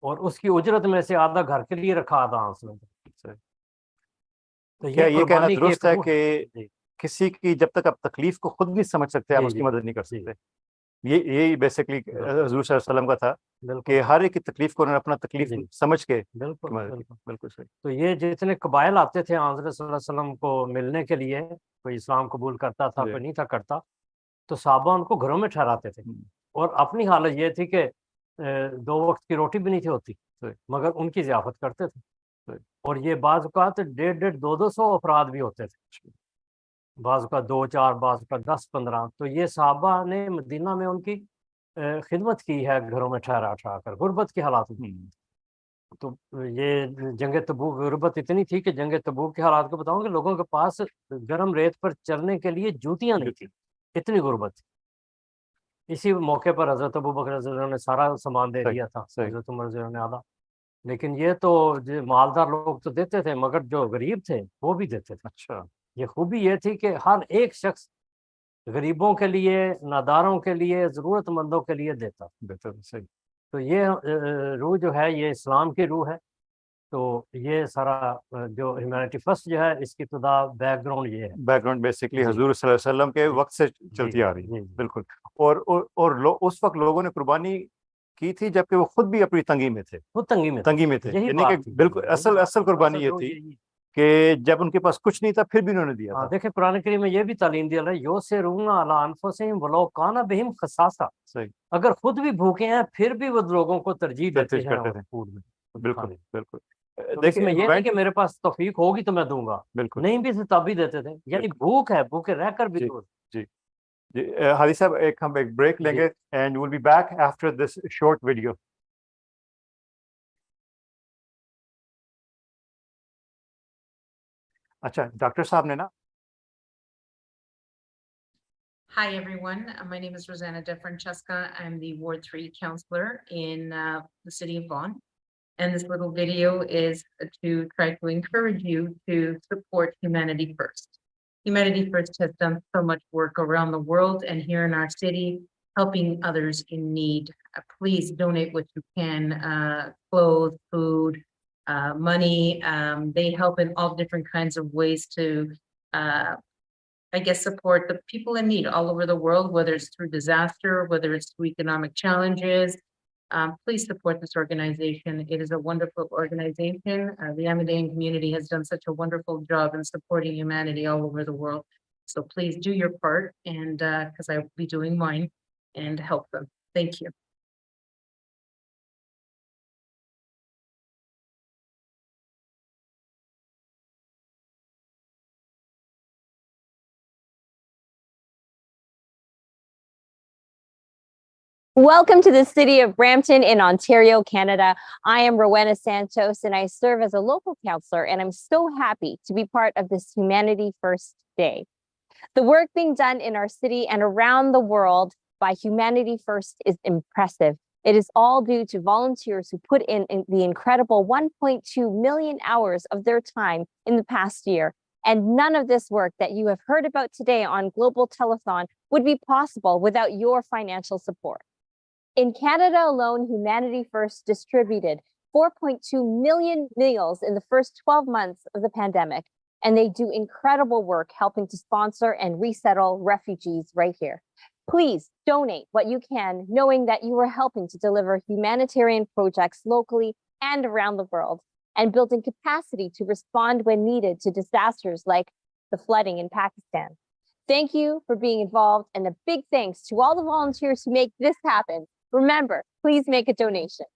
और उसकी उजरत में से आधा घर के लिए रखा, आधा आंसलम। तो क्या ये कहना कुर्बानी की दुरुस्त एक है रूह कि किसी की जब तक आप तकलीफ को खुद नहीं समझ सकते, आप उसकी मदद नहीं कर सकते? ये बेसिकली हुजूर सल्लल्लाहु अलैहि वसल्लम का था कि हर एक की तकलीफ को उन्होंने अपना तकलीफ समझ के बिल्कुल मदद की। बिल्कुल सही। तो ये जितने कबाइल आते थे हज़रत सल्लल्लाहु अलैहि वसल्लम को मिलने के लिए, कोई इस्लाम कबूल करता था, कोई नहीं था करता, तो साहबा उनको घरों में ठहराते थे। और अपनी हालत ये थी कि 2 वक्त की रोटी भी नहीं थी होती, मगर उनकी ज़ियाफ़त करते थे। और ये बाज़ औक़ात 150-150, 200 अफराद भी होते थे, बाज़ औक़ात 2-4, बाज़ औक़ात 10-15। तो ये साहबा ने मदीना में उनकी खिदमत की है, घरों में ठहरा ठहरा कर, गुर्बत की हालात में। तो ये जंग तबूक गुर्बत इतनी थी कि जंग तबूक के हालात को बताऊं कि लोगों के पास गर्म रेत पर चलने के लिए जूतियां नहीं थी, इतनी गुर्बत थी। इसी मौके पर हजरत अबू बकर रज़ी अल्लाह ने सारा सामान दे दिया था, हजरत उमर रज़ी अल्लाह ने आधा। लेकिन ये तो जो मालदार लोग तो देते थे, मगर जो गरीब थे वो भी देते थे। अच्छा, ये खूबी ये थी कि हर एक शख्स गरीबों के लिए, नादारों के लिए, ज़रूरतमंदों के लिए देता। सही। तो ये रूह जो है ये इस्लाम की रूह है। तो ये सारा जो ह्यूमैनिटी फर्स्ट जो है इसकी इब्तिदा बैकग्राउंड ये है। बैकग्राउंड बेसिकली हुजूर सल्लल्लाहु अलैहि वसल्लम के वक्त से चलती आ रही है। बिल्कुल। और उस वक्त लोगों ने कुर्बानी की थी जबकि वो खुद भी अपनी तंगी में थे, वो तंगी में थे। यानी कि बिल्कुल असल कुर्बानी ये थी कि जब उनके पास कुछ नहीं था फिर भी उन्होंने दिया था। देखिए कुरान करीम में ये भी तालीम दिया है, योसिरूना अला अनफुसिहिम वलौ काना बिहिम खसासा। सही। अगर खुद भी भूखे हैं फिर भी वो लोगों को तरजीह देते हैं फूड में। बिल्कुल बिल्कुल। तो इसमें ये नहीं कि मेरे पास तौफीक होगी तो मैं दूंगा, बिल्कुल नहीं भी तब भी देते थे, यानी भूख है, भूखे रहकर भी दो। जी जी। हादी साहब हम एक ब्रेक लेंगे and will be back after this short video. अच्छा, डॉक्टर साहब ने ना। Hi, everyone. My name is Rosanna De Francesca. I'm the Ward 3 counselor in the city of Vaughan. And this little video is to try to encourage you to support Humanity First. Humanity First has done so much work around the world and here in our city, helping others in need. Please donate what you can, clothes, food, money. They help in all different kinds of ways to support the people in need all over the world, whether it's through disaster, whether it's through economic challenges. Please support this organization. It is a wonderful organization. The Ahmadiyyan community has done such a wonderful job in supporting humanity all over the world. So please do your part, and because I will be doing mine, and help them. Thank you. Welcome to the city of Brampton in Ontario, Canada. I am Rowena Santos and I serve as a local counselor, and I'm so happy to be part of this Humanity First Day. The work being done in our city and around the world by Humanity First is impressive. It is all due to volunteers who put in the incredible 1.2 million hours of their time in the past year. And none of this work that you have heard about today on Global Telethon would be possible without your financial support. In Canada alone, Humanity First distributed 4.2 million meals in the first 12 months of the pandemic, and they do incredible work helping to sponsor and resettle refugees right here. Please donate what you can, knowing that you are helping to deliver humanitarian projects locally and around the world, and building capacity to respond when needed to disasters like the flooding in Pakistan. Thank you for being involved, and a big thanks to all the volunteers who make this happen. Remember, please make a donation.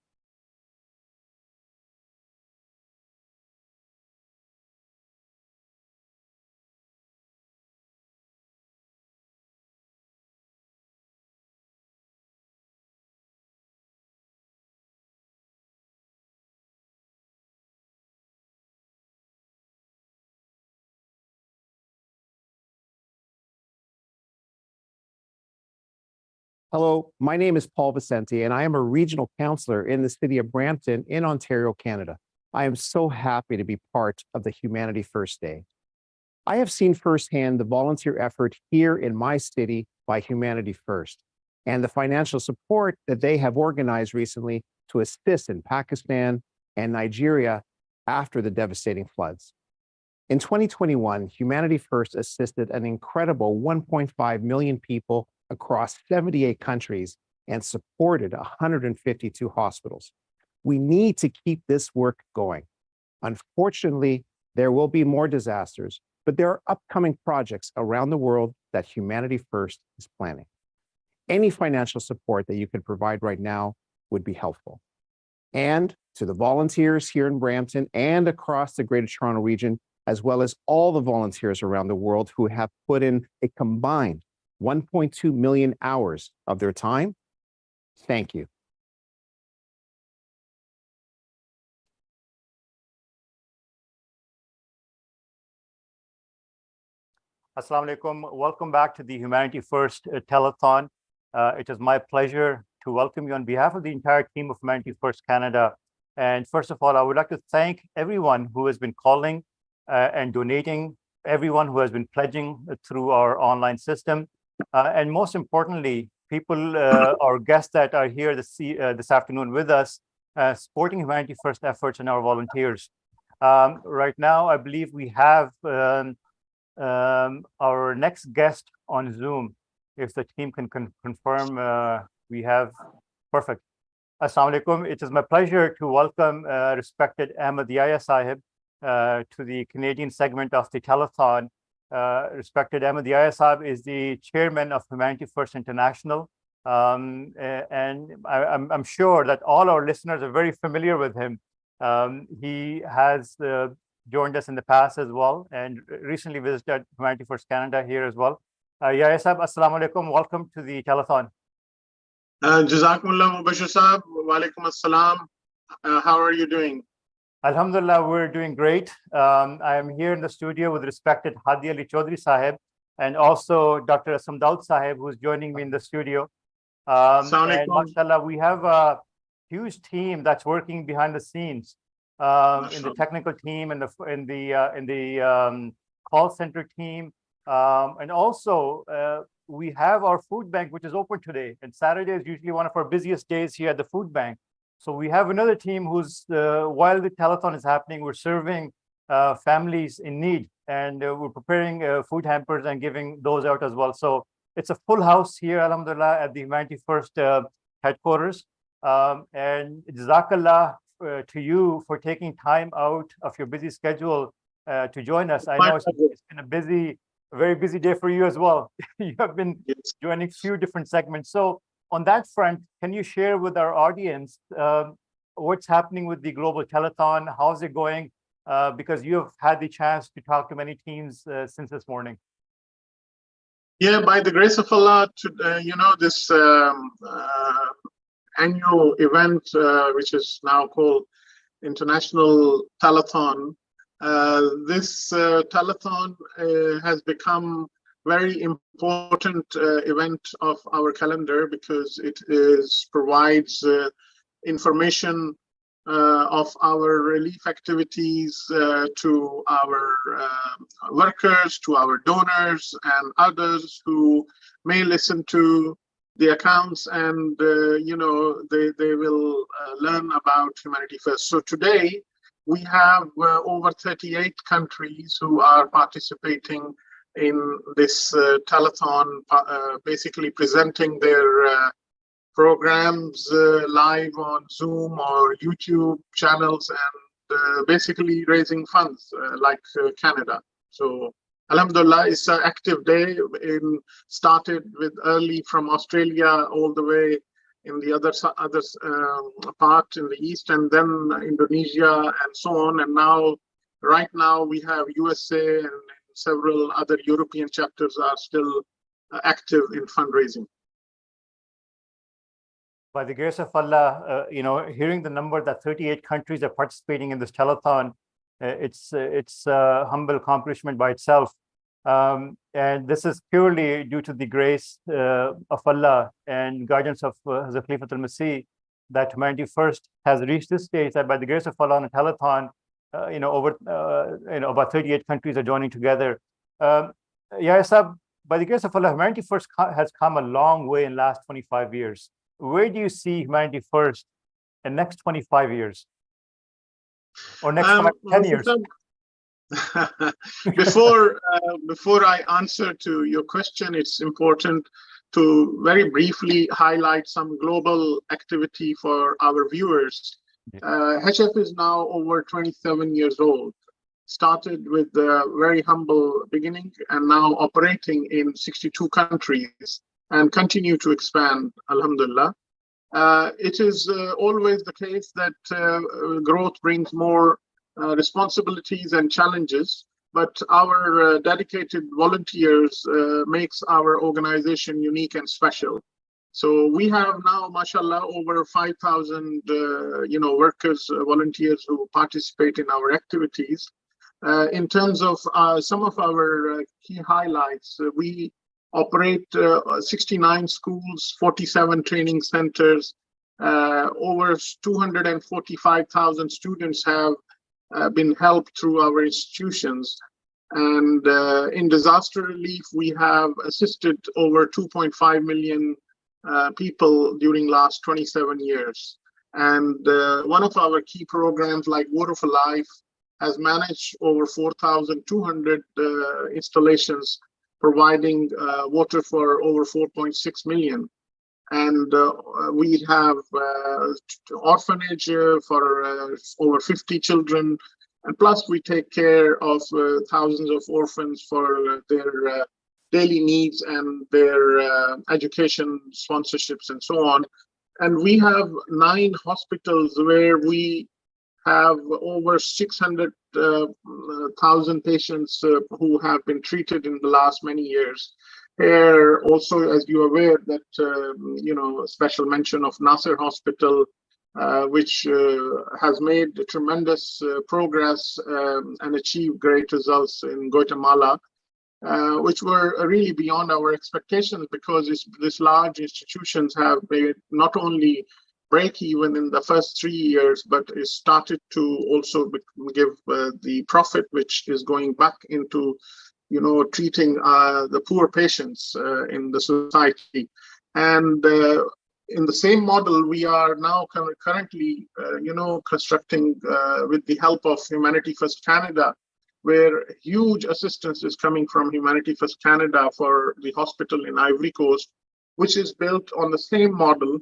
Hello, my name is Paul Vicente, and I am a regional counselor in the city of Brampton in Ontario, Canada. I am so happy to be part of the Humanity First Day. I have seen firsthand the volunteer effort here in my city by Humanity First and the financial support that they have organized recently to assist in Pakistan and Nigeria after the devastating floods. In 2021, Humanity First assisted an incredible 1.5 million people across 78 countries and supported 152 hospitals. We need to keep this work going. Unfortunately, there will be more disasters, but there are upcoming projects around the world that Humanity First is planning. Any financial support that you can provide right now would be helpful. And to the volunteers here in Brampton and across the Greater Toronto region, as well as all the volunteers around the world who have put in a combined 1.2 million hours of their time, thank you. Assalamu alaikum. Welcome back to the Humanity First Telethon. It is my pleasure to welcome you on behalf of the entire team of Humanity First Canada. And first of all, I would like to thank everyone who has been calling and donating, everyone who has been pledging through our online system. And most importantly, people, our guests that are here this afternoon with us, supporting Humanity First efforts and our volunteers. Right now, I believe we have our next guest on Zoom. If the team can confirm, we have, perfect. Assalamu alaikum. It is my pleasure to welcome respected Ahmed Yahya Sahib to the Canadian segment of the Telethon. Respected Ahmed Yahya Sahib is the chairman of Humanity First International. And I'm sure that all our listeners are very familiar with him. He has joined us in the past as well and recently visited Humanity First Canada here as well. Yahya Sahib, assalamu alaikum. Welcome to the Telethon. Jazakumullah Mubashir Sahab, wa alaikum assalam. How are you doing? Alhamdulillah, we're doing great. I am here in the studio with respected Hadi Ali Chaudhry Sahib and also Dr. Asam Daud Sahib, who's joining me in the studio. And mashallah, we have a huge team that's working behind the scenes in the technical team and in the call center team. And also, we have our food bank, which is open today. And Saturday is usually one of our busiest days here at the food bank. So we have another team who's, while the telethon is happening, we're serving families in need. And we're preparing food hampers and giving those out as well. So it's a full house here, alhamdulillah, at the Humanity First headquarters. And Jazakallah to you for taking time out of your busy schedule to join us. I know it's been a very busy day for you as well. You have been joining a few different segments. So on that front, can you share with our audience what's happening with the Global Telethon? How's it going? Because you have had the chance to talk to many teams since this morning. Yeah, by the grace of Allah, this annual event, which is now called International Telethon, this telethon has become very important event of our calendar because it provides information of our relief activities to our workers, to our donors, and others who may listen to the accounts, and they will learn about Humanity First. So today we have over 38 countries who are participating in this telethon, basically presenting their programs live on Zoom or YouTube channels, and basically raising funds like Canada. So Alhamdulillah, it's an active day. Started with early from Australia all the way in the other part in the east, and then Indonesia and so on. And now, right now, we have USA and several other European chapters are still active in fundraising. By the grace of Allah, hearing the number that 38 countries are participating in this telethon, it's a humble accomplishment by itself. And this is purely due to the grace of Allah and guidance of Hazrat Khalifatul Masih that Humanity First has reached this stage that by the grace of Allah on a telethon, about 38 countries are joining together. Sab, by the grace of Allah, Humanity First has come a long way in the last 25 years. Where do you see Humanity First in the next 25 years? Or next 10 years? Before I answer to your question, it's important to very briefly highlight some global activity for our viewers. HF is now over 27 years old. Started with a very humble beginning and now operating in 62 countries and continue to expand, alhamdulillah. It is always the case that growth brings more responsibilities and challenges, but our dedicated volunteers makes our organization unique and special. So we have now, mashallah, over 5,000 workers, volunteers who participate in our activities. In terms of some of our key highlights, we operate 69 schools, 47 training centers. Over 245,000 students have been helped through our institutions. And in disaster relief, we have assisted over 2.5 million people during last 27 years. And one of our key programs like Water for Life has managed over 4,200 installations, providing water for over 4.6 million. And we have orphanage for over 50 children. And plus we take care of thousands of orphans for their daily needs and their education sponsorships and so on. And we have 9 hospitals where we have over 600,000 patients who have been treated in the last many years. Here also, as you are aware, that a special mention of Nasser Hospital, which has made tremendous progress and achieved great results in Guatemala, which were really beyond our expectations, because these large institutions have made not only break even in the first 3 years, but it started to also give the profit, which is going back into treating the poor patients in the society. And in the same model, we are now currently constructing with the help of Humanity First Canada, where huge assistance is coming from Humanity First Canada for the hospital in Ivory Coast, which is built on the same model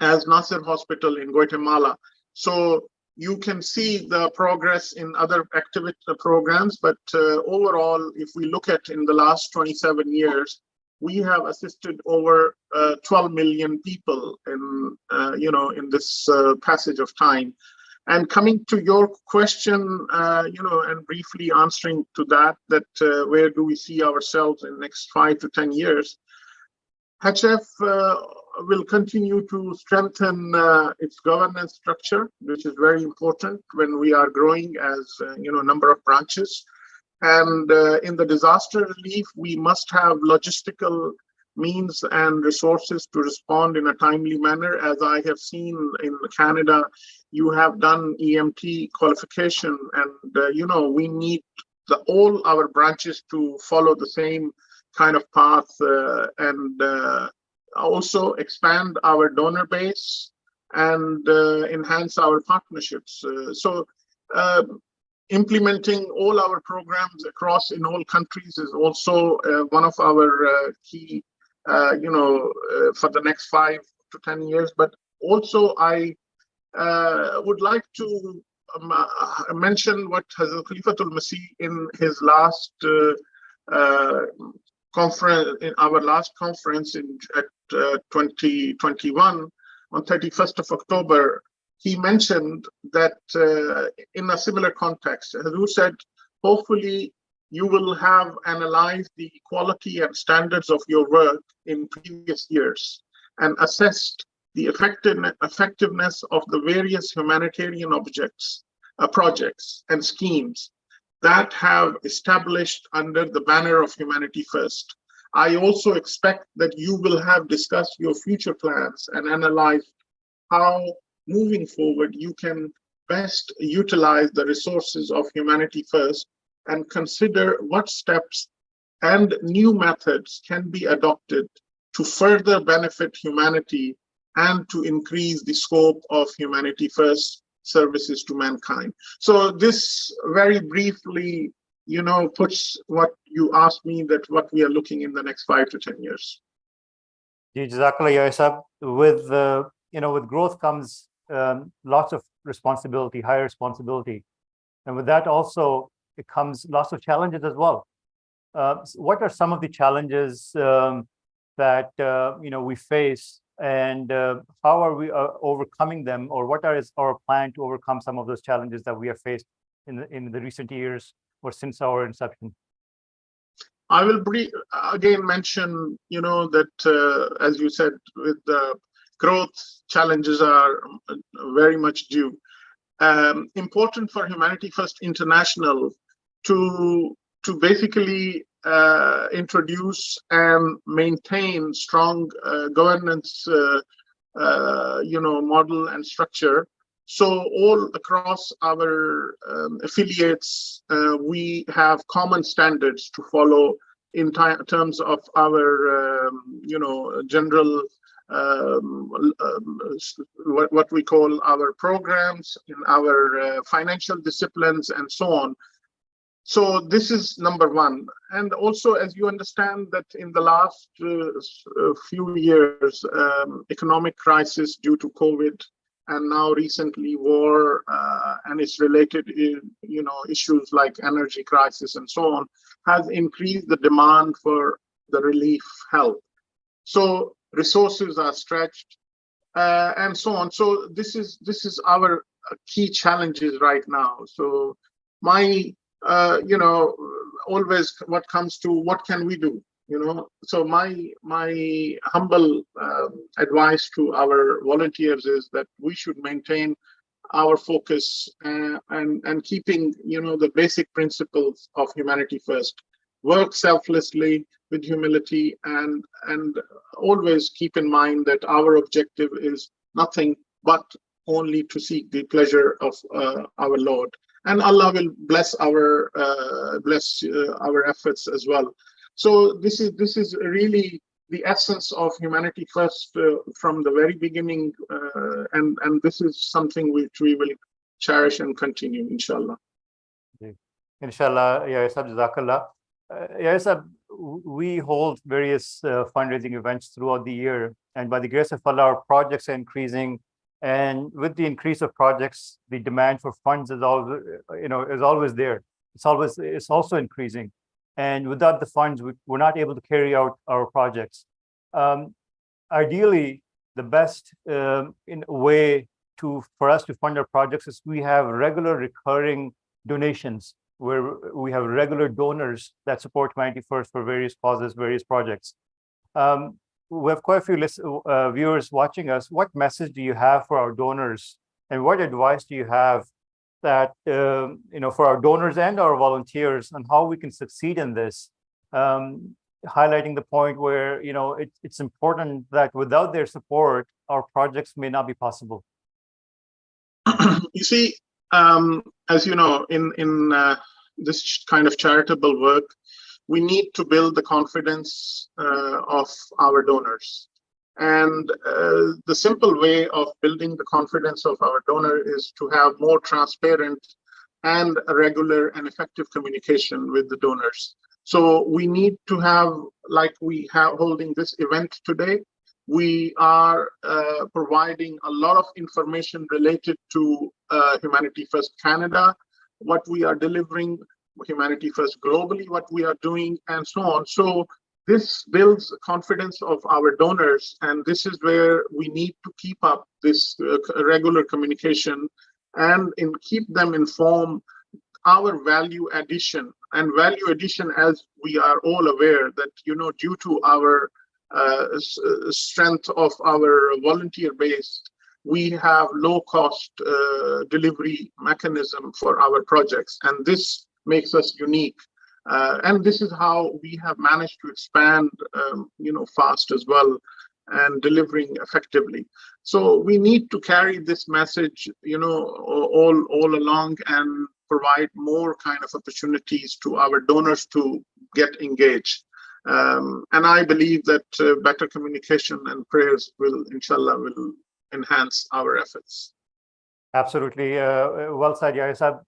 as Nasser Hospital in Guatemala. So you can see the progress in other activity programs, but overall, if we look at in the last 27 years, we have assisted over 12 million people in in this passage of time. And coming to your question, and briefly answering to that, where do we see ourselves in the next 5 to 10 years? HF will continue to strengthen its governance structure, which is very important when we are growing as a number of branches. And in the disaster relief, we must have logistical means and resources to respond in a timely manner. As I have seen in Canada, you have done EMT qualification, and we need all our branches to follow the same kind of path, and also expand our donor base and enhance our partnerships. Implementing all our programs across in all countries is also one of our key, for the next 5 to 10 years. But also, I would like to mention what Hazrat Khalifatul Masih in his last conference, in our last conference at 2021 on 31st of October. He mentioned that in a similar context, Hazur said, hopefully you will have analyzed the quality and standards of your work in previous years and assessed the effectiveness of the various humanitarian projects and schemes that have established under the banner of Humanity First. I also expect that you will have discussed your future plans and analyzed how moving forward you can best utilize the resources of Humanity First and consider what steps and new methods can be adopted to further benefit humanity and to increase the scope of Humanity First services to mankind. So this very briefly, puts what you asked me, that what we are looking in the next 5 to 10 years. Jazakallah, Ya Sab. With growth comes lots of responsibility, higher responsibility, and with that also it comes lots of challenges as well. What are some of the challenges that we face, and how are we overcoming them, or what is our plan to overcome some of those challenges that we have faced in the recent years or since our inception? I will again mention, that as you said, with the growth, challenges are very much due. Important for Humanity First International to basically introduce and maintain strong governance, model and structure. So all across our affiliates, we have common standards to follow in terms of our, general what we call our programs, in our financial disciplines, and so on. So this is number one. And also, as you understand, that in the last few years, economic crisis due to COVID, and now recently war and its related, issues like energy crisis and so on, has increased the demand for the relief help. So resources are stretched, and so on. So this is our key challenges right now. So my always what comes to what can we do, so my humble advice to our volunteers is that we should maintain our focus and keeping the basic principles of Humanity First, work selflessly with humility, and always keep in mind that our objective is nothing but only to seek the pleasure of our Lord. And Allah will bless our efforts as well. So this is really the essence of Humanity First from the very beginning, and this is something which we will cherish and continue, inshallah. Inshallah, Ya Sab, Jazakallah. Ya Sab, we hold various fundraising events throughout the year, and by the grace of Allah, our projects are increasing. And with the increase of projects, the demand for funds is always, is always there. It's also increasing. And without the funds, we're not able to carry out our projects. Ideally, the best in a way for us to fund our projects is we have regular recurring donations, where we have regular donors that support Humanity First for various causes, various projects. We have quite a few viewers watching us. What message do you have for our donors, and what advice do you have that, for our donors and our volunteers and how we can succeed in this, highlighting the point where, it's important that without their support, our projects may not be possible. You see, as you know, in this kind of charitable work, we need to build the confidence of our donors. And the simple way of building the confidence of our donor is to have more transparent and regular and effective communication with the donors. So we need to have, like we have holding this event today, we are providing a lot of information related to Humanity First Canada, what we are delivering, Humanity First globally, what we are doing, and so on. So this builds confidence of our donors, and this is where we need to keep up this regular communication and keep them informed our value addition. And value addition, as we are all aware, that due to our strength of our volunteer base, we have low cost delivery mechanism for our projects, and this makes us unique. And this is how we have managed to expand, fast as well, and delivering effectively. So we need to carry this message, all along, and provide more kind of opportunities to our donors to get engaged. And I believe that better communication and prayers will, inshallah, will enhance our efforts. Absolutely. Well said, Yaisab.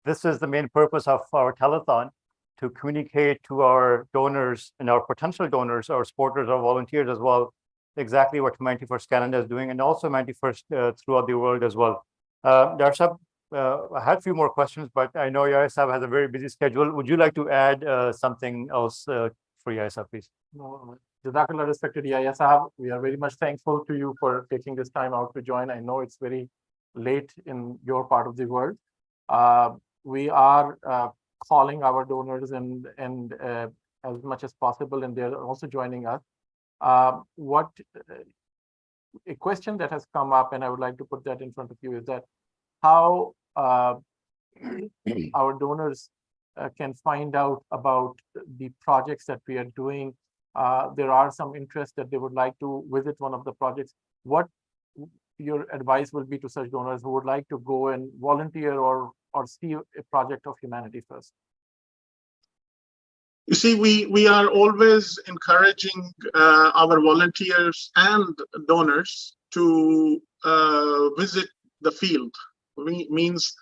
This is the main purpose of our telethon, to communicate to our donors and our potential donors, our supporters, our volunteers as well, exactly what Humanity First Canada is doing, and also Humanity First throughout the world as well. Darsab, I had a few more questions, but I know Yaisab has a very busy schedule. Would you like to add something else for Yaisab, please? No, Jazakallah, respected Yaisab. We are very much thankful to you for taking this time out to join. I know it's very late in your part of the world. We are calling our donors and as much as possible, and they're also joining us. A question that has come up, and I would like to put that in front of you, is that how our donors can find out about the projects that we are doing. There are some interest that they would like to visit one of the projects. What your advice will be to such donors who would like to go and volunteer or see a project of Humanity First? You see, we are always encouraging our volunteers and donors to visit the field. Means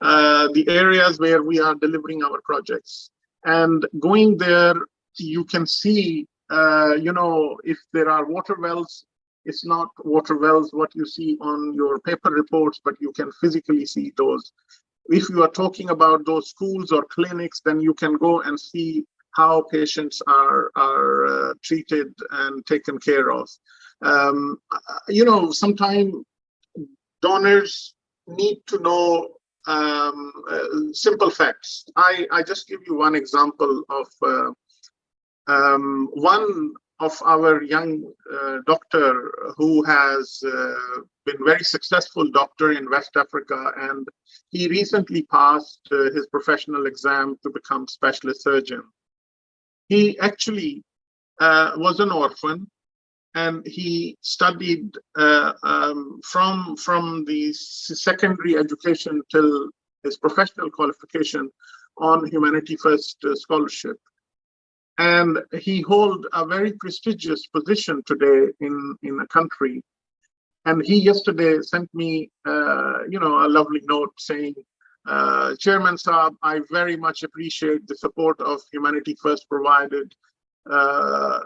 the areas where we are delivering our projects. And going there, you can see, if there are water wells, it's not water wells what you see on your paper reports, but you can physically see those. If you are talking about those schools or clinics, then you can go and see how patients are treated and taken care of. Sometimes donors need to know simple facts. I just give you one example of one of our young doctor who has been very successful doctor in West Africa, and he recently passed his professional exam to become specialist surgeon. He actually was an orphan, and he studied from the secondary education till his professional qualification on Humanity First scholarship. And he holds a very prestigious position today in a country. And he yesterday sent me, a lovely note saying, Chairman Saab, I very much appreciate the support of Humanity First provided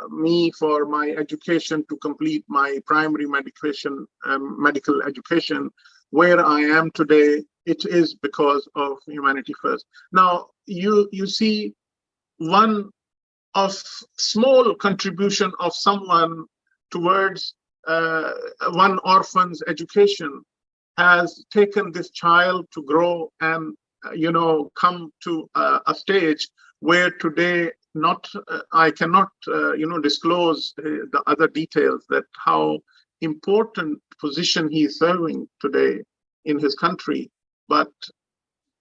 me for my education to complete my primary medical education. Where I am today, it is because of Humanity First. Now, you see one of small contribution of someone towards one orphan's education has taken this child to grow and come to a stage where today I cannot disclose the other details, that how important position he is serving today in his country. But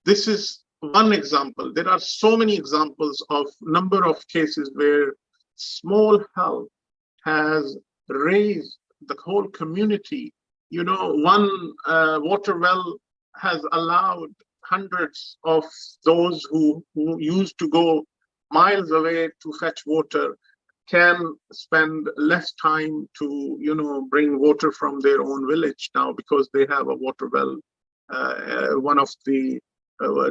This is one example. There are so many examples of number of cases where small help has raised the whole community. You know, one water well has allowed hundreds of those who used to go miles away to fetch water can spend less time to, you know, bring water from their own village now because they have a water well. One of the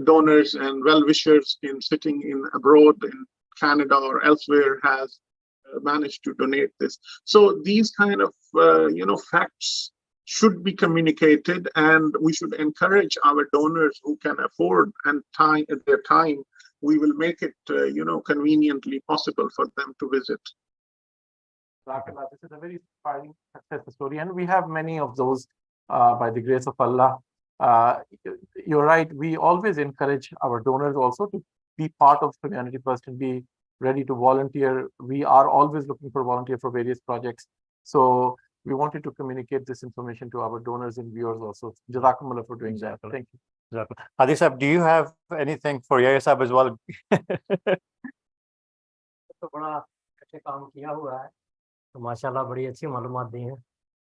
donors and well-wishers in sitting in abroad in Canada or elsewhere has managed to donate this. So these kind of you know, facts should be communicated, and we should encourage our donors who can afford and their time. We will make it you know, conveniently possible for them to visit. This is a very inspiring success story, and we have many of those by the grace of Allah. You're right, we always encourage our donors also to be part of Humanity First and be ready to volunteer. We are always looking for volunteers for various projects. So we wanted to communicate this information to our donors and viewers also. Jazakumullah for doing that. Thank you. Hadi Sahab, do you have anything for Yahya Sahab as well? तो बड़ा अच्छे काम किया हुआ है, तो माशाल्लाह बड़ी अच्छी मालूमात दी हैं.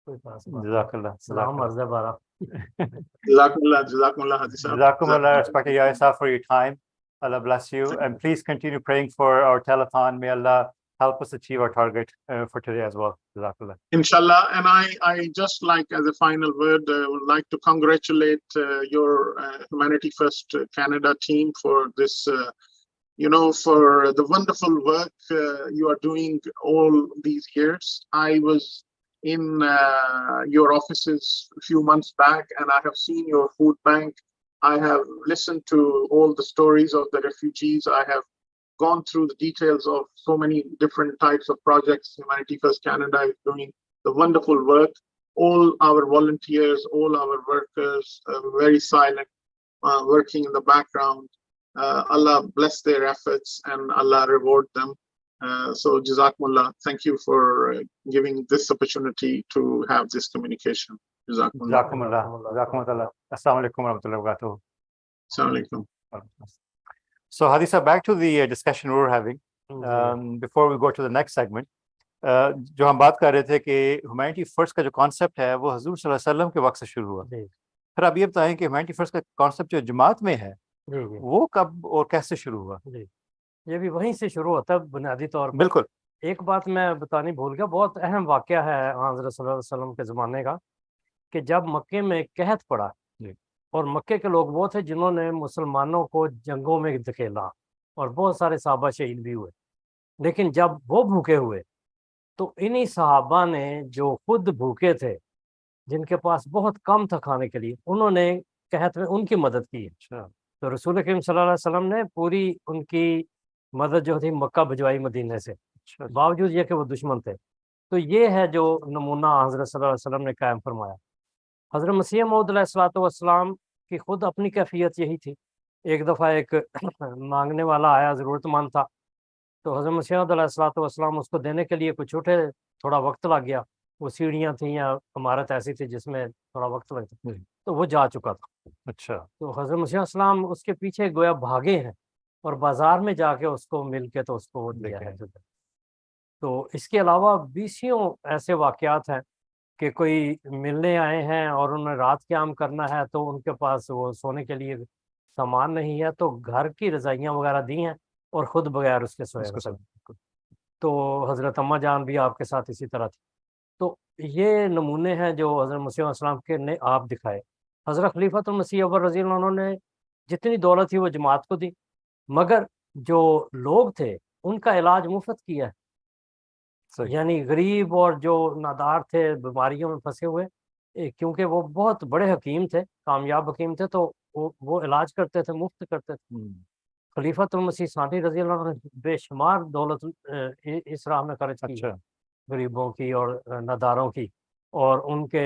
कोई खास बात नहीं. Jazakallah. सलाम अर्ज़ है बारा. Jazakumullah, Hadi Sahab. Jazakumullah, respect Yahya Sahab for your time. Allah bless you, and please continue praying for our telethon. May Allah help us achieve our target for today as well. Jazakallah. Inshallah. And I just like, as a final word, would like to congratulate your Humanity First Canada team for this, you know, for the wonderful work you are doing all these years. I was in your offices a few months back, and I have seen your food bank. I have listened to all the stories of the refugees. I have gone through the details of so many different types of projects Humanity First Canada is doing, the wonderful work. All our volunteers, all our workers, very silent, working in the background. Allah bless their efforts and Allah reward them. So Jazakumullah, thank you for giving this opportunity to have this communication. Jazakumullah. Jazakumullah. Assalamu alaikum warahmatullahi wabarakatuh. Assalamu alaikum. So Hadi Sahab, back to the discussion we were having. Before we go to the next segment, जो हम बात कर रहे थे कि humanity first का जो concept है वो हजूर सल्लल्लाहु अलैहि वसल्लम के वक्त से शुरू हुआ. फिर आप ये बताएं कि ह्यूमैनिटी फर्स्ट का कॉन्सेप्ट जो जमात में है वो कब और कैसे शुरू हुआ? ये भी वहीं से शुरू होता है बुनियादी तौर पर. बिल्कुल. एक बात मैं बतानी भूल गया, बहुत अहम वाकया है हज़रत सल्लल्लाहु अलैहि वसल्लम के ज़माने का, कि जब मक्के में कहत पड़ा और मक्के के लोग वो थे जिन्होंने मुसलमानों को जंगों में धकेला और बहुत सारे सहाबा शहीद भी हुए. लेकिन जब वो भूखे हुए तो इन्हीं सहाबा ने जो खुद भूखे थे, जिनके पास बहुत कम था खाने के लिए, उन्होंने कहत में उनकी मदद की. तो रसूल करीम सल्लल्लाहु अलैहि वसल्लम ने पूरी उनकी मदद जो थी मक्का भिजवाई मदीने से, बावजूद ये कि वो दुश्मन थे. तो ये है जो नमूना हज़रत सल्लल्लाहु अलैहि वसल्लम ने कायम फरमाया. हज़रत मसीह मौऊद अलैहिस्सलाम की खुद अपनी कैफियत यही थी. एक दफ़ा एक मांगने वाला आया, ज़रूरतमंद था, तो हज़रत मसीह मौऊद अलैहिस्सलाम उसको देने के लिए कुछ उठे, थोड़ा वक्त लग गया. वो सीढ़ियाँ थी या इमारत ऐसी थी जिसमें थोड़ा वक्त लगता, तो वो जा चुका था. अच्छा. तो हज़रत मसीह अलैहिस्सलाम उसके पीछे गोया भागे हैं और बाजार में जाके उसको मिल के तो उसको वो दिया है. तो इसके अलावा 20 ऐसे वाक़यात हैं कि कोई मिलने आए हैं और उन्हें रात क़याम करना है, तो उनके पास वो सोने के लिए सामान नहीं है, तो घर की रज़ाइयाँ वगैरह दी हैं और ख़ुद बगैर उसके सोए. तो हज़रत अम्मा जान भी आपके साथ इसी तरह थी. तो ये नमूने हैं जो हज़रत मसीह अलैहिस्सलाम के ने आप दिखाए. हज़रत खलीफतुल मसीह अव्वल रज़ी अल्लाह अन्हु ने जितनी दौलत थी वो जमात को दी, मगर जो लोग थे उनका इलाज मुफ्त किया है. यानी गरीब और जो नादार थे, बीमारियों में फंसे हुए, क्योंकि वो बहुत बड़े हकीम थे, कामयाब हकीम थे, तो वो इलाज करते थे, मुफ्त करते थे. खलीफतुल मसीह सानी रज़ी अल्लाह अन्हु ने बेशुमार दौलत इस राह में खर्च की, गरीबों की और नादारों की, और उनके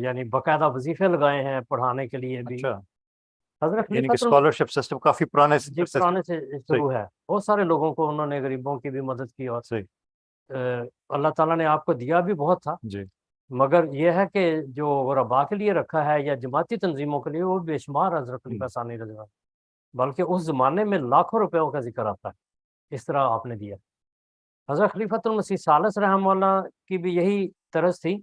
यानी बाकायदा वजीफे लगाए हैं पढ़ाने के लिए भी. यानी कि स्कॉलरशिप सिस्टम काफी पुराने से शुरू है. बहुत सारे लोगों को उन्होंने, गरीबों की भी मदद की. और अल्लाह ताला ने आपको दिया भी बहुत था, मगर यह है कि जो गुरबा के लिए रखा है या जमाती तंजीमों के लिए, वो बेशुमार हज़रत खलीफा सानी रज़ी अल्लाह بلکہ اس زمانے میں لاکھوں روپیوں کا ذکر آتا ہے، اس طرح آپ نے دیا۔ حضرت خلیفۃ المسیح ثالث رحمہ اللہ کی بھی یہی طرز تھی،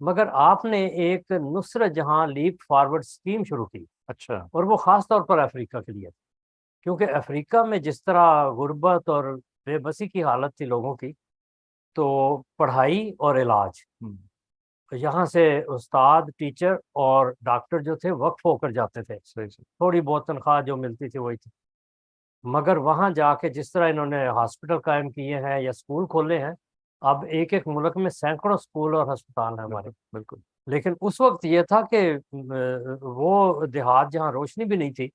مگر آپ نے ایک نصرت جہاں لیپ فارورڈ اسکیم شروع کی، اچھا، اور وہ خاص طور پر افریقہ کے لیے، کیونکہ افریقہ میں جس طرح غربت اور بے بسی کی حالت تھی لوگوں کی، تو پڑھائی اور علاج، یہاں سے استاد، ٹیچر اور ڈاکٹر جو تھے وقف ہو کر جاتے تھے، تھوڑی بہت تنخواہ جو ملتی تھی وہی تھی، مگر وہاں جا کے جس طرح انہوں نے ہاسپٹل قائم کیے ہیں یا اسکول کھولے ہیں، اب ایک ایک ملک میں سینکڑوں اسکول اور ہسپتال ہیں ہمارے۔ بالکل، لیکن اس وقت یہ تھا کہ وہ دیہات جہاں روشنی بھی نہیں تھی،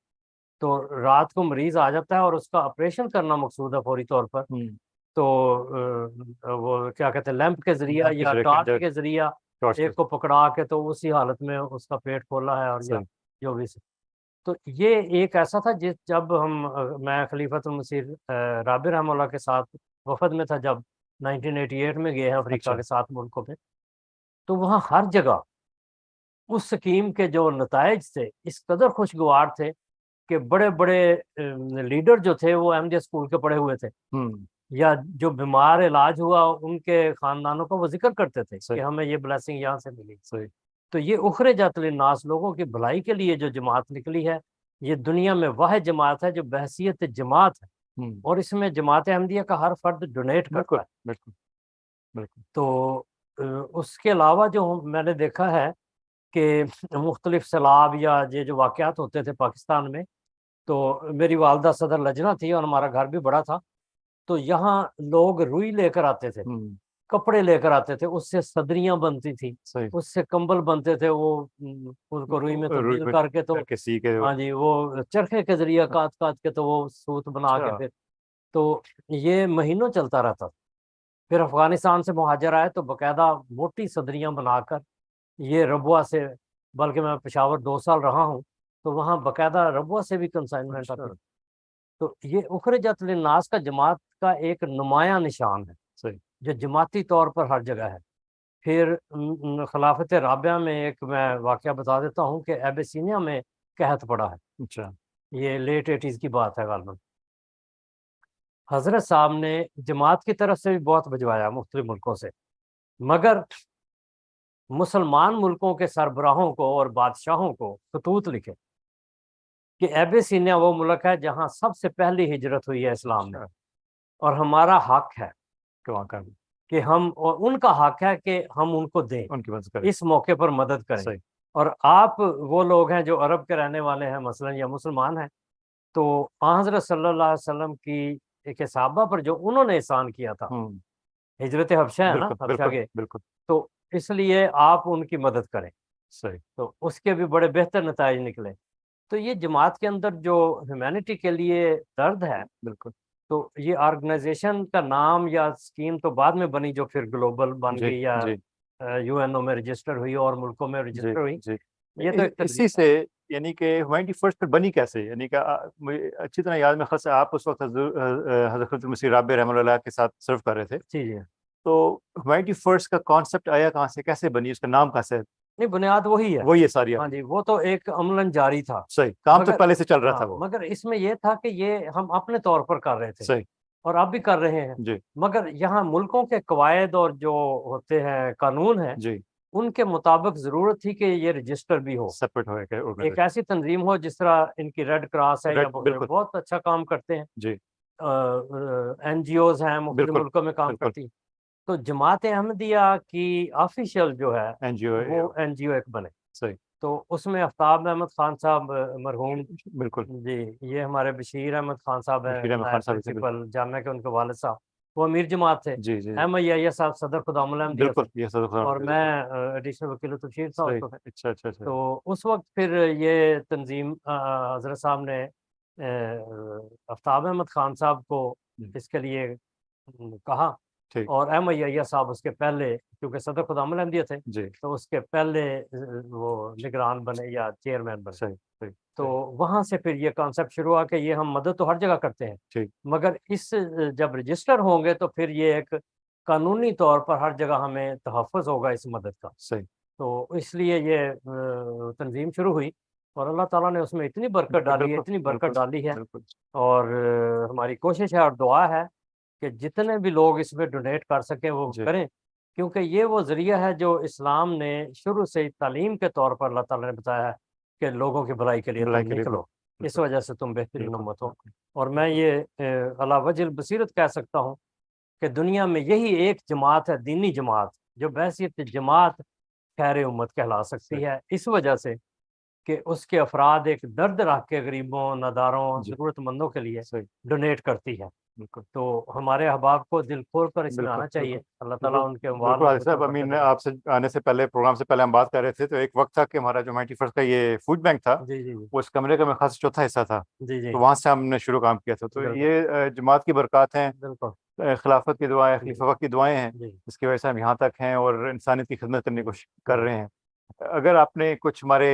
تو رات کو مریض آ جاتا ہے اور اس کا آپریشن کرنا مقصود ہے فوری طور پر، تو وہ کیا کہتے ہیں، لیمپ کے ذریعہ یا ٹارچ کے ذریعہ ایک کو پکڑا کے تو اسی حالت میں اس کا پیٹ کھولا ہے، اور یا جو بھی تو یہ ایک ایسا تھا جب میں خلیفۃ المسیح رابع رحمہ اللہ کے ساتھ وفد میں تھا، جب 1988 میں گئے ہیں افریقہ کے 7 ملکوں پہ، تو وہاں ہر جگہ اس سکیم کے جو نتائج تھے اس قدر خوشگوار تھے کہ بڑے بڑے لیڈر جو تھے وہ احمدیہ اسکول کے پڑھے ہوئے تھے، یا جو بیمار علاج ہوا ان کے خاندانوں کو وہ ذکر کرتے تھے کہ ہمیں یہ بلیسنگ یہاں سے ملی۔ تو یہ اخرجت للناس، لوگوں کی بھلائی کے لیے جو جماعت نکلی ہے، یہ دنیا میں واحد جماعت ہے جو بحیثیت جماعت ہے، اور اس میں جماعت احمدیہ کا ہر فرد ڈونیٹ کرتا ہے۔ بالکل۔ تو اس کے علاوہ جو میں نے دیکھا ہے کہ مختلف سیلاب یا یہ جو واقعات ہوتے تھے پاکستان میں، تو میری والدہ صدر لجنہ تھی اور ہمارا گھر بھی بڑا تھا، تو یہاں لوگ روئی لے کر آتے تھے، کپڑے لے کر آتے تھے، اس سے صدریاں بنتی تھیں، اس سے کمبل بنتے تھے، وہ ان کو روئی میں تبدیل کر کے تو ہاں جی وہ چرخے کے ذریعے کاٹ کاٹ کے تو وہ سوت بنا کے پھر، تو یہ مہینوں چلتا رہتا۔ پھر افغانستان سے مہاجر آئے تو باقاعدہ موٹی صدریاں بنا کر یہ ربوہ سے، بلکہ میں پشاور 2 سال رہا ہوں تو وہاں باقاعدہ ربوہ سے بھی کنسائنمنٹ آتی، تو یہ اخرجت للناس کا جماعت کا ایک نمایاں نشان ہے جو جماعتی طور پر ہر جگہ ہے۔ پھر خلافت رابعہ میں ایک میں واقعہ بتا دیتا ہوں کہ ایبیسینیا میں قحط پڑا ہے، اچھا، یہ لیٹ 80s کی بات ہے غالباً۔ حضرت صاحب نے جماعت کی طرف سے بھی بہت بھجوایا مختلف ملکوں سے، مگر مسلمان ملکوں کے سربراہوں کو اور بادشاہوں کو خطوط لکھے کہ ایبیسینیا وہ ملک ہے جہاں سب سے پہلی ہجرت ہوئی ہے اسلام میں، اور ہمارا حق ہے کہ ہم، اور ان کا حق ہے کہ ہم ان کو دیں، ان کی مدد کریں، اس موقع پر مدد کریں۔ اور آپ وہ لوگ ہیں جو عرب کے رہنے والے ہیں مثلا یا مسلمان ہیں، تو حضرت صلی اللہ علیہ وسلم کی ایک صحابہ پر جو انہوں نے احسان کیا تھا، ہجرت حبشہ ہے نا، حبشہ کے، تو اس لیے آپ ان کی مدد کریں، تو اس کے بھی بڑے بہتر نتائج نکلے۔ تو یہ جماعت کے اندر جو ہیومینٹی کے لیے درد ہے، بالکل، تو یہ آرگنائزیشن کا نام یا اسکیم تو بعد میں بنی جو پھر گلوبل بن گئی یا یو این او میں رجسٹر ہوئی اور ملکوں میں رجسٹر ہوئی، یہ تو ایک اسی سے یعنی کہ ہیومینٹی فرسٹ پر بنی کیسے، یعنی کہ مجھے اچھی طرح یاد میں خاص آپ اس وقت حضرت مسیح رابع رحمہ اللہ کے ساتھ سرو کر رہے تھے، جی، تو ہیومینٹی فرسٹ کا کانسیپٹ آیا کہاں سے، کیسے بنی، اس کا نام کہاں سے؟ نہیں، بنیاد وہی ہے، وہی ہے ساری، ہاں جی، وہ تو ایک عملاً جاری تھا، صحیح، کام تو پہلے سے چل رہا تھا وہ، مگر اس میں یہ تھا کہ یہ ہم اپنے طور پر کر رہے تھے، صحیح، اور اب بھی کر رہے ہیں، مگر یہاں ملکوں کے قواعد اور جو ہوتے ہیں قانون ہیں، ان کے مطابق ضرورت تھی کہ یہ رجسٹر بھی ہو، سیپریٹ ہو، ایک ایسی تنظیم ہو جس طرح ان کی ریڈ کراس ہے، یا بہت اچھا کام کرتے ہیں، این جی اوز ہیں مختلف ملکوں میں کام کرتی، تو جماعت احمدیہ کی آفیشیل جو ہے وہ این جی او ایک بنے، تو اس میں آفتاب احمد خان صاحب مرحوم، بالکل جی، یہ ہمارے بشیر احمد خان صاحب ہیں، پرنسپل جامعہ کے، ان کے والد صاحب وہ امیر جماعت تھے، احمد یحییٰ صاحب صدر خدام الاحمدیہ، اور میں ایڈیشنل وکیل تبشیر تھا اس وقت، تو اس وقت پھر یہ تنظیم حضرت صاحب نے آفتاب احمد خان صاحب کو اس کے لیے کہا، اور احمد یحییٰ صاحب اس کے پہلے، کیونکہ صدر خدام الاحمدیہ تھے، تو اس کے پہلے وہ نگران بنے یا چیئرمین بنے، تو وہاں سے پھر یہ کانسیپٹ شروع ہوا کہ یہ ہم مدد تو ہر جگہ کرتے ہیں، مگر اس جب رجسٹر ہوں گے تو پھر یہ ایک قانونی طور پر ہر جگہ ہمیں تحفظ ہوگا اس مدد کا، تو اس لیے یہ تنظیم شروع ہوئی، اور اللہ تعالیٰ نے اس میں اتنی برکت ڈالی ہے، اتنی برکت ڈالی ہے، اور ہماری کوشش ہے اور دعا ہے کہ جتنے بھی لوگ اس میں ڈونیٹ کر سکیں وہ کریں، کیونکہ یہ وہ ذریعہ ہے جو اسلام نے شروع سے تعلیم کے طور پر اللہ تعالیٰ نے بتایا ہے کہ لوگوں کی بھلائی کے لیے تم نکلو، اس وجہ سے تم بہترین امت ہو۔ اور میں یہ علی وجہ البصیرت کہہ سکتا ہوں کہ دنیا میں یہی ایک جماعت ہے، دینی جماعت، جو بحیثیت جماعت خیر امت کہلا سکتی ہے، اس وجہ سے کہ اس کے افراد ایک درد رکھ کے غریبوں، ناداروں، ضرورت مندوں کے لیے ڈونیٹ کرتی ہے۔ تو ہمارے احباب کو دل کھول کر اس میں آنا چاہیے، اللہ تعالیٰ ان کے صاحب امین، آپ سے آنے سے پہلے پروگرام سے پہلے ہم بات کر رہے تھے، تو ایک وقت تھا کہ ہمارا جو 91 کا یہ فوڈ بینک تھا وہ اس کمرے کا میں خاص چوتھا حصہ تھا، تو وہاں سے ہم نے شروع کام کیا تھا۔ تو یہ جماعت کی برکات ہیں، خلافت کی دعائیں، خلیفہ وقت کی دعائیں ہیں، جس کی وجہ سے ہم یہاں تک ہیں اور انسانیت کی خدمت کرنے کی کوشش کر رہے ہیں۔ اگر آپ نے کچھ ہمارے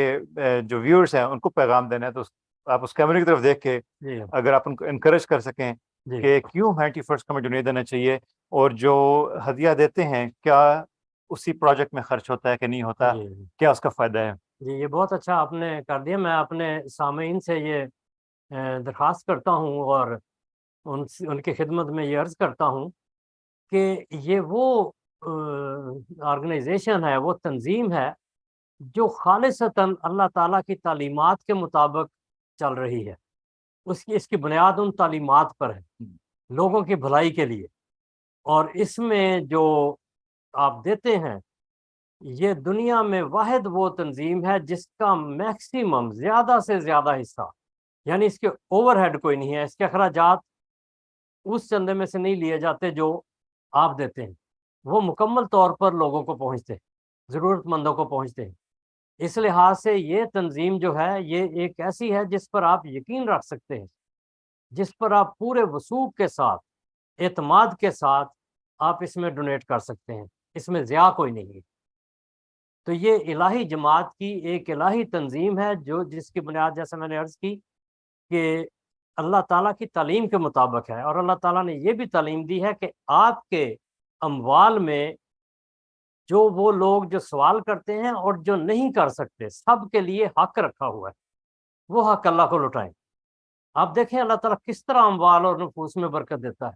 جو ویورز ہیں ان کو پیغام دینا ہے تو آپ اس کیمرے کی طرف دیکھ کے اگر آپ ان کو انکریج کر سکیں کہ کیوں 91 کا میں ڈونیٹ دینا چاہیے، اور جو ہدیہ دیتے ہیں کیا اسی پروجیکٹ میں خرچ ہوتا ہے کہ نہیں ہوتا، کیا اس کا فائدہ ہے؟ جی، یہ بہت اچھا آپ نے کر دیا۔ میں اپنے سامعین سے یہ درخواست کرتا ہوں اور ان کی خدمت میں یہ عرض کرتا ہوں کہ یہ وہ آرگنائزیشن ہے، وہ تنظیم ہے جو خالصتاً اللہ تعالیٰ کی تعلیمات کے مطابق چل رہی ہے۔ اس کی بنیاد ان تعلیمات پر ہے، لوگوں کی بھلائی کے لیے، اور اس میں جو آپ دیتے ہیں یہ دنیا میں واحد وہ تنظیم ہے جس کا میکسیمم، زیادہ سے زیادہ حصہ، یعنی اس کے اوور ہیڈ کوئی نہیں ہے، اس کے اخراجات اس چندے میں سے نہیں لیے جاتے جو آپ دیتے ہیں، وہ مکمل طور پر لوگوں کو پہنچتے ہیں، ضرورت مندوں کو پہنچتے ہیں۔ اس لحاظ سے یہ تنظیم جو ہے یہ ایک ایسی ہے جس پر آپ یقین رکھ سکتے ہیں، جس پر آپ پورے وثوق کے ساتھ، اعتماد کے ساتھ آپ اس میں ڈونیٹ کر سکتے ہیں، اس میں ضیاع کوئی نہیں ہے۔ تو یہ الہی جماعت کی ایک الہی تنظیم ہے جس کی بنیاد، جیسے میں نے عرض کی، کہ اللہ تعالیٰ کی تعلیم کے مطابق ہے، اور اللہ تعالیٰ نے یہ بھی تعلیم دی ہے کہ آپ کے اموال میں جو وہ لوگ جو سوال کرتے ہیں اور جو نہیں کر سکتے، سب کے لیے حق رکھا ہوا ہے، وہ حق اللہ کو لوٹائیں۔ آپ دیکھیں اللہ تعالیٰ کس طرح اموال اور نفوس میں برکت دیتا ہے،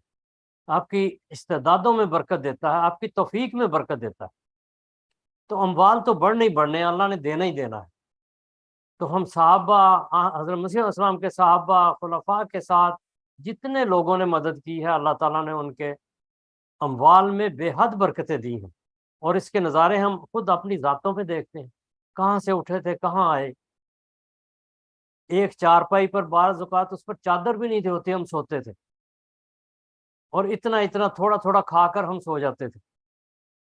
آپ کی استعدادوں میں برکت دیتا ہے، آپ کی توفیق میں برکت دیتا ہے۔ تو اموال تو بڑھنے ہی بڑھنے، اللہ نے دینا ہی دینا ہے۔ تو ہم صحابہ، حضرت مسیح علیہ السلام کے صحابہ، خلفاء کے ساتھ جتنے لوگوں نے مدد کی ہے، اللہ تعالیٰ نے ان کے اموال میں بے حد برکتیں دی ہیں، اور اس کے نظارے ہم خود اپنی ذاتوں پہ دیکھتے ہیں، کہاں سے اٹھے تھے کہاں آئے۔ ایک چارپائی پر بعض اوقات اس پر چادر بھی نہیں تھی ہوتی، ہم سوتے تھے، اور اتنا اتنا تھوڑا تھوڑا کھا کر ہم سو جاتے تھے،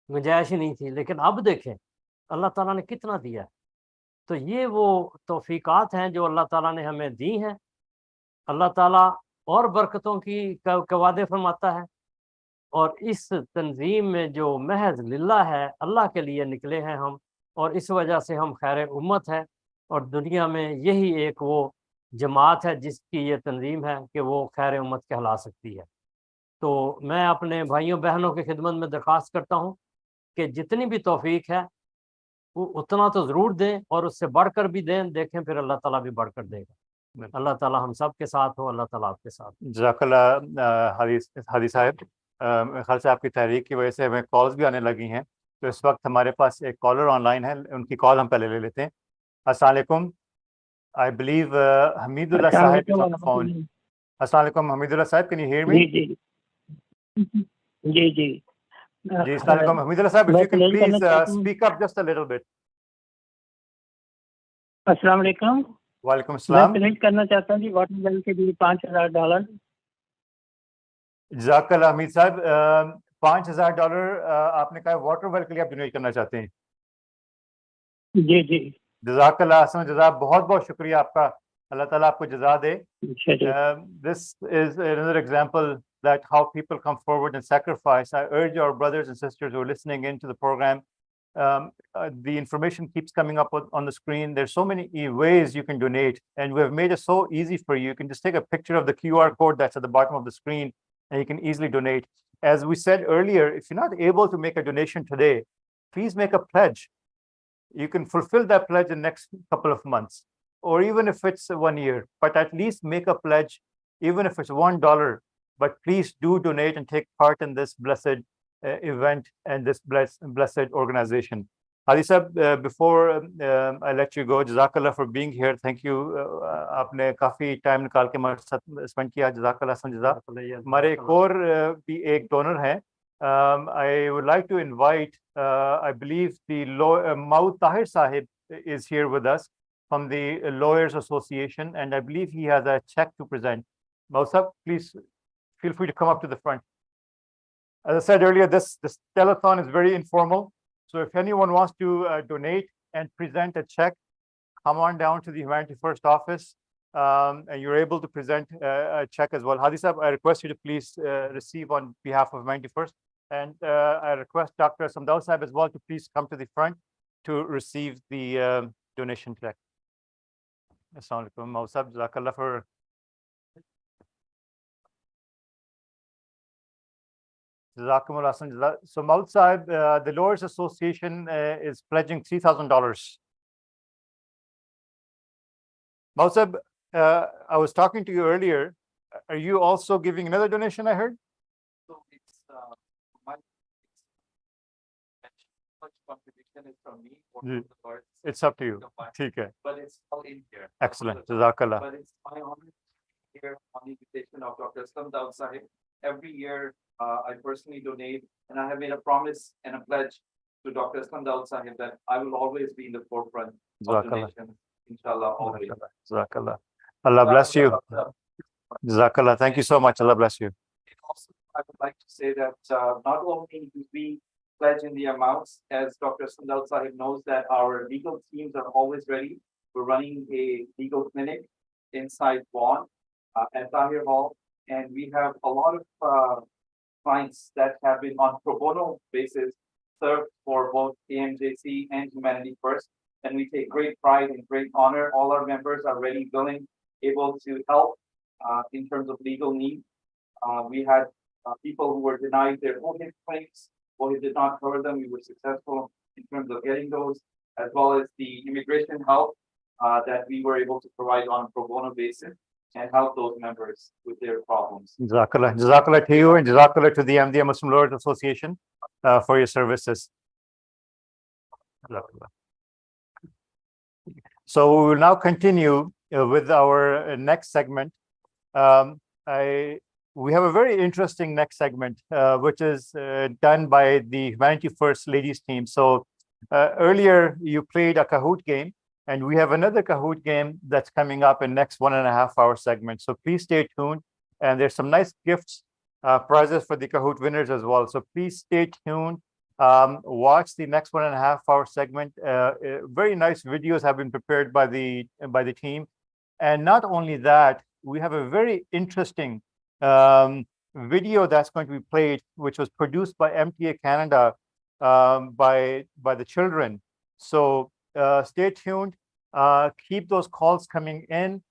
گنجائش ہی نہیں تھی۔ لیکن اب دیکھیں اللہ تعالیٰ نے کتنا دیا ہے۔ تو یہ وہ توفیقات ہیں جو اللہ تعالیٰ نے ہمیں دی ہیں۔ اللہ تعالیٰ اور برکتوں کے وعدے فرماتا ہے، اور اس تنظیم میں جو محض للہ ہے، اللہ کے لیے نکلے ہیں ہم، اور اس وجہ سے ہم خیر امت ہے، اور دنیا میں یہی ایک وہ جماعت ہے جس کی یہ تنظیم ہے کہ وہ خیر امت کہلا سکتی ہے۔ تو میں اپنے بھائیوں بہنوں کی خدمت میں درخواست کرتا ہوں کہ جتنی بھی توفیق ہے وہ اتنا تو ضرور دیں، اور اس سے بڑھ کر بھی دیں، دیکھیں پھر اللہ تعالیٰ بھی بڑھ کر دے گا۔ اللہ تعالیٰ ہم سب کے ساتھ ہو، اللہ تعالیٰ آپ کے ساتھ۔ جزاک اللہ ہادی صاحب، میرے خیال سے آپ کی تحریک کی وجہ سے ہمیں کالز بھی آنے لگی ہیں، تو اس وقت ہمارے پاس ایک کالر آن لائن ہے، ان کی کال ہم پہلے لے لیتے ہیں۔ السلام علیکم، آئی بلیو حمید اللہ صاحب از آن فون۔ السلام علیکم حمید اللہ صاحب، کین یو ہیئر می؟ جی جی جی جی السلام علیکم حمید اللہ صاحب، if you can please speak up just a little bit۔ السلام علیکم۔ وعلیکم میں السلام۔ پیمنٹ کرنا چاہتا ہوں جی واٹر بل کے لیے $5,000۔ جزاک اللہ حمید صاحب، $5,000 آپ نے کہا واٹر ویل کے لیے آپ ڈونیٹ کرنا چاہتے ہیں؟ جی جی جزاک اللہ حسن جزا، بہت بہت شکریہ آپ کا، اللہ تعالیٰ آپ کو جزا دے۔ This is another example that how people come forward and sacrifice. I urge our brothers and sisters who are listening into the program, the information keeps coming up on the screen. There's so many ways you can donate, and we have made it so easy for you. You can just take a picture of the QR code that's at the bottom of the screen, and you can easily donate. As we said earlier, if you're not able to make a donation today, please make a pledge. You can fulfill that pledge in the next couple of months. or even if it's 1 year, but at least make a pledge, even if it's $1. But please do donate and take part in this blessed event and this blessed organization. Hadi sab, before I let you go, Jazakallah for being here. Thank you. आपने काफी time निकाल के हमारे साथ spend किया. Jazakallah Sanjida. हमारे एक और भी एक डोनर हैं. I would like to invite, I believe the Maud Tahir Sahib is here with us from the Lawyers Association, and I believe he has a check to present. Maud Sahib, please feel free to come up to the front. As I said earlier, this telethon is very informal. So if anyone wants to donate and present a check, come on down to the Humanity First office, and you're able to present a check as well. Hadi Sahib, I request you to please receive on behalf of Humanity First. And I request Dr. Samdal Sahib as well to please come to the front to receive the donation check. Assalamu alaikum. Maud Sahib, Jazakallah for So Maud Sahib, the Lawyers Association is pledging $3,000. Maud Sahib, I was talking to you earlier. Are you also giving another donation, I heard? So it's much contribution is from me. It's up to you. ठीक है. But it's all in here. Excellent. Jazakallah. But it's my honor here on the invitation of Dr. Samdal Sahib. Every year, I personally donate, and I have made a promise and a pledge to Dr. Samdal Sahib that I will always be in the forefront of donations. Inshallah, always. Jazakallah. Allah bless you. Jazakallah. Thank you so much. Allah bless you. Also, I would like to say that not only do we pledge in the amounts, as Dr. Samdal Sahib knows that our legal teams are always ready. We're running a legal clinic inside Vaughan at Tahir Hall, and we have a lot of clients that have been on pro bono basis served for both AMJC and Humanity First. And we take great pride and great honor. All our members are ready, willing, able to help in terms of legal needs. We had people who were denied their OHIP claims. OHIP did not cover them. We were successful in terms of getting those, as well as the immigration help that we were able to provide on a pro bono basis and help those members with their problems. Jazakallah. Jazakallah to you and Jazakallah to the MDM Muslim Lawyers Association for your services. Jazakallah. So we will now continue with our next segment. We have a very interesting next segment, which is done by the Humanity First Ladies team. So earlier you played a Kahoot game, and we have another Kahoot game that's coming up in next 1.5 hour segment. So please stay tuned. And there's some nice gifts, prizes for the Kahoot winners as well. So please stay tuned. Watch the next 1.5 hour segment. Very nice videos have been prepared by the team. And not only that, we have a very interesting video that's going to be played, which was produced by MTA Canada by the children. So stay tuned. Keep those calls coming in.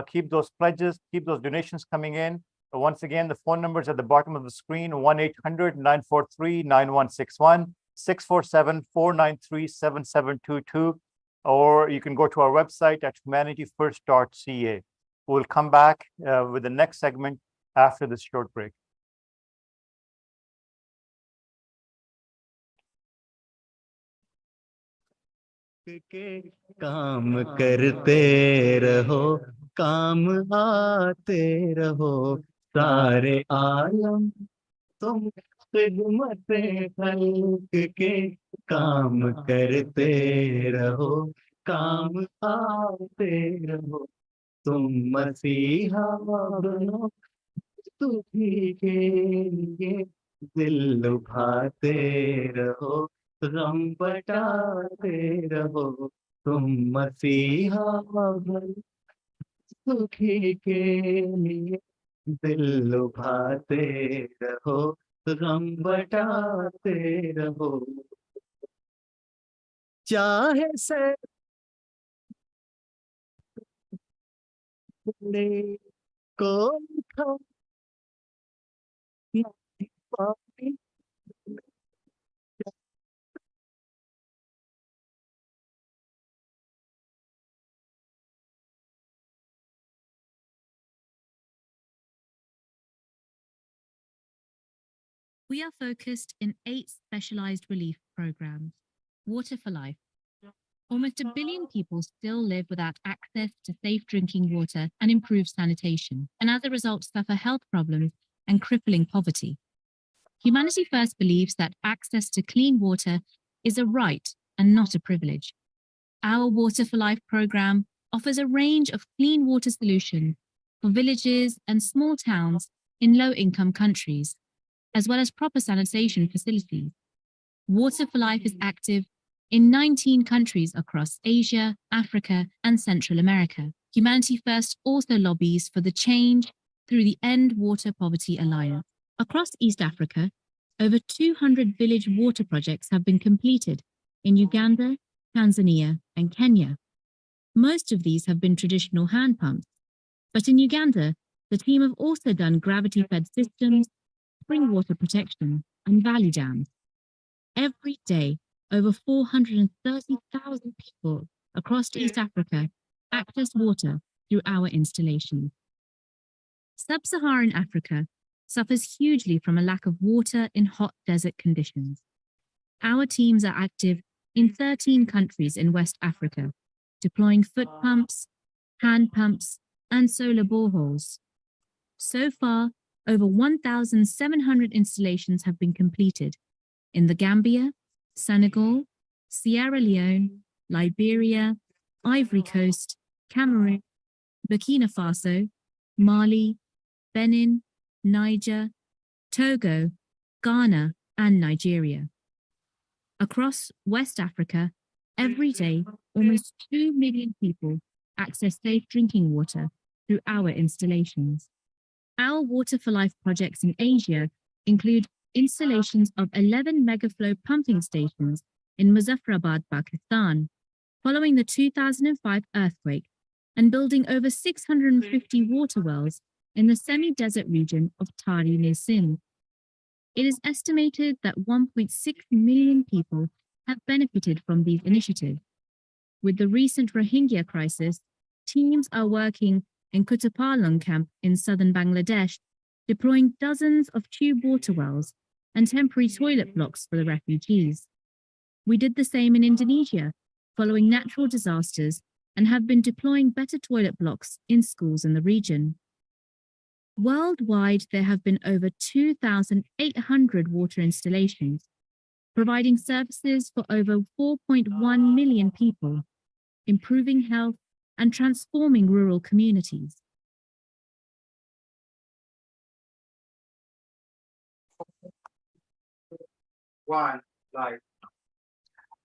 Keep those pledges, keep those donations coming in. Once again, the phone numbers at the bottom of the screen: 1-800-943-9161, 647-493-7722, or you can go to our website at humanityfirst.ca. We'll come back with the next segment after this short break. काम करते रहो, काम आते रहो, सारे आलम तुम खिदमते खल्क के काम करते रहो, काम आते रहो, तुम मसीहा बनो, तुझी के लिए दिल लुभाते रहो, गम बटाते रहो, तुम मसीहा बनो, सुखी के लिए दिल लुभाते रहो, गम बटाते रहो, चाहे से को We are focused in 8 specialized relief programs. Water for Life. Almost 1 billion people still live without access to safe drinking water and improved sanitation, and as a result suffer health problems and crippling poverty. Humanity First believes that access to clean water is a right and not a privilege. Our Water for Life program offers a range of clean water solutions for villages and small towns in low-income countries, as well as proper sanitation facilities. Water for Life is active in 19 countries across Asia, Africa, and Central America. Humanity First also lobbies for the change through the End Water Poverty Alliance. Across East Africa, over 200 village water projects have been completed in Uganda, Tanzania, and Kenya. Most of these have been traditional hand pumps, but in Uganda, the team have also done gravity-fed systems, spring water protection, and valley dams. Every day, over 430,000 people across East Africa access water through our installations. Sub-Saharan Africa suffers hugely from a lack of water in hot desert conditions. Our teams are active in 13 countries in West Africa, deploying foot pumps, hand pumps, and solar boreholes. So far, over 1,700 installations have been completed in the Gambia, Senegal, Sierra Leone, Liberia, Ivory Coast, Cameroon, Burkina Faso, Mali, Benin, Niger, Togo, Ghana, and Nigeria. Across West Africa, every day, almost 2 million people access safe drinking water through our installations. Our Water for Life projects in Asia include installations of 11 megaflow pumping stations in Muzaffarabad, Pakistan, following the 2005 earthquake, and building over 650 water wells in the semi-desert region of Tari Nisin. It is estimated that 1.6 million people have benefited from these initiatives. With the recent Rohingya crisis, teams are working in Kutupalong camp in southern Bangladesh, deploying dozens of tube water wells and temporary toilet blocks for the refugees. We did the same in Indonesia, following natural disasters, and have been deploying better toilet blocks in schools in the region. Worldwide, there have been over 2,800 water installations, providing services for over 4.1 million people, improving health and transforming rural communities.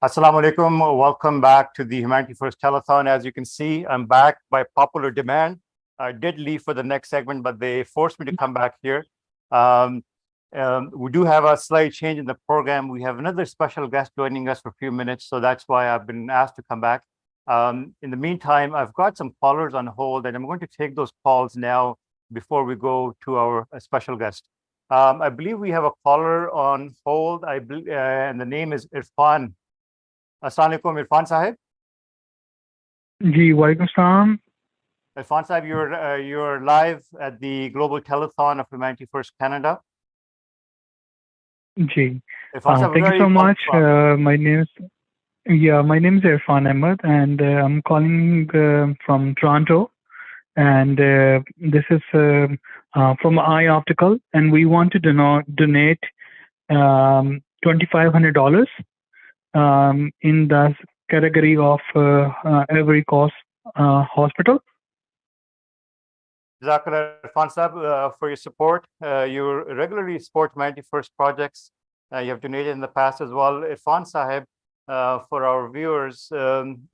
Assalamu alaikum. Welcome back to the Humanity First Telethon. As you can see, I'm back by popular demand. I did leave for the next segment, but they forced me to come back here. We do have a slight change in the program. We have another special guest joining us for a few minutes, so that's why I've been asked to come back. In the meantime, I've got some callers on hold, and I'm going to take those calls now before we go to our special guest. I believe we have a caller on hold, and the name is Irfan. Assalamu alaikum, Irfan Sahib. Ji, walaikum salam. Irfan Sahib, you're live at the Global Telethon of Humanity First Canada. Ji. Irfan Sahib, Thank you so much. My name is Irfan Ahmed, and I'm calling from Toronto. And this is from Eye Optical, and we want to donate $2,500 in the category of Ivory Coast Hospital. Jazakallah, Irfan Sahib, for your support. You regularly support Humanity First projects. You have donated in the past as well. Irfan Sahib, for our viewers,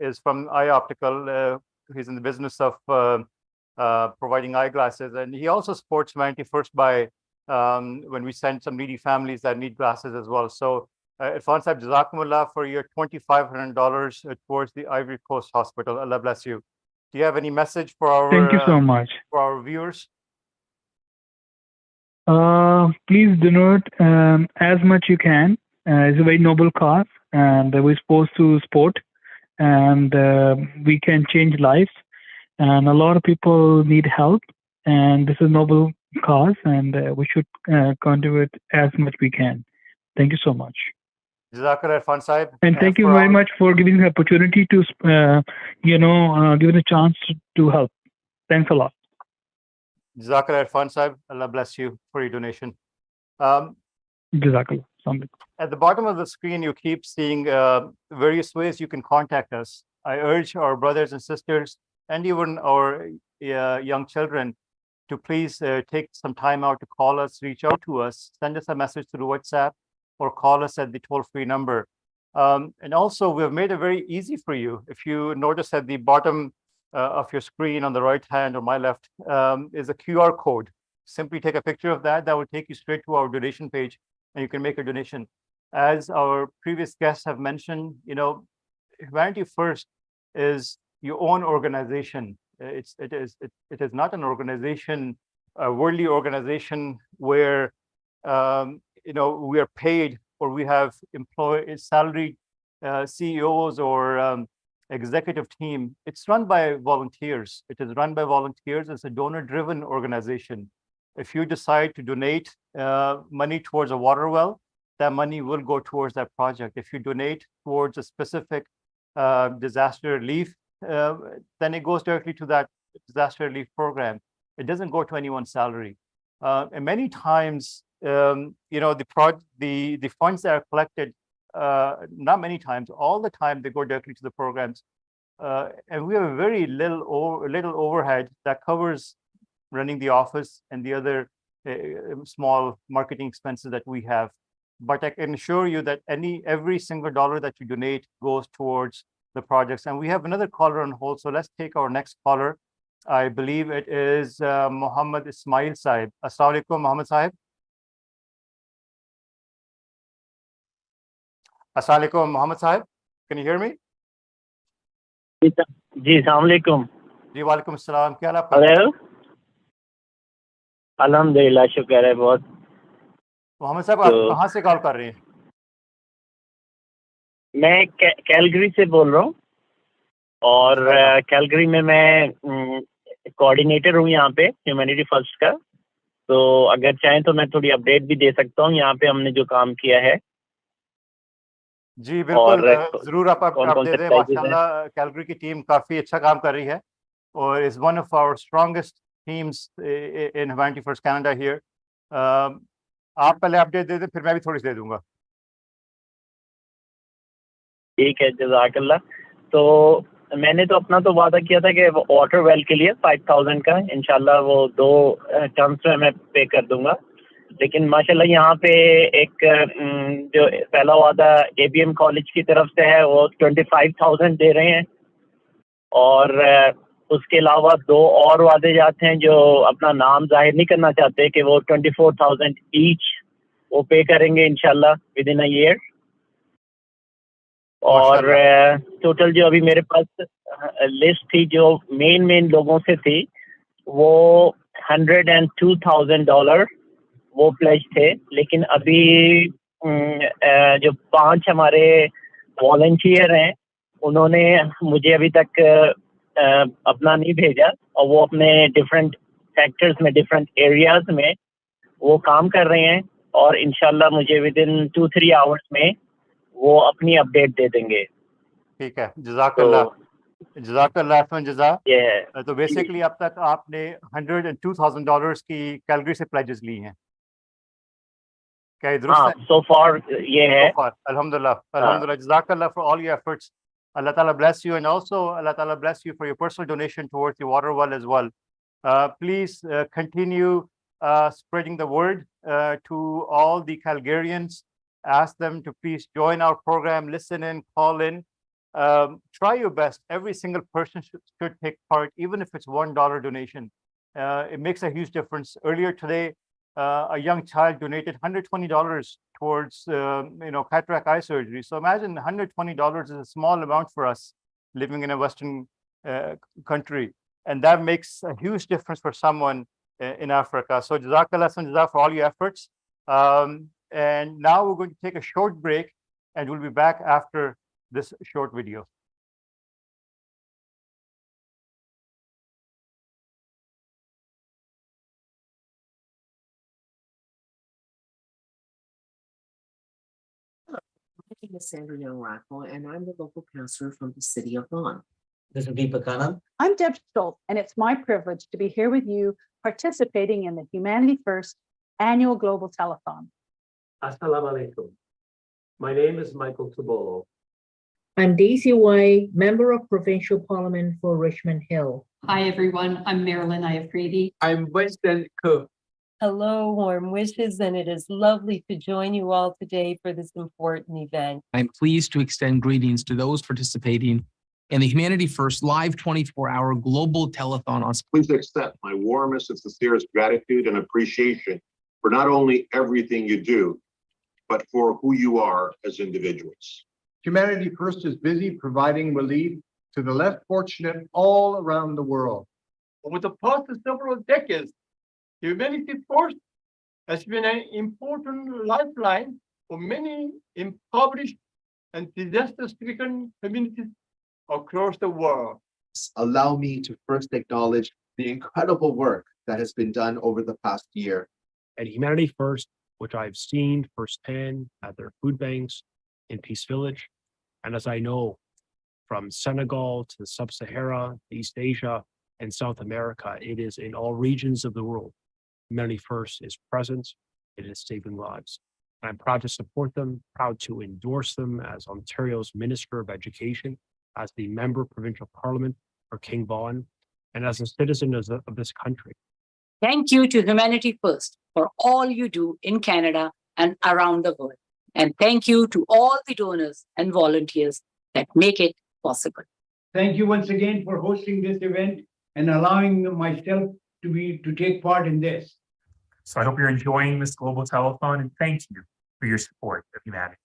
is from Eye Optical. He's in the business of providing eyeglasses, and he also supports Humanity First by when we send some needy families that need glasses as well. So Irfan Sahib, Jazakumullah for your $2,500 towards the Ivory Coast Hospital. Allah bless you. Do you have any message for our Thank you so much. For our viewers? Please donate as much you can. It's a very noble cause, and we're supposed to support, and we can change lives. And a lot of people need help, and this is a noble cause, and we should contribute as much we can. Thank you so much. Jazakallah Irfan Saib. And thank you very much for giving the opportunity to, giving the chance to help. Thanks a lot. Jazakallah Irfan Saib. Allah bless you for your donation. Jazakallah. At the bottom of the screen, you keep seeing various ways you can contact us. I urge our brothers and sisters and even our young children to please take some time out to call us, reach out to us, send us a message through WhatsApp, or call us at the toll-free number. And also, we've made it very easy for you. If you notice at the bottom of your screen on the right hand or my left is a QR code. Simply take a picture of that. That will take you straight to our donation page, and you can make a donation. As our previous guests have mentioned, Humanity First is your own organization. It is not an organization, a worldly organization where we are paid or we have salaried CEOs or executive team. It's run by volunteers. It is run by volunteers. It's a donor-driven organization. If you decide to donate money towards a water well, that money will go towards that project. If you donate towards a specific disaster relief, then it goes directly to that disaster relief program. It doesn't go to anyone's salary. And many times, the funds that are collected, not many times, all the time, they go directly to the programs. And we have a very little overhead that covers running the office and the other small marketing expenses that we have. But I can assure you that every single dollar that you donate goes towards the projects. And we have another caller on hold, so let's take our next caller. I believe it is Muhammad Ismail Saib. Assalamu alaikum, Muhammad Saib. Assalamu alaikum, Muhammad Saib. Can you hear me? जी अस्सलाम वालेकुम। जी वालेकुम अस्सलाम। क्या हाल आपका? Hello. अल्हम्दुलिल्लाह, शुक्र है बहुत। मोहम्मद साहब, आप कहाँ से कॉल कर रहे हैं? मैं कैलगरी से बोल रहा हूँ और कैलगरी में मैं कोऑर्डिनेटर हूँ यहाँ पे ह्यूमैनिटी फर्स्ट का। तो अगर चाहें तो मैं थोड़ी अपडेट भी दे सकता हूँ यहाँ पे हमने जो काम किया है। जी बिल्कुल, जरूर आप दे दें। माशाल्लाह कैलगरी की टीम काफी अच्छा काम कर रही है और is one of our strongest teams in humanity first Canada here. आप पहले अपडेट दे दें, फिर मैं भी थोड़ी सी दे दूंगा। ठीक है, जज़ाकल्लाह। तो मैंने तो अपना तो वादा किया था कि वाटर वेल के लिए 5000 का इंशाल्लाह वो 2 टर्म्स में मैं पे कर दूंगा। लेकिन माशाल्लाह यहाँ पे एक जो पहला वादा ABM कॉलेज की तरफ से है वो 25,000 दे रहे हैं और उसके अलावा 2 और वादे जाते हैं जो अपना नाम जाहिर नहीं करना चाहते कि वो 24,000 ईच वो पे करेंगे इंशाल्लाह विद इन अ ईयर। और टोटल जो अभी मेरे पास लिस्ट थी जो मेन लोगों से थी वो $102,000 वो प्लेज थे। लेकिन अभी जो 5 हमारे वॉलंटियर हैं उन्होंने मुझे अभी तक अपना नहीं भेजा और वो अपने डिफरेंट सेक्टर्स में डिफरेंट एरियाज में वो काम कर रहे हैं और इंशाल्लाह मुझे विद इन 2-3 आवर्स में वो अपनी अपडेट दे देंगे। ठीक है, जज़ाकल्लाह। जज़ाकल्लाह खैरन जज़ा। तो बेसिकली अब तक आपने $102,000 की कैलगरी से प्लेजेस ली हैं, क्या ये दुरुस्त है? So far ये है। So far, alhamdulillah, alhamdulillah. Jazakallah for all your efforts. Allah Ta'ala bless you, and also Allah Ta'ala bless you for your personal donation towards the water well as well. Please continue spreading the word to all the Calgarians. Ask them to please join our program, listen in, call in. Try your best. Every single person should take part, even if it's $1 donation. It makes a huge difference. Earlier today, a young child donated $120 towards cataract eye surgery. So imagine $120 is a small amount for us living in a Western country, and that makes a huge difference for someone in Africa. So jazakallah for all your efforts. And now we're going to take a short break, and we'll be back after this short video. name is Sandra Young Rackle, and I'm the local counselor from the city of Vaughan. This is Deepak Anand. I'm Deb Stoltz, and it's my privilege to be here with you participating in the Humanity First annual Global Telethon. Assalamu alaikum. My name is Michael Tobolo. I'm Daisy White, Member of Provincial Parliament for Richmond Hill. Hi, everyone. I'm Marilyn Iafridi. I'm Winston Cook. Hello, warm wishes, and it is lovely to join you all today for this important event. I'm pleased to extend greetings to those participating in the Humanity First live 24-hour global telethon on. Please accept my warmest and sincerest gratitude and appreciation for not only everything you do, but for who you are as individuals. Humanity First is busy providing relief to the less fortunate all around the world. Over the past several decades, Humanity First has been an important lifeline for many impoverished and disaster-stricken communities across the world. Allow me to first acknowledge the incredible work that has been done over the past year. At Humanity First, which I've seen firsthand at their food banks in Peace Village, and as I know from Senegal to Sub-Sahara, East Asia, and South America, it is in all regions of the world. Humanity First is present, it is saving lives. I'm proud to support them, proud to endorse them as Ontario's Minister of Education, as the member of Provincial Parliament for King Vaughan, and as a citizen of this country. Thank you to Humanity First for all you do in Canada and around the world. And thank you to all the donors and volunteers that make it possible. Thank you once again for hosting this event and allowing myself to take part in this. So I hope you're enjoying this global telethon, and thank you for your support of humanity.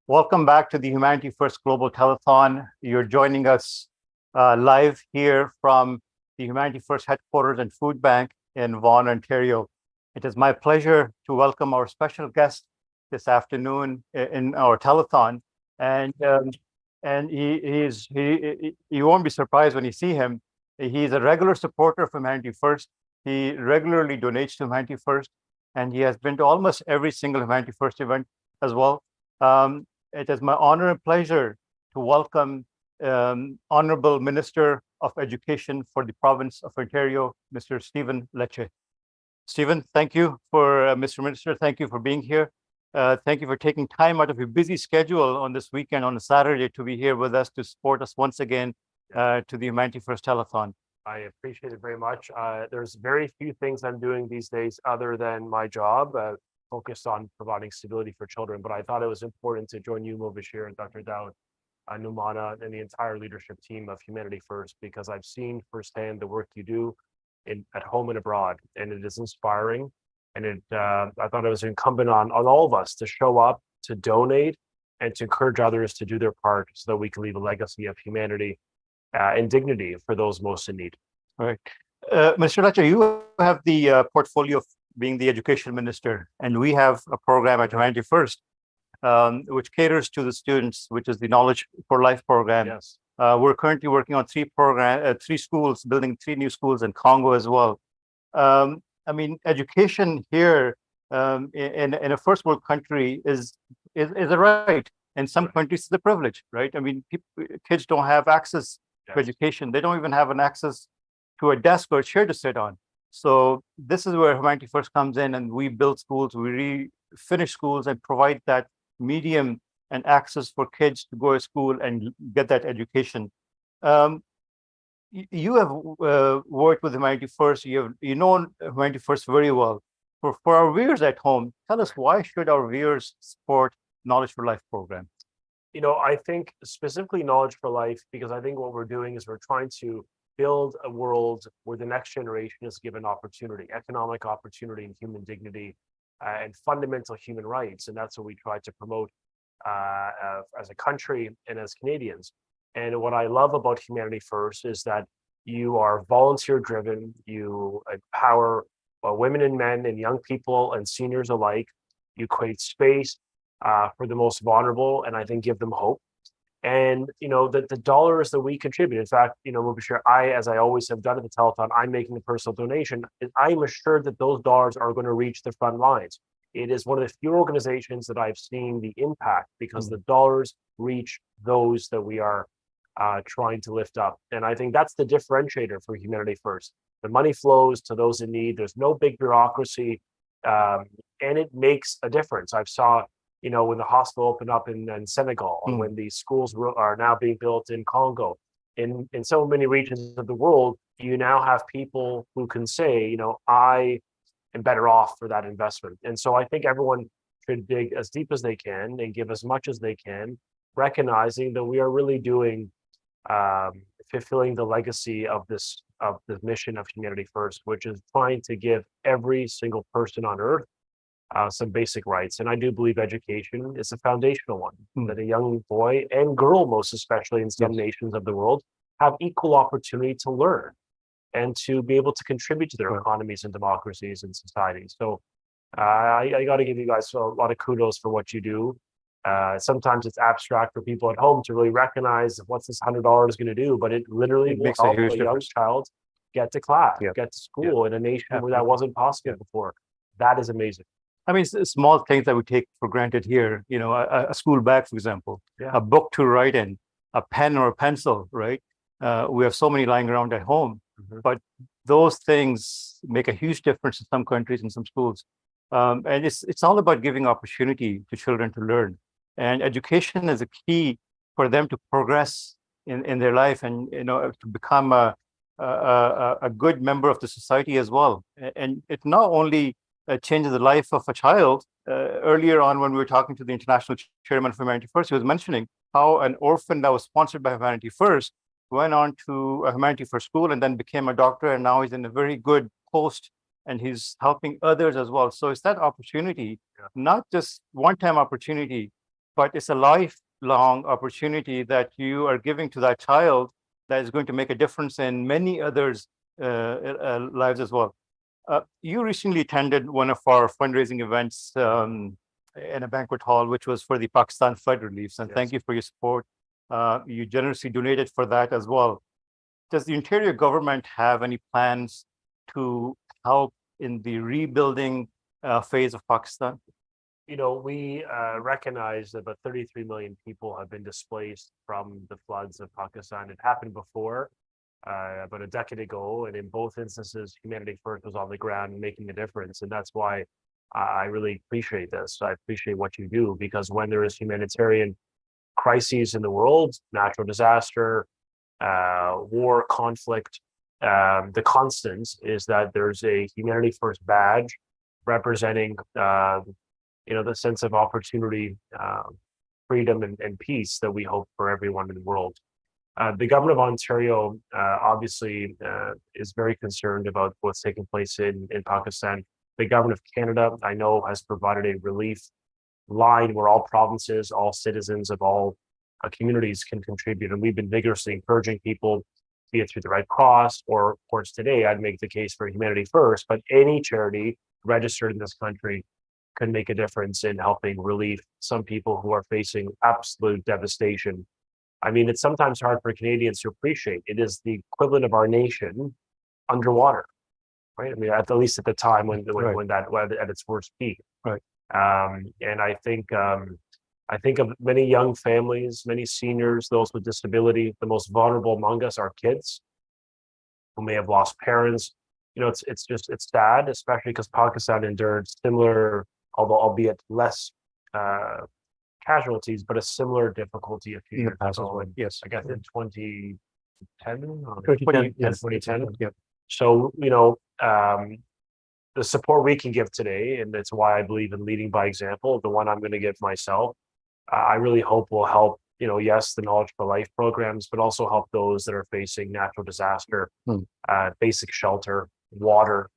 Welcome back to the Humanity First Global Telethon. You're joining us live here from the Humanity First headquarters and food bank in Vaughan, Ontario. It is my pleasure to welcome our special guest this afternoon in our telethon, and you won't be surprised when you see him. He's a regular supporter of Humanity First. He regularly donates to Humanity First, and he has been to almost every single Humanity First event as well. It is my honor and pleasure to welcome Honorable Minister of Education for the province of Ontario, Mr. Stephen Lecce. Stephen, thank you for, Mr. Minister, thank you for being here. Thank you for taking time out of your busy schedule on this weekend, on a Saturday, to be here with us to support us once again to the Humanity First Telethon. I appreciate it very much. There's very few things I'm doing these days other than my job, focused on providing stability for children. But I thought it was important to join you, Mobashir, and Dr. Dowd, Numana, and the entire leadership team of Humanity First, because I've seen firsthand the work you do at home and abroad, and it is inspiring. And I thought it was incumbent on all of us to show up, to donate, and to encourage others to do their part so that we can leave a legacy of humanity and dignity for those most in need. All right. Mr. Lecce, you have the portfolio of being the education minister, and we have a program at Humanity First, which caters to the students, which is the Knowledge for Life program. Yes. We're currently working on three schools, building 3 new schools in Congo as well. I mean, education here in a first world country is a right. In some countries, it's a privilege, right? I mean, kids don't have access to education. They don't even have an access to a desk or a chair to sit on. So this is where Humanity First comes in, and we build schools, we refinish schools and provide that medium and access for kids to go to school and get that education. You have worked with Humanity First. You know Humanity First very well. For our viewers at home, tell us, why should our viewers support Knowledge for Life program? You know, I think specifically Knowledge for Life, because I think what we're doing is we're trying to build a world where the next generation is given opportunity, economic opportunity, and human dignity, and fundamental human rights. And that's what we try to promote as a country and as Canadians. And what I love about Humanity First is that you are volunteer driven, you empower women and men and young people and seniors alike. You create space for the most vulnerable, and I think give them hope. And the dollars that we contribute. In fact, Mubashir, as I always have done at the telethon, I'm making a personal donation. I'm assured that those dollars are going to reach the front lines. It is one of the few organizations that I've seen the impact because the dollars reach those that we are trying to lift up. And I think that's the differentiator for Humanity First. The money flows to those in need. There's no big bureaucracy, and it makes a difference. I've saw when the hospital opened up in Senegal, and when the schools are now being built in Congo, in so many regions of the world, you now have people who can say, I am better off for that investment. And so I think everyone should dig as deep as they can and give as much as they can, recognizing that we are really doing fulfilling the legacy of the mission of Humanity First, which is trying to give every single person on earth some basic rights. And I do believe education is a foundational one, that a young boy and girl, most especially in some nations of the world, have equal opportunity to learn and to be able to contribute to their economies and democracies and societies. So I got to give you guys a lot of kudos for what you do. Sometimes it's abstract for people at home to really recognize what's this $100 going to do, but it literally will help a young child get to class, get to school in a nation where that wasn't possible before. That is amazing. I mean, it's small things that we take for granted here. A school bag, for example, a book to write in, a pen or a pencil, right? We have so many lying around at home, but those things make a huge difference in some countries and some schools. And it's all about giving opportunity to children to learn. And education is a key for them to progress in their life and, to become a good member of the society as well. And it not only changes the life of a child. Earlier on, when we were talking to the international chairman for Humanity First, he was mentioning how an orphan that was sponsored by Humanity First went on to a Humanity First school and then became a doctor, and now he's in a very good post and he's helping others as well. So it's that opportunity, not just one-time opportunity, but it's a lifelong opportunity that you are giving to that child that is going to make a difference in many others' lives as well. You recently attended one of our fundraising events in a banquet hall, which was for the Pakistan flood reliefs. And thank you for your support. You generously donated for that as well. Does the interior government have any plans to help in the rebuilding phase of Pakistan? We recognize that about 33 million people have been displaced from the floods of Pakistan. It happened before. About a decade ago, and in both instances, Humanity First was on the ground making a difference, and that's why I really appreciate this. I appreciate what you do, because when there is humanitarian crises in the world, natural disaster, war, conflict, the constant is that there's a Humanity First badge representing, the sense of opportunity, freedom, and peace that we hope for everyone in the world. The government of Ontario obviously is very concerned about what's taking place in Pakistan. The government of Canada, I know, has provided a relief line where all provinces, all citizens of all communities can contribute. And we've been vigorously encouraging people, be it through the Red Cross, or of course today I'd make the case for Humanity First, but any charity registered in this country can make a difference in helping relieve some people who are facing absolute devastation. I mean, it's sometimes hard for Canadians to appreciate. It is the equivalent of our nation underwater, right? I mean, at least at the time when at its worst peak. Right. And I think of many young families, many seniors, those with disability. The most vulnerable among us are kids who may have lost parents. It's sad, especially because Pakistan endured similar, although albeit less casualties, but a similar difficulty a few years ago. Yes, I guess in 2010. 2010. Yep. So the support we can give today, and that's why I believe in leading by example, the one I'm going to give myself, I really hope will help. Yes, the Knowledge for Life programs, but also help those that are facing natural disaster, basic shelter, water.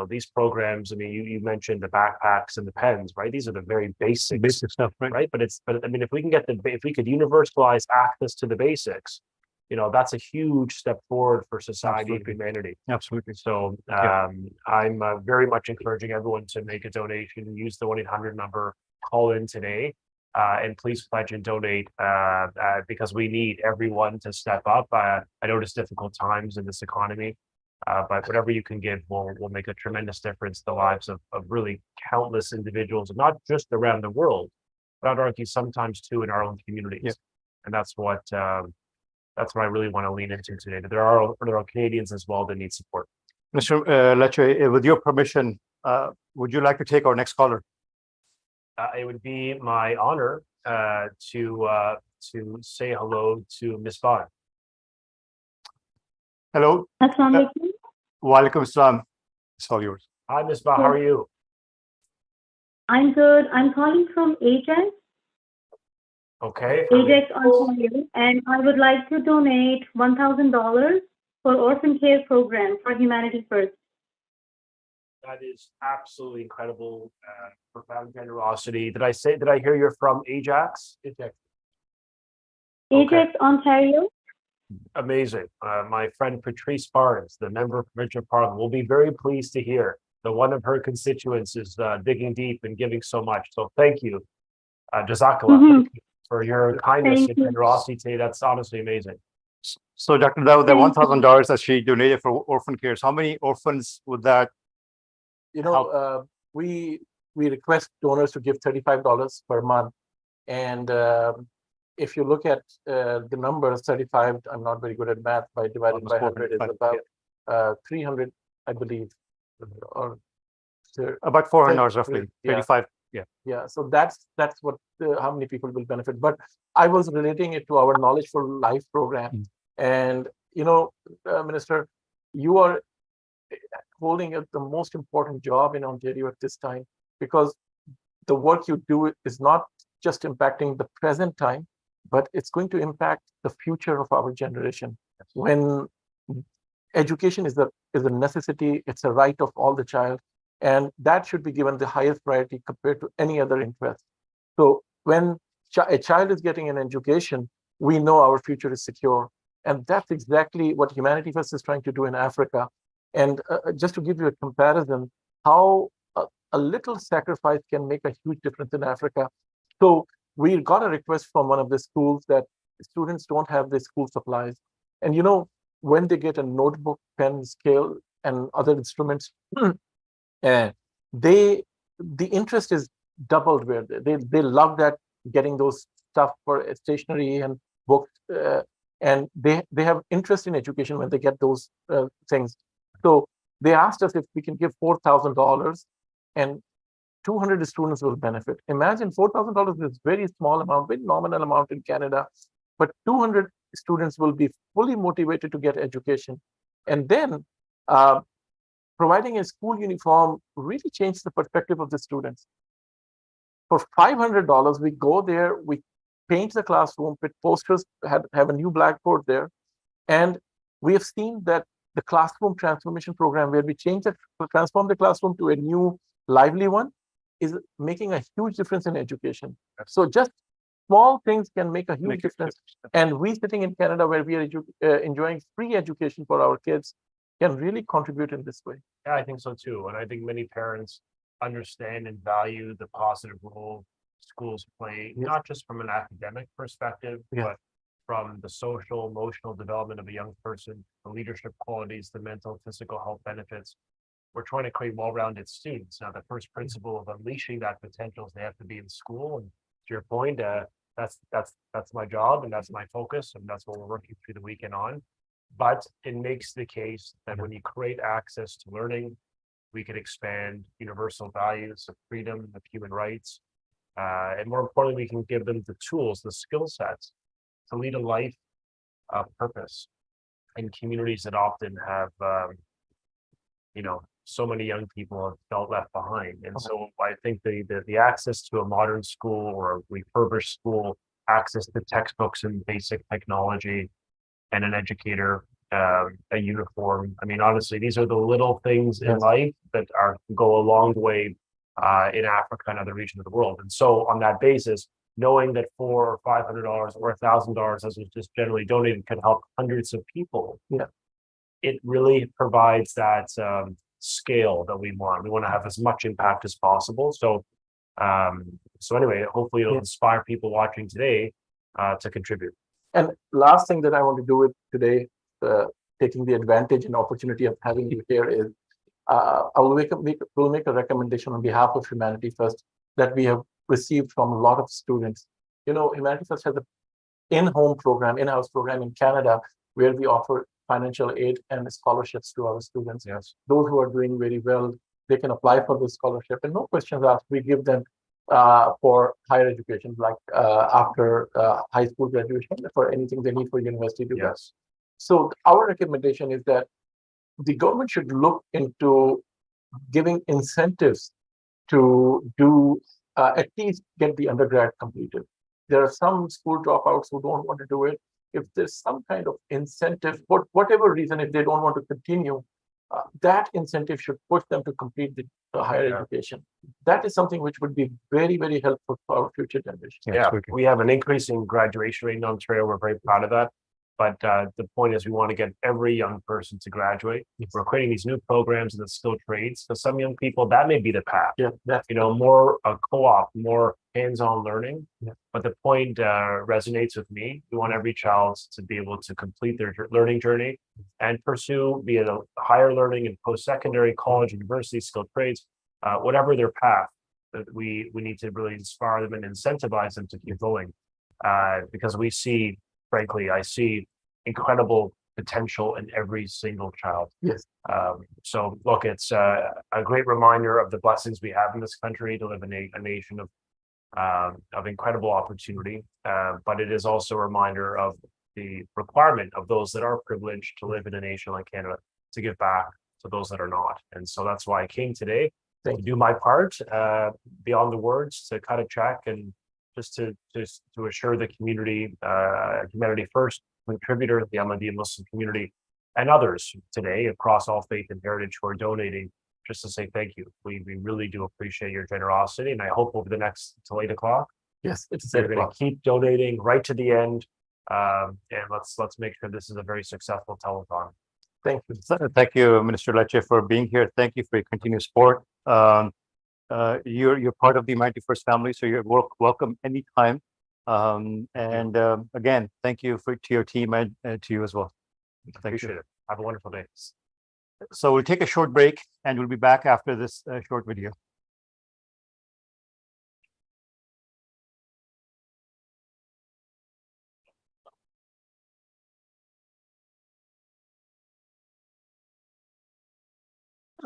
These programs, I mean, you mentioned the backpacks and the pens, right? These are the very basic stuff, right? But I mean, if we could universalize access to the basics, that's a huge step forward for society and humanity. Absolutely. So I'm very much encouraging everyone to make a donation, use the 1-800 number, call in today. And please pledge and donate because we need everyone to step up. I know it's difficult times in this economy, but whatever you can give will make a tremendous difference in the lives of really countless individuals, not just around the world, but I'd argue sometimes too in our own communities. Yeah. And that's what I really want to lean into today. There are Canadians as well that need support. Mr. Lecce, with your permission, would you like to take our next caller? It would be my honor to say hello to Ms. Bond. Hello. Assalamu alaikum. Walaikum assalam. It's all yours. Hi, Ms. Ba. How are you? I'm good. I'm calling from Ajax, Okay. Ajax, Ontario, and I would like to donate $1,000 for orphan care program for Humanity First. That is absolutely incredible, profound generosity. Did I hear you're from Ajax? Ajax, Ontario. Amazing. My friend Patrice Barnes, the member of provincial parliament, will be very pleased to hear that one of her constituents is digging deep and giving so much. So thank you, Jazakallah, thank you for your kindness and generosity today. That's honestly amazing. So, Dr. Dawood, the $1,000 that she donated for orphan cares, how many orphans would that? We request donors to give $35 per month, and if you look at the numbers, 35, I'm not very good at math, by divided by 100 is about 300, I believe, or about $400 roughly, 35. Yeah, so that's what how many people will benefit. But I was relating it to our Knowledge for Life program, and Minister, you are holding the most important job in Ontario at this time, because the work you do is not just impacting the present time, but it's going to impact the future of our generation. When education is a necessity, it's a right of all the child, and that should be given the highest priority compared to any other interest. So when a child is getting an education, we know our future is secure. And that's exactly what Humanity First is trying to do in Africa. And just to give you a comparison, how a little sacrifice can make a huge difference in Africa. So we got a request from one of the schools that students don't have the school supplies. And when they get a notebook, pen, scale, and other instruments, the interest is doubled. Where they love that, getting those stuff for stationery and books, and they have interest in education when they get those things. So they asked us if we can give $4,000, and 200 students will benefit. Imagine $4,000 is very small amount, very nominal amount in Canada, but 200 students will be fully motivated to get education. And then providing a school uniform really changed the perspective of the students. For $500, we go there, we paint the classroom, put posters, have a new blackboard there. And we have seen that the classroom transformation program, where we transform the classroom to a new lively one, is making a huge difference in education. So just small things can make a huge difference. And we sitting in Canada, where we are enjoying free education for our kids, can really contribute in this way. Yeah, I think so too. And I think many parents understand and value the positive role schools play, not just from an academic perspective, but from the social, emotional development of a young person, the leadership qualities, the mental, physical health benefits. We're trying to create well-rounded students. Now, the first principle of unleashing that potential is they have to be in school. And to your point, that's my job, and that's my focus, and that's what we're working through the weekend on. But it makes the case that when you create access to learning, we can expand universal values of freedom, of human rights, and more importantly, we can give them the tools, the skill sets to lead a life of purpose in communities that often have, so many young people have felt left behind. And so I think the access to a modern school or a refurbished school, access to textbooks and basic technology, and an educator, a uniform. I mean, honestly, these are the little things in life that go a long way in Africa and other regions of the world. And so on that basis, knowing that $400 or $500 or $1,000, as was just generally donated, can help hundreds of people, it really provides that scale that we want. We want to have as much impact as possible. So So anyway, hopefully it'll inspire people watching today to contribute. And last thing that I want to do with today, taking the advantage and opportunity of having you here is, I will make a recommendation on behalf of Humanity First that we have received from a lot of students. You know, Humanity First has an in-house program in Canada where we offer financial aid and scholarships to our students. Yes. Those who are doing very well, they can apply for the scholarship and no questions asked. We give them for higher education, like after high school graduation, for anything they need for university to go. So our recommendation is that the government should look into giving incentives to do at least get the undergrad completed. There are some school dropouts who don't want to do it. If there's some kind of incentive, for whatever reason, if they don't want to continue, that incentive should push them to complete the higher education. That is something which would be very, very helpful for our future generation. Yeah, we have an increasing graduation rate in Ontario. We're very proud of that. But the point is we want to get every young person to graduate. We're creating these new programs in the skilled trades. For some young people, that may be the path. More co-op, more hands-on learning. But the point resonates with me. We want every child to be able to complete their learning journey and pursue, be it a higher learning in post-secondary, college, university, skilled trades, whatever their path. That we need to really inspire them and incentivize them to keep going. Because we see, frankly, I see incredible potential in every single child. So look, it's a great reminder of the blessings we have in this country to live in a nation of incredible opportunity. But it is also a reminder of the requirement of those that are privileged to live in a nation like Canada to give back to those that are not. And so that's why I came today to do my part beyond the words, to cut a check and just to assure the community, Humanity First contributor, the Ahmadiyya Muslim community, and others today across all faith and heritage who are donating, just to say thank you. We really do appreciate your generosity, and I hope over the next till 8 o'clock, they're going to keep donating right to the end, and let's make sure this is a very successful telethon. Thank you. Thank you, Minister Lecce, for being here. Thank you for your continued support. You're part of the Humanity First family, so you're welcome anytime. Again, thank you to your team and to you as well. Appreciate it. Have a wonderful day. So we'll take a short break and we'll be back after this short video.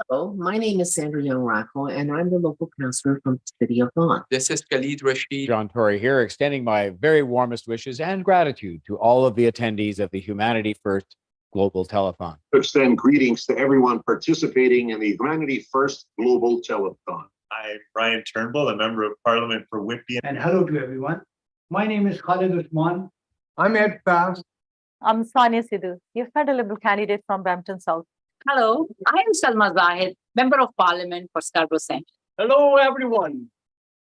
Hello, my name is Sandra Young-Racco, and I'm the local counselor from the city of Vaughan. This is Khalid Rashid. John Tory here, extending my very warmest wishes and gratitude to all of the attendees of the Humanity First Global Telethon. To extend greetings to everyone participating in the Humanity First Global Telethon. I'm Brian Turnbull, a member of Parliament for Whitby. And hello to everyone. My name is Khalid Usman. I'm Ed Fast. I'm Sonia Sidhu, your federal Liberal candidate from Brampton South. Hello, I am Salma Zahid, Member of Parliament for Scarborough Centre. Hello, everyone.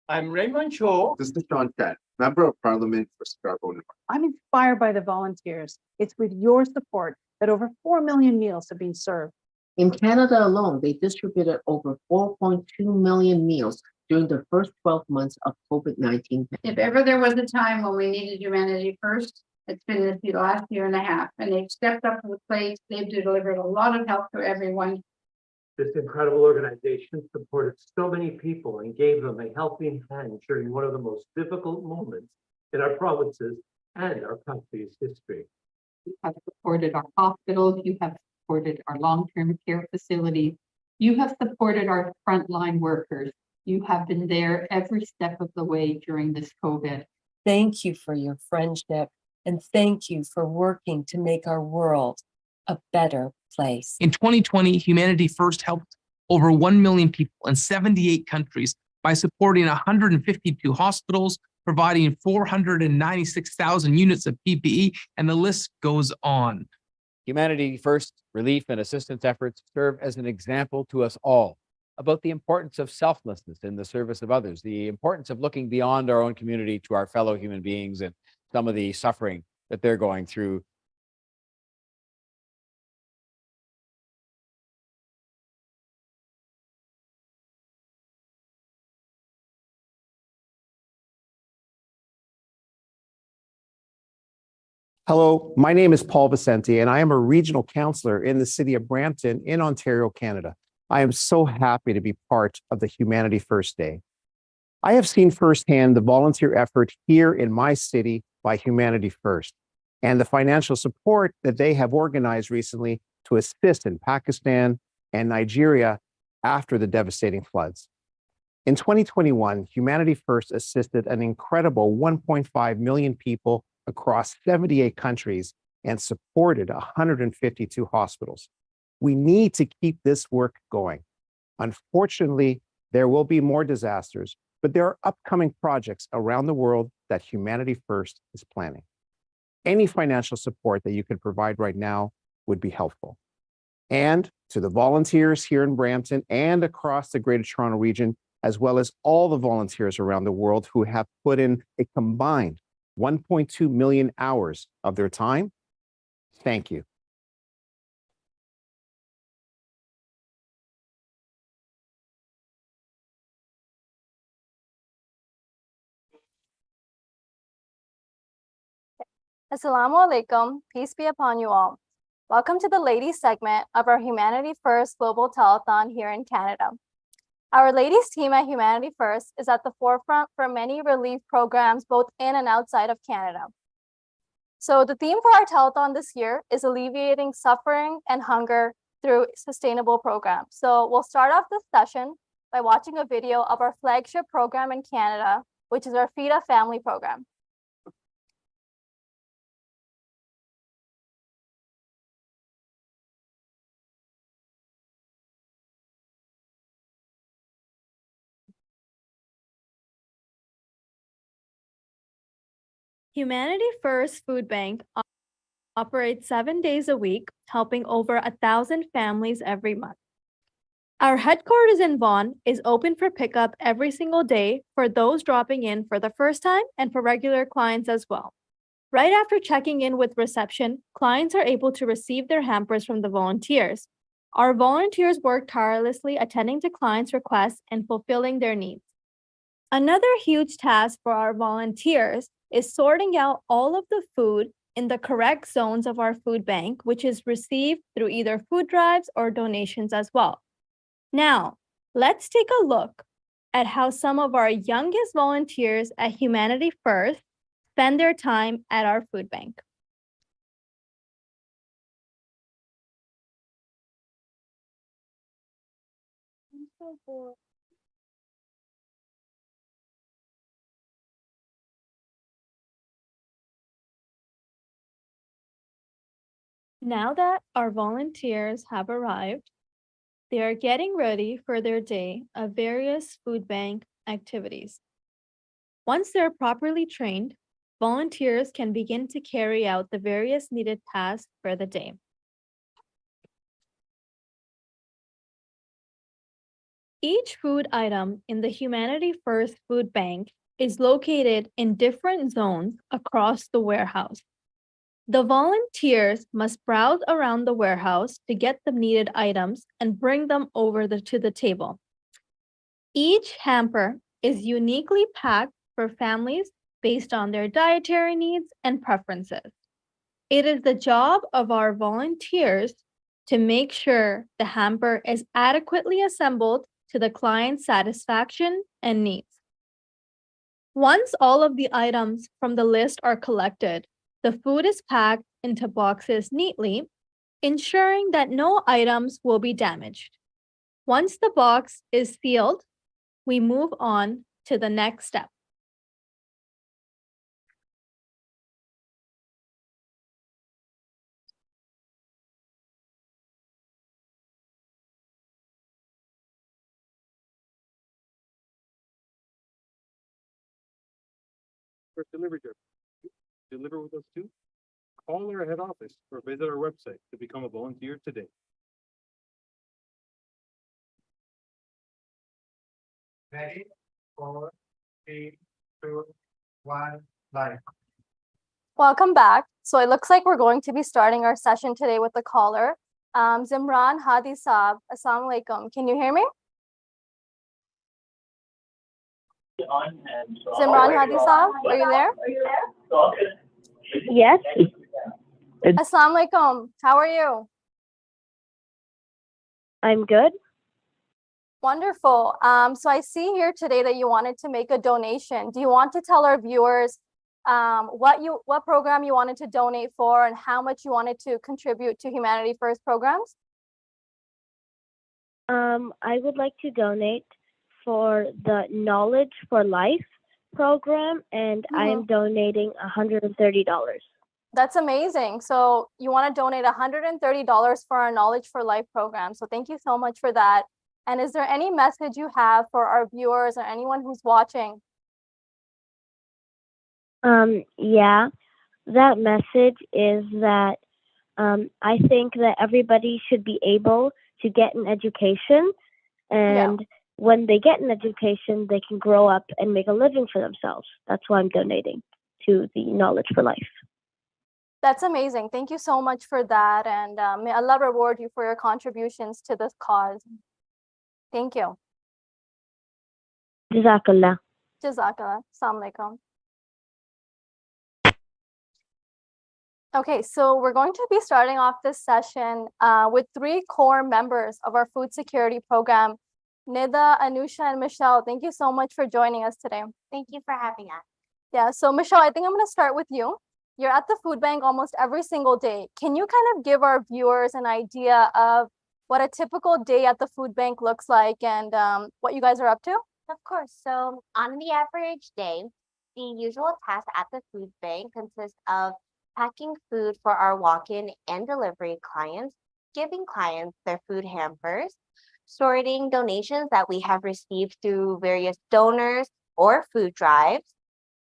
I'm Raymond Cho. This is John Cat, Member of Parliament for Scarborough North. I'm inspired by the volunteers. It's with your support that over 4 million meals have been served. In Canada alone, they distributed over 4.2 million meals during the first 12 months of COVID-19. If ever there was a time when we needed Humanity First, it's been the last year and a half, and they've stepped up to the plate. They've delivered a lot of help to everyone. This incredible organization supported so many people and gave them a helping hand during one of the most difficult moments in our provinces and our country's history. You have supported our hospitals. You have supported our long-term care facilities. You have supported our frontline workers. You have been there every step of the way during this COVID. Thank you for your friendship, and thank you for working to make our world a better place. In 2020, Humanity First helped over 1 million people in 78 countries by supporting 152 hospitals, providing 496,000 units of PPE, and the list goes on. Humanity First relief and assistance efforts serve as an example to us all about the importance of selflessness in the service of others, the importance of looking beyond our own community to our fellow human beings and some of the suffering that they're going through. Hello, my name is Paul Vicente, and I am a regional counselor in the city of Brampton in Ontario, Canada. I am so happy to be part of the Humanity First Day. I have seen firsthand the volunteer effort here in my city by Humanity First and the financial support that they have organized recently to assist in Pakistan and Nigeria after the devastating floods. In 2021, Humanity First assisted an incredible 1.5 million people across 78 countries and supported 152 hospitals. We need to keep this work going. Unfortunately, there will be more disasters, but there are upcoming projects around the world that Humanity First is planning. Any financial support that you can provide right now would be helpful. And to the volunteers here in Brampton and across the Greater Toronto region, as well as all the volunteers around the world who have put in a combined 1.2 million hours of their time, thank you. Assalamu alaikum, peace be upon you all. Welcome to the ladies segment of our Humanity First Global Telethon here in Canada. Our ladies team at Humanity First is at the forefront for many relief programs both in and outside of Canada. So the theme for our telethon this year is alleviating suffering and hunger through sustainable programs. So we'll start off this session by watching a video of our flagship program in Canada, which is our Feed a Family program. Humanity First Food Bank operates 7 days a week, helping over 1,000 families every month. Our headquarters in Vaughan is open for pickup every single day for those dropping in for the first time and for regular clients as well. Right after checking in with reception, clients are able to receive their hampers from the volunteers. Our volunteers work tirelessly attending to clients' requests and fulfilling their needs. Another huge task for our volunteers is sorting out all of the food in the correct zones of our food bank, which is received through either food drives or donations as well. Now, let's take a look at how some of our youngest volunteers at Humanity First spend their time at our food bank. I'm so bored. Now that our volunteers have arrived, they are getting ready for their day of various food bank activities. Once they're properly trained, volunteers can begin to carry out the various needed tasks for the day. Each food item in the Humanity First Food Bank is located in different zones across the warehouse. The volunteers must browse around the warehouse to get the needed items and bring them over to the table. Each hamper is uniquely packed for families based on their dietary needs and preferences. It is the job of our volunteers to make sure the hamper is adequately assembled to the client's satisfaction and needs. Once all of the items from the list are collected, the food is packed into boxes neatly, ensuring that no items will be damaged. Once the box is sealed, we move on to the next step. For delivery service. Deliver with us too? Call our head office or visit our website to become a volunteer today. Ready? 4, 3, 2, 1, live. Welcome back. So it looks like we're going to be starting our session today with a caller. Zimran Hadi Saab, Assalamu alaikum. Can you hear me? Zimran Hadi Saab, are you there? Yes. Assalamu alaikum. How are you? I'm good. Wonderful. So I see here today that you wanted to make a donation. Do you want to tell our viewers what program you wanted to donate for and how much you wanted to contribute to Humanity First programs? I would like to donate for the Knowledge for Life program, and I am donating $130. That's amazing. So you want to donate $130 for our Knowledge for Life program. So thank you so much for that. And is there any message you have for our viewers or anyone who's watching? Yeah, that message is that I think that everybody should be able to get an education, and when they get an education, they can grow up and make a living for themselves. That's why I'm donating to the Knowledge for Life. That's amazing. Thank you so much for that. And may Allah reward you for your contributions to this cause. Thank you. Jazakallah. Jazakallah. Assalamu alaikum. Okay, so we're going to be starting off this session with 3 core members of our food security program, Nida, Anusha, and Michelle. Thank you so much for joining us today. Thank you for having us. Yeah, so Michelle, I think I'm going to start with you. You're at the food bank almost every single day. Can you kind of give our viewers an idea of what a typical day at the food bank looks like and what you guys are up to? Of course. So on the average day, the usual tasks at the food bank consist of packing food for our walk-in and delivery clients, giving clients their food hampers, sorting donations that we have received through various donors or food drives,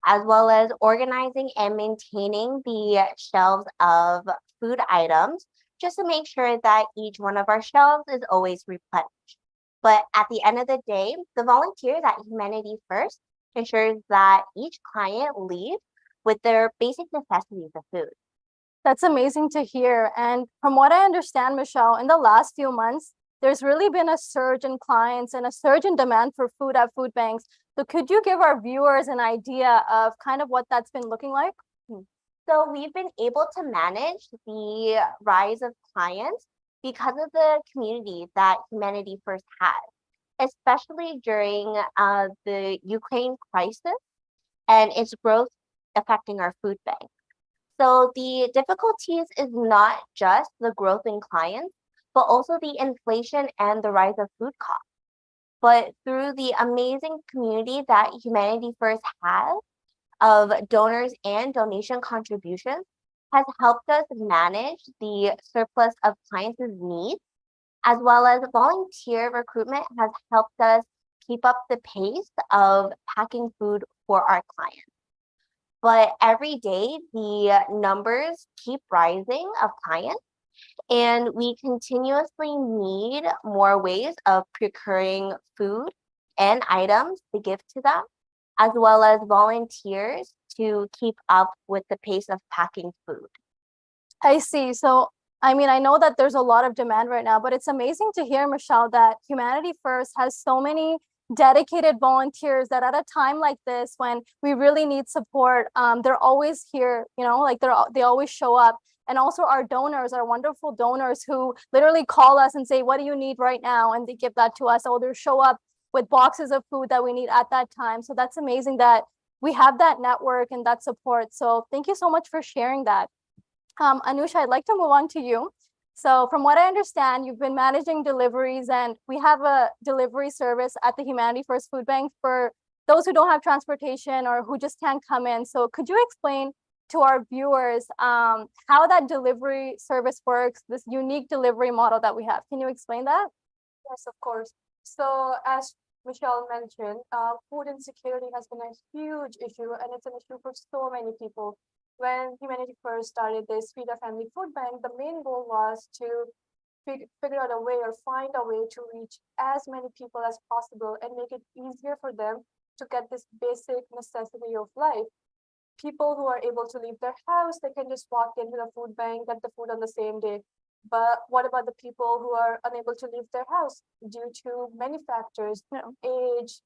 as well as organizing and maintaining the shelves of food items just to make sure that each one of our shelves is always replenished. But at the end of the day, the volunteers at Humanity First ensures that each client leaves with their basic necessities of food. That's amazing to hear. And from what I understand, Michelle, in the last few months, there's really been a surge in clients and a surge in demand for food at food banks. So could you give our viewers an idea of kind of what that's been looking like? So we've been able to manage the rise of clients because of the community that Humanity First has, especially during the Ukraine crisis and its growth affecting our food bank. So the difficulties is not just the growth in clients, but also the inflation and the rise of food costs. But through the amazing community that Humanity First has of donors and donation contributions has helped us manage the surplus of clients' needs, as well as volunteer recruitment has helped us keep up the pace of packing food for our clients. But every day, the numbers keep rising of clients, and we continuously need more ways of procuring food and items to give to them, as well as volunteers to keep up with the pace of packing food. I see. So, I mean, I know that there's a lot of demand right now, but it's amazing to hear, Michelle, that Humanity First has so many dedicated volunteers that at a time like this, when we really need support, they're always here, you know, like they always show up. And also our donors, our wonderful donors who literally call us and say, what do you need right now? And they give that to us, or they show up with boxes of food that we need at that time. So that's amazing that we have that network and that support. So thank you so much for sharing that. Anusha, I'd like to move on to you. So from what I understand, you've been managing deliveries, and we have a delivery service at the Humanity First Food Bank for those who don't have transportation or who just can't come in. So could you explain to our viewers how that delivery service works, this unique delivery model that we have? Can you explain that? Yes, of course. So as Michelle mentioned, food insecurity has been a huge issue, and it's an issue for so many people. When Humanity First started this Feed a Family Food Bank, the main goal was to figure out a way or find a way to reach as many people as possible and make it easier for them to get this basic necessity of life. People who are able to leave their house, they can just walk into the food bank, get the food on the same day. But what about the people who are unable to leave their house due to many factors, age,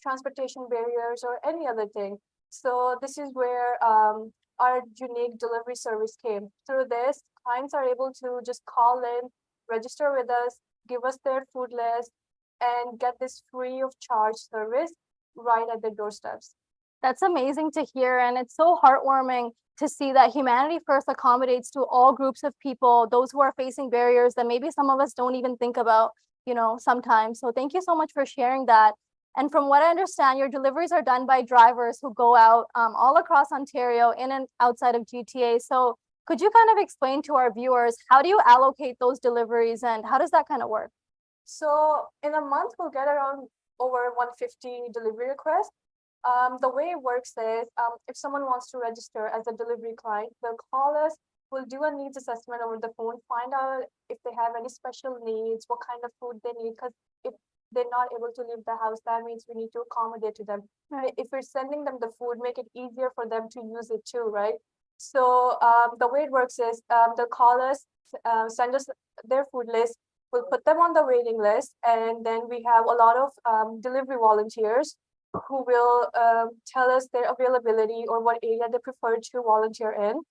transportation barriers, or any other thing? So this is where our unique delivery service came. Through this, clients are able to just call in, register with us, give us their food list, and get this free of charge service right at their doorsteps. That's amazing to hear, and it's so heartwarming to see that Humanity First accommodates to all groups of people, those who are facing barriers that maybe some of us don't even think about, sometimes. So thank you so much for sharing that. And from what I understand, your deliveries are done by drivers who go out all across Ontario, in and outside of GTA. So could you kind of explain to our viewers, how do you allocate those deliveries and how does that kind of work? So in a month, we'll get around over 150 delivery requests. The way it works is, if someone wants to register as a delivery client, they'll call us, we'll do a needs assessment over the phone, find out if they have any special needs, what kind of food they need, because if they're not able to leave the house, that means we need to accommodate to them. Right. If we're sending them the food, make it easier for them to use it too, right? So the way it works is, they'll call us, send us their food list, we'll put them on the waiting list, and then we have a lot of delivery volunteers who will tell us their availability or what area they prefer to volunteer in.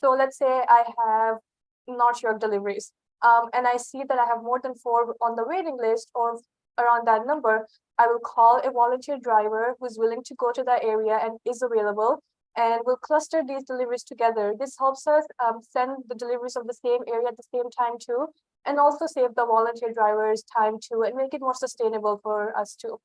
So let's say I have North York deliveries, and I see that I have more than 4 on the waiting list or around that number. I will call a volunteer driver who's willing to go to that area and is available, and we'll cluster these deliveries together. This helps us send the deliveries of the same area at the same time too, and also save the volunteer drivers time too, and make it more sustainable for us too.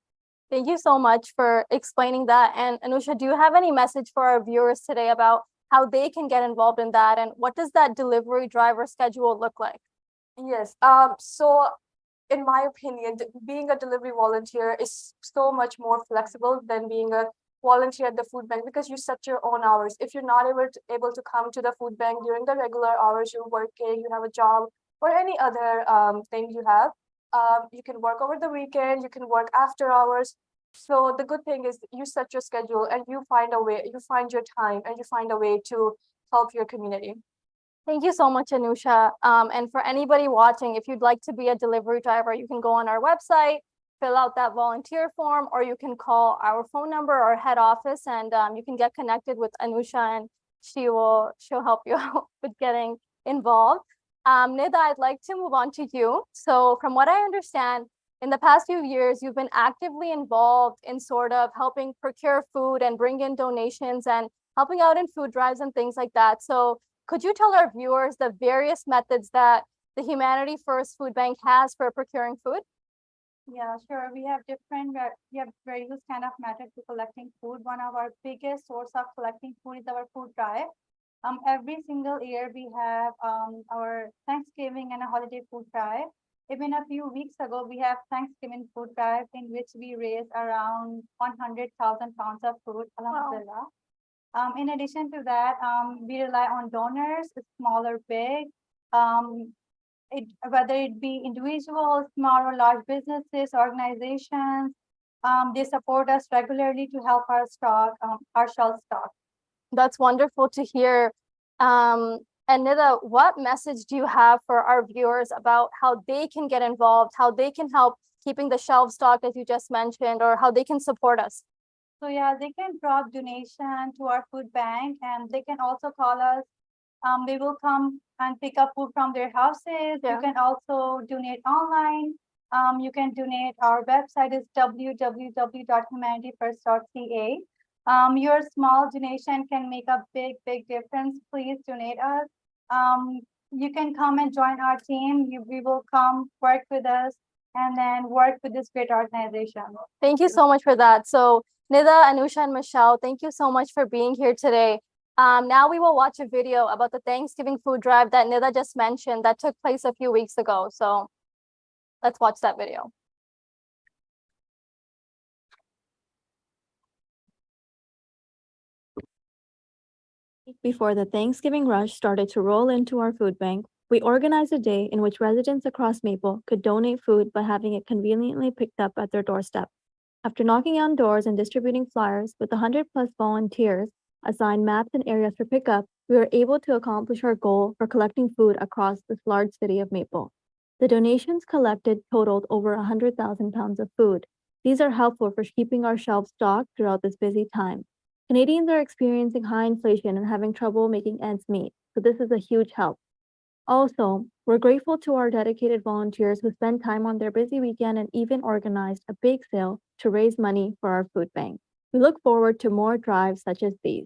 Thank you so much for explaining that. And Anusha, do you have any message for our viewers today about how they can get involved in that? And what does that delivery driver schedule look like? Yes. So in my opinion, being a delivery volunteer is so much more flexible than being a volunteer at the food bank, because you set your own hours. If you're not able to come to the food bank during the regular hours, you're working, you have a job, or any other thing you have, you can work over the weekend, you can work after hours. So the good thing is you set your schedule and you find a way, you find your time, and you find a way to help your community. Thank you so much, Anusha. And for anybody watching, if you'd like to be a delivery driver, you can go on our website, fill out that volunteer form, or you can call our phone number or head office, and you can get connected with Anusha, and she'll help you out with getting involved. Nida, I'd like to move on to you. So from what I understand, in the past few years, you've been actively involved in sort of helping procure food and bring in donations and helping out in food drives and things like that. So could you tell our viewers the various methods that the Humanity First Food Bank has for procuring food? Yeah, sure. We have various kind of methods for collecting food. One of our biggest source of collecting food is our food drive. Every single year we have our Thanksgiving and a holiday food drive. Even a few weeks ago, we have Thanksgiving food drive in which we raise around 100,000 pounds of food. Alhamdulillah. In addition to that, we rely on donors, small or big. Whether it be individuals, small or large businesses, organizations, they support us regularly to help our shelf stock. That's wonderful to hear. And Nida, what message do you have for our viewers about how they can get involved, how they can help keeping the shelf stocked, as you just mentioned, or how they can support us? So yeah, they can drop donation to our food bank, and they can also call us. They will come and pick up food from their houses. Yeah. You can also donate online. You can donate. Our website is www.humanityfirst.ca. Your small donation can make a big difference. Please donate us. You can come and join our team. We will come work with us and then work with this great organization. Thank you so much for that. So Nida, Anusha, and Michelle, thank you so much for being here today. Now we will watch a video about the Thanksgiving food drive that Nida just mentioned that took place a few weeks ago. So let's watch that video. Before the Thanksgiving rush started to roll into our food bank, we organized a day in which residents across Maple could donate food by having it conveniently picked up at their doorstep. After knocking on doors and distributing flyers with 100+ volunteers assigned maps and areas for pickup, we were able to accomplish our goal for collecting food across this large city of Maple. The donations collected totaled over 100,000 pounds of food. These are helpful for keeping our shelves stocked throughout this busy time. Canadians are experiencing high inflation and having trouble making ends meet, so this is a huge help. Also, we're grateful to our dedicated volunteers who spend time on their busy weekend and even organized a bake sale to raise money for our food bank. We look forward to more drives such as these.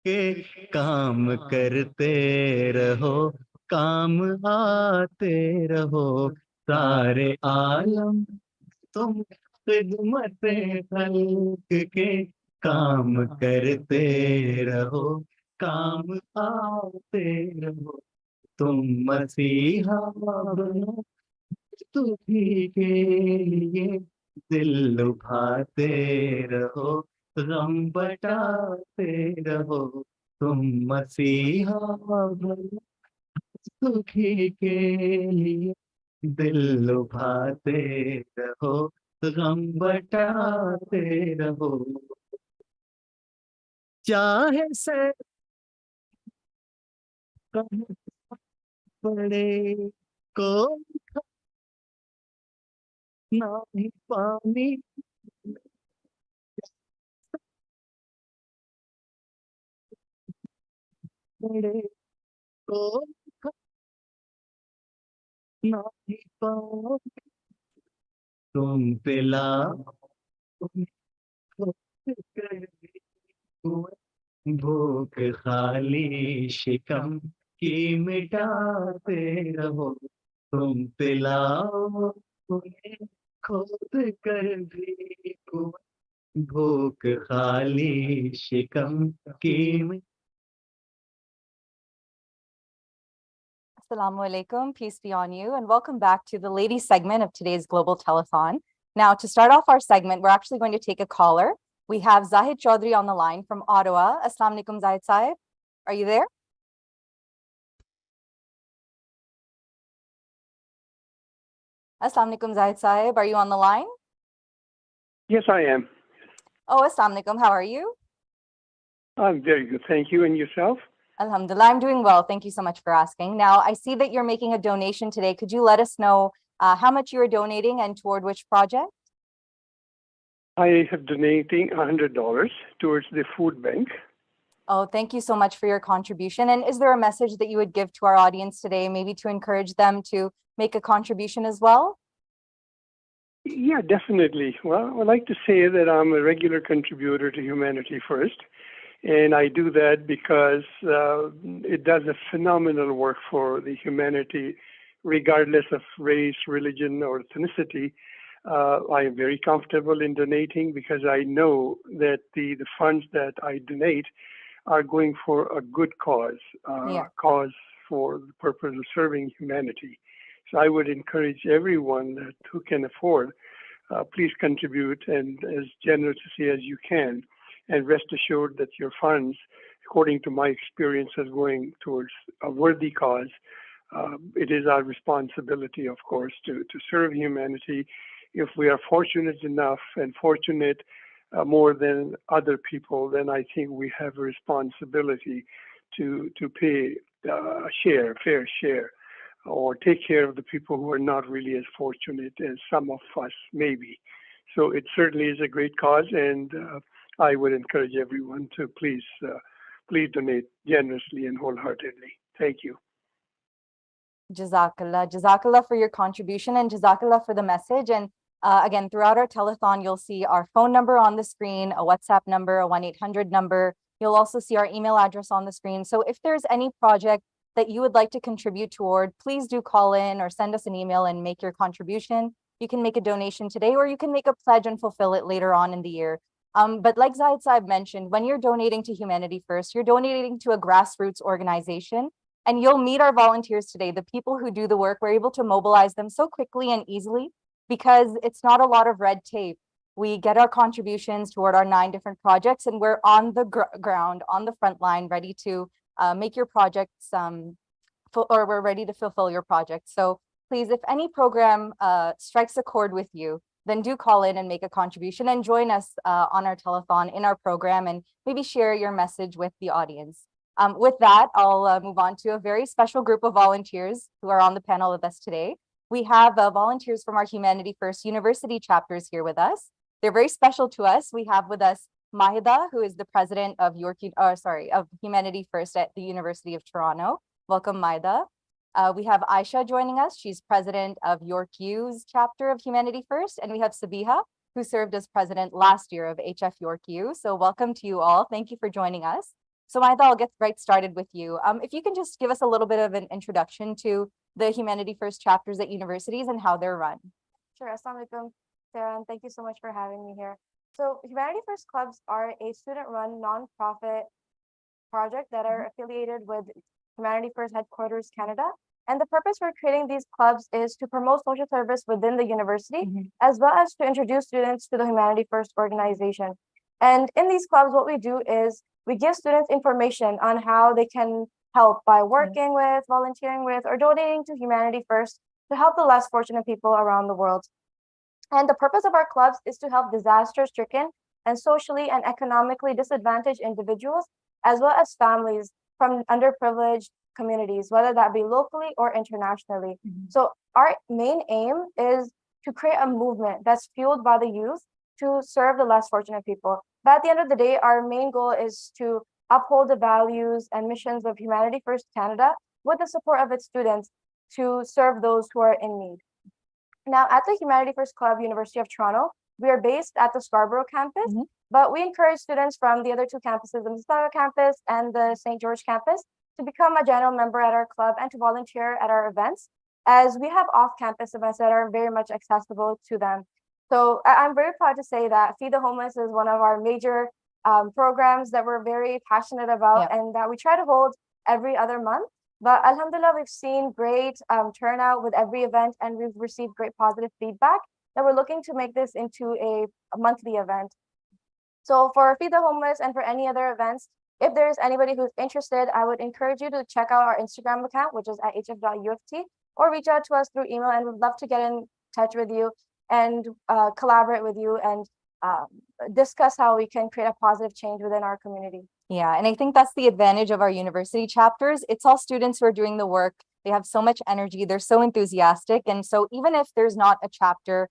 के काम करते रहो, काम आते रहो, सारे आलम तुम खिदमत खल्क के काम करते रहो, काम आते रहो, तुम मसीहा बनो तुझी के लिए, दिल लुभाते रहो, गम बटाते रहो, तुम मसीहा बनो सुखी के लिए, दिल लुभाते रहो, गम बटाते रहो, चाहे से कम पड़े को नहीं पानी पड़े को नहीं पानी, तुम पिला भूख खाली शिकम की मिटाते रहो, तुम पिलाओ उन्हें खुद कर भी भूख खाली शिकम की Assalamu alaikum, peace be on you, and welcome back to the ladies segment of today's Global Telethon. Now, to start off our segment, we're actually going to take a caller. We have Zahid Chaudhry on the line from Ottawa. Assalamu alaikum, Zahid Saib. Are you there? Assalamu alaikum, Zahid Saib. Are you on the line? Yes, I am. Oh, assalamu alaikum. How are you? I'm very good. Thank you. And yourself? Alhamdulillah, I'm doing well. Thank you so much for asking. Now, I see that you're making a donation today. Could you let us know how much you are donating and toward which project? I have donating $100 towards the food bank. Oh, thank you so much for your contribution. And is there a message that you would give to our audience today, maybe to encourage them to make a contribution as well? Yeah, definitely. Well, I'd like to say that I'm a regular contributor to Humanity First. And I do that because it does a phenomenal work for the humanity, regardless of race, religion, or ethnicity. I am very comfortable in donating because I know that the funds that I donate are going for a good cause, cause for the purpose of serving humanity. So I would encourage everyone who can afford, please contribute and as generously as you can. And rest assured that your funds, according to my experience, is going towards a worthy cause. It is our responsibility, of course, to serve humanity. If we are fortunate enough and fortunate more than other people, then I think we have a responsibility to pay a fair share, or take care of the people who are not really as fortunate as some of us may be. So it certainly is a great cause, and I would encourage everyone to please donate generously and wholeheartedly. Thank you. Jazakallah. Jazakallah for your contribution and Jazakallah for the message. And again, throughout our telethon, you'll see our phone number on the screen, a WhatsApp number, a 1-800 number. You'll also see our email address on the screen. So if there's any project that you would like to contribute toward, please do call in or send us an email and make your contribution. You can make a donation today, or you can make a pledge and fulfill it later on in the year. But like Zahid Saib mentioned, when you're donating to Humanity First, you're donating to a grassroots organization, and you'll meet our volunteers today. The people who do the work, we're able to mobilize them so quickly and easily because it's not a lot of red tape. We get our contributions toward our 9 different projects, and we're on the ground, on the front line, ready to make your projects, or we're ready to fulfill your projects. So please, if any program strikes a chord with you, then do call in and make a contribution and join us on our telethon in our program and maybe share your message with the audience. With that, I'll move on to a very special group of volunteers who are on the panel with us today. We have volunteers from our Humanity First University chapters here with us. They're very special to us. We have with us Mahida, who is the president of of Humanity First at the University of Toronto. Welcome, Mahida. We have Aisha joining us. She's president of York U's chapter of Humanity First. And we have Sabiha, who served as president last year of HF York U. So welcome to you all. Thank you for joining us. So Mahida, I'll get right started with you. If you can just give us a little bit of an introduction to the Humanity First chapters at universities and how they're run. Sure. Assalamualaikum, Sarah, and thank you so much for having me here. So Humanity First clubs are a student-run nonprofit project that are affiliated with Humanity First Headquarters Canada. And the purpose for creating these clubs is to promote social service within the university, as well as to introduce students to the Humanity First organization. And in these clubs, what we do is we give students information on how they can help by working with, volunteering with, or donating to Humanity First to help the less fortunate people around the world. And the purpose of our clubs is to help disaster-stricken and socially and economically disadvantaged individuals, as well as families from underprivileged communities, whether that be locally or internationally. So our main aim is to create a movement that's fueled by the youth to serve the less fortunate people. But at the end of the day, our main goal is to uphold the values and missions of Humanity First Canada with the support of its students to serve those who are in need. Now, at the Humanity First Club, University of Toronto, we are based at the Scarborough campus, but we encourage students from the other two campuses, the Mississauga campus and the St. George campus, to become a general member at our club and to volunteer at our events, as we have off-campus events that are very much accessible to them. So I'm very proud to say that Feed the Homeless is one of our major programs that we're very passionate about and that we try to hold every other month. But alhamdulillah, we've seen great turnout with every event, and we've received great positive feedback that we're looking to make this into a monthly event. So for Feed the Homeless and for any other events, if there's anybody who's interested, I would encourage you to check out our Instagram account, which is at hf.uft, or reach out to us through email, and we'd love to get in touch with you and collaborate with you and discuss how we can create a positive change within our community. Yeah, and I think that's the advantage of our university chapters. It's all students who are doing the work. They have so much energy. They're so enthusiastic. And so even if there's not a chapter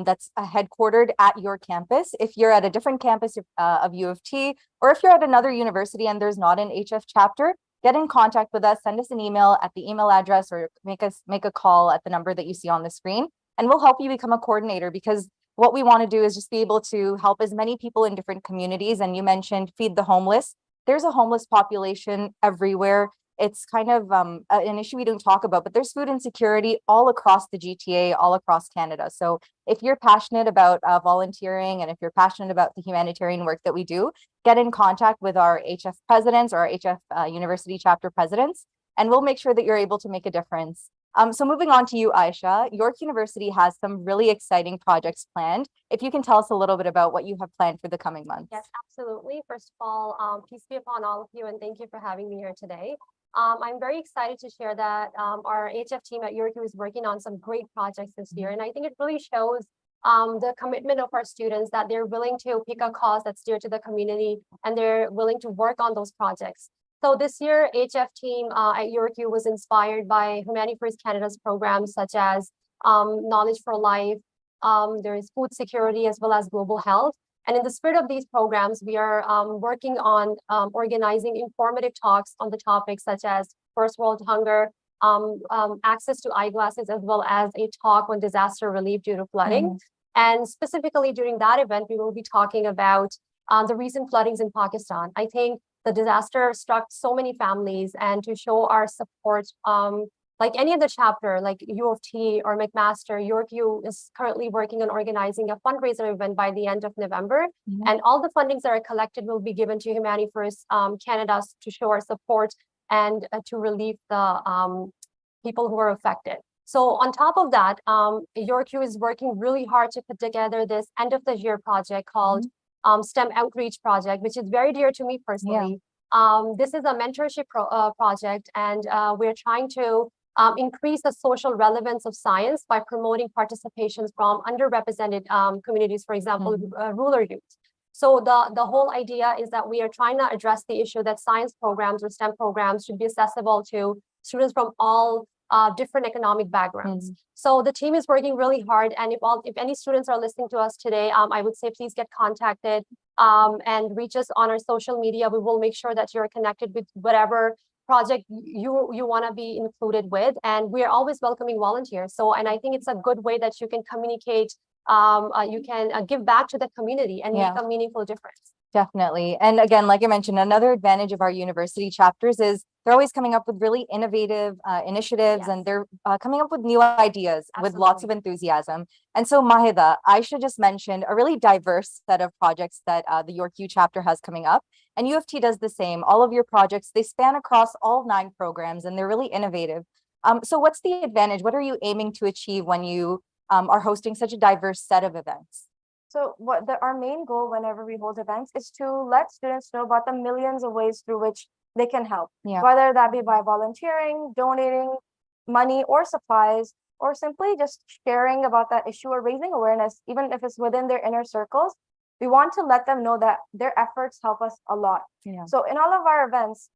that's headquartered at your campus, if you're at a different campus of U of T, or if you're at another university and there's not an HF chapter, get in contact with us, send us an email at the email address, or make a call at the number that you see on the screen, and we'll help you become a coordinator, because what we want to do is just be able to help as many people in different communities. And you mentioned Feed the Homeless. There's a homeless population everywhere. It's kind of an issue we don't talk about, but there's food insecurity all across the GTA, all across Canada. So if you're passionate about volunteering, and if you're passionate about the humanitarian work that we do, get in contact with our HF presidents or our HF university chapter presidents, and we'll make sure that you're able to make a difference. So moving on to you, Aisha, York University has some really exciting projects planned. If you can tell us a little bit about what you have planned for the coming months. Yes, absolutely. First of all, peace be upon all of you, and thank you for having me here today. I'm very excited to share that our HF team at York is working on some great projects this year. And I think it really shows the commitment of our students, that they're willing to pick a cause that's dear to the community, and they're willing to work on those projects. So this year, HF team at York U was inspired by Humanity First Canada's programs such as Knowledge for Life, there is food security, as well as global health. And in the spirit of these programs, we are working on organizing informative talks on the topics such as first world hunger, access to eyeglasses, as well as a talk on disaster relief due to flooding. And specifically during that event, we will be talking about the recent floodings in Pakistan. I think the disaster struck so many families, and to show our support, like any other chapter, like U of T or McMaster, York U is currently working on organizing a fundraiser event by the end of November. And all the fundings that are collected will be given to Humanity First Canada to show our support and to relieve the people who are affected. So on top of that, York U is working really hard to put together this end of the year project called STEM Outreach Project, which is very dear to me personally. This is a mentorship project, and we're trying to increase the social relevance of science by promoting participations from underrepresented communities, for example, rural youth. So the whole idea is that we are trying to address the issue that science programs or STEM programs should be accessible to students from all different economic backgrounds. So the team is working really hard. And if any students are listening to us today, I would say please get contacted and reach us on our social media. We will make sure that you're connected with whatever project you want to be included with. And we are always welcoming volunteers. So, and I think it's a good way that you can communicate, you can give back to the community and make a meaningful difference. Definitely. And again, like I mentioned, another advantage of our university chapters is they're always coming up with really innovative initiatives, and they're coming up with new ideas with lots of enthusiasm. And so Mahida, Aisha just mentioned a really diverse set of projects that the York U chapter has coming up. And U of T does the same. All of your projects, they span across all 9 programs, and they're really innovative. So what's the advantage? What are you aiming to achieve when you are hosting such a diverse set of events? So our main goal whenever we hold events is to let students know about the millions of ways through which they can help, whether that be by volunteering, donating money or supplies, or simply just sharing about that issue or raising awareness, even if it's within their inner circles. We want to let them know that their efforts help us a lot. So in all of our events,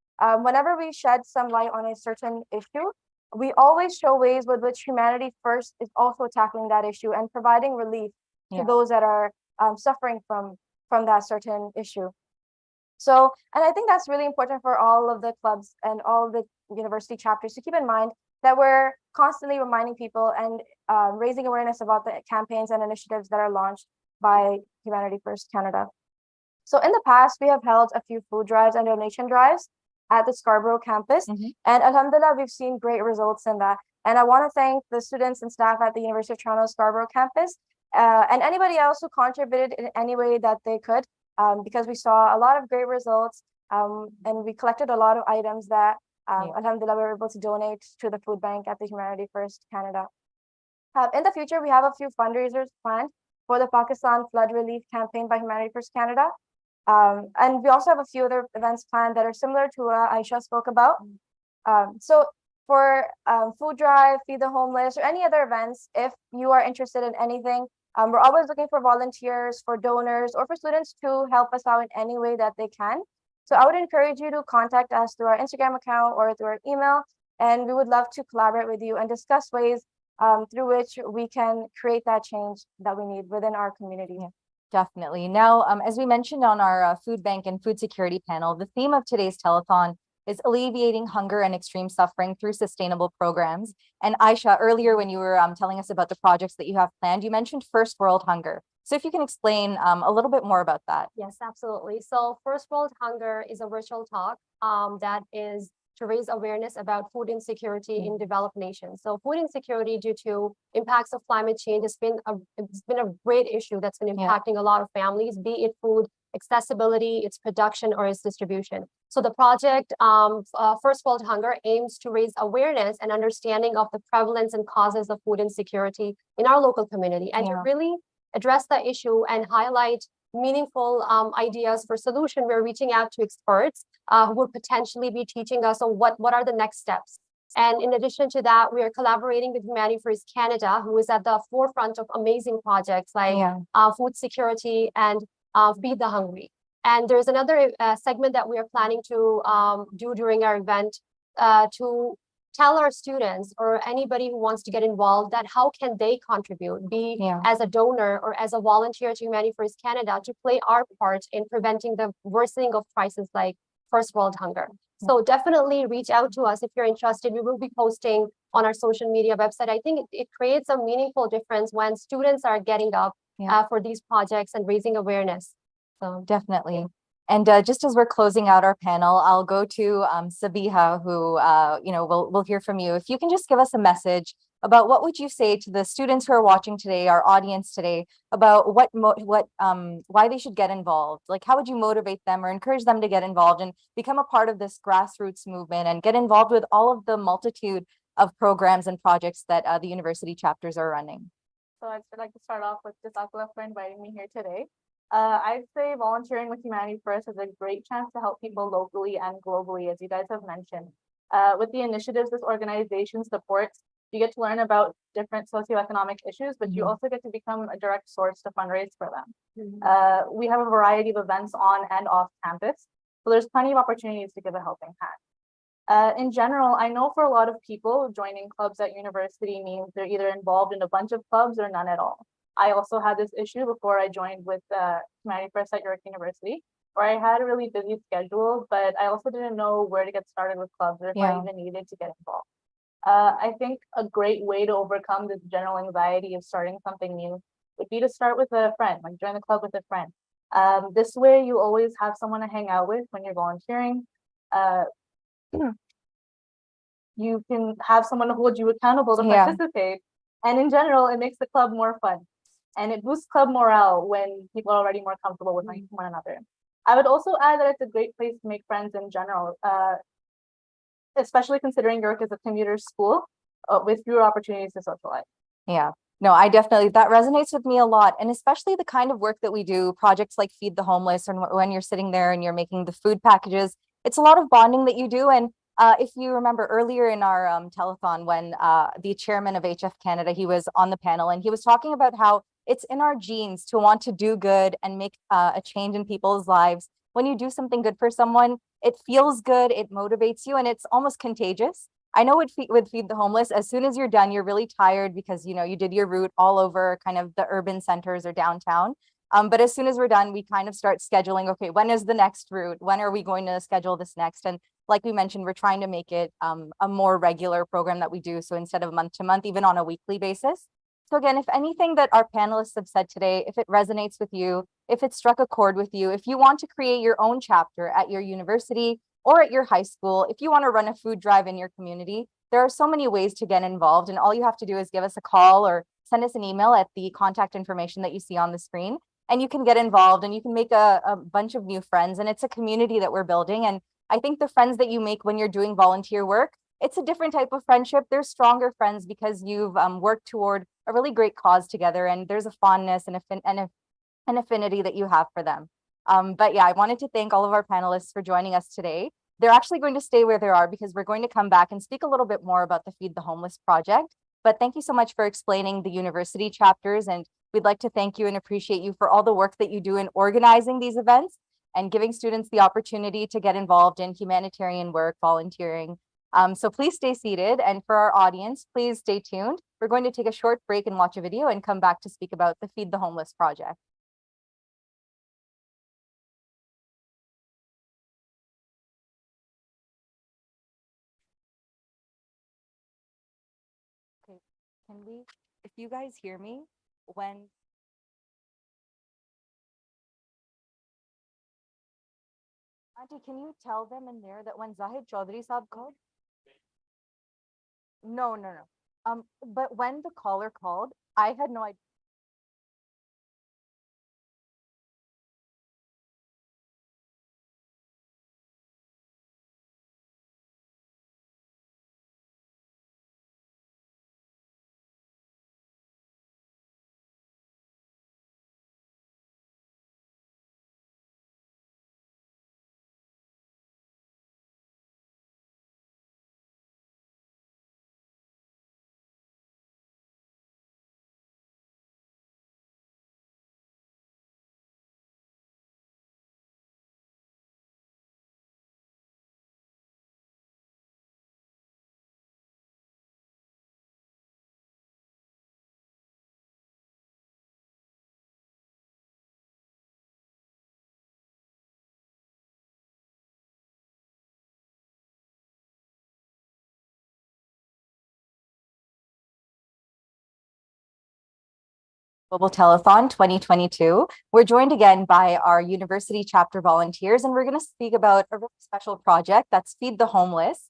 whenever we shed some light on a certain issue, we always show ways with which Humanity First is also tackling that issue and providing relief to those that are suffering from that certain issue. So, and I think that's really important for all of the clubs and all of the university chapters to keep in mind that we're constantly reminding people and raising awareness about the campaigns and initiatives that are launched by Humanity First Canada. So in the past, we have held a few food drives and donation drives at the Scarborough campus. And alhamdulillah, we've seen great results in that. And I want to thank the students and staff at the University of Toronto Scarborough campus and anybody else who contributed in any way that they could, because we saw a lot of great results and we collected a lot of items that alhamdulillah we were able to donate to the food bank at the Humanity First Canada. In the future, we have a few fundraisers planned for the Pakistan flood relief campaign by Humanity First Canada. And we also have a few other events planned that are similar to what Aisha spoke about. So for food drive, feed the homeless, or any other events, if you are interested in anything, we're always looking for volunteers, for donors, or for students to help us out in any way that they can. So I would encourage you to contact us through our Instagram account or through our email, and we would love to collaborate with you and discuss ways through which we can create that change that we need within our community. Definitely. Now, as we mentioned on our food bank and food security panel, the theme of today's telethon is alleviating hunger and extreme suffering through sustainable programs. And Aisha, earlier when you were telling us about the projects that you have planned, you mentioned First World Hunger. So if you can explain a little bit more about that. Yes, absolutely. So First World Hunger is a virtual talk that is to raise awareness about food insecurity in developed nations. So food insecurity due to impacts of climate change has been a great issue that's been impacting a lot of families, be it food accessibility, its production, or its distribution. So the project First World Hunger aims to raise awareness and understanding of the prevalence and causes of food insecurity in our local community, and to really address the issue and highlight meaningful ideas for solution. We're reaching out to experts who will potentially be teaching us on what are the next steps. And in addition to that, we are collaborating with Humanity First Canada, who is at the forefront of amazing projects like food security and Feed the Hungry. And there's another segment that we are planning to do during our event to tell our students or anybody who wants to get involved that how can they contribute, be as a donor or as a volunteer to Humanity First Canada, to play our part in preventing the worsening of crises like First World Hunger. So definitely reach out to us if you're interested. We will be posting on our social media website. I think it creates a meaningful difference when students are getting up for these projects and raising awareness. So definitely. And just as we're closing out our panel, I'll go to Sabiha, who we'll hear from you. If you can just give us a message about what would you say to the students who are watching today, our audience today, about why they should get involved. Like, how would you motivate them or encourage them to get involved and become a part of this grassroots movement and get involved with all of the multitude of programs and projects that the university chapters are running? So I'd like to start off with Jazakallah for inviting me here today. I'd say volunteering with Humanity First is a great chance to help people locally and globally, as you guys have mentioned. With the initiatives this organization supports, you get to learn about different socioeconomic issues, but you also get to become a direct source to fundraise for them. We have a variety of events on and off campus, so there's plenty of opportunities to give a helping hand. In general, I know for a lot of people, joining clubs at university means they're either involved in a bunch of clubs or none at all. I also had this issue before I joined with Humanity First at York University, where I had a really busy schedule, but I also didn't know where to get started with clubs or if I even needed to get involved. I think a great way to overcome this general anxiety of starting something new would be to start with a friend, like join the club with a friend. This way you always have someone to hang out with when you're volunteering. You can have someone to hold you accountable to participate. And in general, it makes the club more fun. And it boosts club morale when people are already more comfortable with one another. I would also add that it's a great place to make friends in general, especially considering York is a commuter school with fewer opportunities to socialize. Yeah, no, I definitely, that resonates with me a lot. And especially the kind of work that we do, projects like Feed the Homeless, and when you're sitting there and you're making the food packages, it's a lot of bonding that you do. And if you remember earlier in our telethon, when the chairman of HF Canada, he was on the panel and he was talking about how it's in our genes to want to do good and make a change in people's lives. When you do something good for someone, it feels good, it motivates you, and it's almost contagious. I know with Feed the Homeless, as soon as you're done, you're really tired because, you know, you did your route all over kind of the urban centers or downtown. But as soon as we're done, we kind of start scheduling, okay, when is the next route? When are we going to schedule this next? And like we mentioned, we're trying to make it a more regular program that we do. So instead of month to month, even on a weekly basis. So again, if anything that our panelists have said today, if it resonates with you, if it struck a chord with you, if you want to create your own chapter at your university or at your high school, if you want to run a food drive in your community, there are so many ways to get involved. And all you have to do is give us a call or send us an email at the contact information that you see on the screen. And you can get involved and you can make a bunch of new friends. And it's a community that we're building. And I think the friends that you make when you're doing volunteer work, it's a different type of friendship. They're stronger friends because you've worked toward a really great cause together, and there's a fondness and an affinity that you have for them. But yeah, I wanted to thank all of our panelists for joining us today. They're actually going to stay where they are because we're going to come back and speak a little bit more about the Feed the Homeless project. But thank you so much for explaining the university chapters, and we'd like to thank you and appreciate you for all the work that you do in organizing these events and giving students the opportunity to get involved in humanitarian work, volunteering. So please stay seated, and for our audience, please stay tuned. We're going to take a short break and watch a video and come back to speak about the Feed the Homeless project. Okay, can we, if you guys hear me, when Auntie, can you tell them in there that when Zahid Chaudhry Saab called? No. But when the caller called, I had no idea. Global Telethon 2022. We're joined again by our university chapter volunteers, and we're going to speak about a really special project that's Feed the Homeless.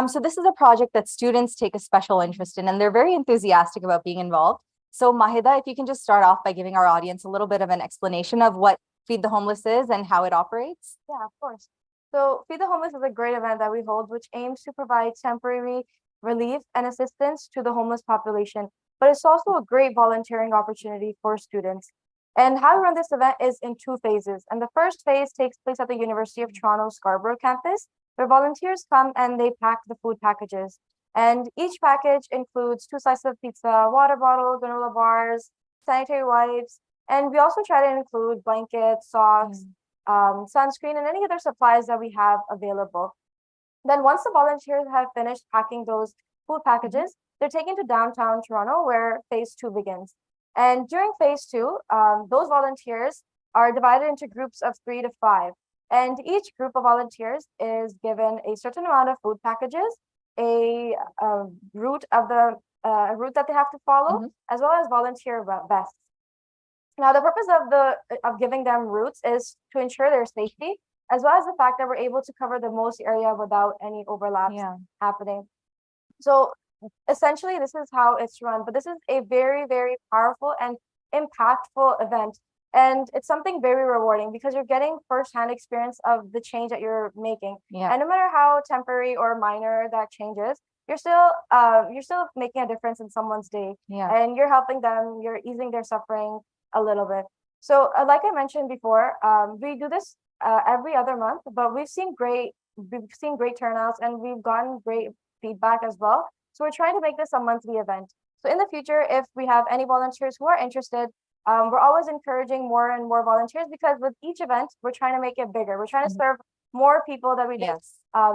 So this is a project that students take a special interest in, and they're very enthusiastic about being involved. So Mahida, if you can just start off by giving our audience a little bit of an explanation of what Feed the Homeless is and how it operates. Yeah, of course. So Feed the Homeless is a great event that we hold, which aims to provide temporary relief and assistance to the homeless population, but it's also a great volunteering opportunity for students. And how we run this event is in two phases. And the first phase takes place at the University of Toronto Scarborough campus. where volunteers come and they pack the food packages. And each package includes 2 slices of pizza, water bottle, granola bars, sanitary wipes, and we also try to include blankets, socks, sunscreen, and any other supplies that we have available. Then once the volunteers have finished packing those food packages, they're taken to downtown Toronto where phase 2 begins. And during phase 2, those volunteers are divided into groups of 3 to 5. And each group of volunteers is given a certain amount of food packages, a route that they have to follow, as well as volunteer vests. Now, the purpose of giving them routes is to ensure their safety, as well as the fact that we're able to cover the most area without any overlaps happening. So essentially, this is how it's run, but this is a very, very powerful and impactful event. And it's something very rewarding because you're getting firsthand experience of the change that you're making. And no matter how temporary or minor that change is, you're still making a difference in someone's day. And you're helping them, you're easing their suffering a little bit. So like I mentioned before, we do this every other month, but we've seen great turnouts and we've gotten great feedback as well. So we're trying to make this a monthly event. So in the future, if we have any volunteers who are interested, we're always encouraging more and more volunteers because with each event, we're trying to make it bigger. We're trying to serve more people that we did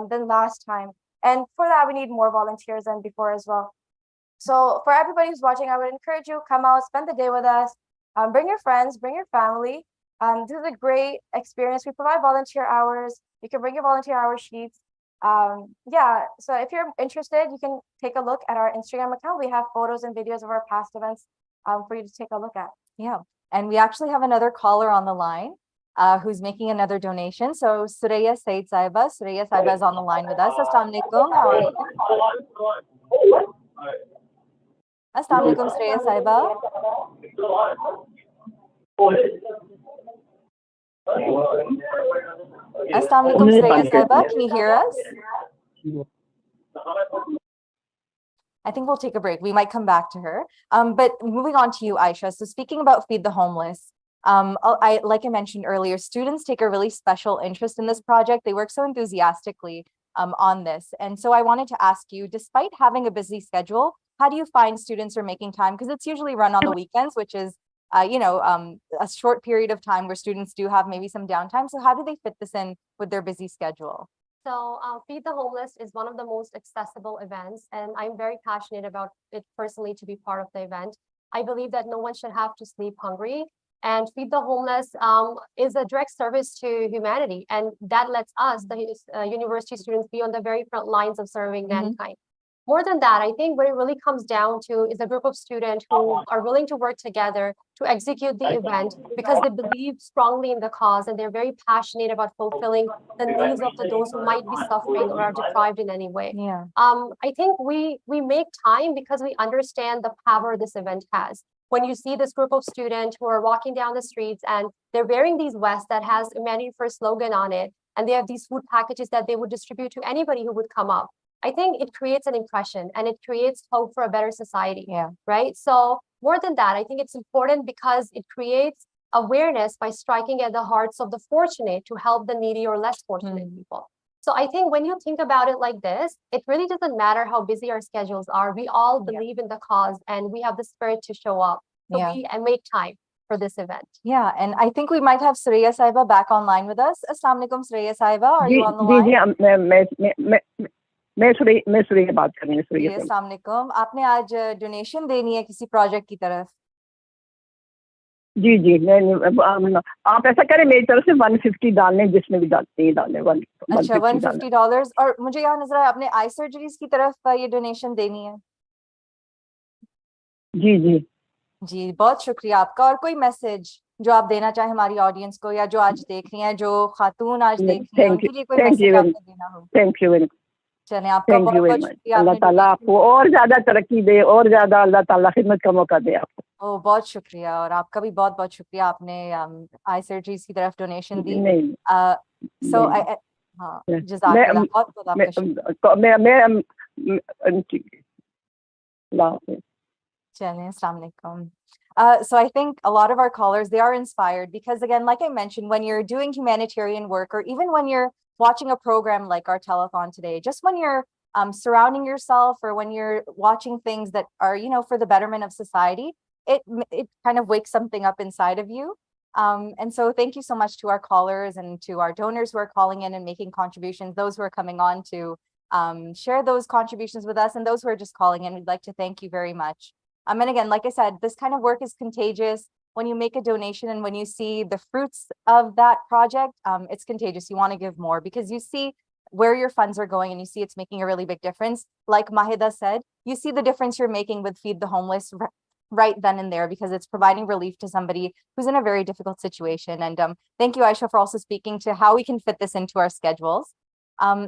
than last time. And for that, we need more volunteers than before as well. So for everybody who's watching, I would encourage you, come out, spend the day with us, bring your friends, bring your family. This is a great experience. We provide volunteer hours. You can bring your volunteer hour sheets. So if you're interested, you can take a look at our Instagram account. We have photos and videos of our past events for you to take a look at. And we actually have another caller on the line who's making another donation. So Suraya Said Saiba. Suraya Saiba is on the line with us. Assalamu alaikum. How are you? Assalamu alaikum, Suraya Saiba. Assalamu alaikum, Suraya Saiba. Can you hear us? I think we'll take a break. We might come back to her. But moving on to you, Aisha. So speaking about Feed the Homeless, like I mentioned earlier, students take a really special interest in this project. They work so enthusiastically on this. And so I wanted to ask you, despite having a busy schedule, how do you find students are making time? Because it's usually run on the weekends, which is, a short period of time where students do have maybe some downtime. So how do they fit this in with their busy schedule? So Feed the Homeless is one of the most accessible events, and I'm very passionate about it personally to be part of the event. I believe that no one should have to sleep hungry, and Feed the Homeless is a direct service to humanity, and that lets us, the university students, be on the very front lines of serving mankind. More than that, I think what it really comes down to is a group of students who are willing to work together to execute the event because they believe strongly in the cause and they're very passionate about fulfilling the needs of those who might be suffering or are deprived in any way. I think we make time because we understand the power this event has. When you see this group of students who are walking down the streets and they're wearing these vests that has Humanity First slogan on it, and they have these food packages that they would distribute to anybody who would come up, I think it creates an impression and it creates hope for a better society, right? So more than that, I think it's important because it creates awareness by striking at the hearts of the fortunate to help the needy or less fortunate people. So I think when you think about it like this, it really doesn't matter how busy our schedules are. We all believe in the cause and we have the spirit to show up and make time for this event. And I think we might have Suraya Saiba back online with us. Assalamu alaikum, Suraya Saiba. Are you on the line? मैं सुरैया बात कर रही हूँ। जी, अस्सलाम वालेकुम। आपने आज donation देनी है किसी प्रोजेक्ट की तरफ? जी जी, आप ऐसा करें, मेरी तरफ से 150 डालने, जिसमें भी डालते हैं डालने। अच्छा, $150। और मुझे यहाँ नजर आया आपने आई सर्जरीज की तरफ ये डोनेशन देनी है। जी जी जी, बहुत शुक्रिया आपका। और कोई मैसेज जो आप देना चाहें हमारी ऑडियंस को, या जो आज देख रही हैं, जो खातून आज देख रही हैं, उनके लिए कोई मैसेज आपने देना हो? Thank you very much. चलें, आपका बहुत बहुत शुक्रिया। अल्लाह ताला आपको और ज्यादा तरक्की दे, और ज्यादा अल्लाह ताला खिदमत का मौका दे आपको। ओह, बहुत शुक्रिया। और आपका भी बहुत बहुत शुक्रिया, आपने आई सर्जरीज की तरफ डोनेशन दी। सो हाँ, जज़ाकल्लाह, बहुत बहुत आपका शुक्रिया। चलें, अस्सलाम वालेकुम। So I think a lot of our callers, they are inspired because, again, like I mentioned, when you're doing humanitarian work, or even when you're watching a program like our telethon today, just when you're surrounding yourself or when you're watching things that are, for the betterment of society, it kind of wakes something up inside of you. And so thank you so much to our callers and to our donors who are calling in and making contributions, those who are coming on to share those contributions with us, and those who are just calling in. We'd like to thank you very much. And again, like I said, this kind of work is contagious. When you make a donation and when you see the fruits of that project, it's contagious. You want to give more because you see where your funds are going and you see it's making a really big difference. Like Mahida said, you see the difference you're making with Feed the Homeless right then and there, because it's providing relief to somebody who's in a very difficult situation. And thank you, Aisha, for also speaking to how we can fit this into our schedules.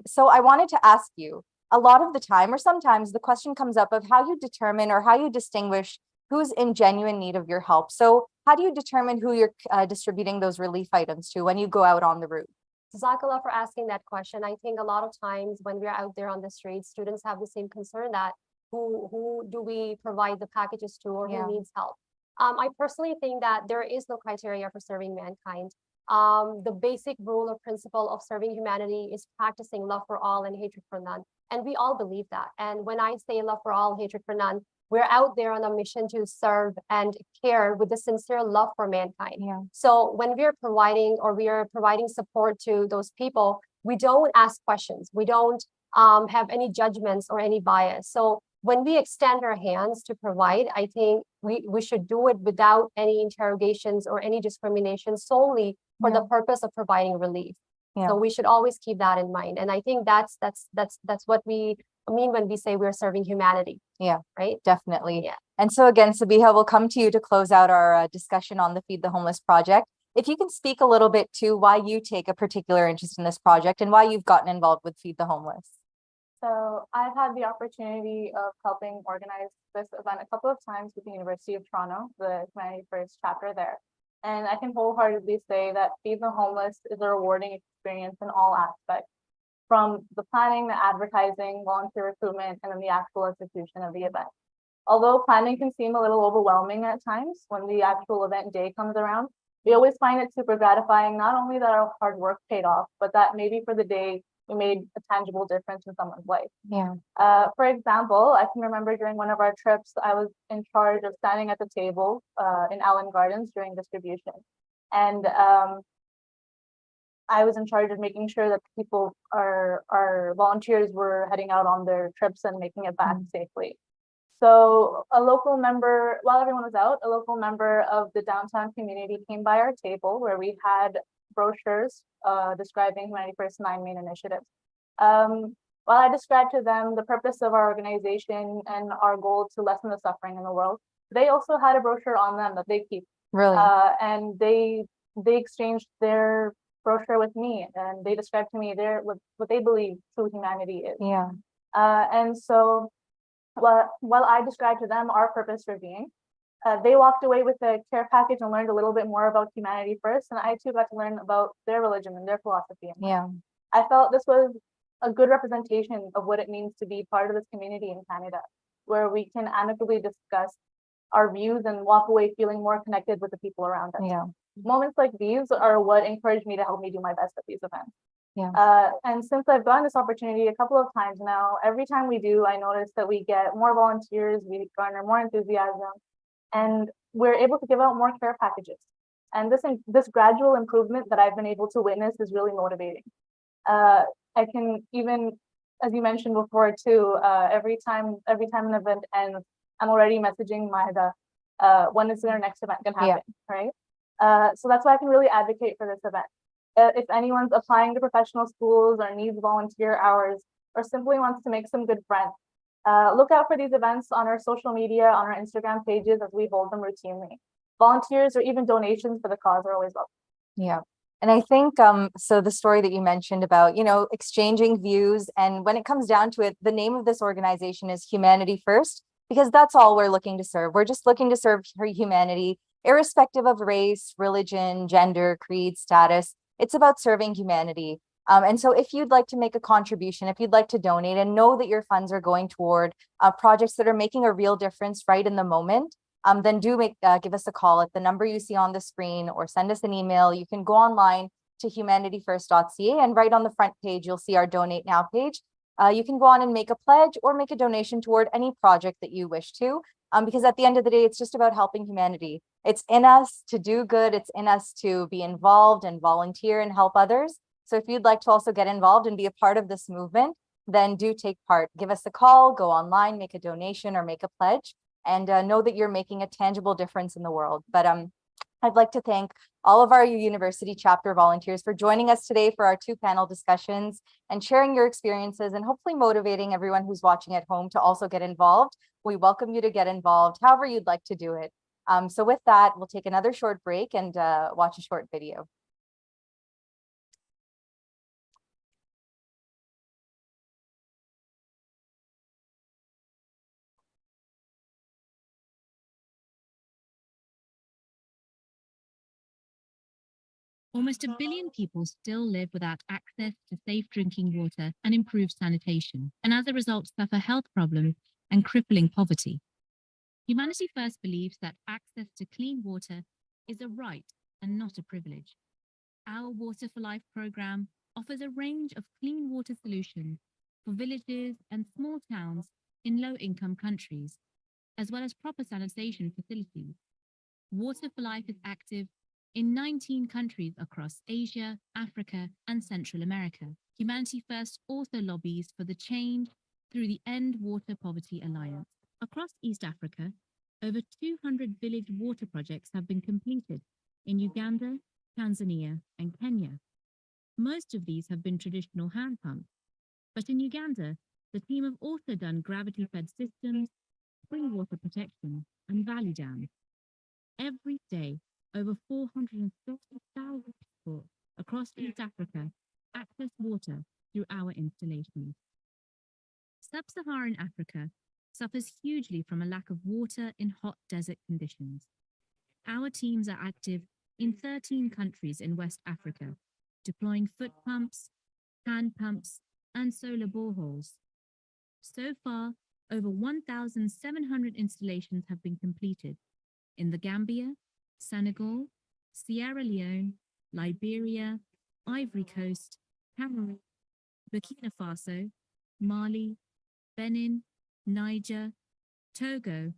So I wanted to ask you, a lot of the time, or sometimes the question comes up of how you determine or how you distinguish who's in genuine need of your help. So how do you determine who you're distributing those relief items to when you go out on the route? Jazakallah for asking that question. I think a lot of times when we're out there on the streets, students have the same concern that who do we provide the packages to, or who needs help? I personally think that there is no criteria for serving mankind. The basic rule or principle of serving humanity is practicing love for all and hatred for none. And we all believe that. And when I say love for all, hatred for none, we're out there on a mission to serve and care with the sincere love for mankind. So when we are providing support to those people, we don't ask questions. We don't have any judgments or any bias. So when we extend our hands to provide, I think we should do it without any interrogations or any discrimination, solely for the purpose of providing relief. So we should always keep that in mind. And I think that's what we mean when we say we're serving humanity. Right? Definitely. And so again, Sabiha, we'll come to you to close out our discussion on the Feed the Homeless project. If you can speak a little bit to why you take a particular interest in this project and why you've gotten involved with Feed the Homeless. So I've had the opportunity of helping organize this event a couple of times with the University of Toronto, the Humanity First chapter there. And I can wholeheartedly say that Feed the Homeless is a rewarding experience in all aspects, from the planning, the advertising, volunteer recruitment, and then the actual execution of the event. Although planning can seem a little overwhelming at times, when the actual event day comes around, we always find it super gratifying, not only that our hard work paid off, but that maybe for the day, we made a tangible difference in someone's life. For example, I can remember during one of our trips, I was in charge of standing at the table in Allen Gardens during distribution. And I was in charge of making sure that people, our volunteers, were heading out on their trips and making it back safely. So a local member, while everyone was out, a local member of the downtown community came by our table where we had brochures describing Humanity First 9 main initiatives. While I described to them the purpose of our organization and our goal to lessen the suffering in the world, they also had a brochure on them that they keep. Really? And they exchanged their brochure with me, and they described to me what they believe true humanity is. And so while I described to them our purpose for being, they walked away with a care package and learned a little bit more about Humanity First, and I too got to learn about their religion and their philosophy. I felt this was a good representation of what it means to be part of this community in Canada, where we can amicably discuss our views and walk away feeling more connected with the people around us. Moments like these are what encouraged me to help me do my best at these events. And since I've gotten this opportunity a couple of times now, every time we do, I notice that we get more volunteers, we garner more enthusiasm, and we're able to give out more care packages. And this gradual improvement that I've been able to witness is really motivating. I can even, as you mentioned before too, every time an event ends, I'm already messaging Mahida, when is our next event gonna happen, right? So that's why I can really advocate for this event. If anyone's applying to professional schools or needs volunteer hours, or simply wants to make some good friends, look out for these events on our social media, on our Instagram pages, as we hold them routinely. Volunteers or even donations for the cause are always welcome. And I think, so the story that you mentioned about, exchanging views, and when it comes down to it, the name of this organization is Humanity First, because that's all we're looking to serve. We're just looking to serve for humanity, irrespective of race, religion, gender, creed, status. It's about serving humanity. And so if you'd like to make a contribution, if you'd like to donate and know that your funds are going toward projects that are making a real difference right in the moment, then do give us a call at the number you see on the screen, or send us an email. You can go online to humanityfirst.ca, and right on the front page, you'll see our Donate Now page. You can go on and make a pledge or make a donation toward any project that you wish to, because at the end of the day, it's just about helping humanity. It's in us to do good. It's in us to be involved and volunteer and help others. So if you'd like to also get involved and be a part of this movement, then do take part. Give us a call, go online, make a donation or make a pledge, and know that you're making a tangible difference in the world. But I'd like to thank all of our university chapter volunteers for joining us today for our 2 panel discussions and sharing your experiences and hopefully motivating everyone who's watching at home to also get involved. We welcome you to get involved however you'd like to do it. So with that, we'll take another short break and watch a short video. Almost 1 billion people still live without access to safe drinking water and improved sanitation, and as a result suffer health problems and crippling poverty. Humanity First believes that access to clean water is a right and not a privilege. Our Water for Life program offers a range of clean water solutions for villages and small towns in low-income countries, as well as proper sanitation facilities. Water for Life is active in 19 countries across Asia, Africa, and Central America. Humanity First also lobbies for the change through the End Water Poverty Alliance. Across East Africa, over 200 village water projects have been completed in Uganda, Tanzania, and Kenya. Most of these have been traditional hand pumps, but in Uganda, the team have also done gravity-fed systems, spring water protection, and valley dams. Every day, over 430,000 people across East Africa access water through our installations. Sub-Saharan Africa suffers hugely from a lack of water in hot desert conditions. Our teams are active in 13 countries in West Africa, deploying foot pumps, hand pumps, and solar boreholes. So far, over 1,700 installations have been completed in the Gambia, Senegal, Sierra Leone, Liberia, Ivory Coast, Cameroon, Burkina Faso, Mali, Benin, Niger, Togo,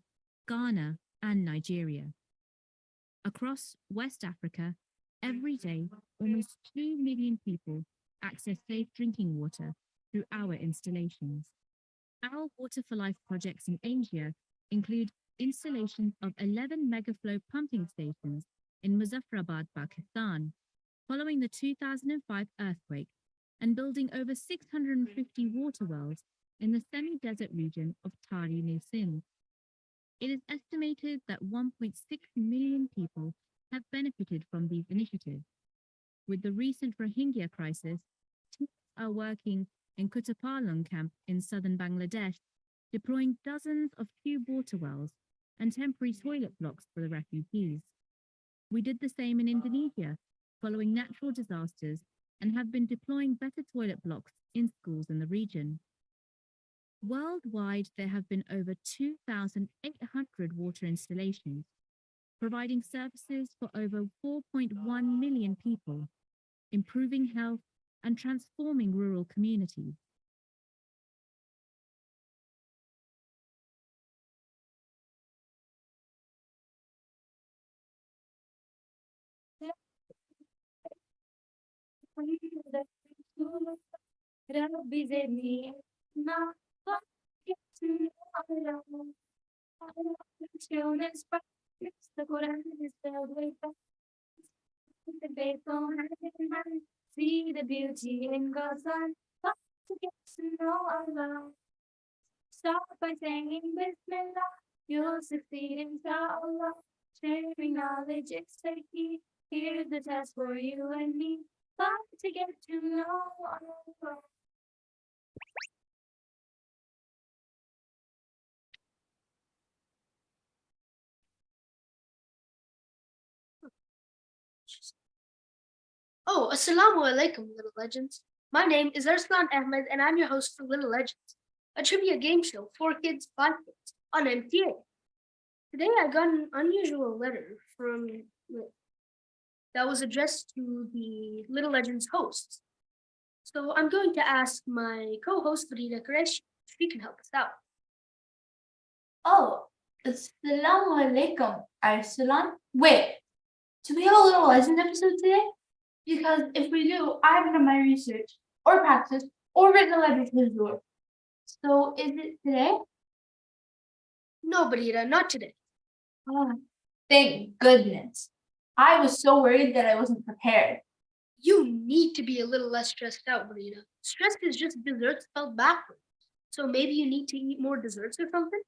Ghana, and Nigeria. Across West Africa, every day, almost 2 million people access safe drinking water through our installations. Our Water for Life projects in Asia include installations of 11 megaflow pumping stations in Muzaffarabad, Pakistan, following the 2005 earthquake, and building over 650 water wells in the semi-desert region of Tari New Sindh. It is estimated that 1.6 million people have benefited from these initiatives. With the recent Rohingya crisis, teams are working in Kutupalong camp in southern Bangladesh, deploying dozens of tube water wells and temporary toilet blocks for the refugees. We did the same in Indonesia, following natural disasters, and have been deploying better toilet blocks in schools in the region. Worldwide, there have been over 2,800 water installations, providing services for over 4.1 million people, improving health and transforming rural communities. ربي زدني children's practice, the Quran is filled with the faithful hand in hand. See the beauty in God's land, but to get to know Allah. Start by saying Bismillah, you'll succeed inshallah. Sharing knowledge is the key. Here's the test for you and me, but to get to know Allah. Oh, assalamu alaikum, Little Legends. My name is Arslan Ahmed, and I'm your host for Little Legends, a trivia game show for kids by kids on MTA. Today I got an unusual letter from that was addressed to the Little Legends hosts. So I'm going to ask my co-host Farida Qureshi if she can help us out. Oh, Assalamu alaikum, Arsalan. Wait, do we have a Little Legend episode today? Because if we do, I haven't done my research or practice or written a letter to the Lord. So is it today? No, Farida, not today. Oh, thank goodness. I was so worried that I wasn't prepared. You need to be a little less stressed out, Farida. Stress is just dessert spelled backwards. So maybe you need to eat more desserts or something?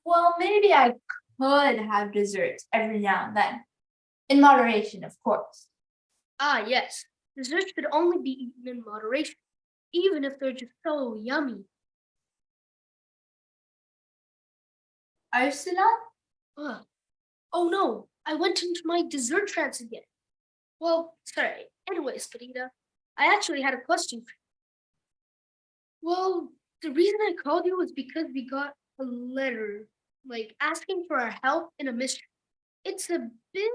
Well, maybe I could have desserts every now and then. In moderation, of course. Ah, yes. Desserts should only be eaten in moderation, even if they're just so yummy. Arsalan? Oh no, I went into my dessert trance again. Well, sorry. Anyways, Farida, I actually had a question for you. Well, the reason I called you was because we got a letter, like asking for our help in a mystery. It's a bit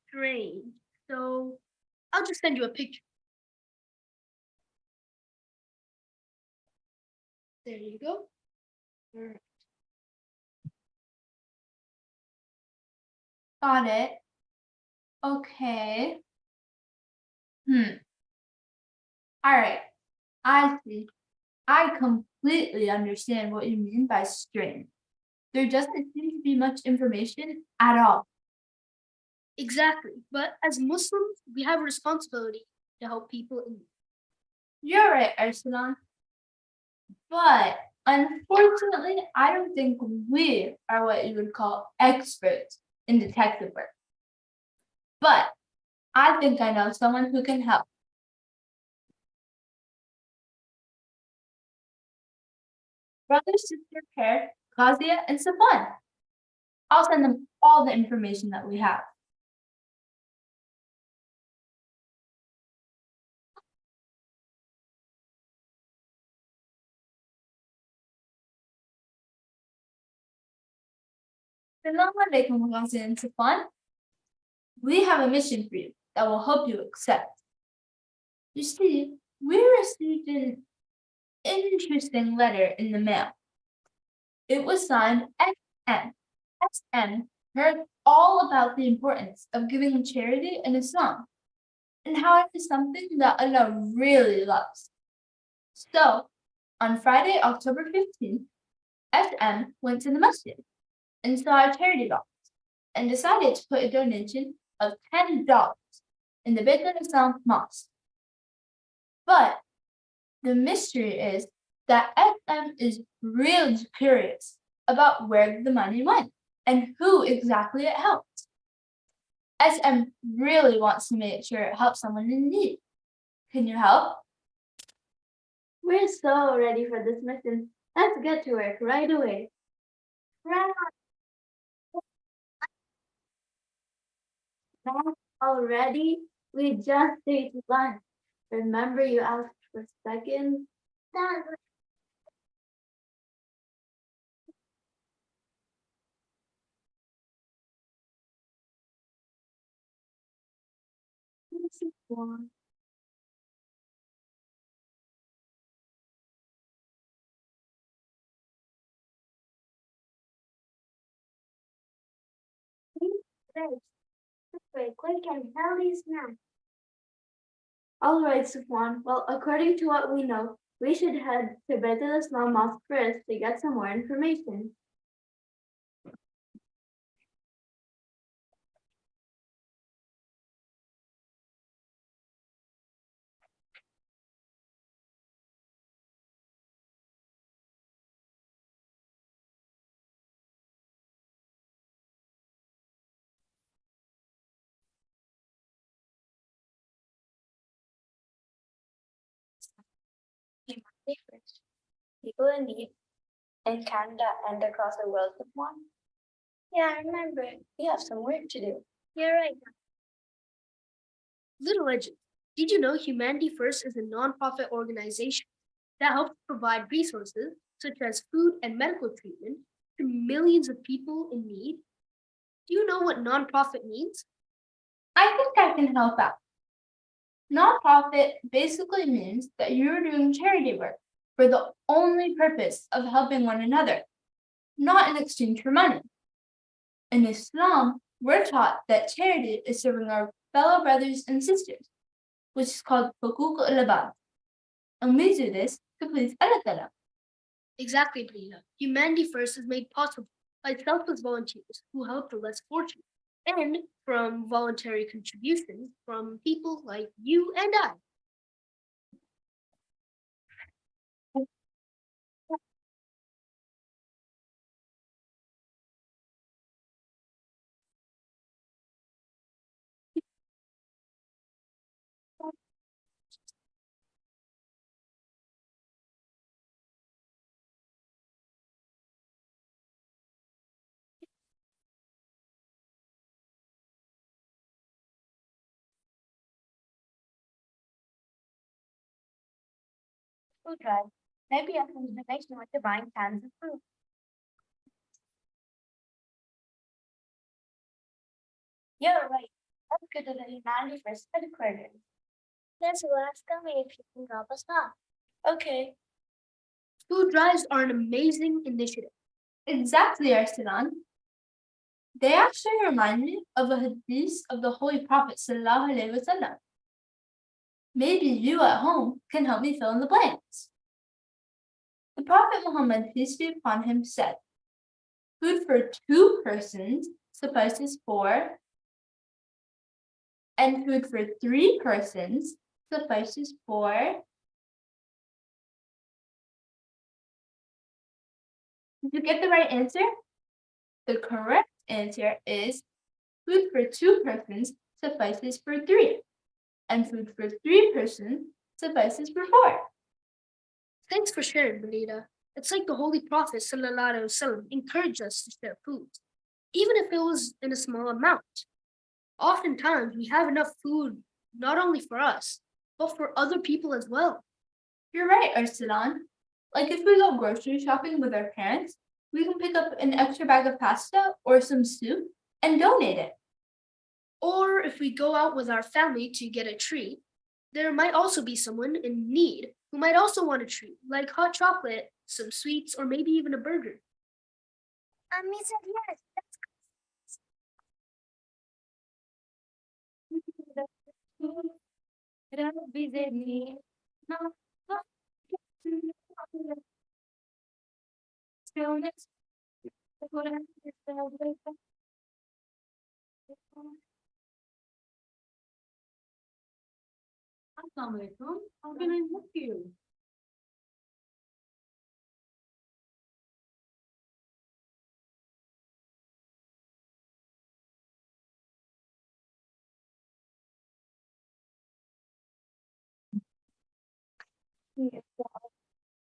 strange, so I'll just send you a picture. There you go. All right. Got it. Okay. All right. I see. I completely understand what you mean by strange. There doesn't seem to be much information at all. Exactly. But as Muslims, we have a responsibility to help people in need. You're right, Arsalan. But unfortunately, I don't think we are what you would call experts in detective work. But I think I know someone who can help. Brother, sister, pair, Kazia, and Safwan. I'll send them all the information that we have. Assalamu alaikum, Kazia and Safwan. We have a mission for you that will help you accept. You see, we received an interesting letter in the mail. It was signed SM. SM heard all about the importance of giving charity in Islam and how it is something that Allah really loves. So, on Friday, October 15th, SM went to the masjid and saw a charity box and decided to put a donation of $10 in the Beit al-Islam mosque. But the mystery is that SM is really curious about where the money went and who exactly it helped. SM really wants to make sure it helps someone in need. Can you help? We're so ready for this mission. Let's get to work right away. Right. Already? We just ate lunch. Remember you asked for seconds? Quick and healthy snack. All right, Sufwan. Well, according to what we know, we should head to Beit al-Islam Mosque first to get some more information. People in need in Canada and across the world with one. Yeah, I remember. We have some work to do. You're right. Little Legend, did you know Humanity First is a nonprofit organization that helps provide resources such as food and medical treatment to millions of people in need? Do you know what nonprofit means? I think I can help out. Nonprofit basically means that you're doing charity work for the only purpose of helping one another, not in exchange for money. In Islam, we're taught that charity is serving our fellow brothers and sisters, which is called hukuk al-ibad. And we do this to please Allah Ta'ala. Exactly, Brina. Humanity First is made possible by selfless volunteers who help the less fortunate, and from voluntary contributions from people like you and I. Food drive. Maybe I can donation with the buying cans of food. You're right. Let's go to the Humanity First headquarters. Nancy will ask me if you can drop us off. Okay. Food drives are an amazing initiative. Exactly, Arsalan. They actually remind me of a hadith of the Holy Prophet Sallallahu Alaihi Wasallam. Maybe you at home can help me fill in the blanks. The Prophet Muhammad, peace be upon him, said, food for 2 persons suffices for, and food for 3 persons suffices for. Did you get the right answer? The correct answer is food for 2 persons suffices for 3, and food for 3 persons suffices for 4. Thanks for sharing, Benita. It's like the Holy Prophet ﷺ encouraged us to share food, even if it was in a small amount. Oftentimes, we have enough food not only for us, but for other people as well. You're right, Arsalan. Like if we go grocery shopping with our parents, we can pick up an extra bag of pasta or some soup and donate it. Or if we go out with our family to get a treat, there might also be someone in need who might also want a treat, like hot chocolate, some sweets, or maybe even a burger. Me said yes. Assalamu alaikum. How can I help you?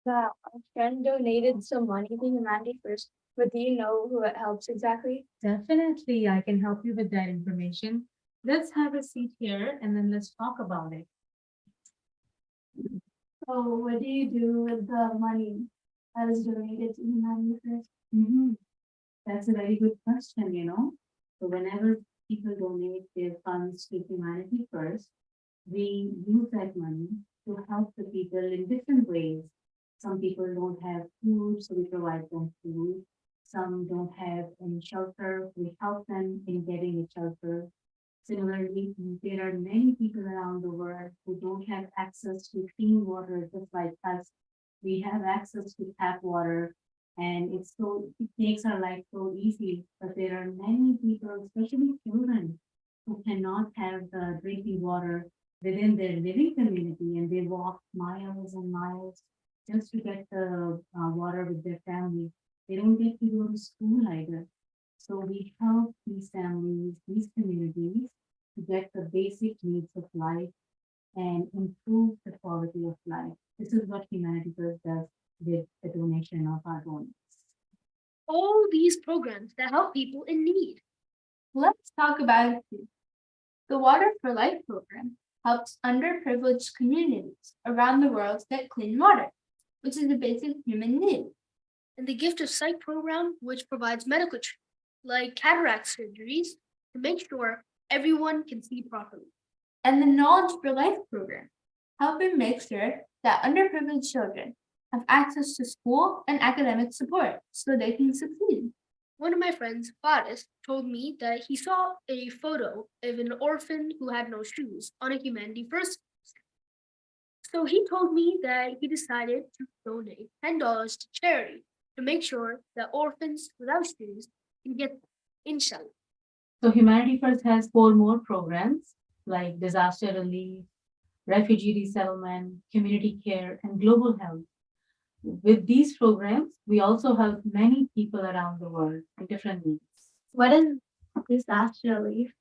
A friend donated some money to Humanity First, but do you know who it helps exactly? Definitely, I can help you with that information. Let's have a seat here and then let's talk about it. So what do you do with the money that is donated to Humanity First? That's a very good question, you know. So whenever people donate their funds to Humanity First, we use that money to help the people in different ways. Some people don't have food, so we provide them food. Some don't have any shelter, we help them in getting a shelter. Similarly, there are many people around the world who don't have access to clean water, just like us. We have access to tap water, and it makes our life so easy. But there are many people, especially children, who cannot have the drinking water within their living community, and they walk miles and miles just to get the water with their family. They don't get to go to school either. So we help these families, these communities to get the basic needs of life and improve the quality of life. This is what Humanity First does with the donation of our donors. All these programs that help people in need. Let's talk about it too. The Water for Life program helps underprivileged communities around the world get clean water, which is a basic human need. And the Gift of Sight program, which provides medical treatment, like cataract surgeries, to make sure everyone can see properly. And the Knowledge for Life program, helping make sure that underprivileged children have access to school and academic support so they can succeed. One of my friends, Faris, told me that he saw a photo of an orphan who had no shoes on a Humanity First. So he told me that he decided to donate $10 to charity to make sure that orphans without shoes can get them, inshallah. So Humanity First has 4 more programs like disaster relief, refugee resettlement, community care, and global health. With these programs, we also help many people around the world in different needs. What is disaster relief?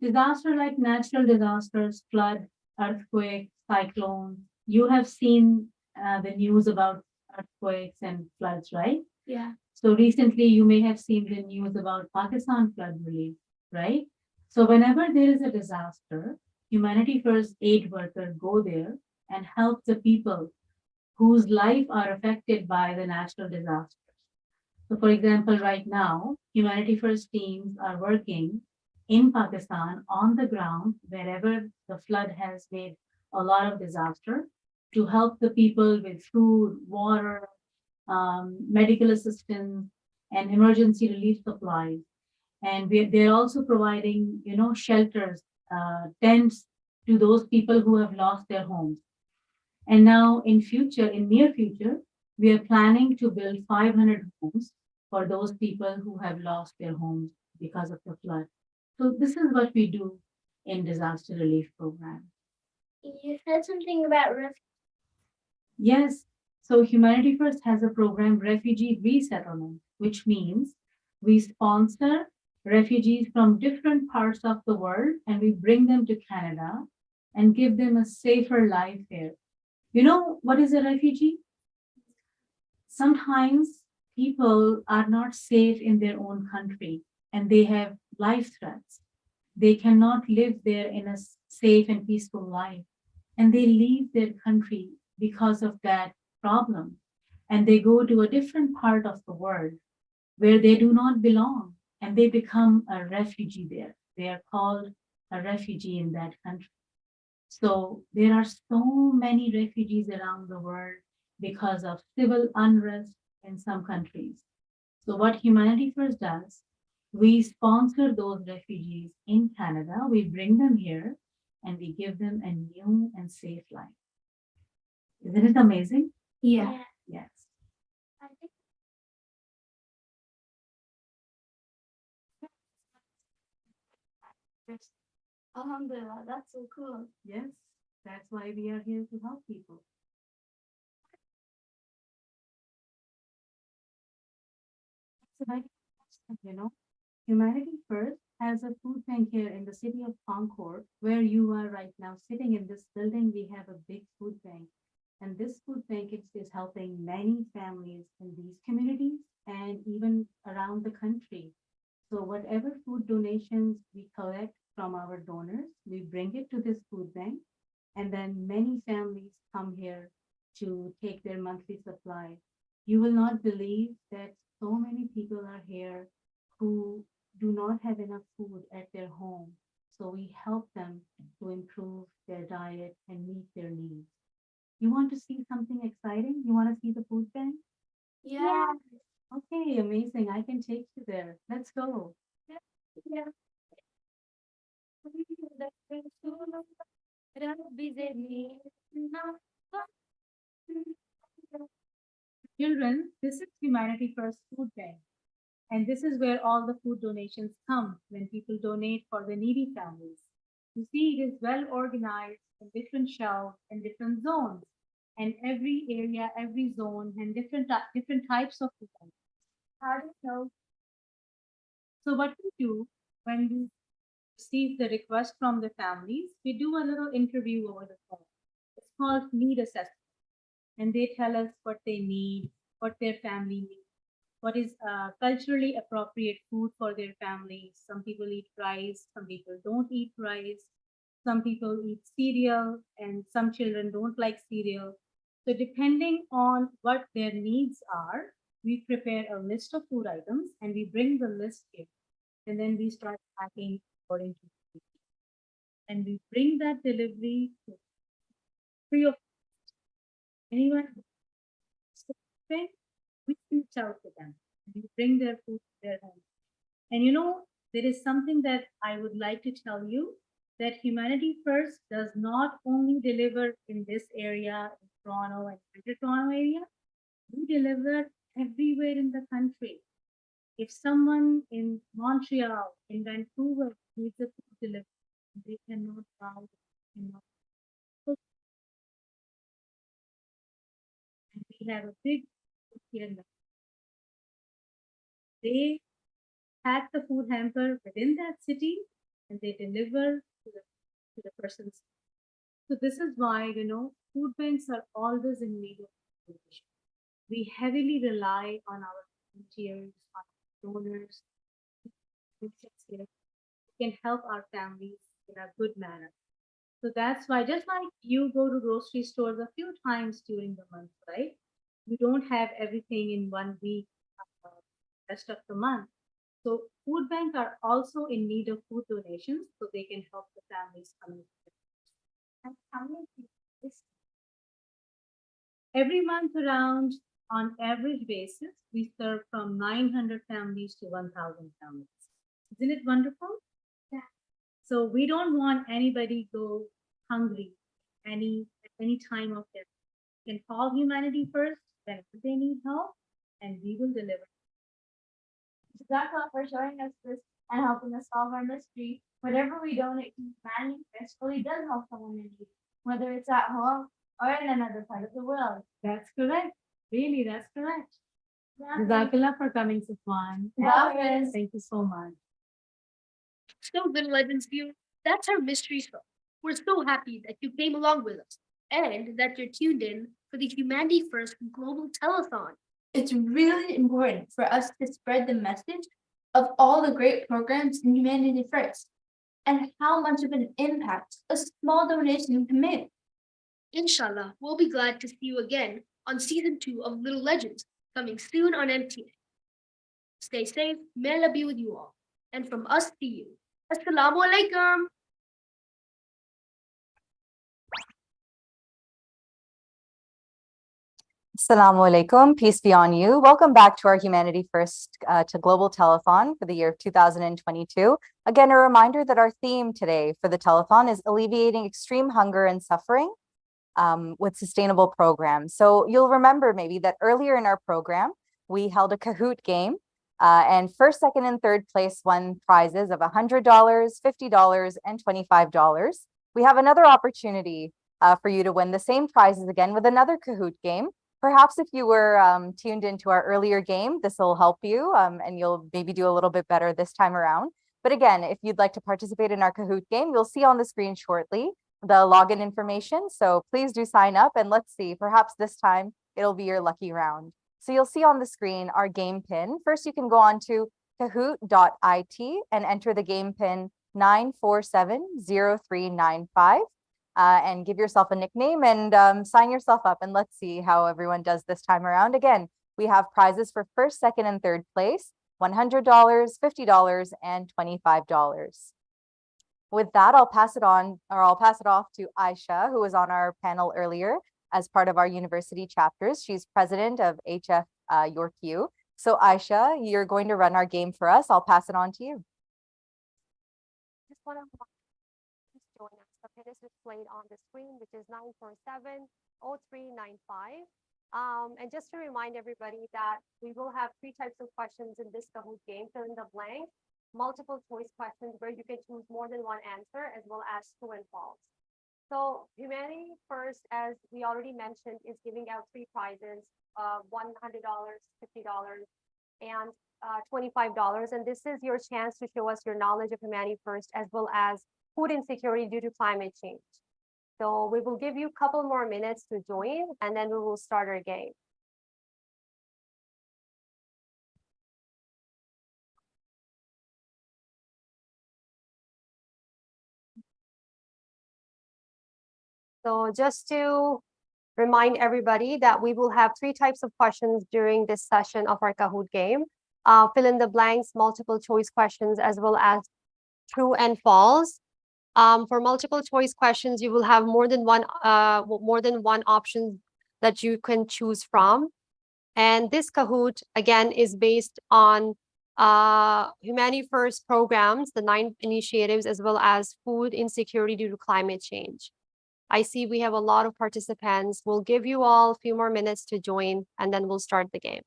Disaster like natural disasters, flood, earthquake, cyclones. You have seen the news about earthquakes and floods, right? Yeah. So recently you may have seen the news about Pakistan flood relief, right? So whenever there is a disaster, Humanity First aid workers go there and help the people whose life are affected by the natural disasters. So for example, right now, Humanity First teams are working in Pakistan on the ground, wherever the flood has made a lot of disaster, to help the people with food, water, medical assistance, and emergency relief supplies. And they're also providing, shelters, tents to those people who have lost their homes. And now in near future, we are planning to build 500 homes for those people who have lost their homes because of the flood. So this is what we do in disaster relief program. You said something about Yes. So Humanity First has a program, Refugee Resettlement, which means we sponsor refugees from different parts of the world and we bring them to Canada and give them a safer life here. You know what is a refugee? Sometimes people are not safe in their own country and they have life threats. They cannot live there in a safe and peaceful life. And they leave their country because of that problem. And they go to a different part of the world where they do not belong and they become a refugee there. They are called a refugee in that country. So there are so many refugees around the world because of civil unrest in some countries. So what Humanity First does, we sponsor those refugees in Canada, we bring them here, and we give them a new and safe life. Isn't it amazing? Yeah. Yes. Alhamdulillah, that's so cool. Yes, that's why we are here to help people. Humanity First has a food bank here in the city of Concord, where you are right now sitting in this building. We have a big food bank, and this food bank is helping many families in these communities and even around the country. So whatever food donations we collect from our donors, we bring it to this food bank, and then many families come here to take their monthly supply. You will not believe that so many people are here who do not have enough food at their home. So we help them to improve their diet and meet their needs. You want to see something exciting? You want to see the food bank? Yeah. Okay, amazing. I can take you there. Let's go. Yeah. Children, this is Humanity First Food Bank. And this is where all the food donations come when people donate for the needy families. You see, it is well organized in different shelves and different zones. And every area, every zone, and different types of food. How do you know? So what we do when we receive the request from the families, we do a little interview over the phone. It's called need assessment. And they tell us what they need, what their family needs, what is culturally appropriate food for their families. Some people eat rice, some people don't eat rice, some people eat cereal, and some children don't like cereal. So depending on what their needs are, we prepare a list of food items and we bring the list here. And then we start packing according to the PPE. And we bring that delivery free of anyone we reach out to them. We bring their food to their home. And you know, there is something that I would like to tell you, that Humanity First does not only deliver in this area, in Toronto and Greater Toronto area, we deliver everywhere in the country. If someone in Montreal, in Vancouver needs a food delivery, they cannot buy, cannot cook. And we have a big here in the they pack the food hamper within that city and they deliver to the person's. So this is why, you know, food banks are always in need of donation. We heavily rely on our volunteers, on donors. We can help our families in a good manner. So that's why, just like you go to grocery stores a few times during the month, right? You don't have everything in 1 week, rest of the month. So food banks are also in need of food donations so they can help the families coming. And how many people this? Every month around, on average basis, we serve from 900 families to 1,000 families. Isn't it wonderful? Yeah. So we don't want anybody go hungry at any time of their life. You can call Humanity First whenever they need help, and we will deliver. Jazakallah for showing us this and helping us solve our mystery. Whatever we donate to Humanity First really does help someone in need, whether it's at home or in another part of the world. That's correct. Really, that's correct. Jazakallah for coming, Safwan. Hafiz. Thank you so much. So good, Legends viewer, that's our mystery solved. We're so happy that you came along with us and that you're tuned in for the Humanity First Global Telethon. It's really important for us to spread the message of all the great programs in Humanity First and how much of an impact a small donation can make. Inshallah, we'll be glad to see you again on season 2 of Little Legends, coming soon on MTA. Stay safe, may Allah be with you all. And from us to you, Assalamu alaikum. Assalamu alaikum, peace be on you. Welcome back to our Humanity First to Global Telethon for the year 2022. Again, a reminder that our theme today for the telethon is alleviating extreme hunger and suffering with sustainable programs. So you'll remember maybe that earlier in our program, we held a Kahoot game and first, second, and third place won prizes of $100, $50, and $25. We have another opportunity for you to win the same prizes again with another Kahoot game. Perhaps if you were tuned into our earlier game, this will help you and you'll maybe do a little bit better this time around. But again, if you'd like to participate in our Kahoot game, you'll see on the screen shortly the login information. So please do sign up and let's see, perhaps this time it'll be your lucky round. So you'll see on the screen our game pin. First, you can go on to kahoot.it and enter the game pin 9470395. And give yourself a nickname and sign yourself up, and let's see how everyone does this time around. Again, we have prizes for first, second, and third place, $100, $50, and $25. With that, I'll pass it on, or I'll pass it off to Aisha, who was on our panel earlier as part of our university chapters. She's president of HF York U. So Aisha, you're going to run our game for us. I'll pass it on to you. Just want to join us. Okay, this is displayed on the screen, which is 947-0395. And just to remind everybody that we will have 3 types of questions in this Kahoot game: fill in the blank, multiple choice questions where you can choose more than one answer, as well as true and false. So Humanity First, as we already mentioned, is giving out 3 prizes, $100, $50, and $25. And this is your chance to show us your knowledge of Humanity First, as well as food insecurity due to climate change. So we will give you a couple more minutes to join, and then we will start our game. So just to remind everybody that we will have 3 types of questions during this session of our Kahoot game. Fill in the blanks, multiple choice questions, as well as true and false. For multiple choice questions, you will have more than one option that you can choose from. And this Kahoot, again, is based on Humanity First programs, the 9 initiatives, as well as food insecurity due to climate change. I see we have a lot of participants. We'll give you all a few more minutes to join, and then we'll start the game.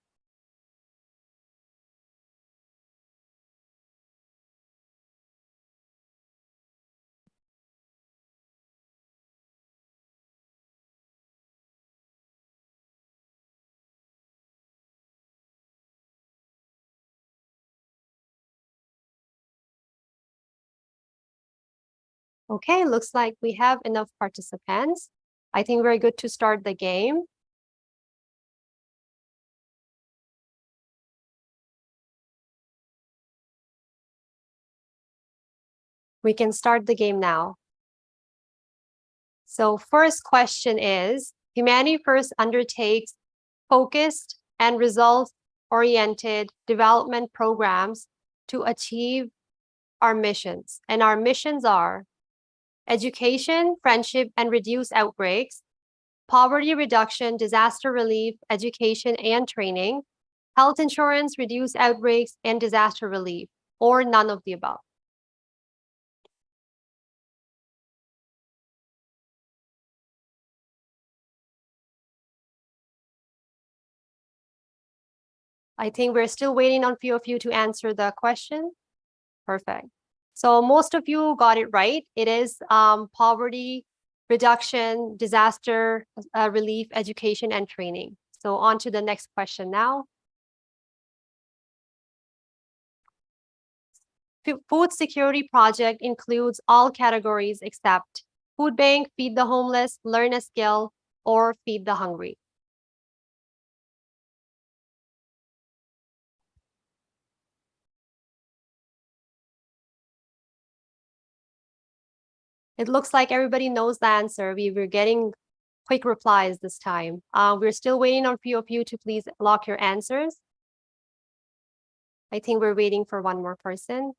Okay, looks like we have enough participants. I think we're good to start the game. We can start the game now. So first question is, Humanity First undertakes focused and results-oriented development programs to achieve our missions. And our missions are education, friendship, and reduce outbreaks, poverty reduction, disaster relief, education, and training, health insurance, reduce outbreaks, and disaster relief, or none of the above. I think we're still waiting on a few of you to answer the question. Perfect. So most of you got it right. It is poverty reduction, disaster relief, education, and training. So on to the next question now. Food security project includes all categories except food bank, feed the homeless, learn a skill, or feed the hungry. It looks like everybody knows the answer. We're getting quick replies this time. We're still waiting on a few of you to please lock your answers. I think we're waiting for one more person.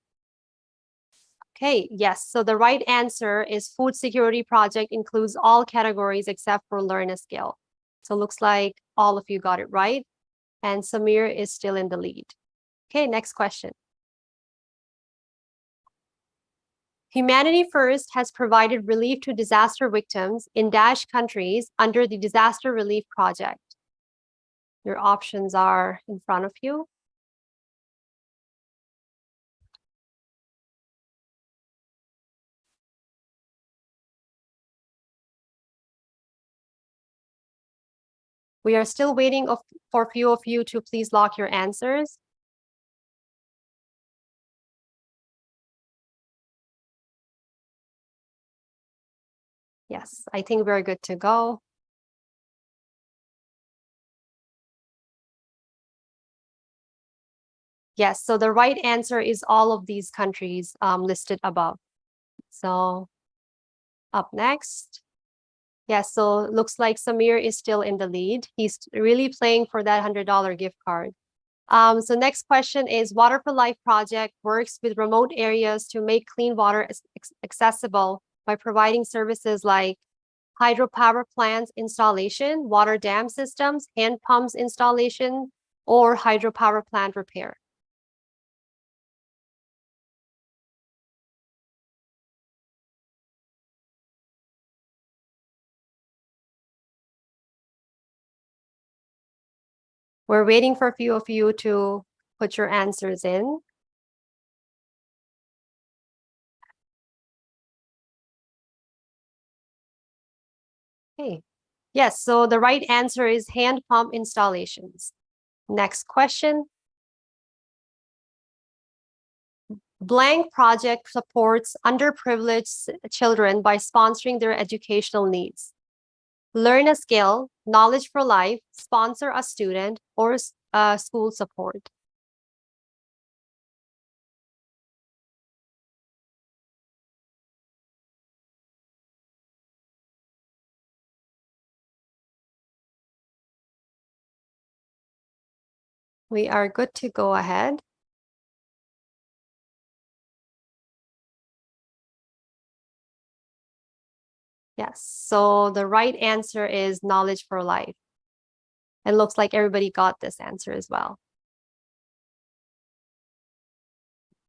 Okay, yes. So the right answer is food security project includes all categories except for learn a skill. So looks like all of you got it right. And Samir is still in the lead. Okay, next question. Humanity First has provided relief to disaster victims in dash countries under the Disaster Relief Project. Your options are in front of you. We are still waiting for a few of you to please lock your answers. Yes, I think we're good to go. Yes, so the right answer is all of these countries listed above. So up next. Yes, so looks like Samir is still in the lead. He's really playing for that $100 gift card. So next question is, Water for Life project works with remote areas to make clean water accessible by providing services like hydropower plants installation, water dam systems, hand pumps installation, or hydropower plant repair. We're waiting for a few of you to put your answers in. Okay. Yes, so the right answer is hand pump installations. Next question. Blank project supports underprivileged children by sponsoring their educational needs. Learn a skill, knowledge for life, sponsor a student, or school support. We are good to go ahead. Yes, so the right answer is knowledge for life. It looks like everybody got this answer as well.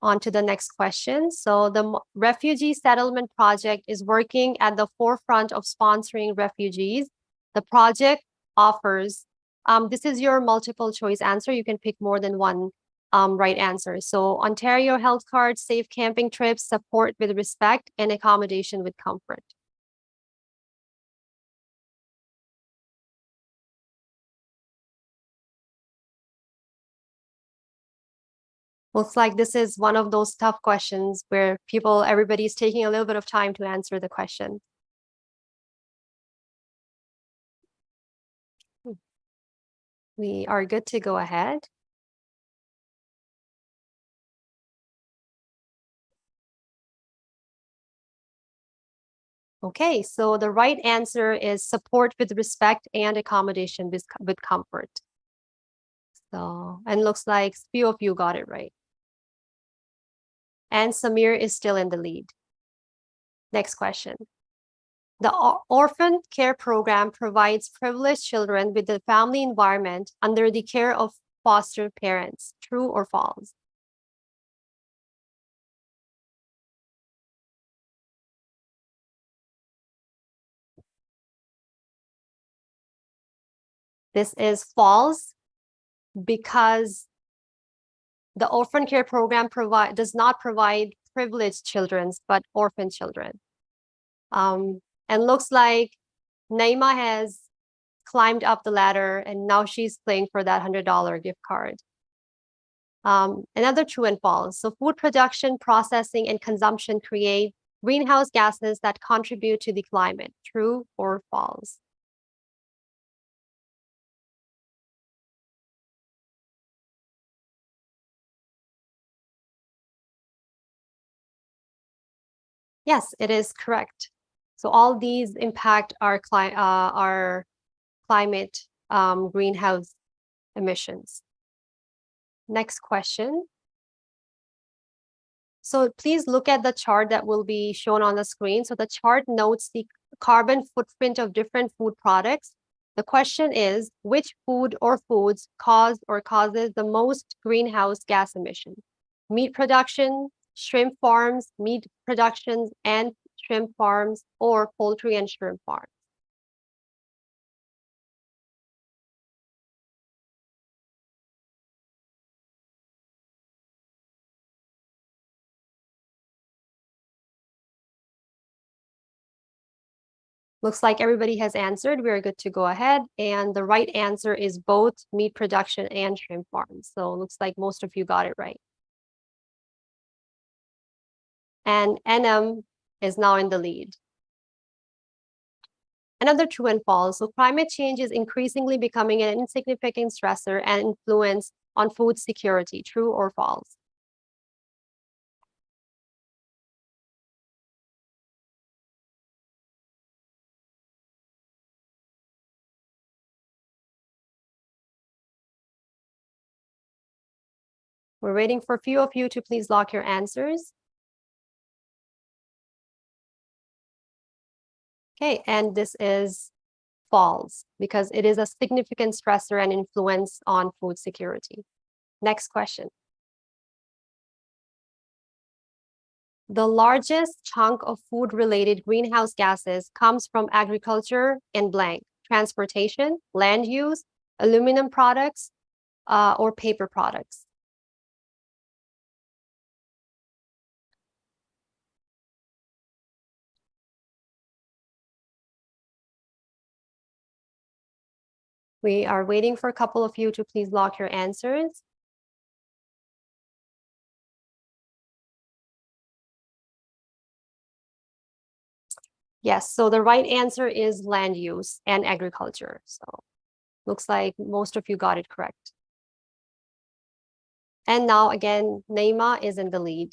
On to the next question. So the Refugee Settlement Project is working at the forefront of sponsoring refugees. The project offers, this is your multiple choice answer. You can pick more than one right answer. So Ontario Health Card, safe camping trips, support with respect, and accommodation with comfort. Looks like this is one of those tough questions where everybody's taking a little bit of time to answer the question. We are good to go ahead. Okay, so the right answer is support with respect and accommodation with comfort. So, and looks like few of you got it right. And Samir is still in the lead. Next question. The Orphan Care Program provides privileged children with a family environment under the care of foster parents. True or false? This is false because the Orphan Care Program does not provide privileged children, but orphan children. And looks like Naima has climbed up the ladder and now she's playing for that $100 gift card. Another true and false. So food production, processing, and consumption create greenhouse gases that contribute to the climate. True or false? Yes, it is correct. So all these impact our climate greenhouse emissions. Next question. So please look at the chart that will be shown on the screen. So the chart notes the carbon footprint of different food products. The question is, which food or foods caused or causes the most greenhouse gas emission? Meat production, shrimp farms, meat productions and shrimp farms, or poultry and shrimp farms? Looks like everybody has answered. We are good to go ahead. And the right answer is both meat production and shrimp farms. So it looks like most of you got it right. And NM is now in the lead. Another true and false. So climate change is increasingly becoming an insignificant stressor and influence on food security. True or false? We're waiting for a few of you to please lock your answers. Okay, and this is false because it is a significant stressor and influence on food security. Next question. The largest chunk of food-related greenhouse gases comes from agriculture and blank, transportation, land use, aluminum products, or paper products. We are waiting for a couple of you to please lock your answers. Yes, so the right answer is land use and agriculture. So looks like most of you got it correct. And now again, Naima is in the lead.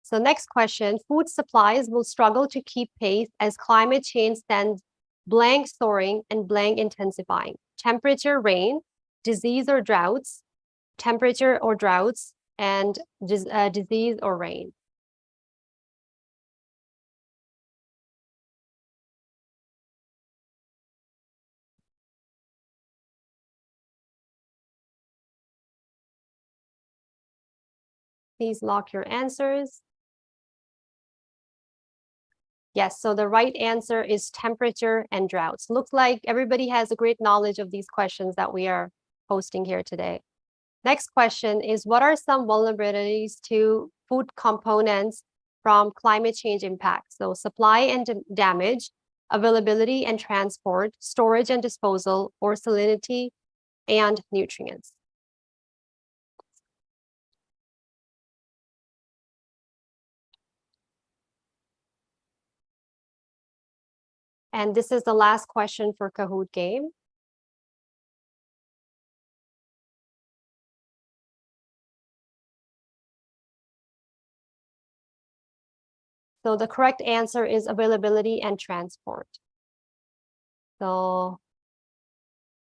So next question, food supplies will struggle to keep pace as climate change sends blank soaring and blank intensifying. Temperature, rain, disease or droughts, temperature or droughts, and disease or rain. Please lock your answers. Yes, so the right answer is temperature and droughts. Looks like everybody has a great knowledge of these questions that we are posting here today. Next question is, what are some vulnerabilities to food components from climate change impacts? So supply and damage, availability and transport, storage and disposal, or salinity and nutrients. And this is the last question for Kahoot game. So the correct answer is availability and transport. So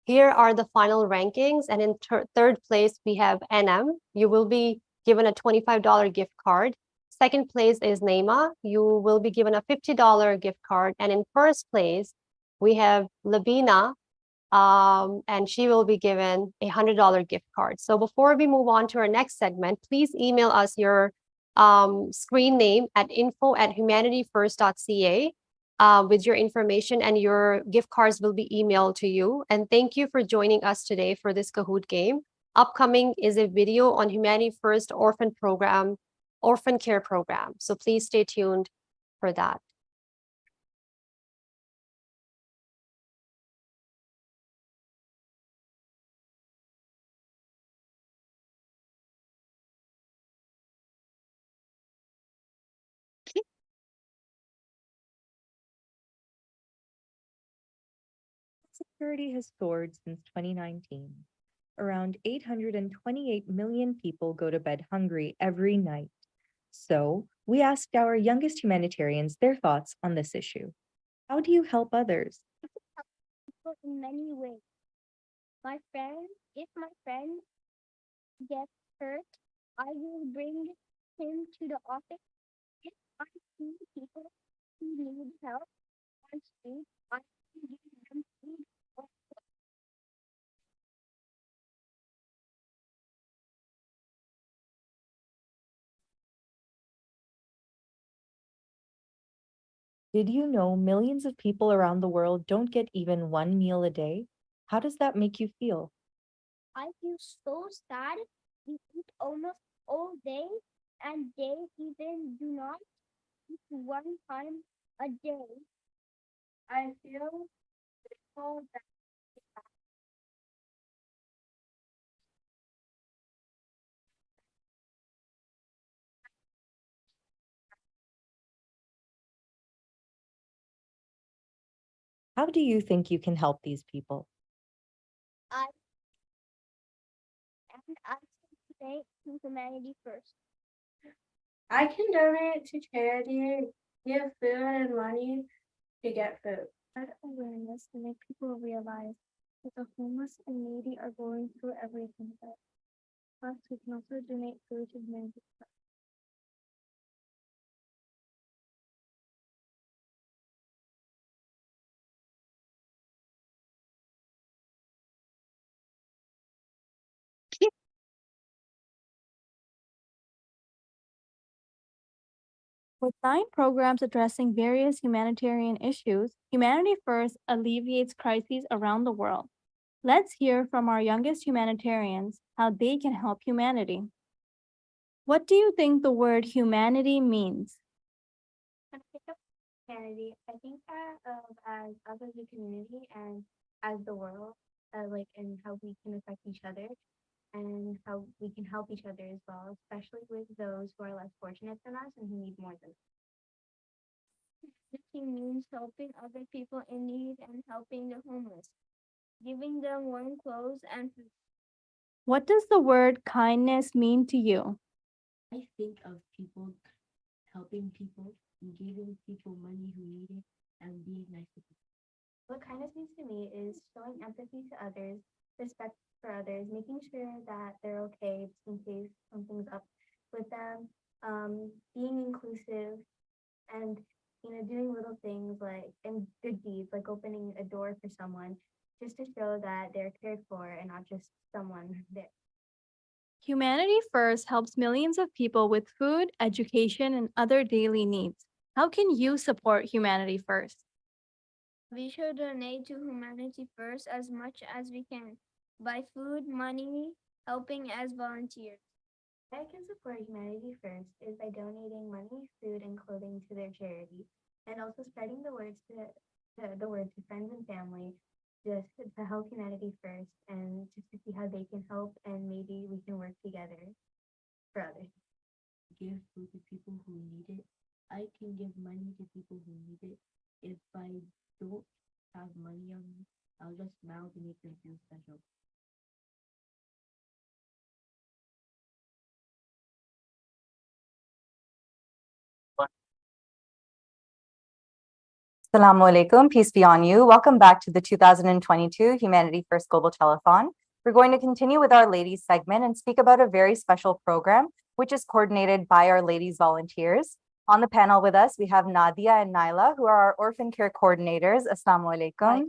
here are the final rankings. And in third place, we have NM. You will be given a $25 gift card. Second place is Neema. You will be given a $50 gift card. And in first place, we have Labina, and she will be given a $100 gift card. So before we move on to our next segment, please email us your screen name at info@humanityfirst.ca with your information, and your gift cards will be emailed to you. And thank you for joining us today for this Kahoot game. Upcoming is a video on Humanity First orphan care program. So please stay tuned for that. Security has soared since 2019. Around 828 million people go to bed hungry every night. So we asked our youngest humanitarians their thoughts on this issue. How do you help others? In many ways. If my friend gets hurt, I will bring him to the office. If I see people who need help on street, I will give them food. Did you know millions of people around the world don't get even one meal a day? How does that make you feel? I feel so sad. We eat almost all day, and they even do not eat one time a day. I feel grateful that How do you think you can help these people? I donate to Humanity First. I can donate to charity, give food and money to get food. Spread awareness to make people realize that the homeless and needy are going through everything. Plus, we can also donate food to Humanity First. With 9 programs addressing various humanitarian issues, Humanity First alleviates crises around the world. Let's hear from our youngest humanitarians how they can help humanity. What do you think the word humanity means? Humanity, I think as us as a community and as the world, and how we can affect each other and how we can help each other as well, especially with those who are less fortunate than us and who need more than us. Humanity means helping other people in need and helping the homeless, giving them warm clothes and food. What does the word kindness mean to you? I think of people helping people and giving people money who need it and being nice to people. What kindness means to me is showing empathy to others, respect for others, making sure that they're okay in case something's up with them, being inclusive, and doing little things and good deeds like opening a door for someone just to show that they're cared for and not just someone there. Humanity First helps millions of people with food, education, and other daily needs. How can you support Humanity First? We should donate to Humanity First as much as we can. Buy food, money, helping as volunteers. I can support Humanity First is by donating money, food, and clothing to their charity, and also spreading the word to friends and family, just to help humanity first, and just to see how they can help, and maybe we can work together for others. Give food to people who need it. I can give money to people who need it. If I don't have money on me, I'll just smile to make them feel special. Assalamu alaikum, peace be on you. Welcome back to the 2022 Humanity First Global Telethon. We're going to continue with our ladies segment and speak about a very special program, which is coordinated by our ladies volunteers. On the panel with us, we have Nadia and Naila, who are our orphan care coordinators. Assalamu alaikum.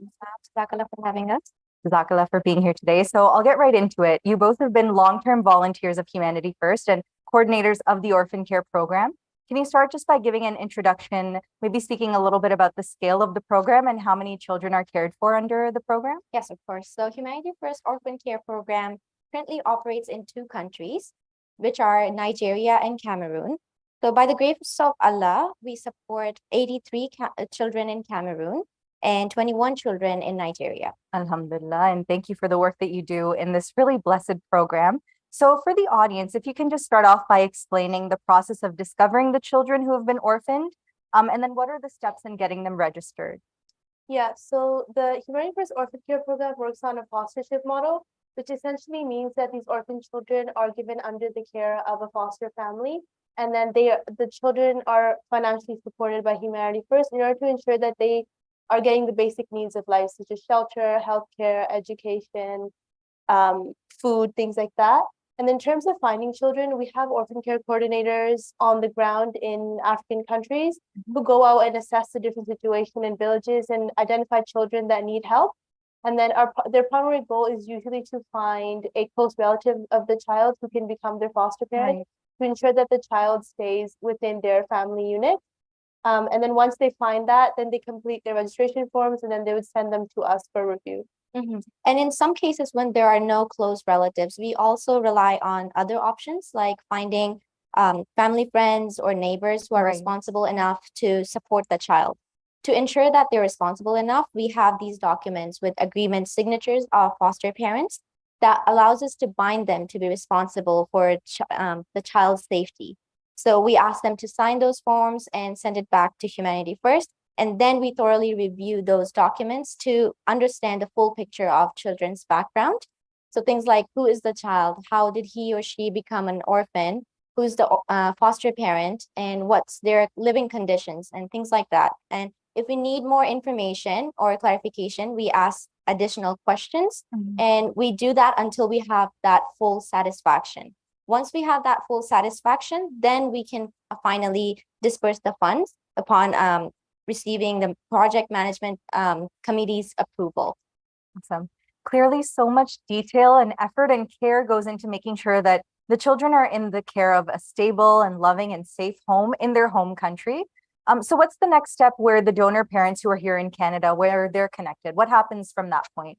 Jazakallah for having us. Jazakallah for being here today. So I'll get right into it. You both have been long-term volunteers of Humanity First and coordinators of the orphan care program. Can you start just by giving an introduction, maybe speaking a little bit about the scale of the program and how many children are cared for under the program? Yes, of course. So Humanity First Orphan Care Program currently operates in 2 countries, which are Nigeria and Cameroon. So by the grace of Allah, we support 83 children in Cameroon and 21 children in Nigeria. Alhamdulillah, and thank you for the work that you do in this really blessed program. So for the audience, if you can just start off by explaining the process of discovering the children who have been orphaned, and then what are the steps in getting them registered? Yeah, so the Humanity First Orphan Care Program works on a fostership model, which essentially means that these orphan children are given under the care of a foster family. And then the children are financially supported by Humanity First in order to ensure that they are getting the basic needs of life, such as shelter, healthcare, education, food, things like that. And in terms of finding children, we have orphan care coordinators on the ground in African countries who go out and assess the different situation in villages and identify children that need help. And then their primary goal is usually to find a close relative of the child who can become their foster parent to ensure that the child stays within their family unit. And then once they find that, then they complete their registration forms and then they would send them to us for review. And in some cases, when there are no close relatives, we also rely on other options like finding family friends or neighbors who are responsible enough to support the child. To ensure that they're responsible enough, we have these documents with agreement signatures of foster parents that allows us to bind them to be responsible for the child's safety. So we ask them to sign those forms and send it back to Humanity First. And then we thoroughly review those documents to understand the full picture of children's background. So things like who is the child, how did he or she become an orphan, who's the foster parent, and what's their living conditions and things like that. And if we need more information or clarification, we ask additional questions, and we do that until we have that full satisfaction. Once we have that full satisfaction, then we can finally disperse the funds upon receiving the project management committee's approval. Awesome. Clearly, so much detail and effort and care goes into making sure that the children are in the care of a stable and loving and safe home in their home country. So what's the next step where the donor parents who are here in Canada, where they're connected? What happens from that point?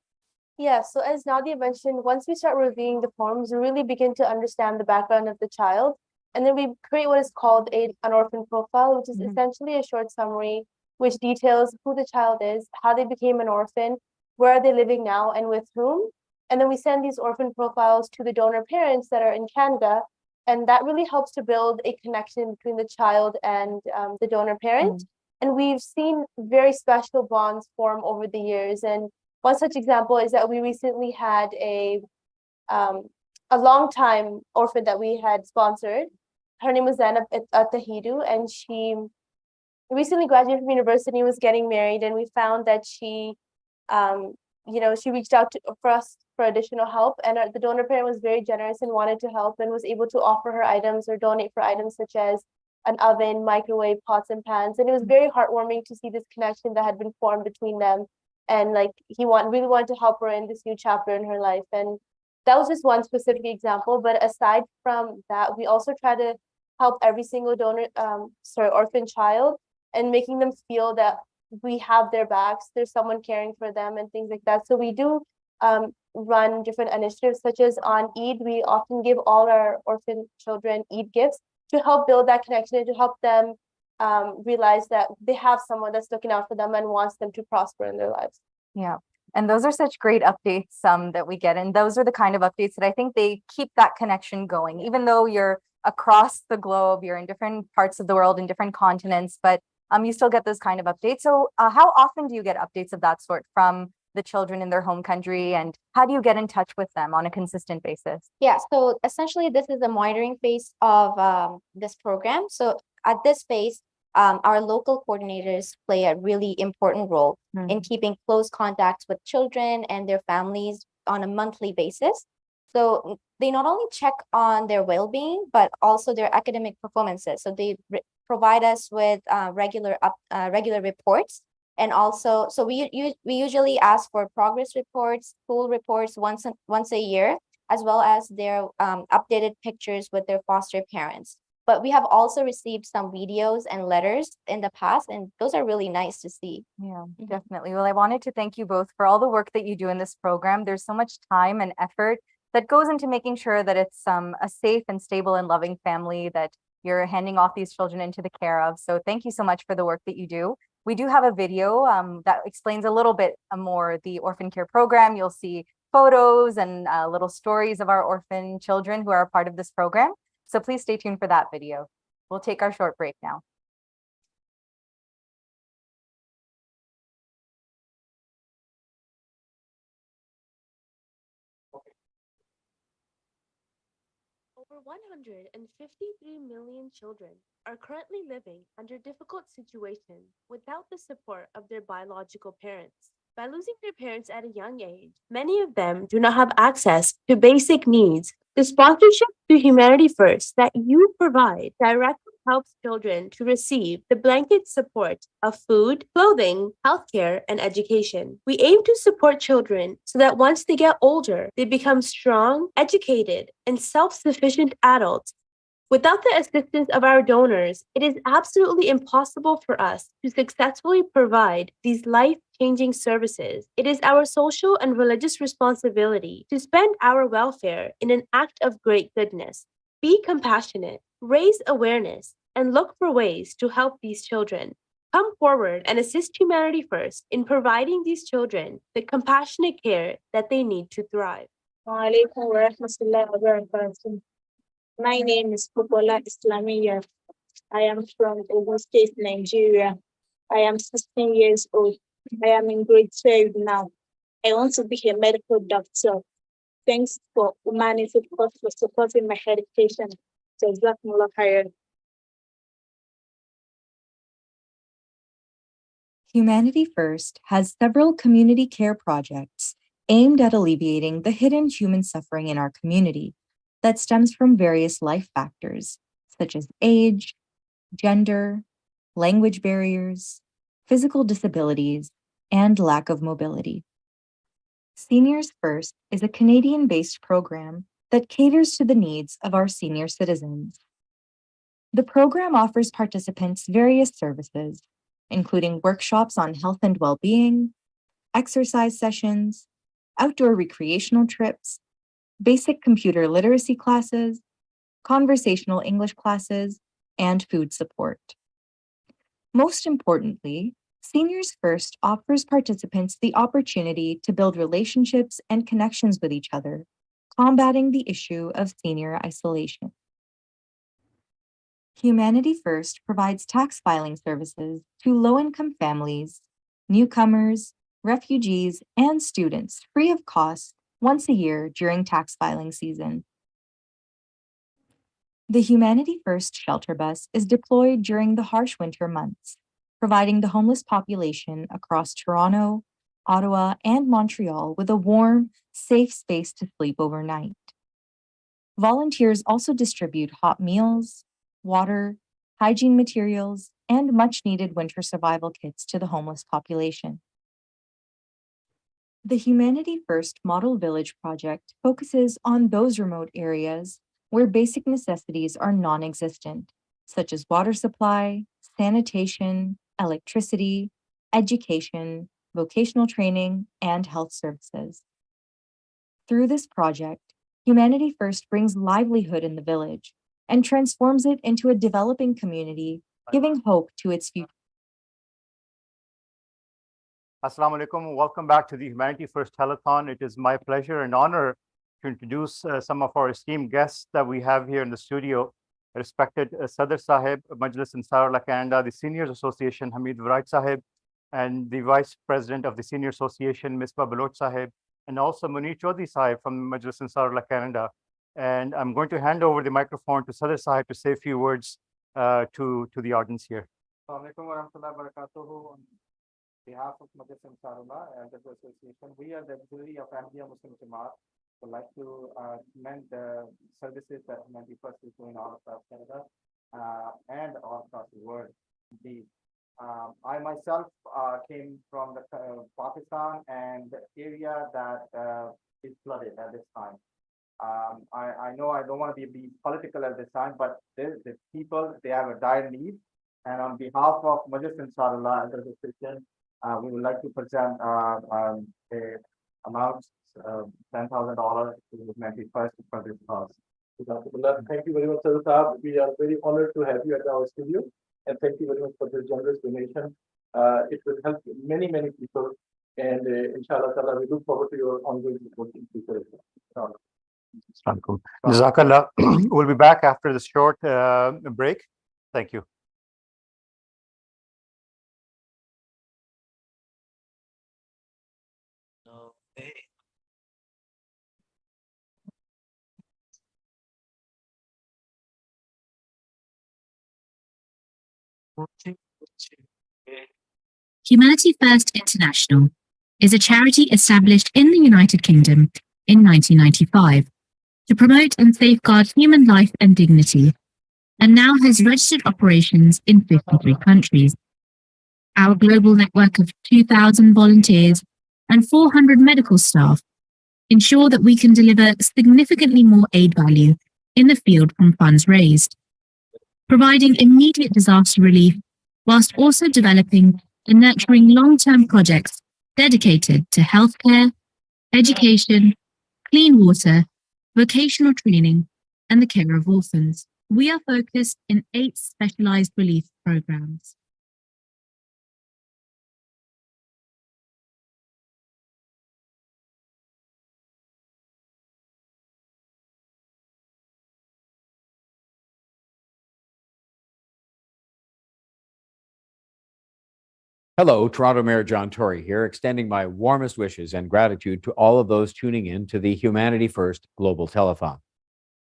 Yeah, so as Nadia mentioned, once we start reviewing the forms, we really begin to understand the background of the child. And then we create what is called an orphan profile, which is essentially a short summary which details who the child is, how they became an orphan, where are they living now, and with whom. And then we send these orphan profiles to the donor parents that are in Canada. And that really helps to build a connection between the child and the donor parent. And we've seen very special bonds form over the years. And one such example is that we recently had a long-time orphan that we had sponsored. Her name was Zainab Atahidu, and she recently graduated from university and was getting married. And we found that she, she reached out for us for additional help. And the donor parent was very generous and wanted to help and was able to offer her items or donate for items such as an oven, microwave, pots and pans. And it was very heartwarming to see this connection that had been formed between them. And like really wanted to help her in this new chapter in her life. And that was just one specific example, but aside from that, we also try to help every single orphan child, and making them feel that we have their backs, there's someone caring for them and things like that. So we do run different initiatives, such as on Eid, we often give all our orphan children Eid gifts to help build that connection and to help them realize that they have someone that's looking out for them and wants them to prosper in their lives. Yeah. And those are such great updates that we get. And those are the kind of updates that I think they keep that connection going, even though you're across the globe, you're in different parts of the world, in different continents, but you still get those kind of updates. So how often do you get updates of that sort from the children in their home country, and how do you get in touch with them on a consistent basis? Yeah, so essentially this is the monitoring phase of this program. So at this phase, our local coordinators play a really important role in keeping close contacts with children and their families on a monthly basis. So they not only check on their well-being, but also their academic performances. So they provide us with regular reports. And also, so we usually ask for progress reports, school reports once a year, as well as their updated pictures with their foster parents. But we have also received some videos and letters in the past, and those are really nice to see. Yeah, definitely. Well, I wanted to thank you both for all the work that you do in this program. There's so much time and effort that goes into making sure that it's a safe and stable and loving family that you're handing off these children into the care of. So thank you so much for the work that you do. We do have a video that explains a little bit more the orphan care program. You'll see photos and little stories of our orphan children who are a part of this program. So please stay tuned for that video. We'll take our short break now. Over 153 million children are currently living under difficult situations without the support of their biological parents. By losing their parents at a young age, many of them do not have access to basic needs. The sponsorship through Humanity First that you provide directly helps children to receive the blanket support of food, clothing, healthcare, and education. We aim to support children so that once they get older, they become strong, educated, and self-sufficient adults. Without the assistance of our donors, it is absolutely impossible for us to successfully provide these life-changing services. It is our social and religious responsibility to spend our welfare in an act of great goodness. Be compassionate, raise awareness, and look for ways to help these children. Come forward and assist Humanity First in providing these children the compassionate care that they need to thrive. Alaikum wa rahmatullahi wa barakatuh. My name is Popola Islamiyah. I am from Ogun State, Nigeria. I am 16 years old. I am in grade 12 now. I want to be a medical doctor. Thanks for Humanity First for supporting my education. Jazakumullah khairan. Humanity First has several community care projects aimed at alleviating the hidden human suffering in our community that stems from various life factors, such as age, gender, language barriers, physical disabilities, and lack of mobility. Seniors First is a Canadian-based program that caters to the needs of our senior citizens. The program offers participants various services, including workshops on health and well-being, exercise sessions, outdoor recreational trips, basic computer literacy classes, conversational English classes, and food support. Most importantly, Seniors First offers participants the opportunity to build relationships and connections with each other, combating the issue of senior isolation. Humanity First provides tax filing services to low-income families, newcomers, refugees, and students free of cost once a year during tax filing season. The Humanity First shelter bus is deployed during the harsh winter months, providing the homeless population across Toronto, Ottawa, and Montreal with a warm, safe space to sleep overnight. Volunteers also distribute hot meals, water, hygiene materials, and much-needed winter survival kits to the homeless population. The Humanity First Model Village project focuses on those remote areas where basic necessities are non-existent, such as water supply, sanitation, electricity, education, vocational training, and health services. Through this project, Humanity First brings livelihood in the village and transforms it into a developing community, giving hope to its future. Assalamu alaikum. Welcome back to the Humanity First Telethon. It is my pleasure and honor to introduce some of our esteemed guests that we have here in the studio. Respected Sadr Sahib, Majlis Ansarullah Canada, the Seniors Association, Hamid Wright Sahib, and the Vice President of the Senior Association, Misbah Baloch Sahib, and also Munir Chaudhry Sahib from Majlis Ansarullah Canada. And I'm going to hand over the microphone to Sadr Sahib to say a few words to the audience here. Assalamu alaikum warahmatullahi wabarakatuh. On behalf of Majlis Ansarullah and the association, we are the auxiliary of Ahmadiyya Muslim Jamaat. Would like to commend the services that Humanity First is doing all across Canada and all across the world. Indeed, I myself came from the Pakistan and the area that is flooded at this time. I know I don't want to be political at this time, but the people, they have a dire need. And on behalf of Majlis Ansarullah and the association, we would like to present a amount of $10,000 to Humanity First for this cause. Thank you very much, Sadr Sahab. We are very honored to have you at our studio, and thank you very much for this generous donation. It will help many, many people, and inshallah ta'ala, we look forward to your ongoing support in future as well. Jazakallah. We'll be back after this short break. Thank you. Humanity First International is a charity established in the United Kingdom in 1995 to promote and safeguard human life and dignity, and now has registered operations in 53 countries. Our global network of 2,000 volunteers and 400 medical staff ensure that we can deliver significantly more aid value in the field from funds raised, providing immediate disaster relief whilst also developing and nurturing long-term projects dedicated to healthcare, education, clean water, vocational training, and the care of orphans. We are focused in 8 specialized relief programs. Hello, Toronto Mayor John Tory here, extending my warmest wishes and gratitude to all of those tuning in to the Humanity First Global Telethon.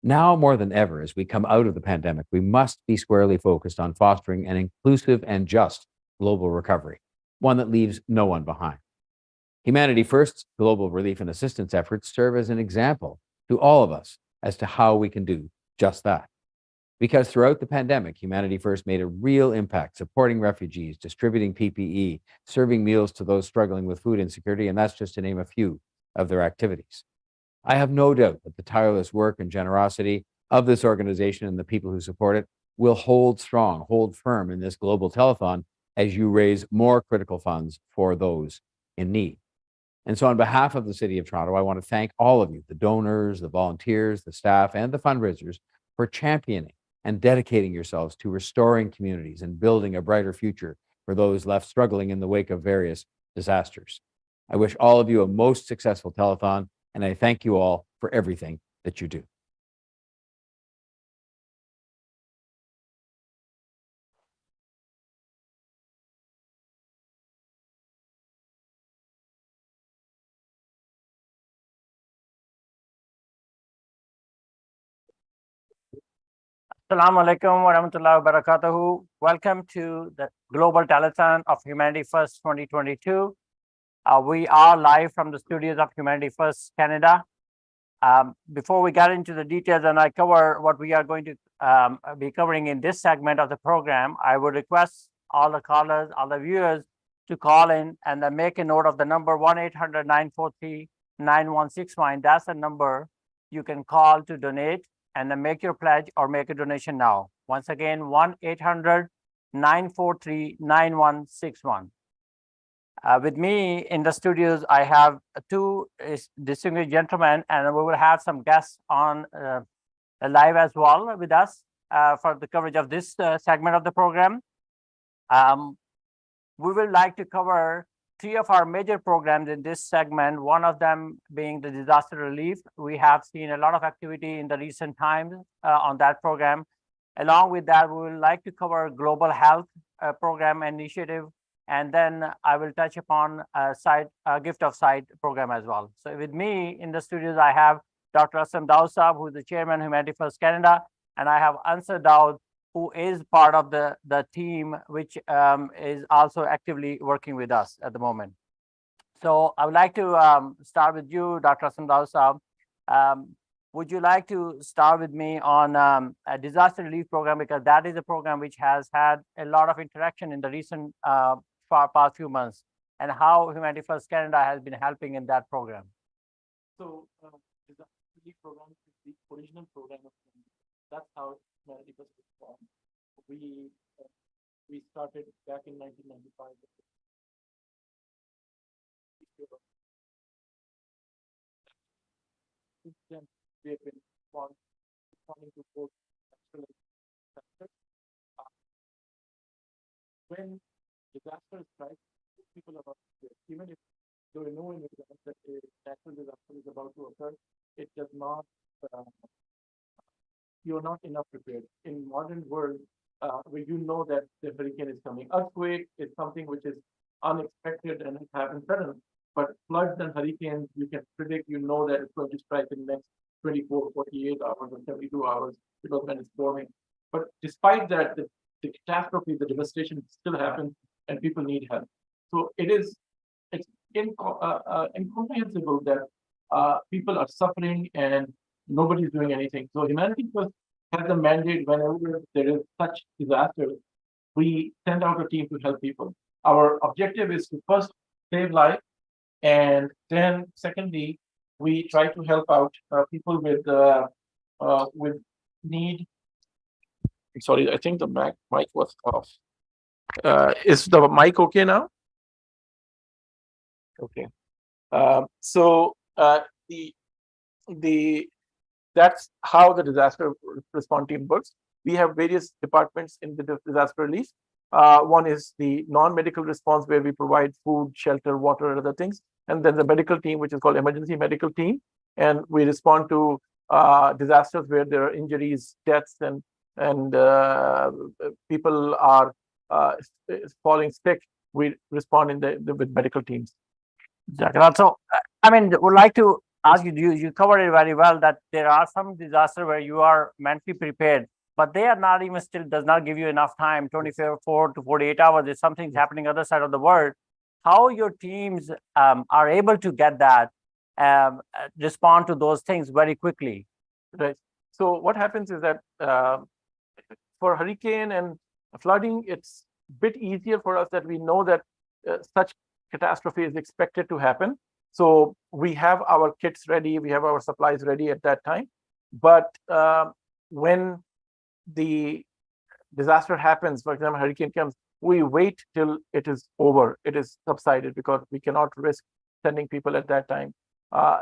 Now more than ever, as we come out of the pandemic, we must be squarely focused on fostering an inclusive and just global recovery, one that leaves no one behind. Humanity First's global relief and assistance efforts serve as an example to all of us as to how we can do just that. Because throughout the pandemic, Humanity First made a real impact, supporting refugees, distributing PPE, serving meals to those struggling with food insecurity, and that's just to name a few of their activities. I have no doubt that the tireless work and generosity of this organization and the people who support it will hold strong, hold firm in this global telethon as you raise more critical funds for those in need. And so on behalf of the City of Toronto, I want to thank all of you, the donors, the volunteers, the staff, and the fundraisers for championing and dedicating yourselves to restoring communities and building a brighter future for those left struggling in the wake of various disasters. I wish all of you a most successful telethon, and I thank you all for everything that you do. Assalamu alaikum wa rahmatullahi wa barakatuhu. Welcome to the Global Telethon of Humanity First 2022. We are live from the studios of Humanity First Canada. Before we get into the details and I cover what we are going to be covering in this segment of the program, I would request all the callers, all the viewers to call in and then make a note of the number 1-800-943-9161. That's the number you can call to donate and then make your pledge or make a donation now. Once again, 1-800-943-9161. With me in the studios, I have two distinguished gentlemen, and we will have some guests on live as well with us for the coverage of this segment of the program. We would like to cover three of our major programs in this segment, one of them being the disaster relief. We have seen a lot of activity in the recent times on that program. Along with that, we would like to cover global health program initiative, and then I will touch upon a gift of sight program as well. So with me in the studios, I have Dr. Aslam Daud Saab, who is the chairman, Humanity First Canada, and I have Ansar Daud, who is part of the team, which is also actively working with us at the moment. So I would like to start with you, Dr. Aslam Daud Saab. Would you like to start with me on a disaster relief program, because that is a program which has had a lot of interaction in the recent past few months, and how Humanity First Canada has been helping in that program? So disaster relief program is the original program of Humanity. That's how Humanity First was formed. We started back in 1995. Since then, we have been responding to both natural and disasters. When disaster strikes, people are not prepared. Even if there is no in advance that a natural disaster is about to occur, it does not. You're not enough prepared. In modern world, where you know that the hurricane is coming, earthquake is something which is unexpected and it happens suddenly. But floods and hurricanes, you can predict. You know that it's going to strike in the next 24, 48 hours, or 72 hours, because when it's forming. But despite that, the catastrophe, the devastation still happens, and people need help. So it's incomprehensible that people are suffering and nobody's doing anything. So Humanity First has a mandate. Whenever there is such disaster, we send out a team to help people. Our objective is to first save life, and then secondly, we try to help out people with need. Sorry, I think the mic was off. Is the mic okay now? Okay. So that's how the disaster response team works. We have various departments in the disaster relief. One is the non-medical response, where we provide food, shelter, water, and other things. And then the medical team, which is called emergency medical team. And we respond to disasters where there are injuries, deaths, and people are falling sick. We respond with medical teams. So, I mean, would like to ask you, you covered it very well, that there are some disasters where you are mentally prepared, but they are not even still does not give you enough time, 24 to 48 hours. If something's happening other side of the world, how your teams are able to get that, respond to those things very quickly. Right. So what happens is that for hurricane and flooding, it's a bit easier for us that we know that such catastrophe is expected to happen. So we have our kits ready, we have our supplies ready at that time. But when the disaster happens, for example, hurricane comes, we wait till it is over, it is subsided, because we cannot risk sending people at that time.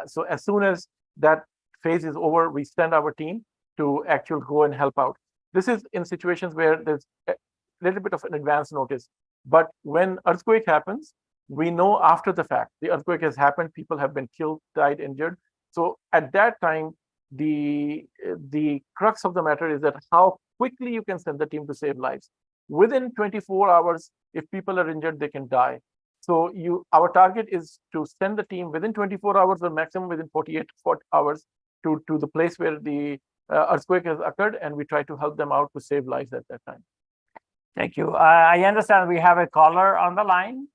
So as soon as that phase is over, we send our team to actually go and help out. This is in situations where there's a little bit of an advance notice. But when earthquake happens, we know after the fact, the earthquake has happened, people have been killed, died, injured. So at that time, the crux of the matter is that how quickly you can send the team to save lives. Within 24 hours, if people are injured, they can die. So our target is to send the team within 24 hours or maximum within 48 hours to the place where the earthquake has occurred, and we try to help them out to save lives at that time. Thank you. I understand we have a caller on the line.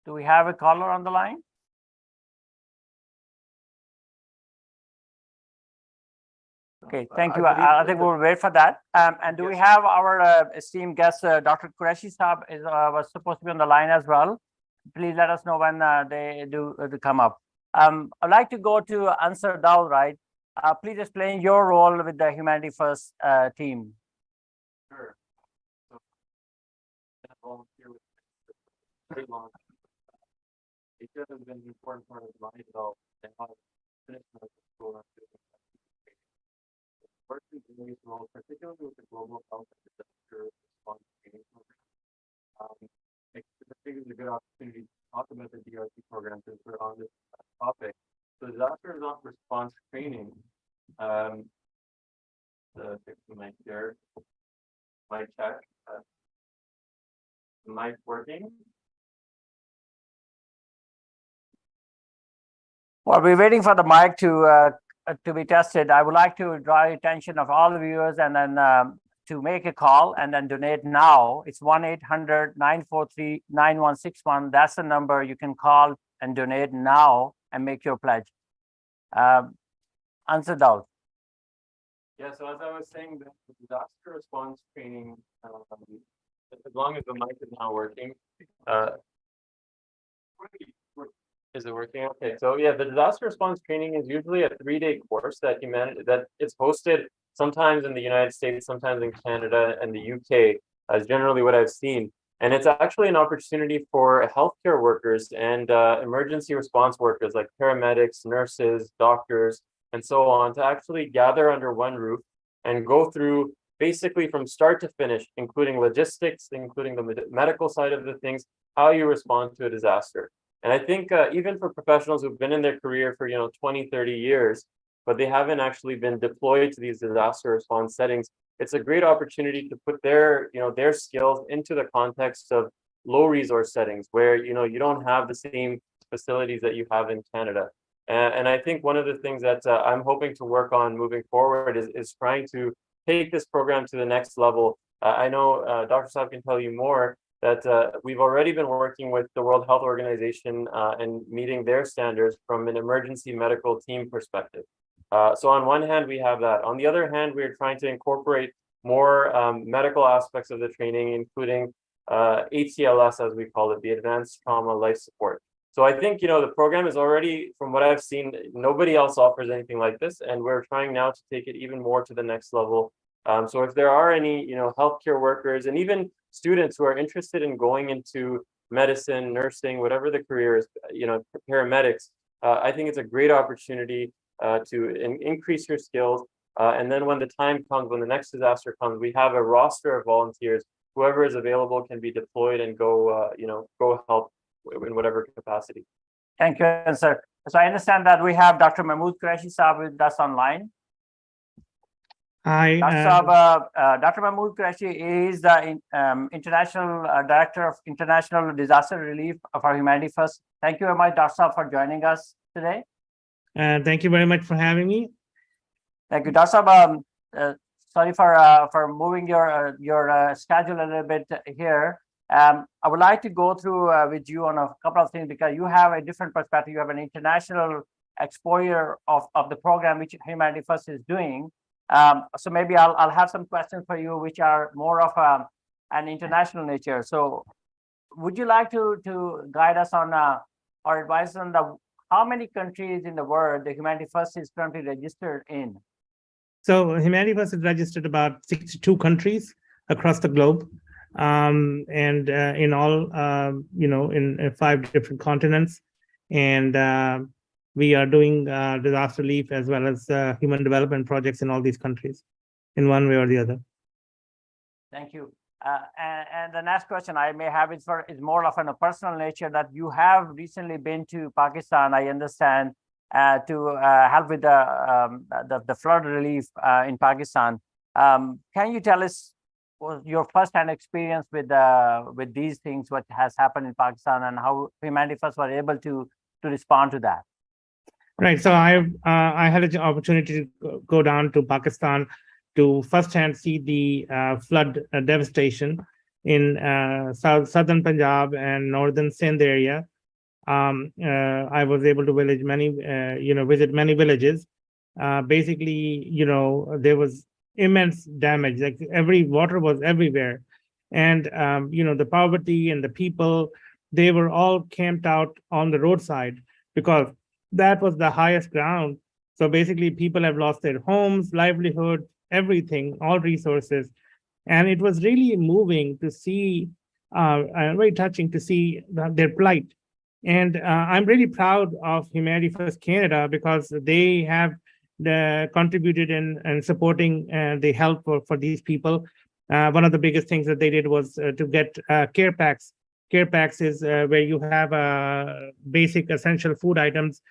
Do we have a caller on the line? Okay, thank you. I think we'll wait for that. And do we have our esteemed guest, Dr. Qureshi Saab, was supposed to be on the line as well. please let us know when they do come up. I'd like to go to Ansar Dal, right? Please explain your role with the Humanity First team. Sure. So, I volunteer with very long. It has been an important part of my development and how I finished medical school and working in these roles, particularly with the global health and disaster response training program. I think it's a good opportunity to talk about the DRT program since we're on this topic. So disaster response training, the mic there, mic check, mic working. While we're waiting for the mic to be tested, I would like to draw the attention of all the viewers and then to make a call and then donate now. It's 1-800-943-9161. That's the number you can call and donate now and make your pledge. Answer Daud. Yeah, so as I was saying, the disaster response training, as long as the mic is not working, is it working? Okay, so yeah, the disaster response training is usually a 3-day course that it's hosted sometimes in the United States, sometimes in Canada and the UK, is generally what I've seen. And it's actually an opportunity for healthcare workers and emergency response workers like paramedics, nurses, doctors, and so on to actually gather under one roof and go through basically from start to finish, including logistics, including the medical side of the things, how you respond to a disaster. And I think even for professionals who've been in their career for 20, 30 years, but they haven't actually been deployed to these disaster response settings, it's a great opportunity to put their skills into the context of low resource settings where you don't have the same facilities that you have in Canada. And I think one of the things that I'm hoping to work on moving forward is trying to take this program to the next level. I know Dr. Saab can tell you more, that we've already been working with the World Health Organization and meeting their standards from an emergency medical team perspective. So on one hand, we have that. On the other hand, we're trying to incorporate more medical aspects of the training, including ATLS, as we call it, the Advanced Trauma Life Support. So I think, the program is already, from what I've seen, nobody else offers anything like this. And we're trying now to take it even more to the next level. So if there are any, healthcare workers and even students who are interested in going into medicine, nursing, whatever the career is, paramedics, I think it's a great opportunity to increase your skills. And then when the time comes, when the next disaster comes, we have a roster of volunteers. Whoever is available can be deployed and go, go help in whatever capacity. Thank you, sir. So I understand that we have Dr. Mahmood Qureshi Saab with us online. Hi, Dr. Mahmood Qureshi is the International Director of International Disaster Relief for Humanity First. Thank you very much, Dr. Saab, for joining us today. thank you very much for having me. Thank you, Dr. Saab. Sorry for moving your schedule a little bit here. I would like to go through with you on a couple of things because you have a different perspective. You have an international exposure of the program which Humanity First is doing. So maybe I'll have some questions for you which are more of an international nature. So would you like to guide us on or advise on how many countries in the world the Humanity First is currently registered in? So Humanity First is registered about 62 countries across the globe. And in all, in 5 different continents. And we are doing disaster relief as well as human development projects in all these countries in one way or the other. Thank you. And the next question I may have is more of a personal nature that you have recently been to Pakistan, I understand, to help with the flood relief in Pakistan. Can you tell us your first-hand experience with these things, what has happened in Pakistan, and how Humanity First were able to respond to that? Right. So I had an opportunity to go down to Pakistan to firsthand see the flood devastation in southern Punjab and northern Sindh area. I was able to visit many villages. Basically, there was immense damage, like water was everywhere. And, the poverty and the people they were all camped out on the roadside because that was the highest ground. So basically, people have lost their homes, livelihood, everything, all resources. And it was really moving to see, and very touching to see their plight. And I'm really proud of Humanity First Canada because they have contributed in supporting the help for these people. One of the biggest things that they did was to get care packs. Care packs is where you have basic essential food items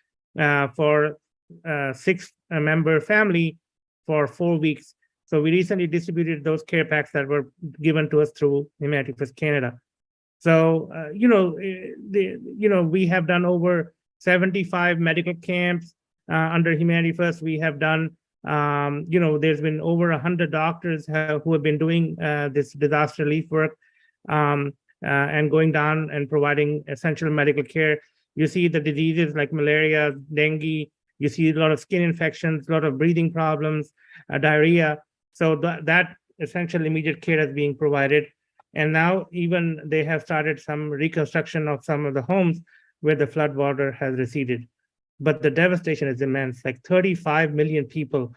for a 6-member family for 4 weeks. So we recently distributed those care packs that were given to us through Humanity First Canada. So we have done over 75 medical camps under Humanity First. We have done there's been over 100 doctors who have been doing this disaster relief work and going down and providing essential medical care. You see the diseases like malaria, dengue. You see a lot of skin infections, a lot of breathing problems, diarrhea. So that essential immediate care is being provided. And now even they have started some reconstruction of some of the homes where the flood water has receded. But the devastation is immense. Like 35 million people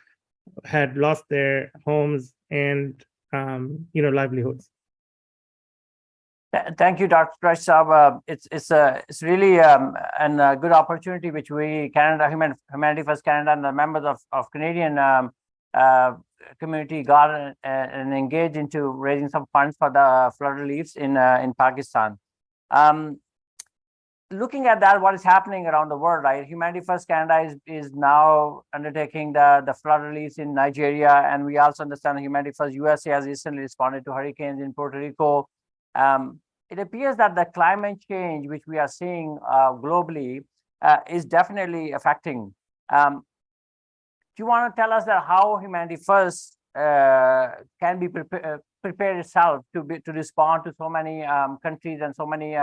had lost their homes and livelihoods. Thank you, Dr. Raj Saab. It's really a good opportunity which we Humanity First Canada and the members of Canadian community got and engaged into raising some funds for the flood reliefs in Pakistan. Looking at that, what is happening around the world, right? Humanity First Canada is now undertaking the flood reliefs in Nigeria, and we also understand Humanity First USA has recently responded to hurricanes in Puerto Rico. It appears that the climate change, which we are seeing globally, is definitely affecting. Do you want to tell us that how Humanity First can be prepared itself to respond to so many countries and so many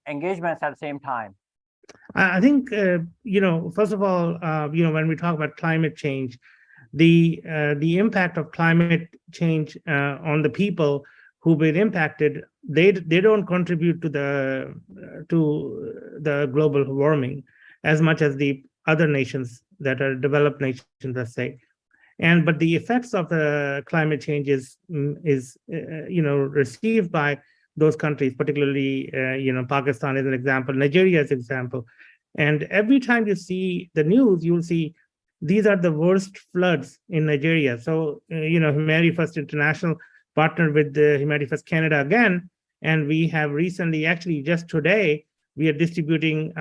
engagements at the same time? I think first of all, when we talk about climate change, the impact of climate change on the people who've been impacted, they don't contribute to the global warming as much as the other nations that are developed nations, let's say. But the effects of the climate change is received by those countries, particularly Pakistan is an example, Nigeria is an example. And every time you see the news, you'll see these are the worst floods in Nigeria. So Humanity First International partnered with the Humanity First Canada again, and we have recently, actually just today, we are distributing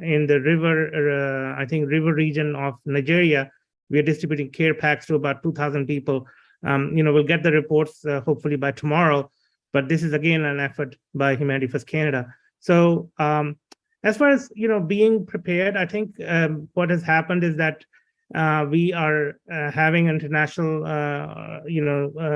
in the river region of Nigeria. We are distributing care packs to about 2,000 people. We'll get the reports hopefully by tomorrow, but this is again an effort by Humanity First Canada. So as far as being prepared, I think what has happened is that we are having an international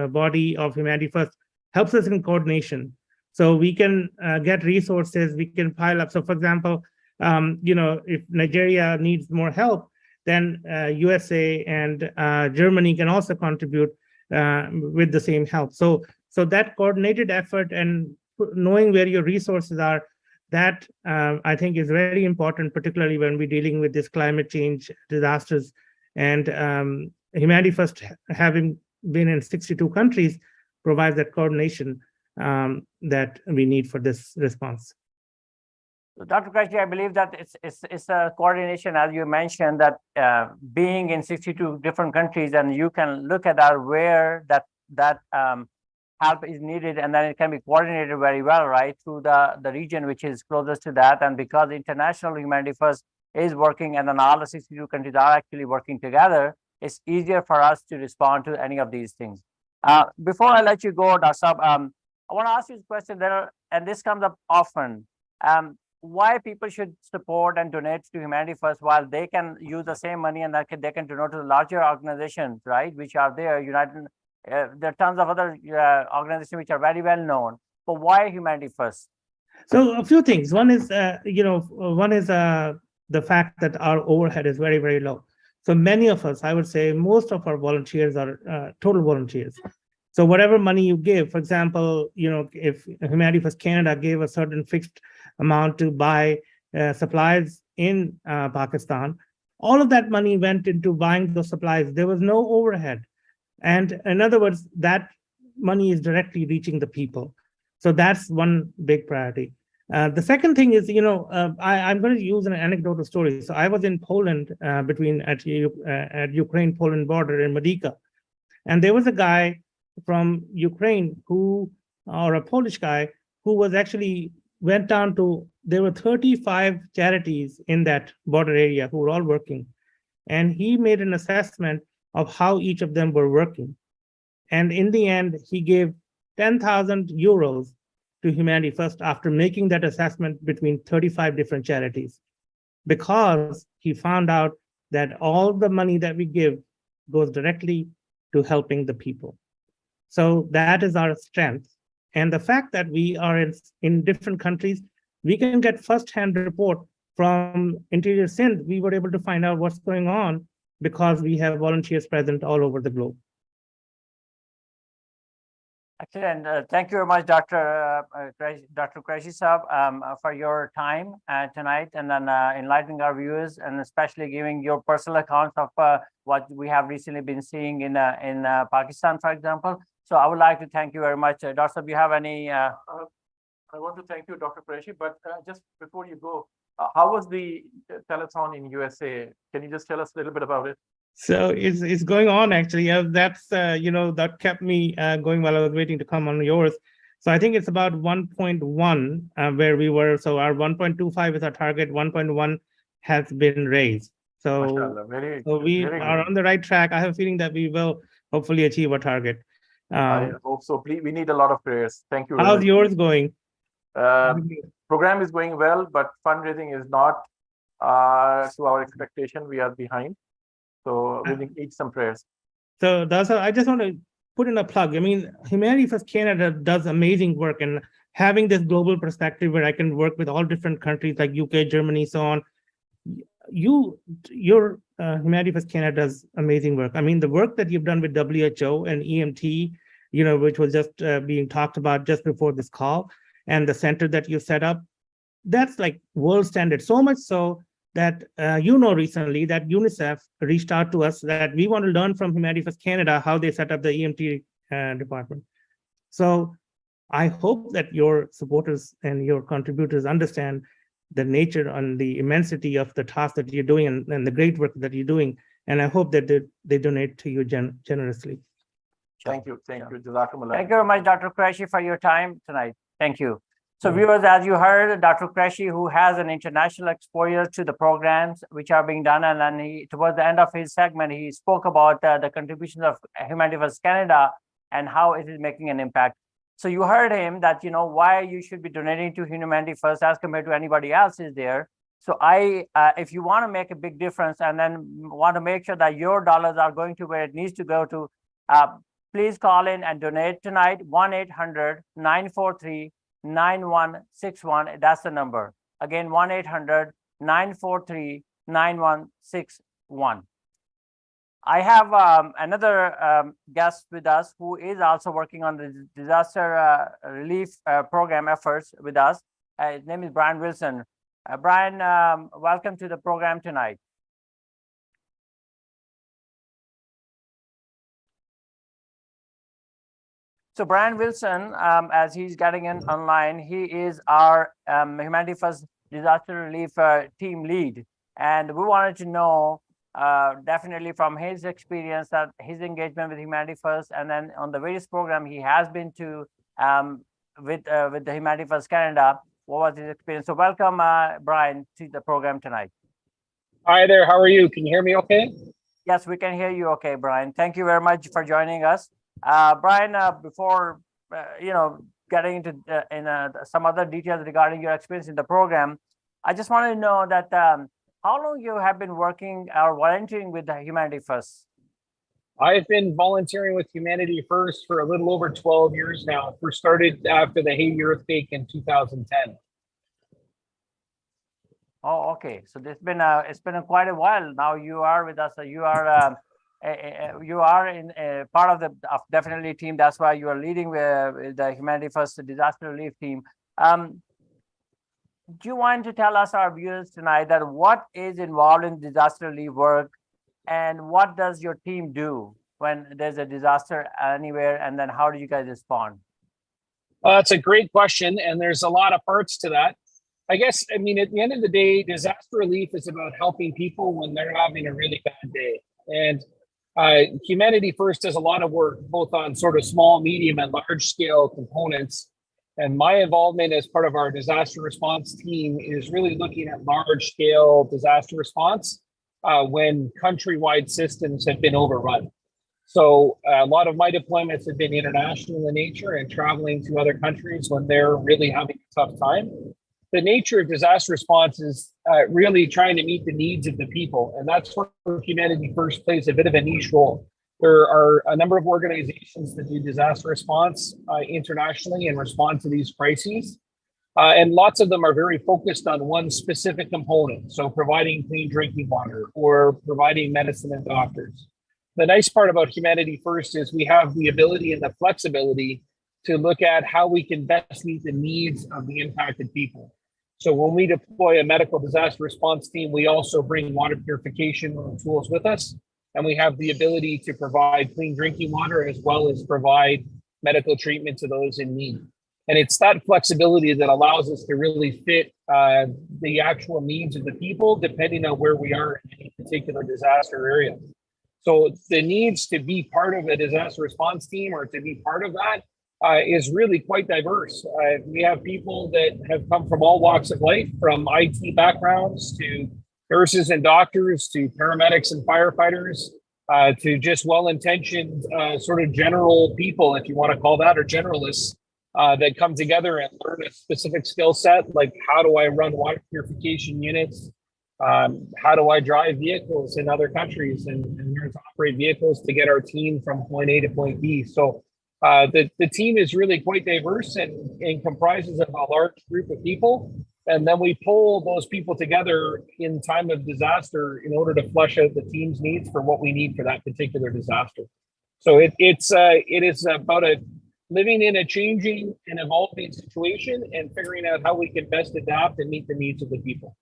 body of Humanity First helps us in coordination. So we can get resources, we can pile up. So for example, if Nigeria needs more help, then USA and Germany can also contribute with the same help. So that coordinated effort and knowing where your resources are, that I think is very important, particularly when we're dealing with this climate change disasters. And Humanity First, having been in 62 countries, provides that coordination that we need for this response. So Dr. Kraichi, I believe that it's a coordination, as you mentioned, that being in 62 different countries, and you can look at that where that help is needed, and then it can be coordinated very well, right, through the region which is closest to that. And because International Humanity First is working, and then all the 62 countries are actually working together, it's easier for us to respond to any of these things. Before I let you go, Dr. Saab, I want to ask you a question there, and this comes up often. Why people should support and donate to Humanity First while they can use the same money and they can donate to larger organizations, right, which are there, there are tons of other organizations which are very well known, but why Humanity First? So a few things. One is, the fact that our overhead is very, very low. So many of us, I would say most of our volunteers are total volunteers. So whatever money you give, for example, if Humanity First Canada gave a certain fixed amount to buy supplies in Pakistan, all of that money went into buying those supplies. There was no overhead. And in other words, that money is directly reaching the people. So that's one big priority. The second thing is, I'm going to use an anecdotal story. So I was in Poland at Ukraine-Poland border in Medica. And there was a guy from Ukraine or a Polish guy who was actually went down to, there were 35 charities in that border area who were all working. And he made an assessment of how each of them were working. And in the end, he gave 10,000 euros to Humanity First after making that assessment between 35 different charities, because he found out that all the money that we give goes directly to helping the people. So that is our strength. And the fact that we are in different countries, we can get firsthand report from Interior Sindh. We were able to find out what's going on because we have volunteers present all over the globe. Excellent. Thank you very much, Dr. Qureshi Saab, for your time tonight, and then enlightening our viewers, and especially giving your personal accounts of what we have recently been seeing in Pakistan, for example. So I would like to thank you very much. Dr. Saab, you have any? I want to thank you, Dr. Qureshi, but just before you go, how was the telethon in USA? Can you just tell us a little bit about it? So it's going on, actually. That's that kept me going while I was waiting to come on yours. So I think it's about 1.1 where we were. So our 1.25 is our target. 1.1 has been raised. So, we are on the right track. I have a feeling that we will hopefully achieve our target. I hope so. Please, we need a lot of prayers. Thank you. How's yours going? Program is going well, but fundraising is not to our expectation. We are behind. So we need some prayers. So I just want to put in a plug. I mean, Humanity First Canada does amazing work, and having this global perspective where I can work with all different countries like UK, Germany, so on. Your Humanity First Canada does amazing work. I mean, the work that you've done with WHO and EMT, which was just being talked about just before this call, and the center that you set up, that's like world standard. So much so that recently that UNICEF reached out to us that we want to learn from Humanity First Canada how they set up the EMT department. So I hope that your supporters and your contributors understand the nature and the immensity of the task that you're doing and the great work that you're doing. And I hope that they donate to you generously. Thank you. Thank you. Thank you very much, Dr. Qureshi, for your time tonight. Thank you. So viewers, as you heard, Dr. Qureshi, who has an international exposure to the programs which are being done, and then towards the end of his segment, he spoke about the contributions of Humanity First Canada and how it is making an impact. So you heard him that, why you should be donating to Humanity First as compared to anybody else is there. So if you want to make a big difference and then want to make sure that your dollars are going to where it needs to go to, please call in and donate tonight, 1-800-943-9161. That's the number. Again, 1-800-943-9161. I have another guest with us who is also working on the disaster relief program efforts with us. His name is Brian Wilson. Brian, welcome to the program tonight. So Brian Wilson, as he's getting in online, he is our Humanity First Disaster Relief team lead. And we wanted to know definitely from his experience that his engagement with Humanity First, and then on the various program he has been to with the Humanity First Canada, what was his experience? So welcome, Brian, to the program tonight. Hi there, how are you? Can you hear me okay? Yes, we can hear you okay, Brian. Thank you very much for joining us. Brian, before getting into some other details regarding your experience in the program, I just want to know that how long you have been working or volunteering with the Humanity First? I've been volunteering with Humanity First for a little over 12 years now. First started after the Haiti earthquake in 2010. Oh, okay. So it's been quite a while now. You are with us. You are you are in part of the definitely team. That's why you are leading the Humanity First Disaster Relief Team. Do you want to tell us, our viewers tonight, that what is involved in disaster relief work, and what does your team do when there's a disaster anywhere, and then how do you guys respond? That's a great question, and there's a lot of parts to that. I guess, I mean, at the end of the day, disaster relief is about helping people when they're having a really bad day. And Humanity First does a lot of work, both on sort of small, medium, and large scale components. And my involvement as part of our disaster response team is really looking at large scale disaster response when countrywide systems have been overrun. So a lot of my deployments have been international in nature and traveling to other countries when they're really having a tough time. The nature of disaster response is really trying to meet the needs of the people. And that's where Humanity First plays a bit of a niche role. There are a number of organizations that do disaster response internationally and respond to these crises. And lots of them are very focused on one specific component. So providing clean drinking water or providing medicine and doctors. The nice part about Humanity First is we have the ability and the flexibility to look at how we can best meet the needs of the impacted people. So when we deploy a medical disaster response team, we also bring water purification tools with us. And we have the ability to provide clean drinking water as well as provide medical treatment to those in need. And it's that flexibility that allows us to really fit the actual needs of the people, depending on where we are in any particular disaster area. So the needs to be part of a disaster response team or to be part of that is really quite diverse. We have people that have come from all walks of life, from IT backgrounds to nurses and doctors to paramedics and firefighters to just well-intentioned sort of general people, if you want to call that, or generalists that come together and learn a specific skill set, like how do I run water purification units? How do I drive vehicles in other countries and learn to operate vehicles to get our team from point A to point B? So the team is really quite diverse and comprises of a large group of people. And then we pull those people together in time of disaster in order to flesh out the team's needs for what we need for that particular disaster. So it is about living in a changing and evolving situation and figuring out how we can best adapt and meet the needs of the people.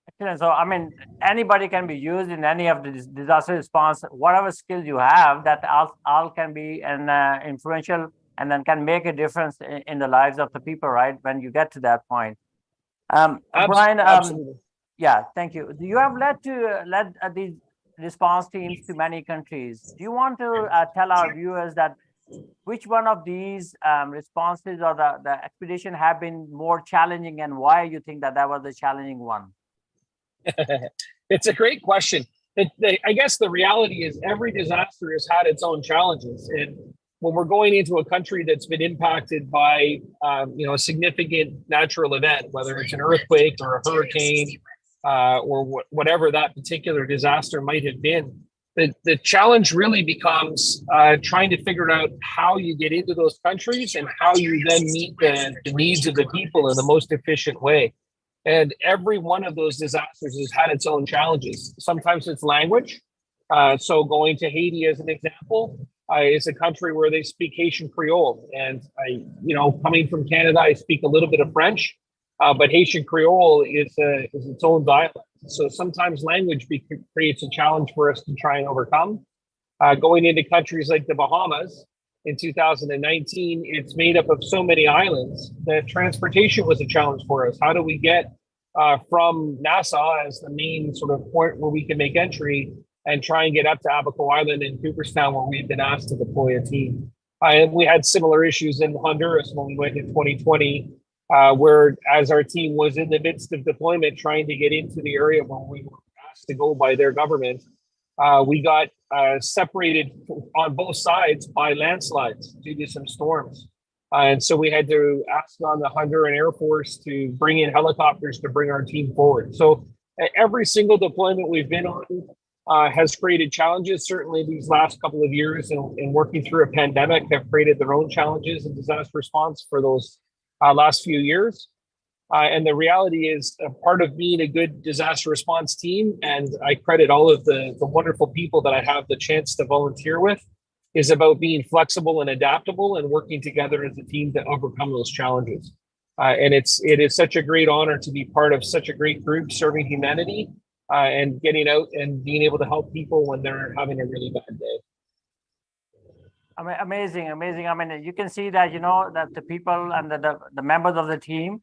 Excellent. So, I mean, anybody can be used in any of the disaster response, whatever skills you have, that all can be influential and then can make a difference in the lives of the people, right? When you get to that point. Brian, absolutely. Yeah, thank you. You have led these response teams to many countries. Do you want to tell our viewers that which one of these responses or the expedition have been more challenging, and why you think that was the challenging one? It's a great question. I guess the reality is every disaster has had its own challenges. And when we're going into a country that's been impacted by a significant natural event, whether it's an earthquake or a hurricane or whatever that particular disaster might have been, the challenge really becomes trying to figure out how you get into those countries and how you then meet the needs of the people in the most efficient way. And every one of those disasters has had its own challenges. Sometimes it's language. So going to Haiti as an example, is a country where they speak Haitian Creole. And coming from Canada, I speak a little bit of French, but Haitian Creole is its own dialect. So sometimes language creates a challenge for us to try and overcome. Going into countries like the Bahamas, in 2019, it's made up of so many islands that transportation was a challenge for us. How do we get from Nassau as the main sort of point where we can make entry and try and get up to Abaco Island and Cooperstown, where we've been asked to deploy a team? And we had similar issues in Honduras when we went in 2020, where as our team was in the midst of deployment, trying to get into the area where we were asked to go by their government, we got separated on both sides by landslides due to some storms. And so we had to ask on the Honduran Air Force to bring in helicopters to bring our team forward. So every single deployment we've been on has created challenges. Certainly these last couple of years and working through a pandemic have created their own challenges in disaster response for those last few years. And the reality is a part of being a good disaster response team, and I credit all of the wonderful people that I have the chance to volunteer with, is about being flexible and adaptable and working together as a team to overcome those challenges. And it is such a great honor to be part of such a great group serving humanity and getting out and being able to help people when they're having a really bad day. Amazing, amazing. I mean, you can see that, that the people and the members of the team,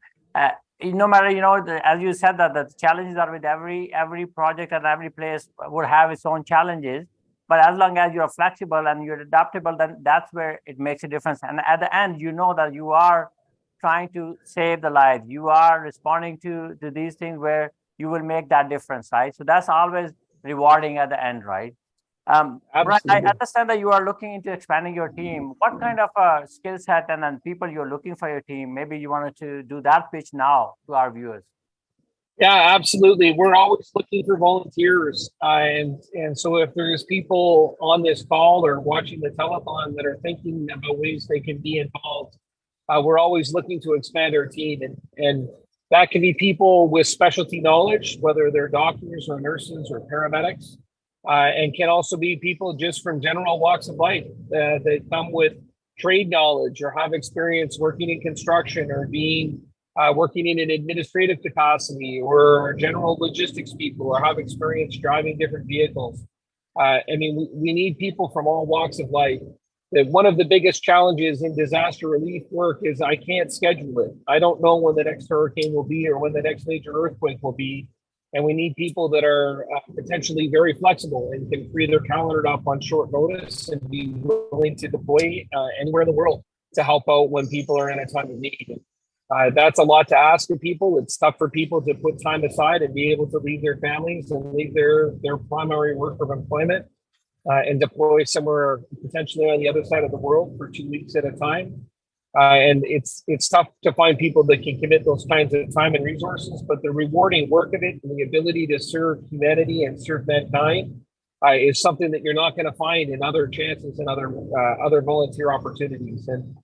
no matter, as you said, that the challenges are with every project and every place would have its own challenges. But as long as you're flexible and you're adaptable, then that's where it makes a difference. And at the end, that you are trying to save the lives. You are responding to these things where you will make that difference, right? So that's always rewarding at the end, right? Brian, I understand that you are looking into expanding your team. What kind of skill set and people you're looking for your team? Maybe you wanted to do that pitch now to our viewers. Yeah, absolutely. We're always looking for volunteers. And so if there's people on this call or watching the telethon that are thinking about ways they can be involved, we're always looking to expand our team. And that can be people with specialty knowledge, whether they're doctors or nurses or paramedics. And can also be people just from general walks of life that come with trade knowledge or have experience working in construction or being working in an administrative capacity, or general logistics people, or have experience driving different vehicles. I mean, we need people from all walks of life. That one of the biggest challenges in disaster relief work is I can't schedule it. I don't know when the next hurricane will be or when the next major earthquake will be. And we need people that are potentially very flexible and can free their calendar up on short notice and be willing to deploy anywhere in the world to help out when people are in a time of need. That's a lot to ask of people. It's tough for people to put time aside and be able to leave their families and leave their primary work of employment and deploy somewhere potentially on the other side of the world for 2 weeks at a time. And it's tough to find people that can commit those kinds of time and resources, but the rewarding work of it and the ability to serve humanity and serve mankind is something that you're not going to find in other chances and other volunteer opportunities. And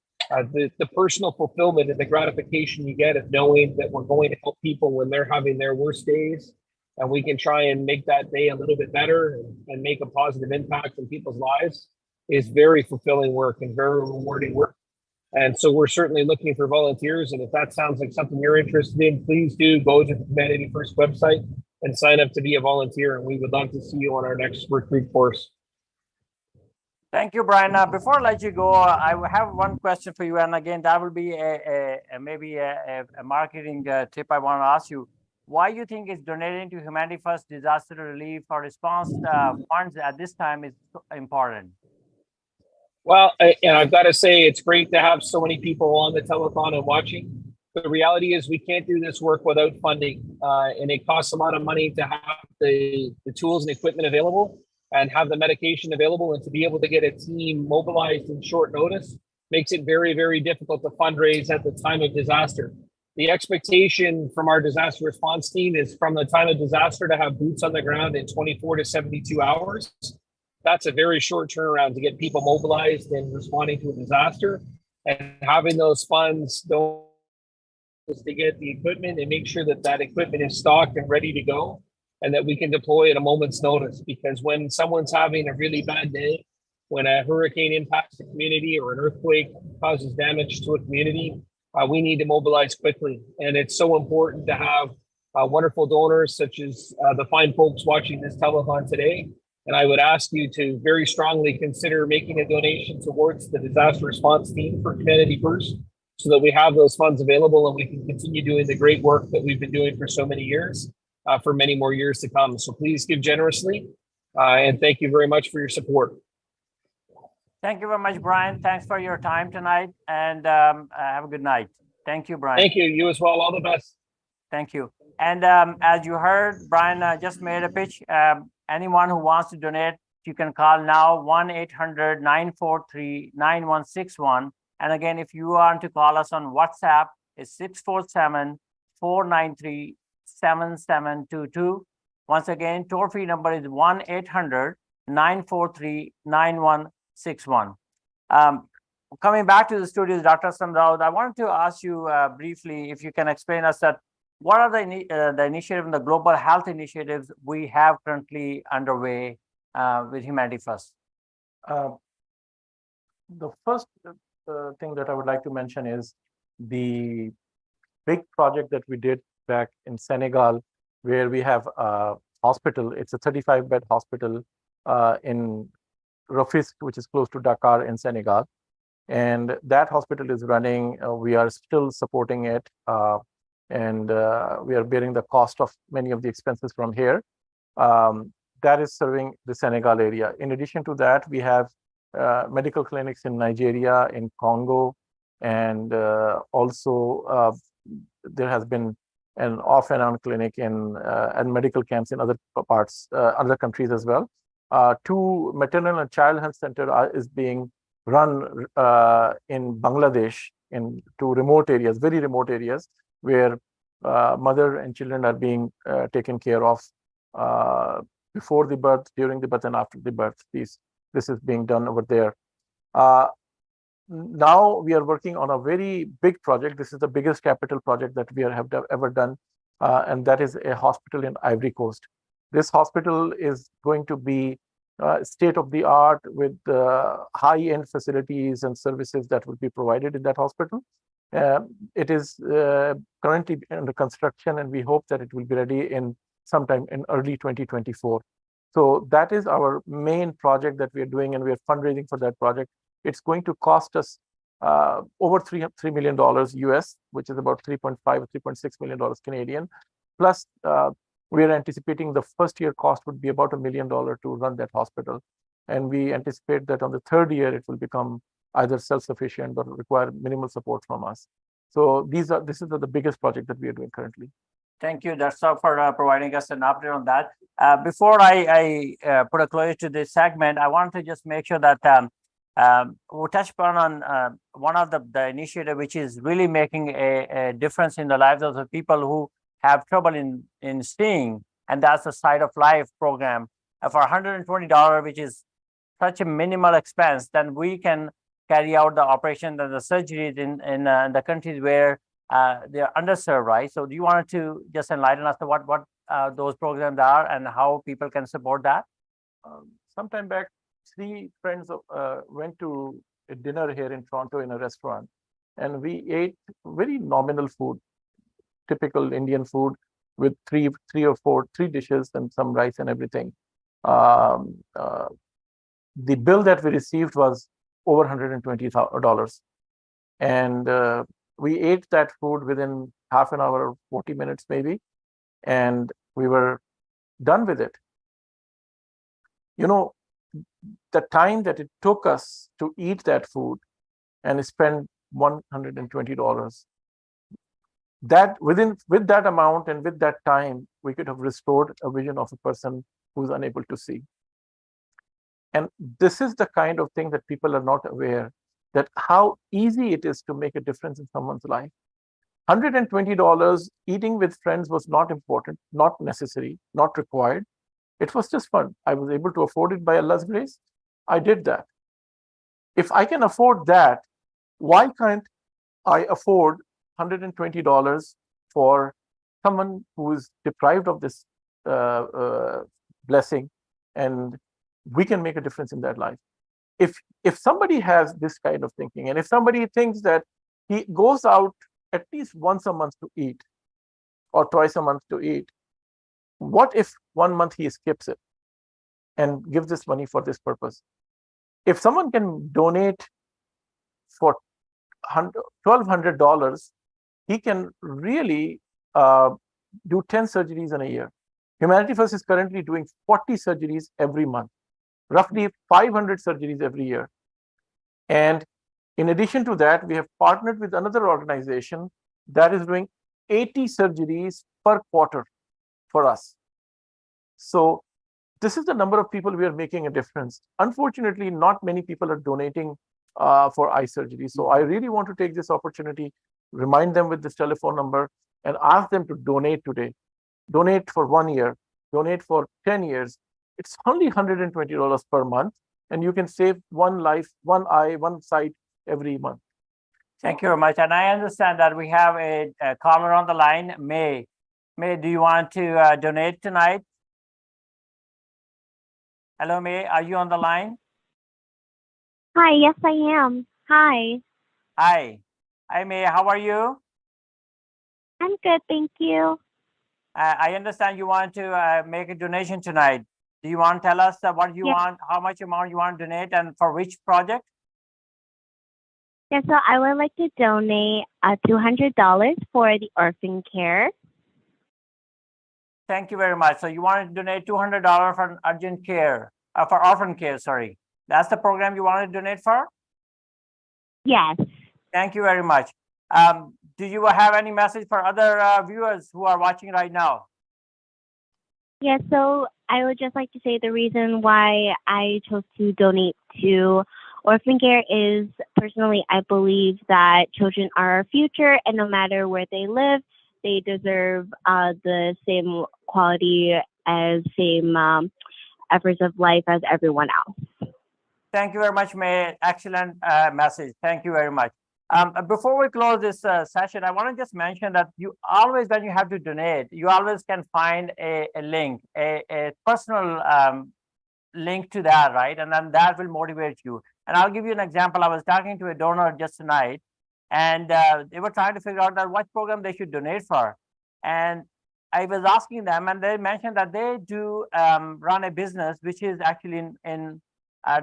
the personal fulfillment and the gratification you get of knowing that we're going to help people when they're having their worst days, and we can try and make that day a little bit better and make a positive impact in people's lives is very fulfilling work and very rewarding work. And so we're certainly looking for volunteers. And if that sounds like something you're interested in, please do go to the Humanity First website and sign up to be a volunteer. And we would love to see you on our next recruit course. Thank you, Brian. Before I let you go, I have one question for you. And again, that will be maybe a marketing tip I want to ask you. Why you think is donating to Humanity First disaster relief or response funds at this time is important? Well, and I've got to say, it's great to have so many people on the telethon and watching. The reality is we can't do this work without funding. And it costs a lot of money to have the tools and equipment available and have the medication available, and to be able to get a team mobilized in short notice makes it very, very difficult to fundraise at the time of disaster. The expectation from our disaster response team is from the time of disaster to have boots on the ground in 24 to 72 hours. That's a very short turnaround to get people mobilized and responding to a disaster, and having those funds to get the equipment and make sure that that equipment is stocked and ready to go, and that we can deploy at a moment's notice. Because when someone's having a really bad day, when a hurricane impacts the community or an earthquake causes damage to a community, we need to mobilize quickly. And it's so important to have wonderful donors such as the fine folks watching this telethon today. And I would ask you to very strongly consider making a donation towards the disaster response team for Humanity First, so that we have those funds available and we can continue doing the great work that we've been doing for so many years, for many more years to come. So please give generously, and thank you very much for your support. Thank you very much, Brian. Thanks for your time tonight, and have a good night. Thank you, Brian. Thank you. You as well. All the best. Thank you. And as you heard, Brian just made a pitch. Anyone who wants to donate, you can call now 1-800-943-9161. And again, if you want to call us on WhatsApp, it's 647-493-7722. Once again, toll-free number is 1-800-943-9161. coming back to the studios, Dr. Samraud, I wanted to ask you briefly if you can explain us that what are the initiative and the global health initiatives we have currently underway with Humanity First? The first thing that I would like to mention is the big project that we did back in Senegal, where we have a hospital. It's a 35-bed hospital in Rufisque, which is close to Dakar in Senegal. And that hospital is running. We are still supporting it. And we are bearing the cost of many of the expenses from here. That is serving the Senegal area. In addition to that, we have medical clinics in Nigeria, in Congo, and also there has been an off and on clinic in and medical camps in other parts, other countries as well. 2 maternal and child health center is being run in Bangladesh in 2 remote areas, very remote areas, where mother and children are being taken care of before the birth, during the birth, and after the birth. This is being done over there. Now we are working on a very big project. This is the biggest capital project that we have ever done, and that is a hospital in Ivory Coast. This hospital is going to be state of the art with high-end facilities and services that will be provided in that hospital. It is currently under construction, and we hope that it will be ready in sometime in early 2024. So that is our main project that we are doing, and we are fundraising for that project. It's going to cost us over $3 million US, which is about 3.5 or 3.6 million dollars Canadian. Plus, we are anticipating the first year cost would be about $1 million to run that hospital. And we anticipate that on the 3rd year, it will become either self-sufficient or require minimal support from us. So this is the biggest project that we are doing currently. Thank you, Darshak, for providing us an update on that. Before I put a close to this segment, I want to just make sure that we'll touch upon on one of the initiative which is really making a difference in the lives of the people who have trouble in seeing, and that's the Sight of Life program. For $120, which is such a minimal expense, then we can carry out the operation and the surgeries in the countries where they are underserved, right? So do you want to just enlighten us to what those programs are and how people can support that? Sometime back, 3 friends went to a dinner here in Toronto in a restaurant, and we ate very nominal food, typical Indian food with three or four dishes and some rice and everything. The bill that we received was over $120. And we ate that food within half an hour, 40 minutes maybe, and we were done with it. You know, the time that it took us to eat that food and spend $120, that with that amount and with that time, we could have restored a vision of a person who's unable to see. And this is the kind of thing that people are not aware, that how easy it is to make a difference in someone's life. $120 eating with friends was not important, not necessary, not required. It was just fun. I was able to afford it by Allah's grace. I did that. If I can afford that, why can't I afford $120 for someone who is deprived of this blessing, and we can make a difference in their life? If somebody has this kind of thinking, and if somebody thinks that he goes out at least once a month to eat or twice a month to eat, what if 1 month he skips it and gives this money for this purpose? If someone can donate for $1,200, he can really do 10 surgeries in a year. Humanity First is currently doing 40 surgeries every month, roughly 500 surgeries every year. And in addition to that, we have partnered with another organization that is doing 80 surgeries per quarter for us. So this is the number of people we are making a difference. Unfortunately, not many people are donating for eye surgery. So I really want to take this opportunity, remind them with this telephone number, and ask them to donate today. Donate for 1 year, donate for 10 years. It's only $120 per month, and you can save one life, one eye, one sight every month. Thank you very much. And I understand that we have a caller on the line, May. May, do you want to donate tonight? Hello, May, are you on the line? Hi, yes, I am. Hi, Hi. Hi, May, how are you? I'm good, thank you. I understand you want to make a donation tonight. Do you want to tell us what you Yeah. want, how much amount you want to donate and for which project? Yeah, so I would like to donate $200 for the orphan care. Thank you very much. So you want to donate $200 for urgent care, for orphan care, sorry. That's the program you want to donate for? Yes. Thank you very much. Do you have any message for other viewers who are watching right now? Yeah, so I would just like to say the reason why I chose to donate to orphan care is personally, I believe that children are our future, and no matter where they live, they deserve the same quality as same efforts of life as everyone else. Thank you very much, May. Excellent message. Thank you very much. Before we close this session, I want to just mention that you always, when you have to donate, you always can find a link, a personal link to that, right? And then that will motivate you. And I'll give you an example. I was talking to a donor just tonight, and they were trying to figure out that what program they should donate for. And I was asking them, and they mentioned that they do run a business which is actually in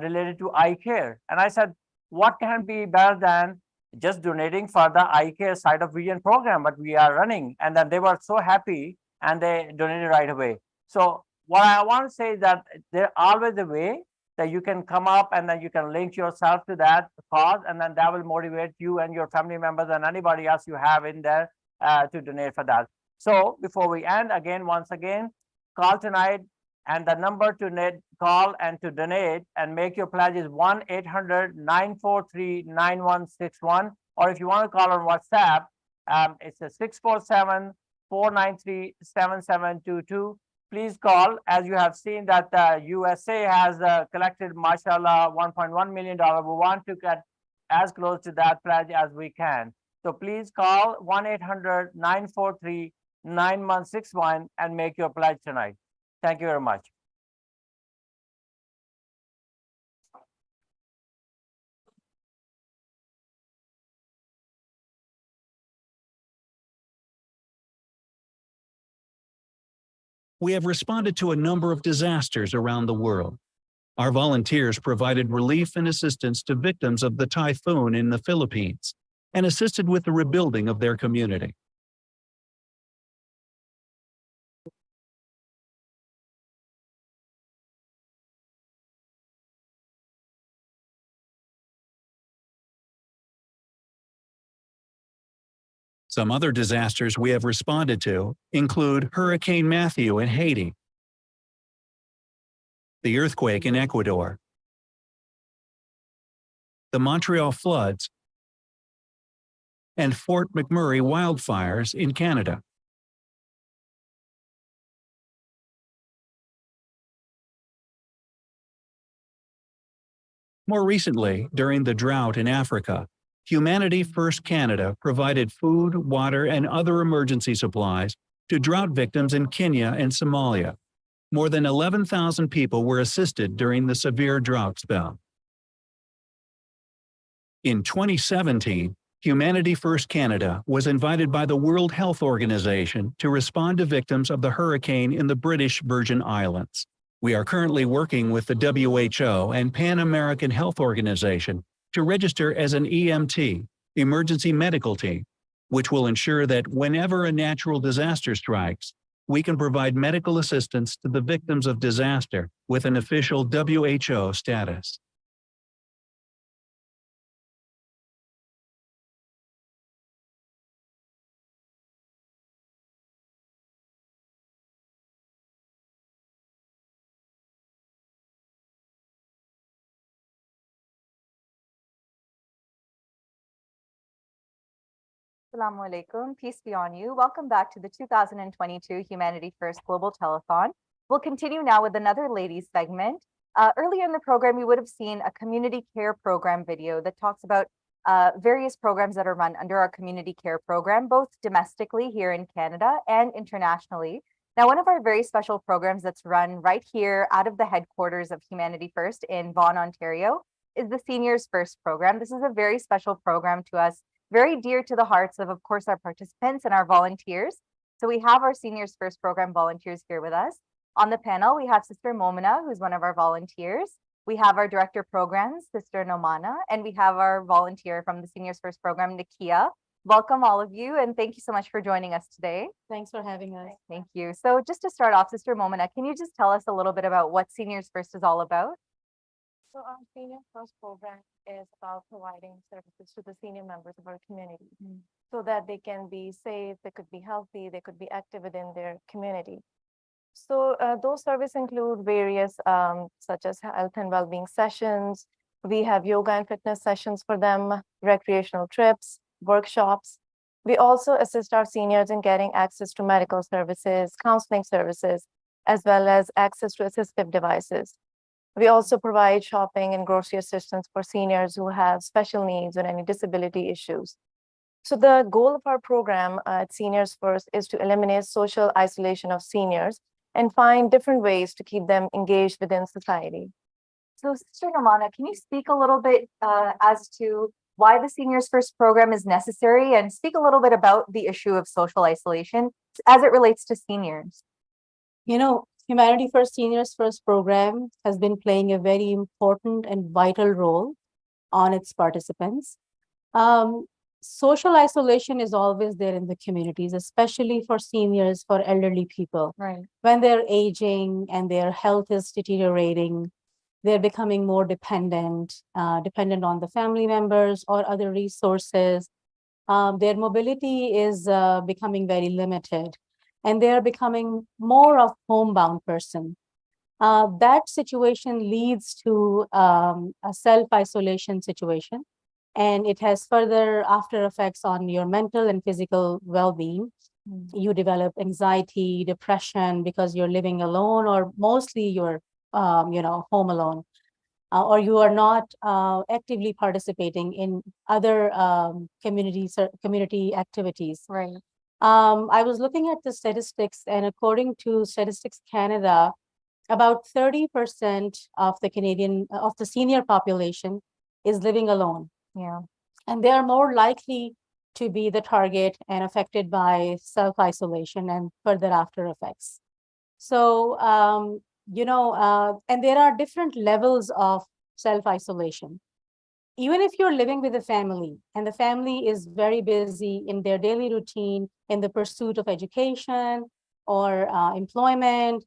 related to eye care. And I said, what can be better than just donating for the eye care side of vision program that we are running? And then they were so happy and they donated right away. So what I want to say is that there's always a way that you can come up and then you can link yourself to that cause, and then that will motivate you and your family members and anybody else you have in there to donate for that. So before we end, once again, call tonight, and the number to call and to donate and make your pledge is 1-800-943-9161. Or if you want to call on WhatsApp, it's a 647-493-7722. Please call. As you have seen that the USA has collected, mashallah, $1.1 million. We want to get as close to that pledge as we can. So please call 1-800-943-9161 and make your pledge tonight. Thank you very much. We have responded to a number of disasters around the world. Our volunteers provided relief and assistance to victims of the typhoon in the Philippines and assisted with the rebuilding of their community. Some other disasters we have responded to include Hurricane Matthew in Haiti, the earthquake in Ecuador, the Montreal floods, and Fort McMurray wildfires in Canada. More recently, during the drought in Africa, Humanity First Canada provided food, water, and other emergency supplies to drought victims in Kenya and Somalia. More than 11,000 people were assisted during the severe drought spell. In 2017, Humanity First Canada was invited by the World Health Organization to respond to victims of the hurricane in the British Virgin Islands. We are currently working with the WHO and Pan American Health Organization to register as an EMT, Emergency Medical Team, which will ensure that whenever a natural disaster strikes, we can provide medical assistance to the victims of disaster with an official WHO status. Assalamu alaikum, peace be on you. Welcome back to the 2022 Humanity First Global Telethon. We'll continue now with another ladies segment. Earlier in the program, you would have seen a community care program video that talks about various programs that are run under our community care program, both domestically here in Canada and internationally. Now, one of our very special programs that's run right here out of the headquarters of Humanity First in Vaughan, Ontario, is the Seniors First program. This is a very special program to us, very dear to the hearts of course, our participants and our volunteers. So we have our Seniors First program volunteers here with us. On the panel, we have Sister Momina, who's one of our volunteers. We have our Director Programs, Sister Nomana, and we have our volunteer from the Seniors First program, Nikia. Welcome all of you, and thank you so much for joining us today. Thanks for having us. Thank you. So just to start off, Sister Momina, can you just tell us a little bit about what Seniors First is all about? So our Senior First program is about providing services to the senior members of our community so that they can be safe, they could be healthy, they could be active within their community. So those services include various such as health and well-being sessions. We have yoga and fitness sessions for them, recreational trips, workshops. We also assist our seniors in getting access to medical services, counseling services, as well as access to assistive devices. We also provide shopping and grocery assistance for seniors who have special needs or any disability issues. So the goal of our program at Seniors First is to eliminate social isolation of seniors and find different ways to keep them engaged within society. So Sister Nomana, can you speak a little bit as to why the Seniors First program is necessary and speak a little bit about the issue of social isolation as it relates to seniors? You know, Humanity First Seniors First program has been playing a very important and vital role on its participants. Social isolation is always there in the communities, especially for seniors, for elderly people. Right. When they're aging and their health is deteriorating, they're becoming more dependent on the family members or other resources. Their mobility is becoming very limited, and they're becoming more of homebound person. That situation leads to a self-isolation situation, and it has further after effects on your mental and physical well-being. You develop anxiety, depression because you're living alone, or mostly you're home alone, or you are not actively participating in other community activities. Right. I was looking at the statistics, and according to Statistics Canada, about 30% of the senior population is living alone. Yeah. And they are more likely to be the target and affected by self-isolation and further after effects. So, and there are different levels of self-isolation. Even if you're living with a family and the family is very busy in their daily routine, in the pursuit of education or employment,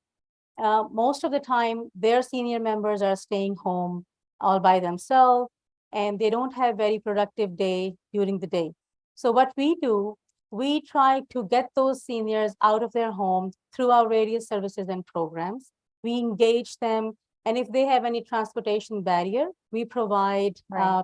most of the time their senior members are staying home all by themselves, and they don't have very productive day during the day. So what we do, we try to get those seniors out of their homes through our various services and programs. We engage them, and if they have any transportation barrier, we provide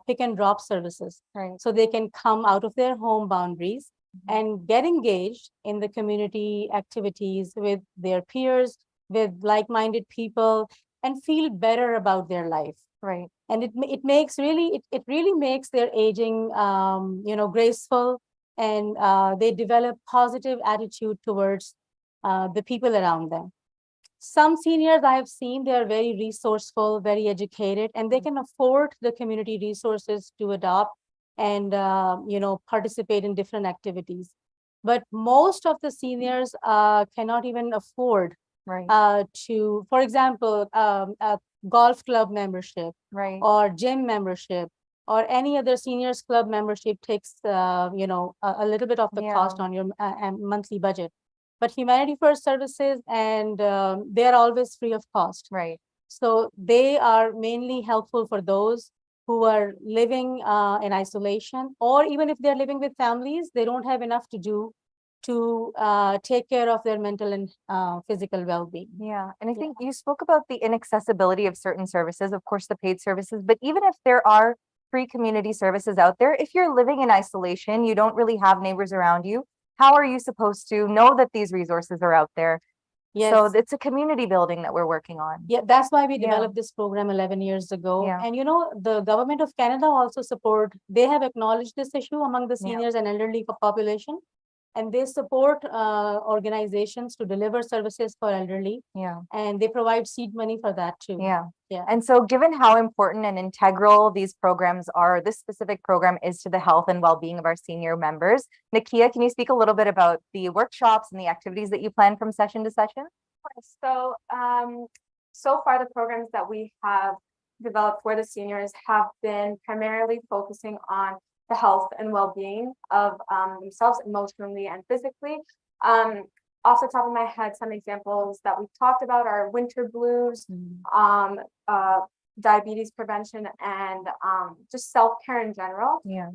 pick and drop services. Right. So they can come out of their home boundaries and get engaged in the community activities with their peers, with like-minded people, and feel better about their life. Right. And it really makes their aging graceful, and they develop positive attitude towards the people around them. Some seniors I have seen, they are very resourceful, very educated, and they can afford the community resources to adopt and participate in different activities. But most of the seniors cannot even afford to, for example, a golf club membership, or gym membership, or any other seniors club membership takes a little bit of the cost on your monthly budget. But Humanity First services, and they are always free of cost. Right. So they are mainly helpful for those who are living in isolation, or even if they're living with families, they don't have enough to do to take care of their mental and physical well-being. Yeah, and I think you spoke about the inaccessibility of certain services, of course, the paid services, but even if there are free community services out there, if you're living in isolation, you don't really have neighbors around you, how are you supposed to know that these resources are out there? So Yes. it's a community building that we're working on. Yeah, that's why we Yeah. developed this program 11 years ago. Yeah. And the government of Canada also they have acknowledged this issue among the Yeah. seniors and elderly population. And they support organizations to deliver services for elderly. Yeah. And they provide seed money for that too. Yeah. Yeah. And so given how important and integral these programs are, this specific program is to the health and well-being of our senior members. Nakia, can you speak a little bit about the workshops and the activities that you plan from session to session? So, so far the programs that we have developed for the seniors have been primarily focusing on the health and well-being of themselves emotionally and physically. Off the top of my head, some examples that we've talked about are winter blues, diabetes prevention, and just self-care in general. Yeah.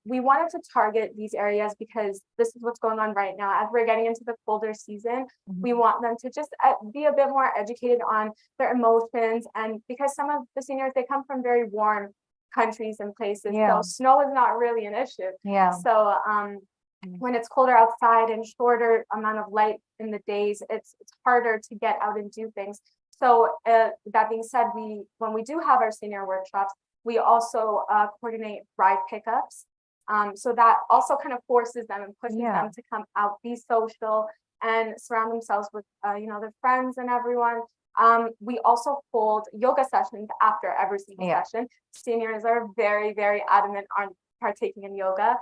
We wanted to target these areas because this is what's going on right now. As we're getting into the colder season, we want them to just be a bit more educated on their emotions. And because some of the seniors, they come from very warm countries and places, Yeah. so snow is not really an issue. Yeah. So when it's colder outside and shorter amount of light in the days, it's harder to get out and do things. So that being said, when we do have our senior workshops, we also coordinate ride pickups. So that also kind of forces them and pushes Yeah. them to come out, be social, and surround themselves with their friends and everyone. We also hold yoga sessions after every single Yeah. session. Seniors are very, very adamant on partaking in yoga.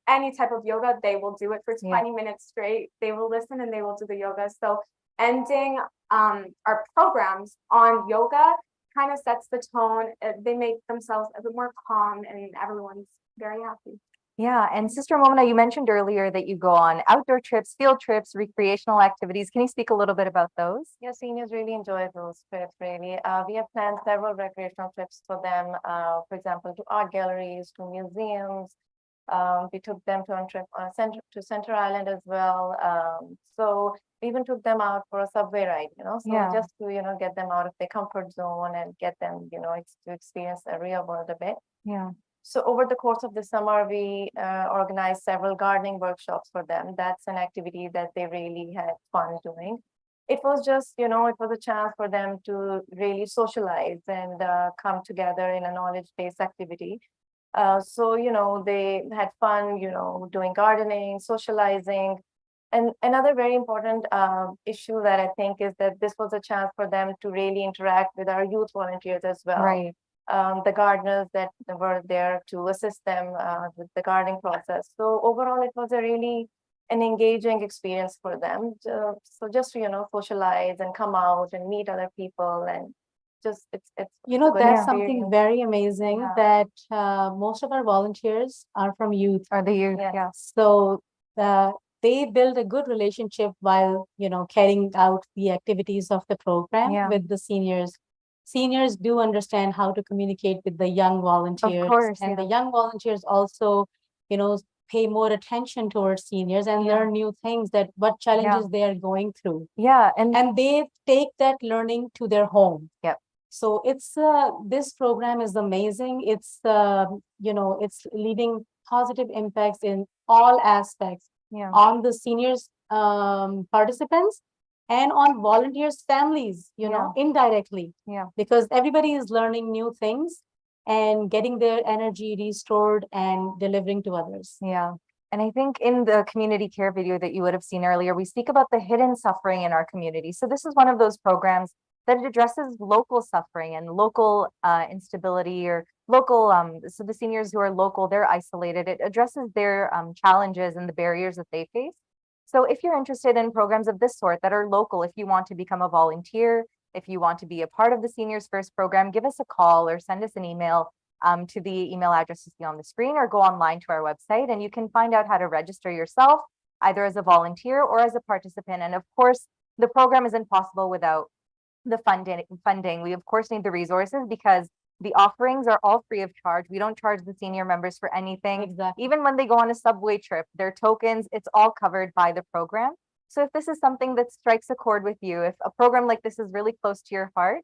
Any type of yoga, they will do it for 20 minutes straight. They will listen and they will do the yoga. So ending our programs on yoga kind of sets the tone. They make themselves a bit more calm and everyone's very happy. Yeah. And Sister Momina, you mentioned earlier that you go on outdoor trips, field trips, recreational activities. Can you speak a little bit about those? Yeah, seniors really enjoy those trips, really. We have planned several recreational trips for them, for example, to art galleries, to museums. We took them to a trip to Center Island as well. So we even took them out for a subway ride, so Yeah. just to, get them out of their comfort zone and get them, to experience the real world a bit. Yeah. So over the course of the summer, we organized several gardening workshops for them. That's an activity that they really had fun doing. It was just, it was a chance for them to really socialize and come together in a knowledge-based activity. So, they had fun, doing gardening, socializing. And another very important issue that I think is that this was a chance for them to really interact with our youth volunteers as well. Right. The gardeners that were there to assist them with the gardening process. So overall, it was an engaging experience for them. So just to, socialize and come out and meet other people and just it's a good that's something experience. very amazing that most of our volunteers are from youth. Are the youth? Yes. Yeah. So they build a good relationship while, carrying out the activities of the program Yeah. with the seniors. Seniors do understand how to communicate with the young volunteers. course, And the yeah. young volunteers also, pay more attention towards seniors and Yeah. learn new things that what challenges they are going through. Yeah. And they take that learning to their home. Yep. So it's this program is amazing. It's it's leaving positive impacts in all aspects yeah. on the seniors participants and on volunteers' families, indirectly. Yeah. Because everybody is learning new things and getting their energy restored and delivering to others. Yeah. And I think in the community care video that you would have seen earlier, we speak about the hidden suffering in our community. So this is one of those programs that it addresses local suffering and local instability or local, so the seniors who are local, they're isolated. It addresses their challenges and the barriers that they face. So if you're interested in programs of this sort that are local, if you want to become a volunteer, if you want to be a part of the Seniors First program, give us a call or send us an email to the email address you see on the screen, or go online to our website and you can find out how to register yourself, either as a volunteer or as a participant. And of course, the program isn't possible without the funding. We of course need the resources because the offerings are all free of charge. We don't charge the senior members for anything. Exactly. Even when they go on a subway trip, their tokens, it's all covered by the program. So if this is something that strikes a chord with you, if a program like this is really close to your heart,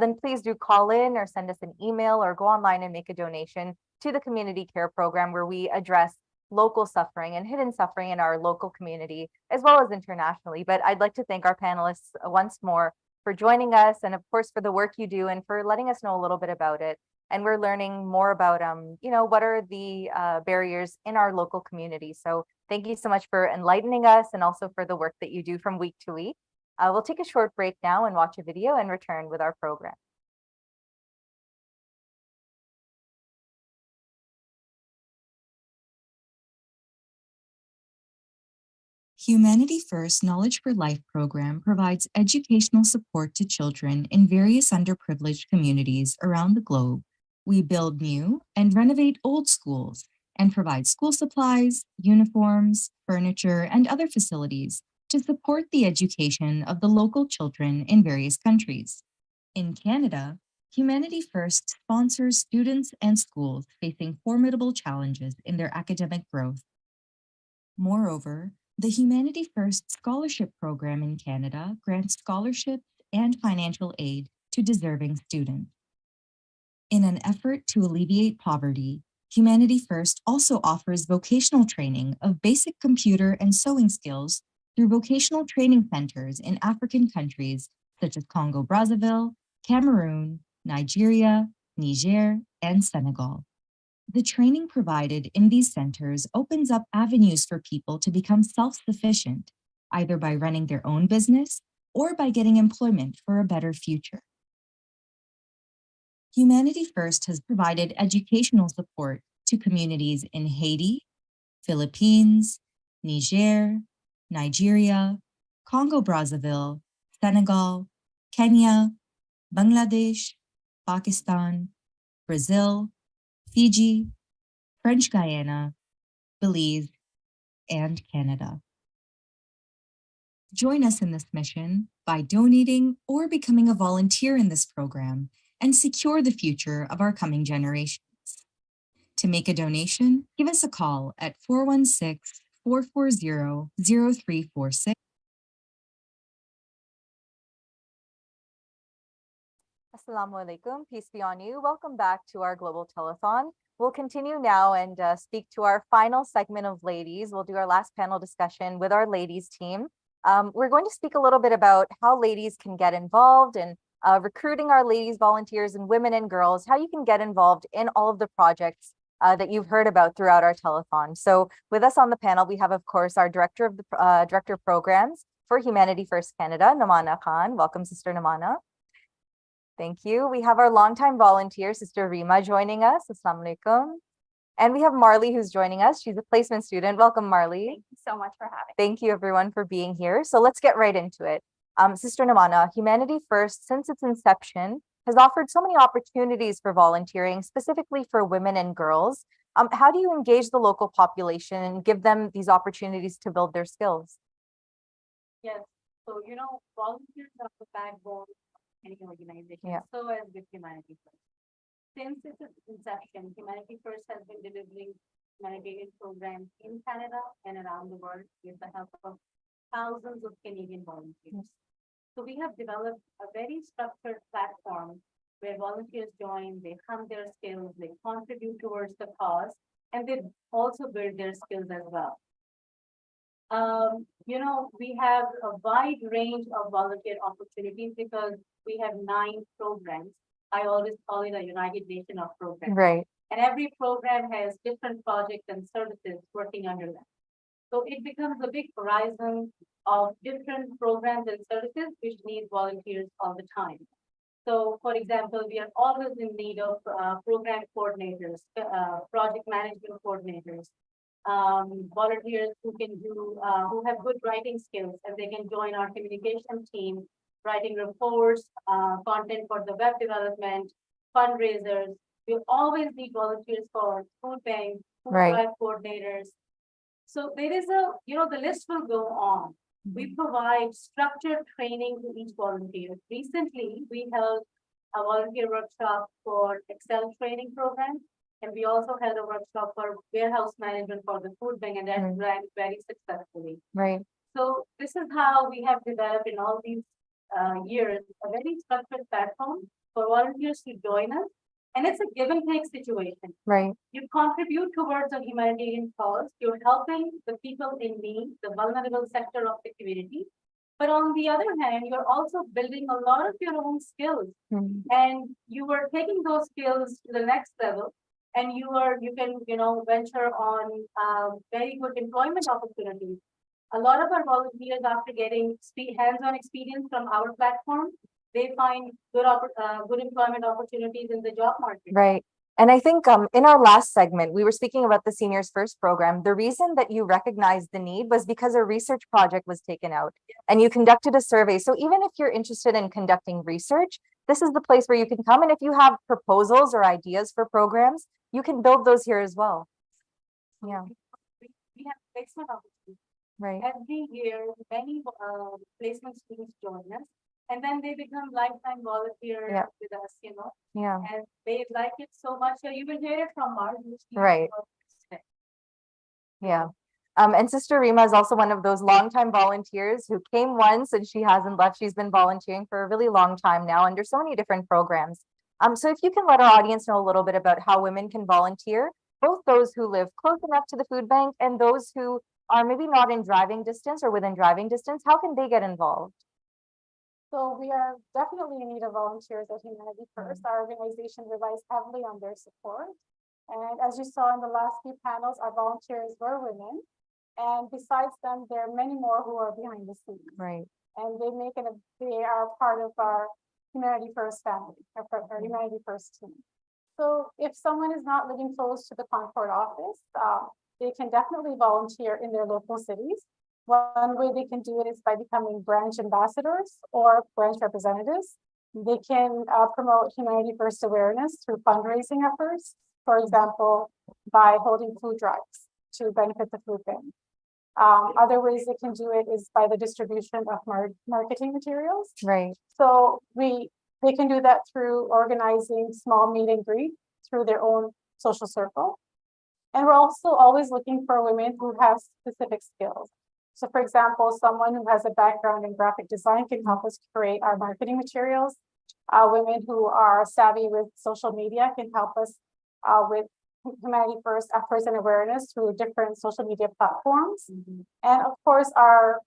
then please do call in or send us an email or go online and make a donation to the community care program, where we address local suffering and hidden suffering in our local community, as well as internationally. But I'd like to thank our panelists once more for joining us, and of course for the work you do and for letting us know a little bit about it. And we're learning more about, what are the barriers in our local community. So thank you so much for enlightening us and also for the work that you do from week to week. We'll take a short break now and watch a video and return with our program. Humanity First Knowledge for Life program provides educational support to children in various underprivileged communities around the globe. We build new and renovate old schools and provide school supplies, uniforms, furniture, and other facilities to support the education of the local children in various countries. In Canada, Humanity First sponsors students and schools facing formidable challenges in their academic growth. Moreover, the Humanity First Scholarship Program in Canada grants scholarships and financial aid to deserving students. In an effort to alleviate poverty, Humanity First also offers vocational training of basic computer and sewing skills through vocational training centers in African countries such as Congo Brazzaville, Cameroon, Nigeria, Niger, and Senegal. The training provided in these centers opens up avenues for people to become self-sufficient, either by running their own business or by getting employment for a better future. Humanity First has provided educational support to communities in Haiti, Philippines, Niger, Nigeria, Congo Brazzaville, Senegal, Kenya, Bangladesh, Pakistan, Brazil, Fiji, French Guiana, Belize, and Canada. Join us in this mission by donating or becoming a volunteer in this program and secure the future of our coming generations. To make a donation, give us a call at 416-440-0346. Assalamu alaikum, peace be on you. Welcome back to our Global Telethon. We'll continue now and speak to our final segment of ladies. We'll do our last panel discussion with our ladies team. We're going to speak a little bit about how ladies can get involved in recruiting our ladies volunteers and women and girls, how you can get involved in all of the projects that you've heard about throughout our telethon. So with us on the panel, we have, of course, our director of the director of programs for Humanity First Canada, Namana Khan. Welcome, Sister Namana. Thank you. We have our longtime volunteer, Sister Rima, joining us. Assalamu alaikum. And we have Marley who's joining us. She's a placement student. Welcome, Marley. Thank you so much for having me. Thank you, everyone, for being here. So let's get right into it. Sister Namana, Humanity First, since its inception, has offered so many opportunities for volunteering, specifically for women and girls. How do you engage the local population and give them these opportunities to build their skills? Yes, so volunteers are the backbone of any organization. Yeah. So as with Humanity First. Since its inception, Humanity First has been delivering humanitarian programs in Canada and around the world with the help of thousands of Canadian volunteers. So we have developed a very structured platform where volunteers join, they hone their skills, they contribute towards the cause, and they also build their skills as well. We have a wide range of volunteer opportunities because we have 9 programs. I always call it a United Nation of programs. Right. And every program has different projects and services working under them. So it becomes a big horizon of different programs and services which need volunteers all the time. So, for example, we are always in need of program coordinators, project management coordinators, volunteers who have good writing skills, and they can join our communication team, writing reports, content for the web development, fundraisers. We always need volunteers for food banks, food drive coordinators. So there is the list will go on. We provide structured training to each volunteer. Recently, we held a volunteer workshop for Excel training program, and we also held a workshop for warehouse management for the food bank, and that ran very successfully. Right. So this is how we have developed in all these years a very structured platform for volunteers to join us And it's a give and take situation. Right. You contribute towards a humanitarian cause. You're helping the people in need, the vulnerable sector of the community. But on the other hand, you're also building a lot of your own skills. And you are taking those skills to the next level. And you can, venture on very good employment opportunities. A lot of our volunteers, after getting hands-on experience from our platform, they find good employment opportunities in the job market. Right. And I think in our last segment, we were speaking about the Seniors First program. The reason that you recognized the need was because a research project was taken out and you conducted a survey. So even if you're interested in conducting research, this is the place where you can come. And if you have proposals or ideas for programs, you can build those here as well. Yeah. We have placement opportunities. Right. Every year, many placement students join us. And then they become lifetime volunteers with us, Yeah. And they like it so much. So you will hear it from Mark. Right. Yeah. And Sister Rima is also one of those longtime volunteers who came once and she hasn't left. She's been volunteering for a really long time now under so many different programs. So if you can let our audience know a little bit about how women can volunteer, both those who live close enough to the food bank and those who are maybe not in driving distance or within driving distance, how can they get involved? So we are definitely in need of volunteers at Humanity First. Our organization relies heavily on their support. And as you saw in the last few panels, our volunteers were women. And besides them, there are many more who are behind the scenes. Right. And they are part of our Humanity First family, our Humanity First team. So if someone is not living close to the Concord office, they can definitely volunteer in their local cities. One way they can do it is by becoming branch ambassadors or branch representatives. They can promote Humanity First awareness through fundraising efforts, for example, by holding food drives to benefit the food bank. Other ways they can do it is by the distribution of marketing materials. Right. So they can do that through organizing small meet and greet through their own social circle. And we're also always looking for women who have specific skills. So for example, someone who has a background in graphic design can help us create our marketing materials. Women who are savvy with social media can help us with Humanity First efforts and awareness through different social media platforms. And of course, our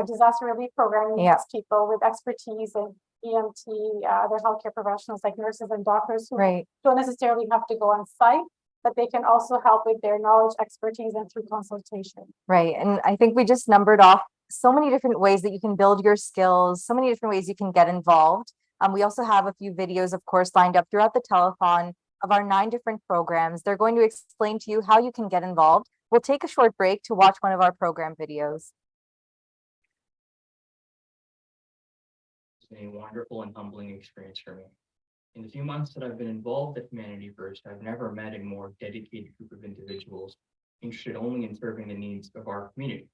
disaster relief program needs people with expertise in EMT, other healthcare professionals like nurses and doctors who don't necessarily have to go on site, but they can also help with their knowledge, expertise, and through consultation. Right. And I think we just numbered off so many different ways that you can build your skills, so many different ways you can get involved. We also have a few videos, of course, lined up throughout the telethon of our 9 different programs. They're going to explain to you how you can get involved. We'll take a short break to watch one of our program videos. It's been a wonderful and humbling experience for me. In the few months that I've been involved at Humanity First, I've never met a more dedicated group of individuals interested only in serving the needs of our community.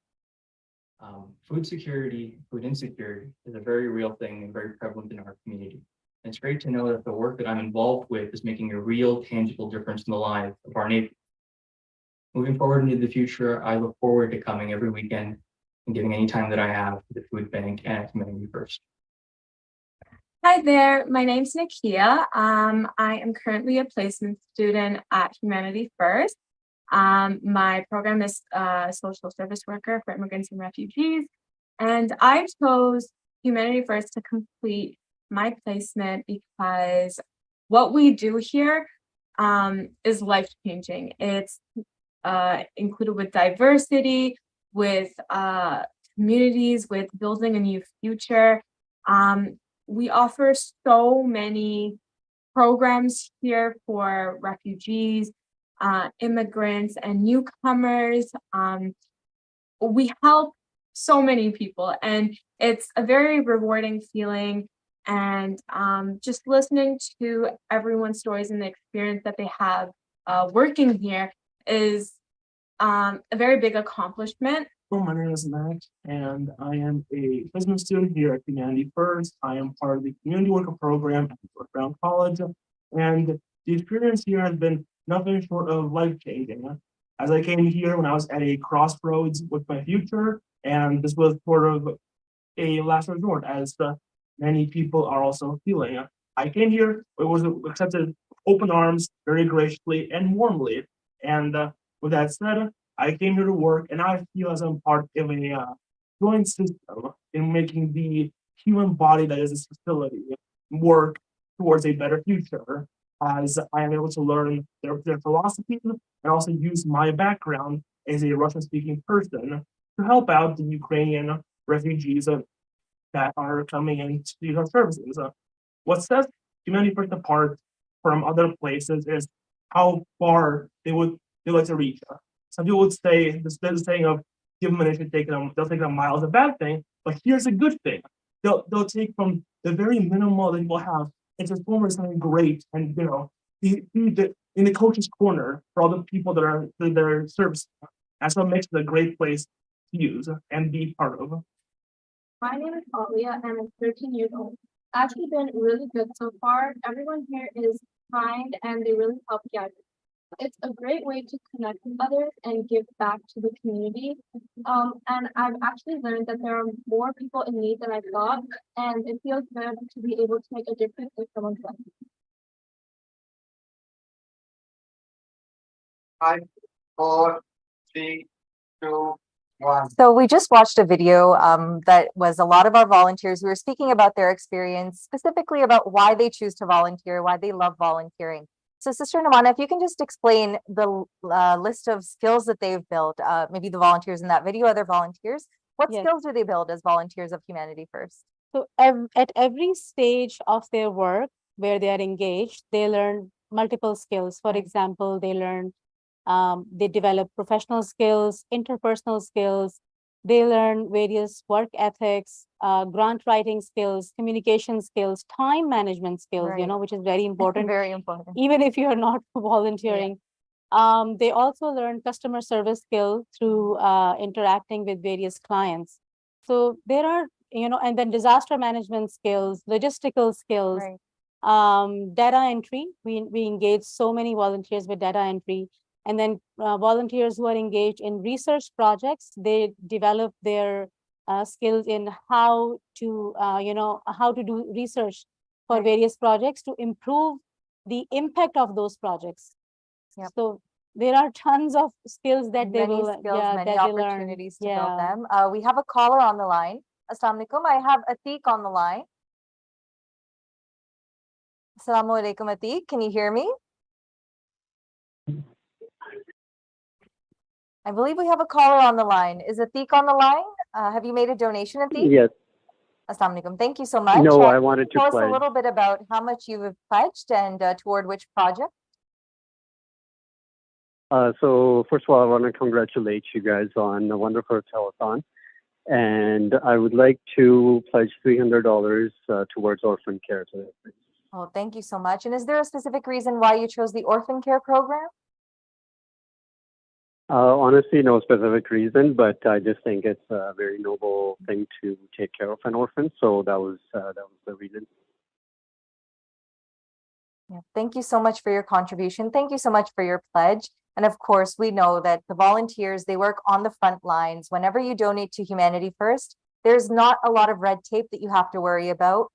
Food security, food insecurity is a very real thing and very prevalent in our community. And it's great to know that the work that I'm involved with is making a real, tangible difference in the lives of our neighbors. Moving forward into the future, I look forward to coming every weekend and giving any time that I have to the food bank and at Humanity First. Hi there, my name's Nakia. I am currently a placement student at Humanity First. My program is social service worker for immigrants and refugees. And I chose Humanity First to complete my placement because what we do here is life-changing. It's included with diversity, with communities, with building a new future. We offer so many programs here for refugees, immigrants, and newcomers. We help so many people, and it's a very rewarding feeling. And just listening to everyone's stories and the experience that they have working here is a very big accomplishment. Well, my name is Matt, and I am a placement student here at Humanity First. I am part of the community worker program at Brown College, and the experience here has been nothing short of life-changing. As I came here when I was at a crossroads with my future, and this was sort of a last resort, as many people are also feeling. I came here, it was accepted open arms, very graciously and warmly. And with that said, I came here to work, and I feel as I'm part of a joint system in making the human body that is this facility work towards a better future, as I am able to learn their philosophy and also use my background as a Russian-speaking person to help out the Ukrainian refugees that are coming in to use our services. What sets Humanity First apart from other places is how far they like to reach. Some people would say the saying of give them an inch, they'll take a mile is a bad thing, but here's a good thing. They'll take from the very minimal that people have and transform it into something great, and be in the coach's corner for all the people that are servicing. That's what makes it a great place to use and be part of. My name is Alia and I'm 13 years old. Actually been really good so far. Everyone here is kind and they really help me out. It's a great way to connect with others and give back to the community. And I've actually learned that there are more people in need than I thought, and it feels good to be able to make a difference in someone's life. 5, 4, 3, 2, 1. So we just watched a video that was a lot of our volunteers who were speaking about their experience, specifically about why they choose to volunteer, why they love volunteering. So Sister Namana, if you can just explain the list of skills that they've built, maybe the volunteers in that video, other volunteers, what Yes. skills do they build as volunteers of Humanity First? So at every stage of their work where they are engaged, they learn multiple skills. For example, they develop professional skills, interpersonal skills. They learn various work ethics, grant writing skills, communication skills, time management skills, Right. which is very important. Very important. Even if you are not volunteering. They also learn customer service skill through interacting with various clients. So there are, and then disaster management skills, logistical skills, Right. data entry. We engage so many volunteers with data entry. And then volunteers who are engaged in research projects, they develop their skills in how to do research for various projects to improve the impact of those projects. Yep. So there are tons of skills that they Many will, skills, many that they learn. opportunities to build them. We have a caller on the line. Assalamu alaikum. I have Atiq on the line. Assalamu alaikum, Atiq. Can you hear me? I believe we have a caller on the line. Is Atiq on the line? Have you made a donation, Atiq? Yes. Assalamu alaikum. Thank you so much. No, I wanted to tell us pledge. a little bit about how much you have pledged and toward which project. So first of all, I want to congratulate you guys on a wonderful telethon. And I would like to pledge $300 towards orphan care today. Oh, thank you so much. And is there a specific reason why you chose the orphan care program? Honestly, no specific reason, but I just think it's a very noble thing to take care of an orphan. So that was the reason. Yeah, thank you so much for your contribution. Thank you so much for your pledge. And of course, we know that the volunteers, they work on the front lines. Whenever you donate to Humanity First, there's not a lot of red tape that you have to worry about.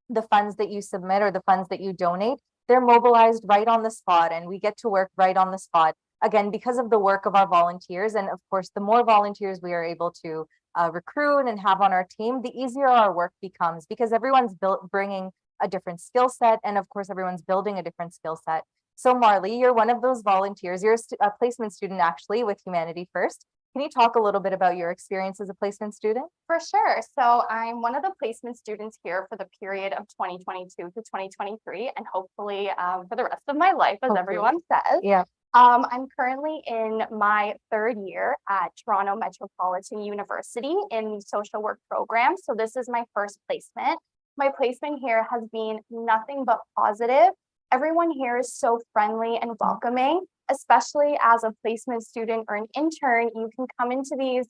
The funds that you submit or the funds that you donate, they're mobilized right on the spot, and we get to work right on the spot. Again, because of the work of our volunteers. And of course, the more volunteers we are able to recruit and have on our team, the easier our work becomes, because everyone's bringing a different skill set. And of course, everyone's building a different skill set. So Marley, you're one of those volunteers. You're a placement student actually with Humanity First. Can you talk a little bit about your experience as a placement student? For sure. So I'm one of the placement students here for the period of 2022 to 2023, and hopefully for the rest of my life, as everyone says. Yeah. I'm currently in my 3rd year at Toronto Metropolitan University in the social work program. So this is my first placement. My placement here has been nothing but positive. Everyone here is so friendly and welcoming, especially as a placement student or an intern. You can come into these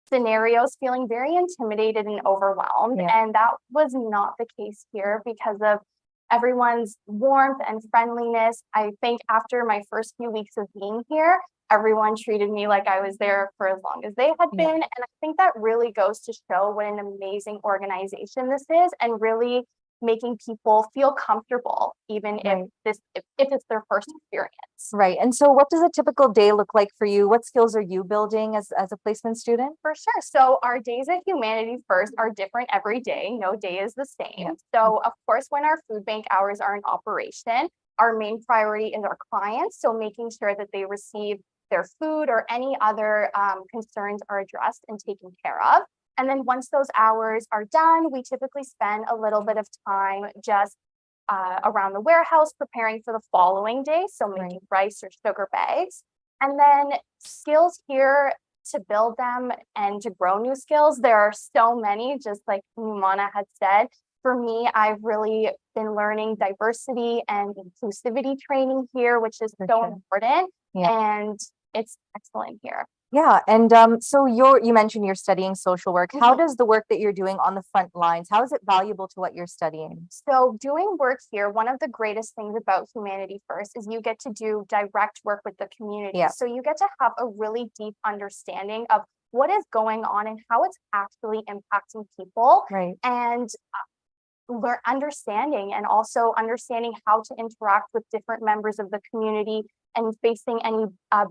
scenarios feeling very intimidated and overwhelmed. And that was not the case here because of everyone's warmth and friendliness. I think after my first few weeks of being here, everyone treated me like I was there for as long as they had been. And I think that really goes to show what an amazing organization this is, and really making people feel comfortable, even if it's their first experience. Right. And so what does a typical day look like for you? What skills are you building as a placement student? For sure. So our days at Humanity First are different every day. No day is the same. So of course, when our food bank hours are in operation, our main priority is our clients. So making sure that they receive their food or any other concerns are addressed and taken care of. And then once those hours are done, we typically spend a little bit of time just around the warehouse preparing for the following day. So making rice or sugar bags. And then skills here to build them and to grow new skills. There are so many, just like Numana had said. For me, I've really been learning diversity and inclusivity training here, which is so important. And it's excellent here. Yeah. And so you mentioned you're studying social work. How does the work that you're doing on the front lines, how is it valuable to what you're studying? So doing work here, one of the greatest things about Humanity First is you get to do direct work with the community. So you get to have a really deep understanding of what is going on and how it's actually impacting people. And understanding and also understanding how to interact with different members of the community and facing any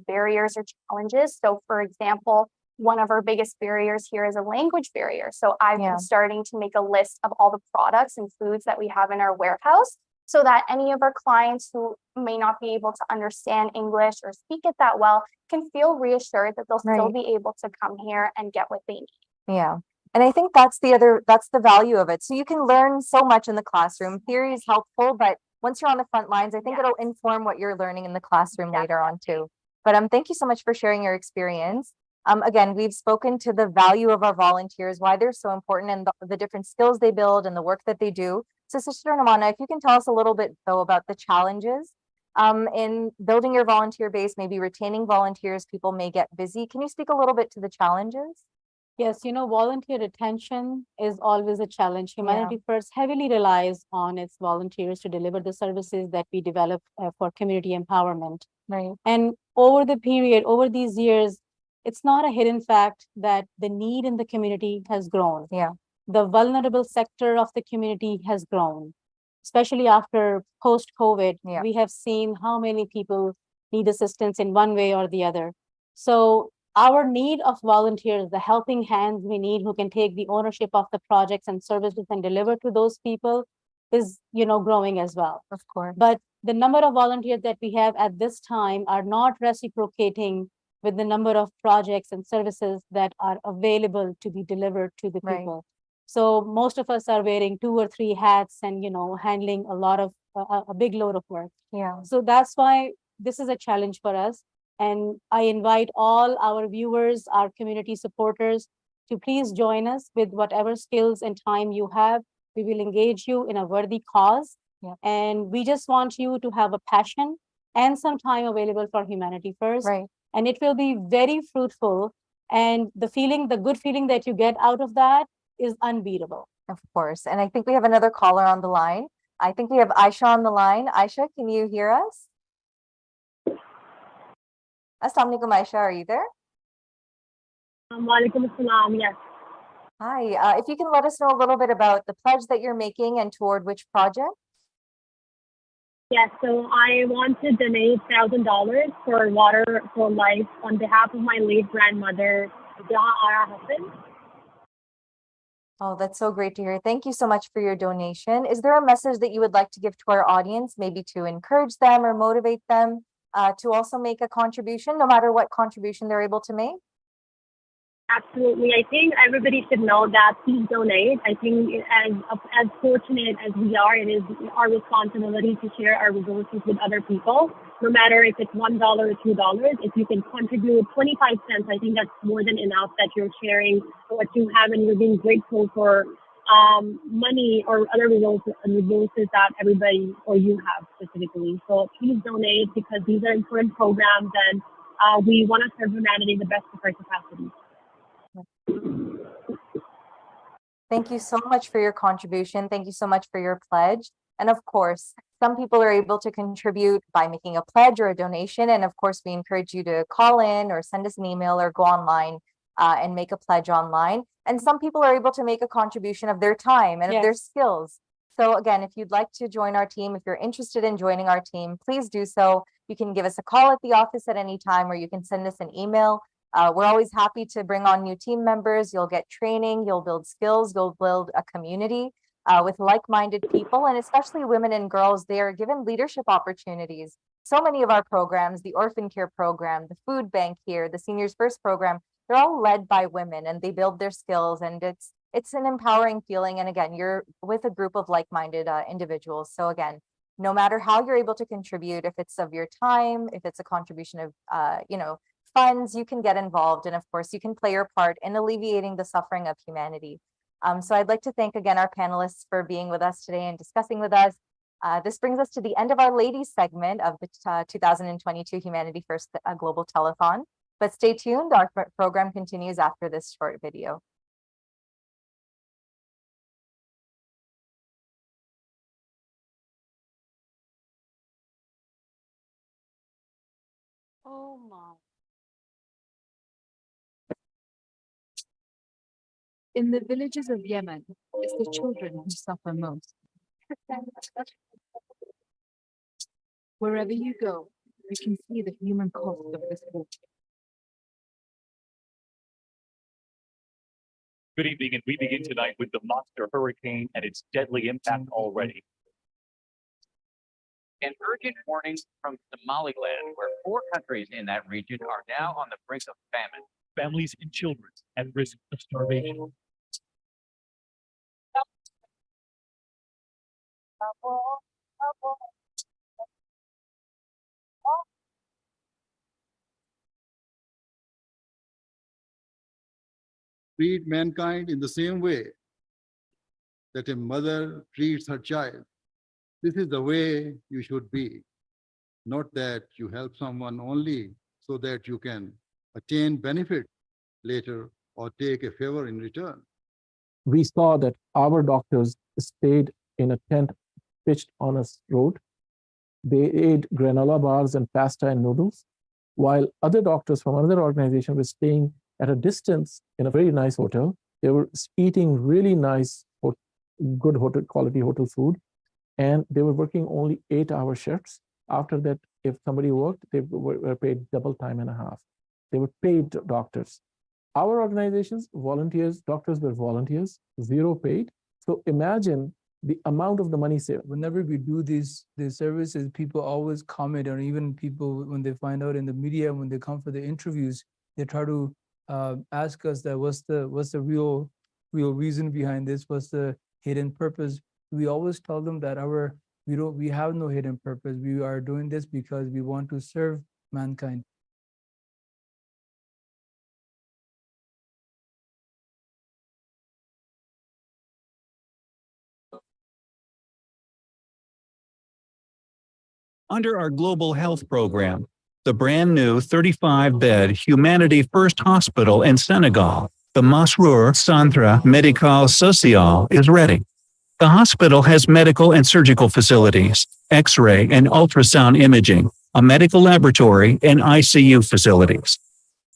barriers or challenges. So for example, one of our biggest barriers here is a language barrier. So I've been starting to make a list of all the products and foods that we have in our warehouse so that any of our clients who may not be able to understand English or speak it that well can feel reassured that they'll still be able to come here and get what they need. Yeah. And I think that's the value of it. So you can learn so much in the classroom. Theory is helpful, but once you're on the front lines, I think it'll inform what you're learning in the classroom later on too. But thank you so much for sharing your experience. Again, we've spoken to the value of our volunteers, why they're so important and the different skills they build and the work that they do. So Sister Namana, if you can tell us a little bit though about the challenges in building your volunteer base, maybe retaining volunteers, people may get busy. Can you speak a little bit to the challenges? Yes, volunteer retention is always a challenge. Humanity First heavily relies on its volunteers to deliver the services that we develop for community empowerment. And over these years, it's not a hidden fact that the need in the community has grown. The vulnerable sector of the community has grown, especially after post-COVID. We have seen how many people need assistance in one way or the other. So our need of volunteers, the helping hands we need who can take the ownership of the projects and services and deliver to those people is, growing as well. Of course. But the number of volunteers that we have at this time are not reciprocating with the number of projects and services that are available to be delivered to the people. So most of us are wearing 2 or 3 hats and, handling a lot of a big load of work. So that's why this is a challenge for us. And I invite all our viewers, our community supporters, to please join us with whatever skills and time you have. We will engage you in a worthy cause. And we just want you to have a passion and some time available for Humanity First. And it will be very fruitful. And the good feeling that you get out of that is unbeatable. Of course. And I think we have another caller on the line. I think we have Aisha on the line. Aisha, can you hear us? Assalamu alaikum, Aisha, are you there? Walaikum assalam, yes. Hi, if you can let us know a little bit about the pledge that you're making and toward which project? Yes, so I want to donate $1,000 for Water for Life on behalf of my late grandmother, Ara Hassan. Oh, that's so great to hear. Thank you so much for your donation. Is there a message that you would like to give to our audience, maybe to encourage them or motivate them to also make a contribution, no matter what contribution they're able to make? Absolutely. I think everybody should know that. Please donate. I think as fortunate as we are, it is our responsibility to share our resources with other people, no matter if it's $1 or $2. If you can contribute 25 cents, I think that's more than enough that you're sharing what you have and you're being grateful for money or other resources that everybody or you have specifically. So please donate because these are important programs and we want to serve humanity the best of our capacity. Thank you so much for your contribution. Thank you so much for your pledge. And of course, some people are able to contribute by making a pledge or a donation. And of course, we encourage you to call in or send us an email or go online and make a pledge online. And some people are able to make a contribution of their time and of their skills. So again, if you'd like to join our team, if you're interested in joining our team, please do so. You can give us a call at the office at any time, or you can send us an email. We're always happy to bring on new team members. You'll get training, you'll build skills, you'll build a community with like-minded people, and especially women and girls. They are given leadership opportunities. So many of our programs, the orphan care program, the food bank here, the Seniors First program, they're all led by women, and they build their skills, and it's an empowering feeling. And again, you're with a group of like-minded individuals. So again, no matter how you're able to contribute, if it's of your time, if it's a contribution of, funds, you can get involved. And of course, you can play your part in alleviating the suffering of humanity. So I'd like to thank again our panelists for being with us today and discussing with us. This brings us to the end of our ladies segment of the 2022 Humanity First Global Telethon. But stay tuned, our program continues after this short video. Oh my. In the villages of Yemen, it's the children who suffer most. Wherever you go, you can see the human cost of this war. Good evening, and we begin tonight with the monster hurricane and its deadly impact already. An urgent warning from Somaliland, where 4 countries in that region are now on the brink of famine. Families and children at risk of starvation. Treat mankind in the same way that a mother treats her child. This is the way you should be, not that you help someone only so that you can attain benefit later or take a favor in return. We saw that our doctors stayed in a tent pitched on a road. They ate granola bars and pasta and noodles, while other doctors from another organization were staying at a distance in a very nice hotel. They were eating really nice, good hotel quality hotel food, and they were working only 8-hour shifts. After that, if somebody worked, they were paid double time and a half. They were paid doctors. Our organizations, volunteers, doctors were volunteers, 0 paid. So imagine the amount of the money saved. Whenever we do these services, people always comment, or even people, when they find out in the media, when they come for the interviews, they try to ask us that what's the real reason behind this? What's the hidden purpose? We always tell them that we have no hidden purpose. We are doing this because we want to serve mankind. Under our global health program, the brand new 35-bed Humanity First Hospital in Senegal, the Masrour Centre Médical Social, is ready. The hospital has medical and surgical facilities, X-ray and ultrasound imaging, a medical laboratory, and ICU facilities.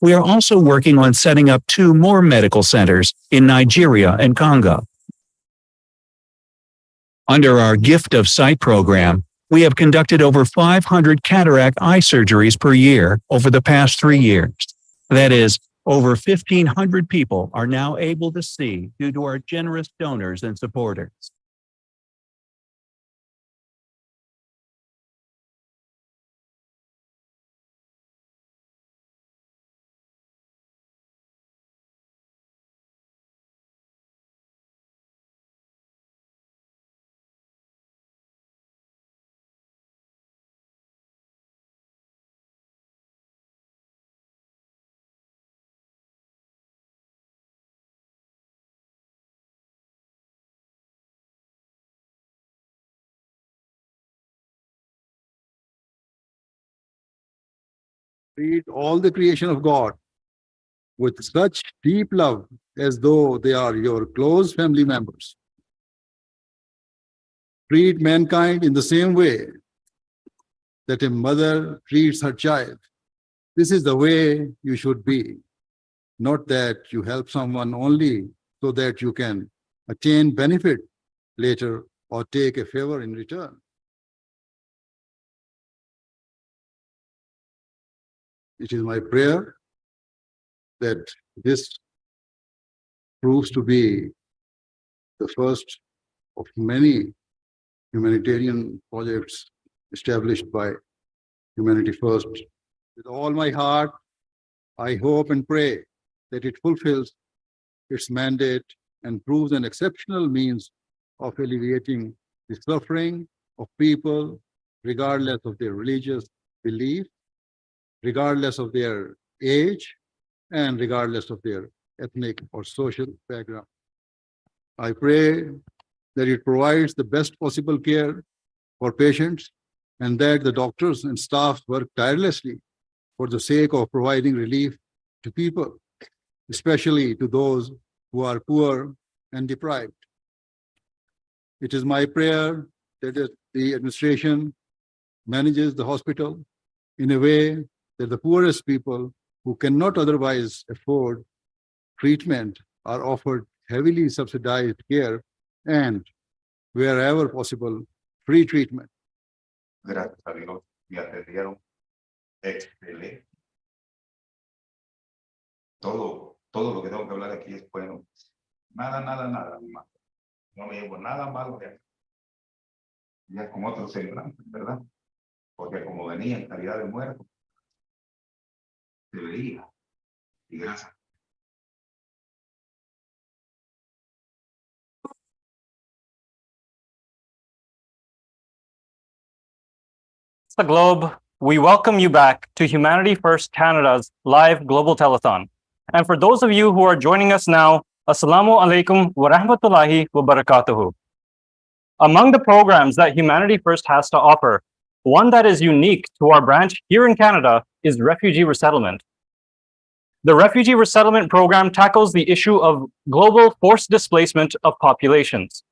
We are also working on setting up 2 more medical centers in Nigeria and Congo. Under our Gift of Sight program, we have conducted over 500 cataract eye surgeries per year over the past 3 years. That is, over 1,500 people are now able to see due to our generous donors and supporters. Treat all the creation of God with such deep love as though they are your close family members. Treat mankind in the same way that a mother treats her child. This is the way you should be, not that you help someone only so that you can attain benefit later or take a favor in return. It is my prayer that this proves to be the first of many humanitarian projects established by Humanity First. With all my heart, I hope and pray that it fulfills its mandate and proves an exceptional means of alleviating the suffering of people, regardless of their religious belief, regardless of their age, and regardless of their ethnic or social background. I pray that it provides the best possible care for patients and that the doctors and staff work tirelessly for the sake of providing relief to people, especially to those who are poor and deprived. It is my prayer that the administration manages the hospital in a way that the poorest people who cannot otherwise afford treatment are offered heavily subsidized care and, wherever possible, free treatment. Gracias a Dios, me atendieron excelente. Todo lo que tengo que hablar aquí es bueno. Nada más. No me llevo nada malo de aquí. Ya con otro semblante, ¿verdad? Porque como venía en calidad de muerto, se veía. Y gracias. The globe, we welcome you back to Humanity First Canada's live global telethon. And for those of you who are joining us now, Assalamu alaikum wa rahmatullahi wa barakatuhu. Among the programs that Humanity First has to offer, one that is unique to our branch here in Canada is refugee resettlement. The refugee resettlement program tackles the issue of global forced displacement of populations.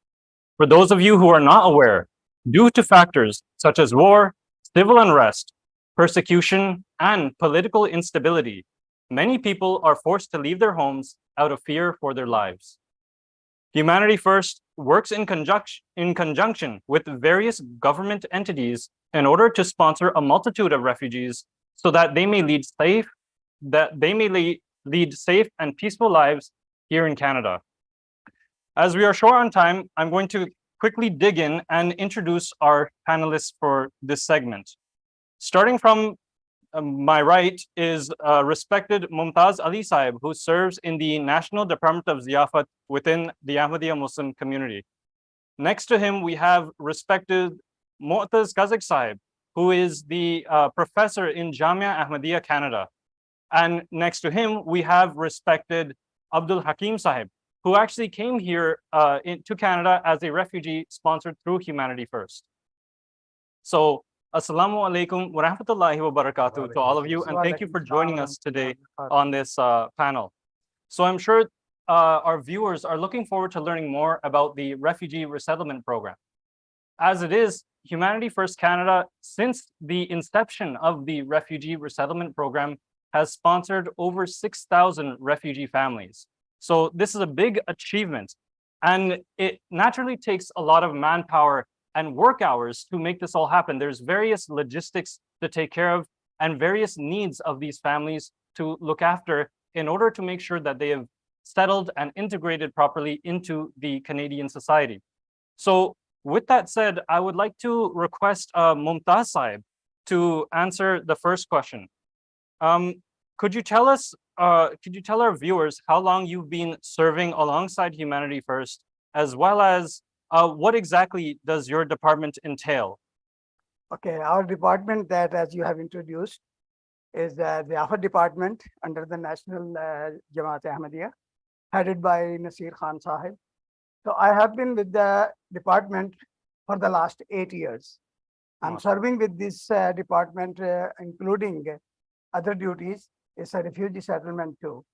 For those of you who are not aware, due to factors such as war, civil unrest, persecution, and political instability, many people are forced to leave their homes out of fear for their lives. Humanity First works in conjunction with various government entities in order to sponsor a multitude of refugees so that they may lead safe and peaceful lives here in Canada. As we are short on time, I'm going to quickly dig in and introduce our panelists for this segment. Starting from my right is respected Mumtaz Ali Saib, who serves in the National Department of Ziyafat within the Ahmadiyya Muslim community. Next to him, we have respected Mu'taz Kazak Saib, who is the professor in Jamia Ahmadiyya Canada. And next to him, we have respected Abdul Hakim Sahib, who actually came here to Canada as a refugee sponsored through Humanity First. So, Assalamu alaikum wa rahmatullahi wa barakatuh to all of you, and thank you for joining us today on this panel. So I'm sure our viewers are looking forward to learning more about the refugee resettlement program. As it is, Humanity First Canada, since the inception of the refugee resettlement program, has sponsored over 6,000 refugee families. So this is a big achievement, and it naturally takes a lot of manpower and work hours to make this all happen. There's various logistics to take care of and various needs of these families to look after in order to make sure that they have settled and integrated properly into the Canadian society. So with that said, I would like to request Mumtaz Saib to answer the first question. Could you tell our viewers how long you've been serving alongside Humanity First, as well as what exactly does your department entail? Okay, our department that, as you have introduced, is the Ziyafat department under the National Jamaat Ahmadiyya, headed by Nasir Khan Sahib. So I have been with the department for the last 8 years. I'm serving with this department, including other duties, is a refugee settlement too.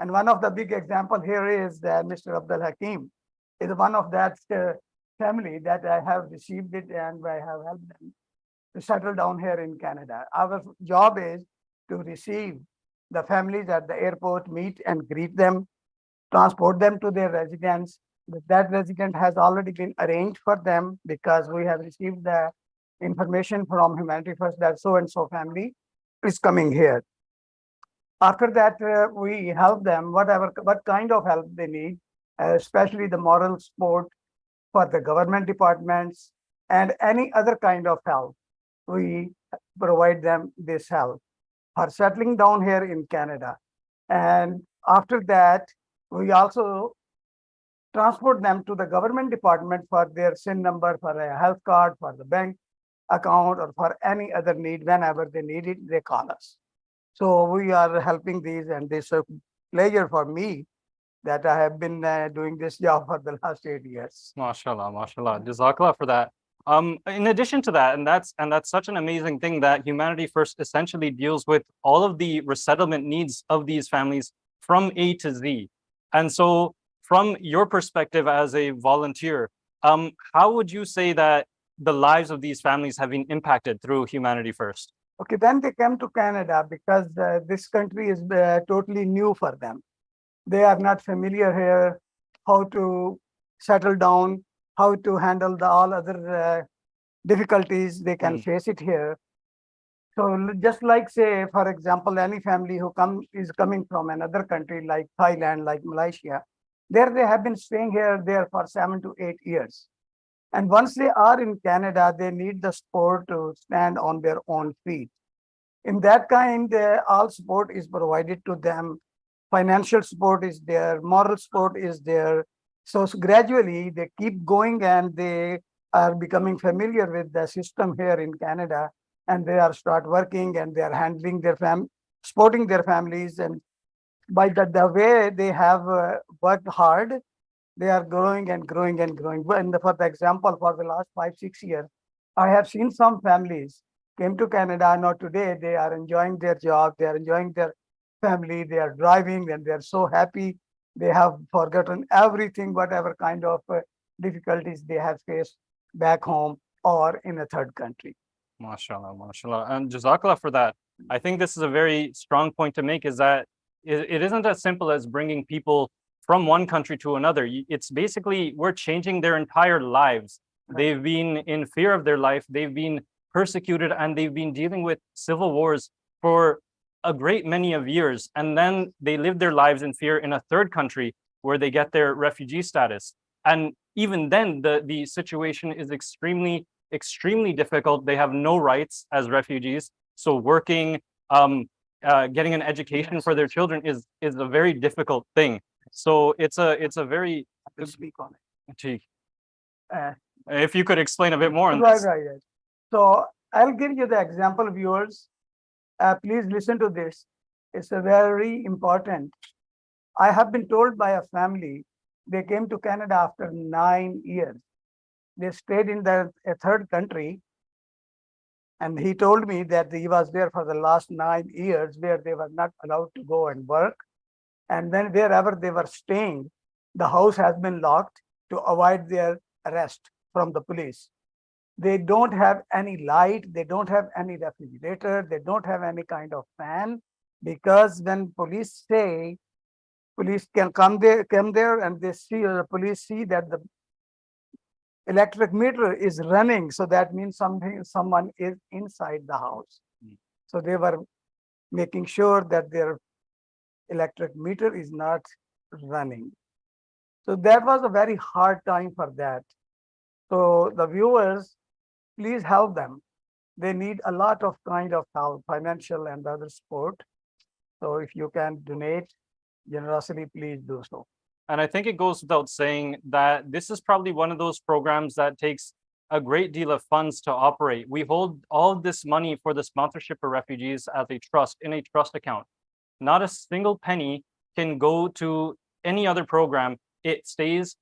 And one of the big example here is that Mr. Abdul Hakim is one of that family that I have received it and I have helped them to settle down here in Canada. Our job is to receive the families at the airport, meet and greet them, transport them to their residence, that resident has already been arranged for them because we have received the information from Humanity First that so and so family is coming here. After that, we help them what kind of help they need, especially the moral support for the government departments and any other kind of help. We provide them this help for settling down here in Canada. And after that, we also transport them to the government department for their SIN number, for a health card, for the bank account, or for any other need. Whenever they need it, they call us. So we are helping these, and it's a pleasure for me that I have been doing this job for the last 8 years. MashaAllah, MashaAllah. Jazakallah for that. In addition to that, and that's such an amazing thing that Humanity First essentially deals with all of the resettlement needs of these families from A to Z. And so from your perspective as a volunteer, how would you say that the lives of these families have been impacted through Humanity First? Okay, then they come to Canada because this country is totally new for them. They are not familiar here, how to settle down, how to handle all other difficulties they can face it here. So just like, say, for example, any family who is coming from another country like Thailand, like Malaysia, there they have been staying there for 7 to 8 years. And once they are in Canada, they need the support to stand on their own feet. In that kind, all support is provided to them. Financial support is there, moral support is there. So gradually they keep going and they are becoming familiar with the system here in Canada, and they are start working and they are handling their supporting their families. And by the way they have worked hard, they are growing and growing and growing. And for the example, for the last 5-6 years, I have seen some families came to Canada. Now today they are enjoying their job, they are enjoying their family, they are driving, and they are so happy. They have forgotten everything, whatever kind of difficulties they have faced back home or in a third country. MashaAllah, MashaAllah. And Jazakallah for that. I think this is a very strong point to make, is that it isn't as simple as bringing people from one country to another. It's basically, we're changing their entire lives. They've been in fear of their life, they've been persecuted, and they've been dealing with civil wars for a great many of years. And then they live their lives in fear in a third country where they get their refugee status. And even then, the situation is extremely, extremely difficult. They have no rights as refugees. So working, getting an education for their children is a very difficult thing. So it's a very, I speak on it. If you could explain a bit more on right, this. right. So I'll give you the example, viewers. Please listen to this. It's a very important. I have been told by a family, they came to Canada after 9 years. They stayed in a third country. And he told me that he was there for the last 9 years where they were not allowed to go and work. And then wherever they were staying, the house has been locked to avoid their arrest from the police. They don't have any light, they don't have any refrigerator, they don't have any kind of fan, because when police say, police can come there and they see, the police see that the electric meter is running. So that means someone is inside the house. So they were making sure that their electric meter is not running. So that was a very hard time for that. So the viewers, please help them. They need a lot of kind of help, financial and other support. So if you can donate generously, please do so. And I think it goes without saying that this is probably one of those programs that takes a great deal of funds to operate. We hold all of this money for the sponsorship of refugees as a trust, in a trust account. Not a single penny can go to any other program. It stays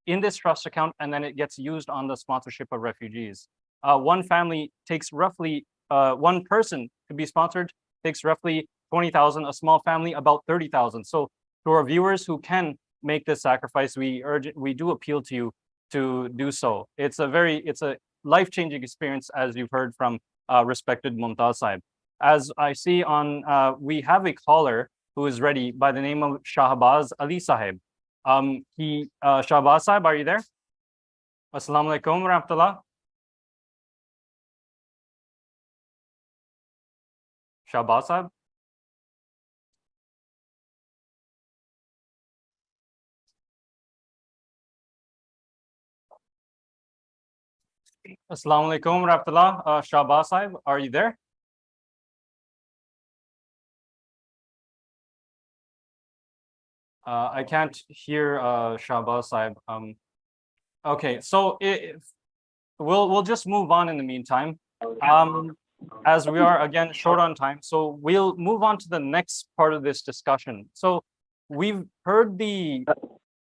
in this trust account, and then it gets used on the sponsorship of refugees. One family takes roughly, one person to be sponsored takes roughly 20,000, a small family about 30,000. So to our viewers who can make this sacrifice, we do appeal to you to do so. It's a life-changing experience, as you've heard from respected Mumtaz Sahib. As I see on, we have a caller who is ready by the name of Shahbaz Ali Sahib. Shahbaz Sahib, are you there? Assalamu alaikum wa rahmatullah. Shahbaz Sahib? Assalamu alaikum wa rahmatullah. Shahbaz Sahib, are you there? I can't hear Shahbaz Sahib. Okay, so we'll just move on in the meantime. As we are again short on time, so we'll move on to the next part of this discussion. So we've heard the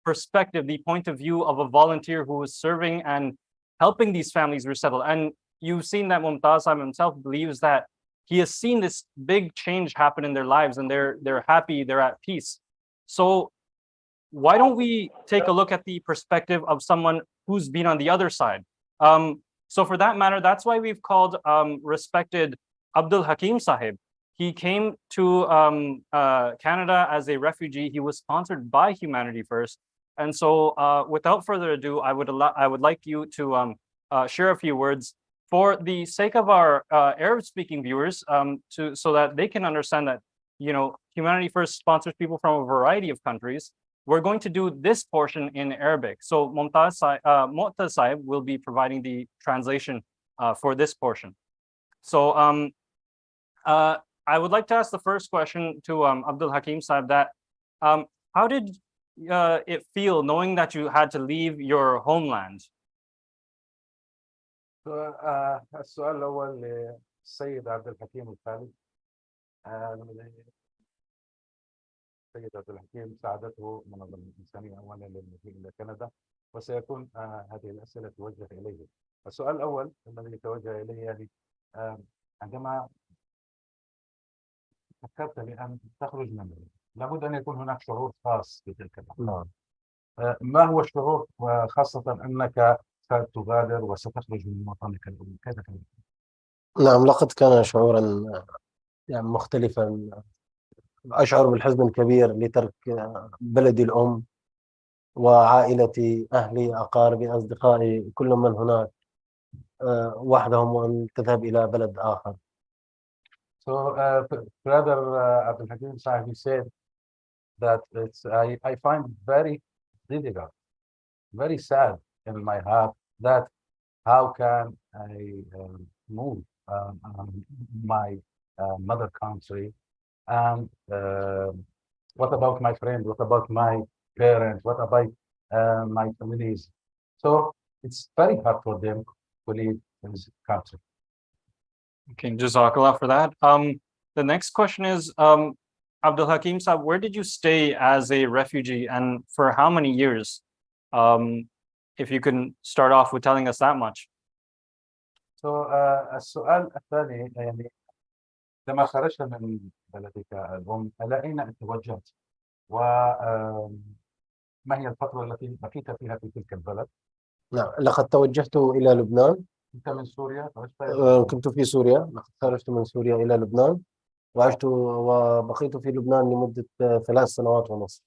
perspective, the point of view of a volunteer who is serving and helping these families resettle. And you've seen that Mumtaz Sahib himself believes that he has seen this big change happen in their lives and they're happy, they're at peace. So why don't we take a look at the perspective of someone who's been on the other side? So for that matter, that's why we've called respected Abdul Hakim Sahib. He came to Canada as a refugee. He was sponsored by Humanity First. And so without further ado, I would like you to share a few words for the sake of our Arab-speaking viewers, so that they can understand that, you know, Humanity First sponsors people from a variety of countries. We're going to do this portion in Arabic. So Mu'taz Sahib will be providing the translation for this portion. So I would like to ask the first question to Abdul Hakim Sahib that how did it feel knowing that you had to leave your homeland? السؤال الأول للسيد عبد الحكيم الخالد. السيد عبد الحكيم ساعدته المنظمة الإنسانية أولا للمجيء إلى كندا، وسيكون هذه الأسئلة توجه إليه. السؤال الأول الذي توجه إليه يعني عندما فكرت بأن تخرج من البلد لابد أن يكون هناك شعور خاص بتلك اللحظة. ما هو الشعور، وخاصة أنك ستغادر وستخرج من وطنك الأم؟ كيف كان؟ نعم، لقد كان شعورا يعني مختلفا. أشعر بالحزن الكبير لترك بلدي الأم وعائلتي، أهلي، أقاربي، أصدقائي، كل من هناك وحدهم، وأن تذهب إلى بلد آخر. So brother Abdul Hakim Sahib said that I find very difficult, very sad in my heart that how can I move my mother country, and what about my friends, what about my parents, what about my families? So it's very hard for them to leave this country. Okay, Jazakallah for that. The next question is, Abdul Hakim Sahib, where did you stay as a refugee and for how many years? If you can start off with telling us that much. So السؤال الثاني يعني لما خرجت من بلدك الأم إلى أين توجهت؟ وما هي الفترة التي بقيت فيها في تلك البلد؟ نعم، لقد توجهت إلى لبنان. كنت من سوريا؟ كنت في سوريا، لقد خرجت من سوريا إلى لبنان وعشت وبقيت في لبنان لمدة 3 سنوات ونصف.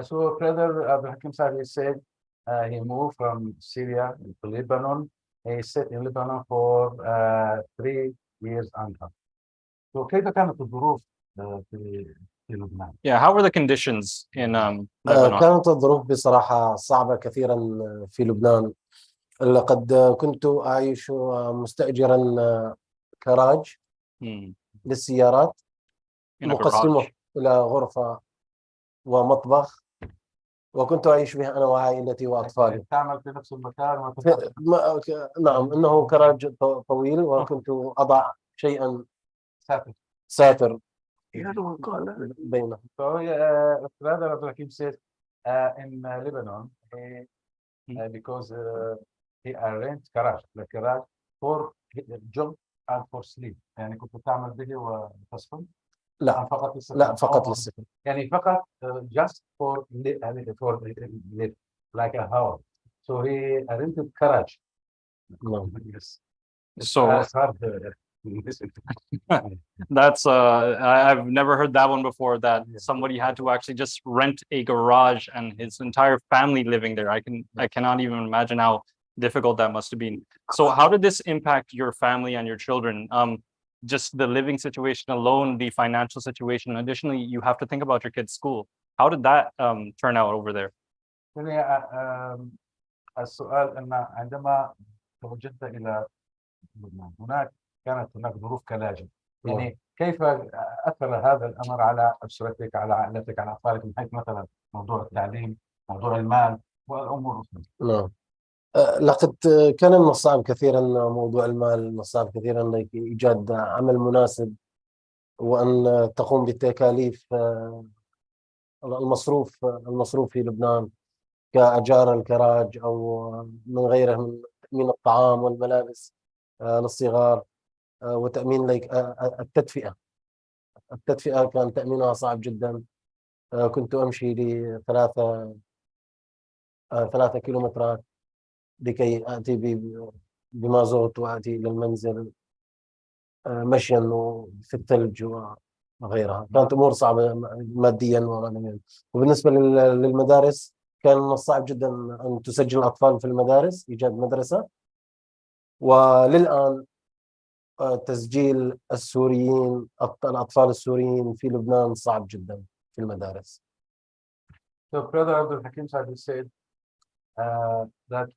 So brother Abdul Hakim Sahib said he moved from Syria to Lebanon. He stayed in Lebanon for 3 years and a half. So كيف كانت الظروف في لبنان؟ Yeah, how were the conditions in Lebanon? كانت الظروف بصراحة صعبة كثيرا في لبنان. لقد كنت أعيش مستأجرا كراج للسيارات، مقسمة إلى غرفة ومطبخ، وكنت أعيش بها أنا وعائلتي وأطفالي. تعمل في نفس المكان نعم، إنه كراج طويل، وكنت أضع شيئا ساتر بينهم. So brother Abdul Hakim said in Lebanon because he arranged garage, like garage for job and for sleep. يعني كنت تعمل به وتسكن؟ لا فقط للسكن. لا فقط للسكن. يعني فقط just for live like a house. So he rented garage. No. Yes. So That's I've never heard that one before, that somebody had to actually just rent a garage and his entire family living there. I cannot even imagine how difficult that must have been. So how did this impact your family and your children? Just the living situation alone, the financial situation. Additionally, you have to think about your kids' school. How did that turn out over there? السؤال أن عندما توجهت إلى لبنان كانت هناك ظروف كلاجئ، يعني كيف أثر هذا الأمر على أسرتك، على عائلتك، على أطفالك، من حيث مثلا موضوع التعليم، موضوع المال والأمور الأخرى؟ نعم. لقد كان من الصعب كثيرا موضوع المال، من الصعب كثيرا إيجاد عمل مناسب، وأن تقوم بتكاليف المصروف في لبنان كأجار الكراج أو من غيره، من تأمين الطعام والملابس للصغار، وتأمين التدفئة كان تأمينها صعب جدا. كنت أمشي ثلاثة كيلومترات لكي آتي بمازوت وآتي إلى المنزل مشيا في الثلج وغيرها. كانت أمور صعبة ماديا ومعنويا. وبالنسبة للمدارس كان من الصعب جدا أن تسجل الأطفال في المدارس، إيجاد مدرسة. وللآن تسجيل السوريين، الأطفال السوريين في لبنان صعب جدا في المدارس. So Brother Abdul Hakim Saab said that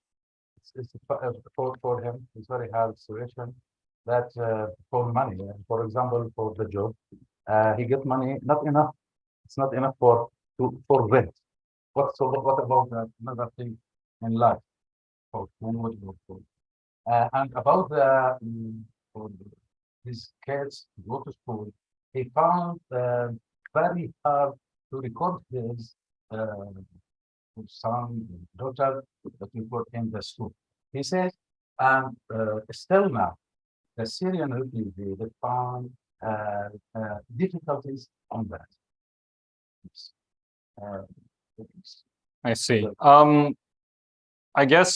it's for him, it's very hard situation that for money, for example, for the job, he get money, not enough. It's not enough for rent. What about another thing in life? For food, and about his kids go to school, he found very hard to record his son, daughter that we put in the school. He says, still now, the Syrian refugee, they found difficulties on that. I see. I guess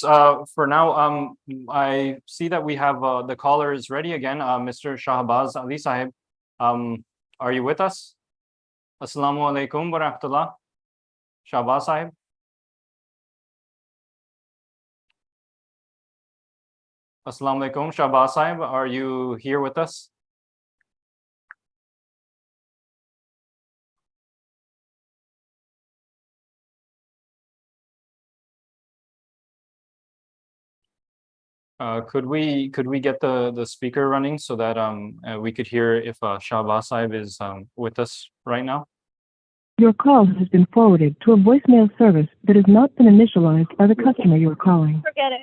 for now, I see that we have the caller is ready again, Mr. Shahbaz Ali Sahib. Are you with us? Assalamu alaikum wa rahmatullah. Shahbaz Sahib. Assalamu alaikum, Shahbaz Sahib. Are you here with us? Could we get the speaker running so that we could hear if Shahbaz Sahib is with us right now? Your call has been forwarded to a voicemail service that has not been initialized by the customer you are calling. Forget it.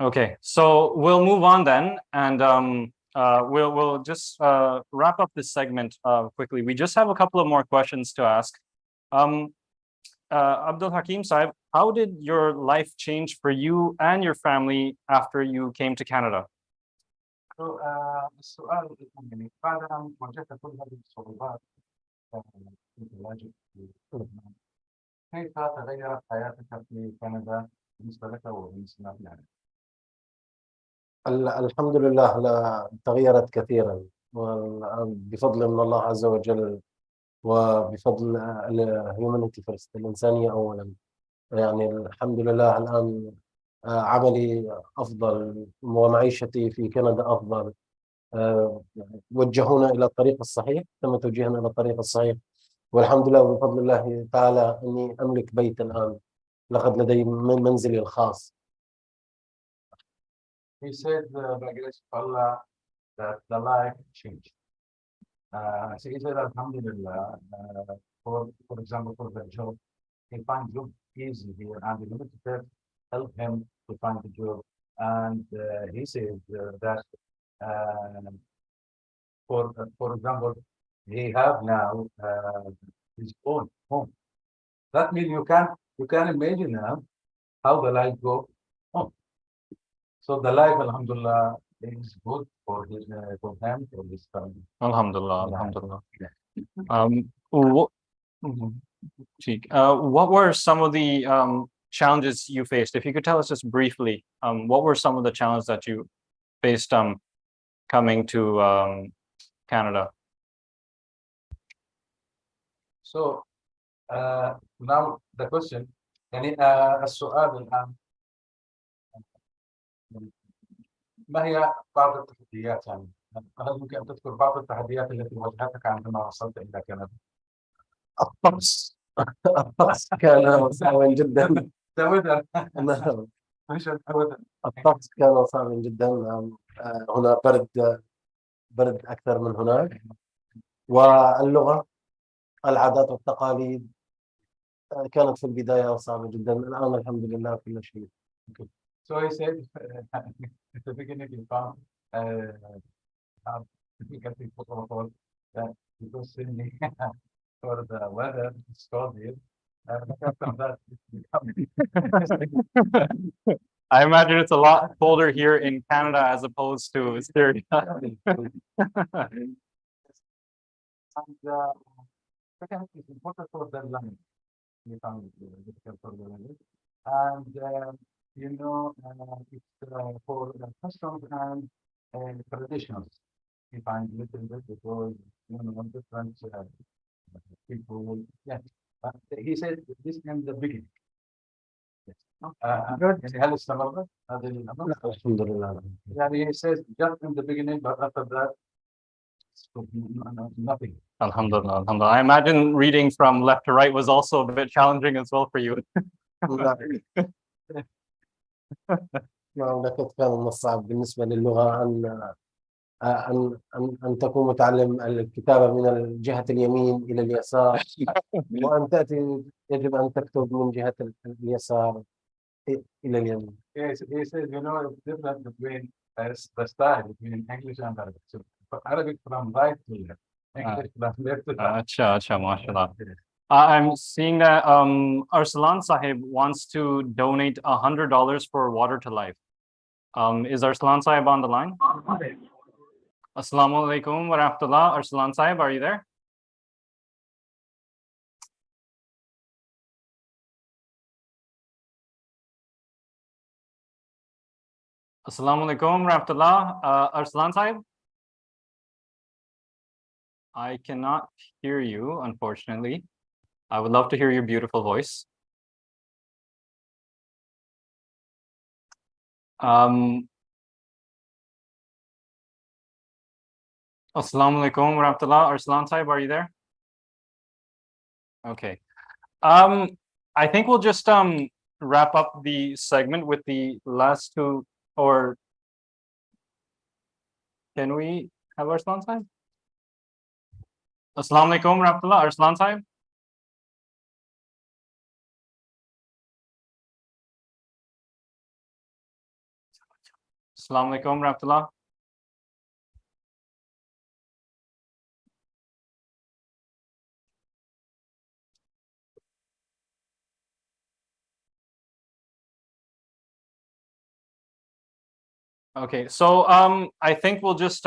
Okay, so we'll move on then, and we'll just wrap up this segment quickly. We just have a couple of more questions to ask. Abdul Hakim Sahib, how did your life change for you and your family after you came to Canada? So السؤال يعني بعد أن واجهت كل هذه الصعوبات في اللاجئ في لبنان، كيف تغيرت حياتك في كندا بالنسبة لك وبالنسبة لنا؟ الحمد لله تغيرت كثيرا، بفضل من الله عز وجل، وبفضل الهيومانيتي فيرست، الإنسانية أولا. يعني الحمد لله الآن عملي أفضل ومعيشتي في كندا أفضل. وجهونا إلى الطريق الصحيح، تم توجيهنا إلى الطريق الصحيح، والحمد لله بفضل الله تعالى أني أملك بيت الآن، لقد لدي منزلي الخاص. He said by grace of Allah that the life changed. So he said Alhamdulillah, for example, for the job, he finds job easy here, and the minister help him to find the job. And he said that for example, he have now his own home. That means you can imagine now how the life go on. So the life, Alhamdulillah, is good for his for him, for his family. Alhamdulillah, Alhamdulillah. What were some of the challenges you faced? If you could tell us just briefly, what were some of the challenges that you faced coming to Canada. So now the question يعني السؤال الآن ما هي بعض التحديات يعني هل يمكن أن تذكر بعض التحديات التي واجهتك عندما وصلت إلى كندا؟ الطقس الطقس كان صعبا جدا. نعم. الطقس كان صعبا جدا. هنا برد أكثر من هناك، واللغة، العادات والتقاليد كانت في البداية صعبة جدا. الآن الحمد لله كل شيء. So he said at the beginning he found difficulty for that because Sydney for the weather it's cold here. After that I imagine it's a lot colder here in Canada as opposed to Syria. and second is important for the language. We found it difficult for the language. And you know, it's for the customs and traditions. We find a little bit because you know different people. Yeah, he said this in the beginning. Yes. يعني هل استمرت هذه الأمر؟ الحمد لله. يعني he says just in the beginning, but after that, nothing. Alhamdulillah, alhamdulillah. I imagine reading from left to right was also a bit challenging as well for you. نعم، لقد كان من الصعب بالنسبة للغة أن تكون متعلم الكتابة من الجهة اليمين إلى اليسار، وأن تأتي يجب أن تكتب من جهة اليسار إلى اليمين. Yes, he says, you know, it's different between the style between English and Arabic. So Arabic from right to left, English from left to right. Acha, mashallah. I'm seeing that Arslan Sahib wants to donate $100 for Water to Life. Is Arslan Sahib on the line? Assalamu alaikum wa rahmatullah. Arslan Sahib, are you there? Assalamu alaikum wa rahmatullah. Arslan Sahib? I cannot hear you, unfortunately. I would love to hear your beautiful voice. Assalamu alaikum wa rahmatullah. Arslan Sahib, are you there? Okay. I think we'll just wrap up the segment with the last two, or can we have Arslan Sahib? Assalamu alaikum wa rahmatullah. Arslan Sahib? Assalamu alaikum wa rahmatullah. Okay, so I think we'll just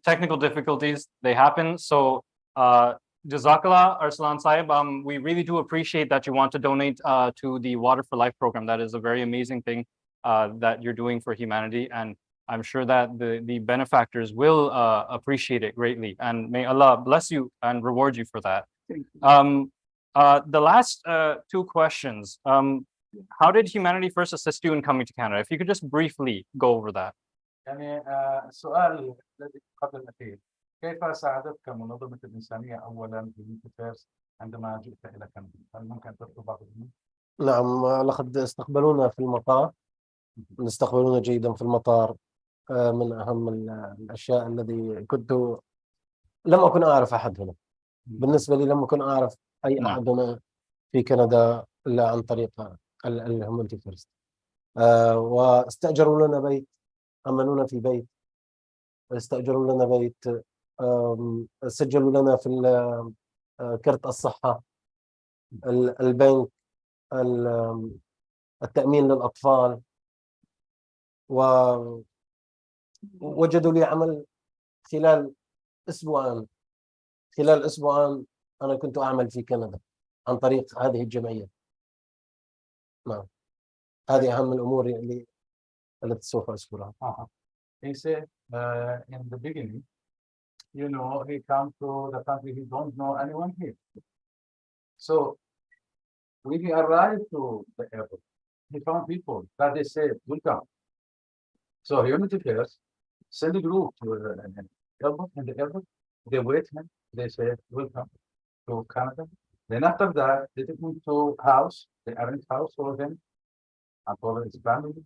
technical difficulties, they happen. So Jazakallah, Arslan Sahib, we really do appreciate that you want to donate to the Water for Life program. That is a very amazing thing that you're doing for humanity, and I'm sure that the benefactors will appreciate it greatly, and may Allah bless you and reward you for that. The last two questions. How did Humanity First assist you in coming to Canada? If you could just briefly go over that. يعني السؤال الذي قبل الأخير، كيف ساعدتك منظمة الإنسانية أولا في first عندما جئت إلى كندا؟ هل ممكن تذكر بعض منهم؟ نعم، لقد استقبلونا في المطار، استقبلونا جيدا في المطار. من أهم الأشياء الذي لم أكن أعرف أحد هنا. بالنسبة لي لم أكن أعرف أي أحد هنا في كندا إلا عن طريق الهيومانيتي فيرست. واستأجروا لنا بيت، أمنونا في بيت، استأجروا لنا بيت، سجلوا لنا في كرت الصحة، البنك، التأمين للأطفال، ووجدوا لي عمل خلال أسبوعان. خلال أسبوعان أنا كنت أعمل في كندا عن طريق هذه الجمعية. نعم، هذه أهم الأمور التي سوف أذكرها. He said, in the beginning, you know, he come to the country, he don't know anyone here. So when he arrived to the airport, he found people that they said, welcome. So Humanity First send a group to an airport, in the airport, they wait him, they said, welcome to Canada. Then after that, they took him to house, they arranged house for him and for his family.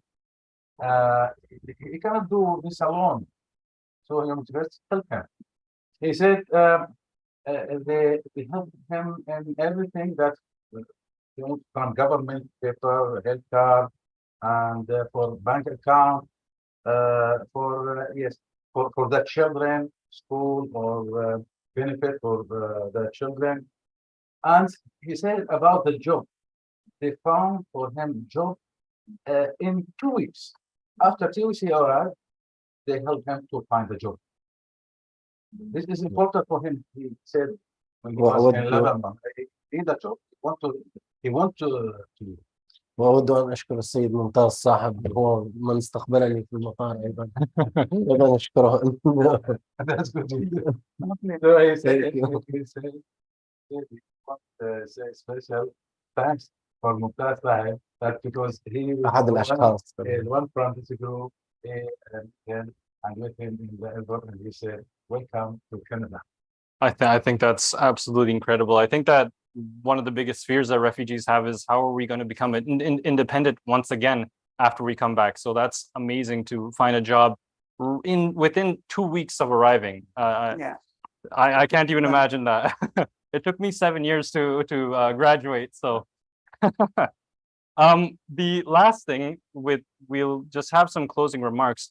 He cannot do this alone. So Humanity First help him. He said, they help him in everything that from government paper, health card, and for bank account, yes, for the children, school or benefit for the children. And he said about the job, they found for him job in 2 weeks. After 2 weeks he arrived, they helped him to find a job. This is important for him. He said when he was in Lebanon, he need a job. He want to وأود أن أشكر السيد ممتاز صاحب هو من استقبلني في المطار أيضا. أيضا أشكره. That's good. So he said, he want to say special thanks for Mumtaz Sahib, that because he was أحد الأشخاص. one from this group, and with him in the airport, and he said, welcome to Canada. I think that's absolutely incredible. I think that one of the biggest fears that refugees have is how are we going to become independent once again after we come back? So that's amazing to find a job within 2 weeks of arriving. Yeah. I can't even imagine that. It took me 7 years to graduate. So the last thing we'll just have some closing remarks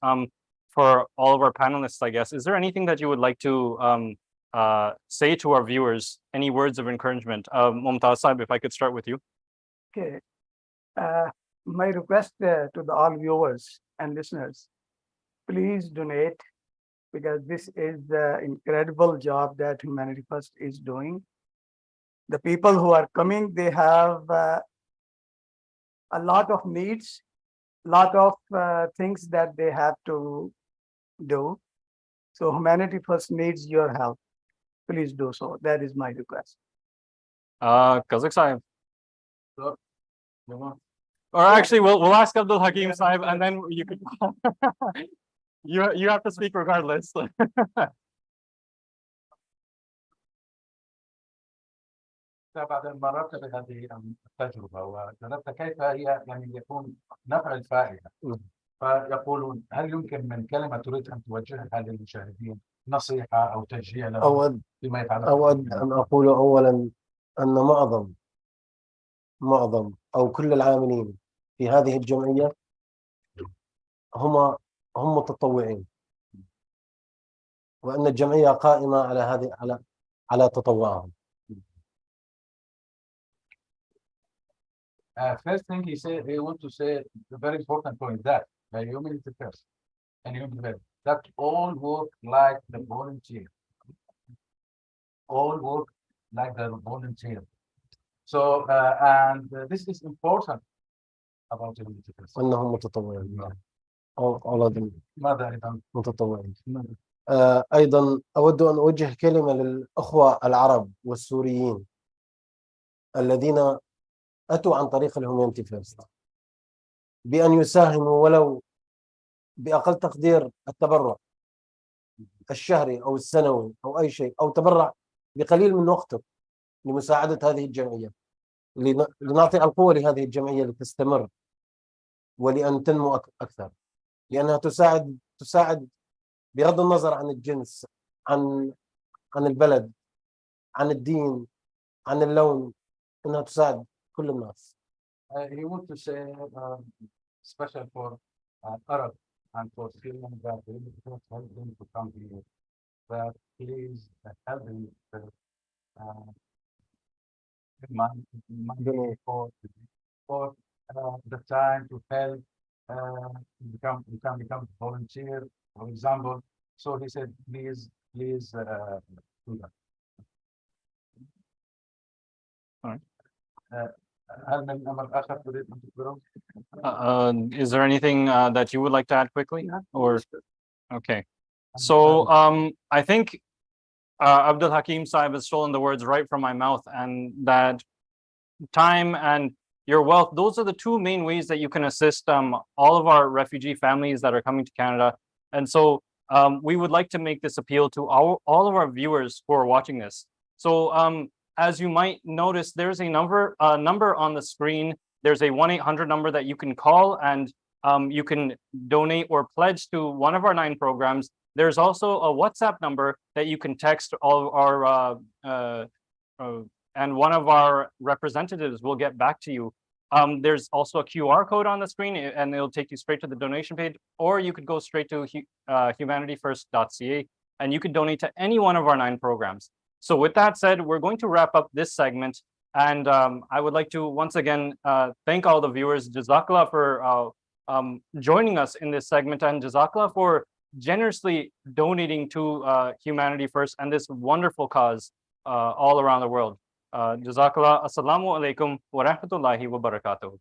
for all of our panelists, I guess. Is there anything that you would like to say to our viewers, any words of encouragement? Mumtaz Sahib, if I could start with you. Okay. My request to all viewers and listeners, please donate, because this is the incredible job that Humanity First is doing. The people who are coming, they have a lot of needs, lot of things that they have to do. So Humanity First needs your help. Please do so. That is my request. Kazakh Sahib. So, Or actually, we'll ask Abdul Hakim Sahib, and then you could. you have to speak regardless. بعد مررت بهذه التجربة وجربت كيف هي يعني يكون نفع الفائدة. فيقولون هل يمكن من كلمة تريد أن توجهها للمشاهدين نصيحة أو تشجيع لهم فيما يتعلق؟ أود أن أقول أولا أن معظم أو كل العاملين في هذه الجمعية هم متطوعين، وأن الجمعية قائمة على على تطوعهم. First thing he said, he want to say the very important point that Humanity First and Humanity First, that all work like the volunteer. All work like the volunteer. So, and this is important about Humanity First. أنهم متطوعين. all of them ماذا أيضا؟ متطوعين. أيضا أود أن أوجه كلمة للأخوة العرب والسوريين الذين أتوا عن طريق الهيومانيتي فيرست بأن يساهموا ولو بأقل تقدير التبرع الشهري أو السنوي أو أي شيء، أو تبرع بقليل من وقتك لمساعدة هذه الجمعية، لنعطي القوة لهذه الجمعية لتستمر ولأن تنمو أكثر، لأنها تساعد بغض النظر عن الجنس، عن البلد، عن الدين، عن اللون، إنها تساعد كل الناس. He want to say special for Arab and for Syrian that we help them to come here. That please help them money for the time to help become volunteer, for example. So he said, please do that. All right. هل من أمر آخر تريد أن تذكره؟ Is there anything that you would like to add quickly? Or Okay. So I think Abdul Hakim Saib has stolen the words right from my mouth, and that time and your wealth, those are the two main ways that you can assist all of our refugee families that are coming to Canada. And so we would like to make this appeal to all of our viewers who are watching this. So as you might notice, there's a number on the screen. There's a 1-800 number that you can call, and you can donate or pledge to one of our 9 programs. There's also a WhatsApp number that you can text all of our and one of our representatives will get back to you. There's also a QR code on the screen, and it'll take you straight to the donation page, or you could go straight to humanityfirst.ca, and you could donate to any one of our 9 programs. So with that said, we're going to wrap up this segment, and I would like to once again thank all the viewers. Jazakallah for joining us in this segment, and Jazakallah for generously donating to Humanity First and this wonderful cause all around the world. Jazakallah. Assalamu alaikum wa rahmatullahi wa barakatuh.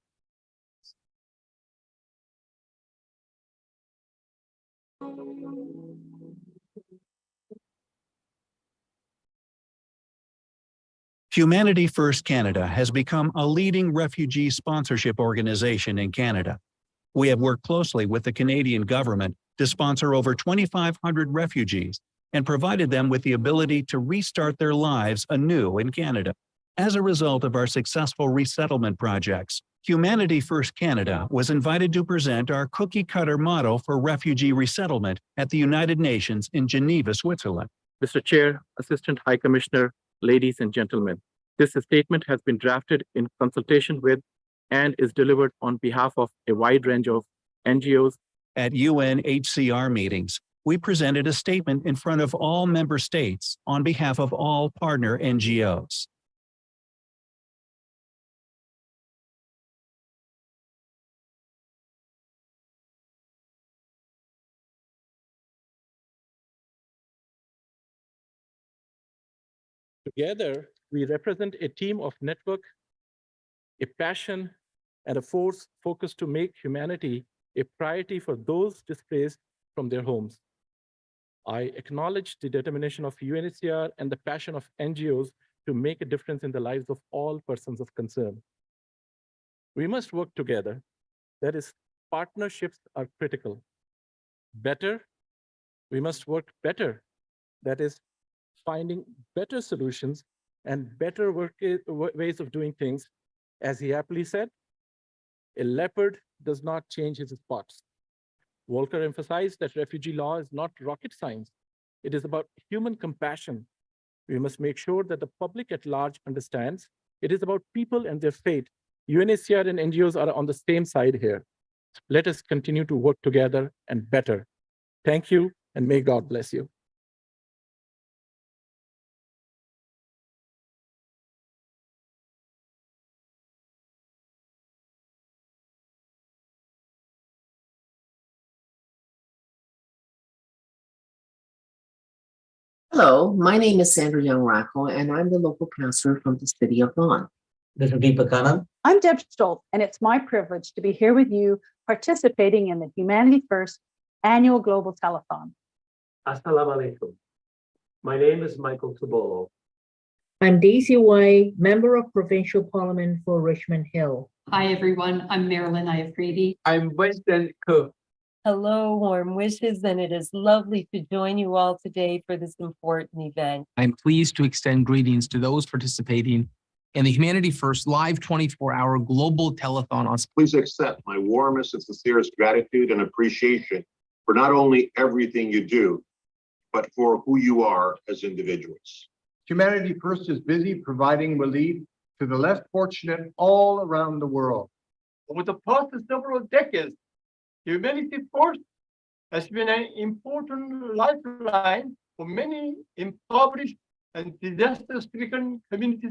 Humanity First Canada has become a leading refugee sponsorship organization in Canada. We have worked closely with the Canadian government to sponsor over 2,500 refugees and provided them with the ability to restart their lives anew in Canada. As a result of our successful resettlement projects, Humanity First Canada was invited to present our cookie-cutter model for refugee resettlement at the United Nations in Geneva, Switzerland. Mr. Chair, Assistant High Commissioner, ladies and gentlemen, this statement has been drafted in consultation with and is delivered on behalf of a wide range of NGOs. At UNHCR meetings, we presented a statement in front of all member states on behalf of all partner NGOs. Together, we represent a team of network, a passion, and a force focused to make humanity a priority for those displaced from their homes. I acknowledge the determination of UNHCR and the passion of NGOs to make a difference in the lives of all persons of concern. We must work together. That is, partnerships are critical. Better, we must work better. That is, finding better solutions and better ways of doing things. As he aptly said, a leopard does not change his spots. Volcker emphasized that refugee law is not rocket science. It is about human compassion. We must make sure that the public at large understands it is about people and their fate. UNHCR and NGOs are on the same side here. Let us continue to work together and better. Thank you, and may God bless you. Hello, my name is Sandra Young Racco, and I'm the local pastor from the city of Vaughan. This is Deepak Anand. I'm Deb Stoltz, and it's my privilege to be here with you participating in the Humanity First annual Global Telethon. Assalamu alaikum. My name is Michael Tobolo. I'm Daisy White, member of Provincial Parliament for Richmond Hill. Hi, everyone. I'm Marilyn Iafredi. I'm Winston Cook. Hello, warm wishes, and it is lovely to join you all today for this important event. I'm pleased to extend greetings to those participating in the Humanity First live 24-hour global telethon on. Please accept my warmest and sincerest gratitude and appreciation for not only everything you do, but for who you are as individuals. Humanity First is busy providing relief to the less fortunate all around the world. Over the past several decades, Humanity First has been an important lifeline for many impoverished and disaster-stricken communities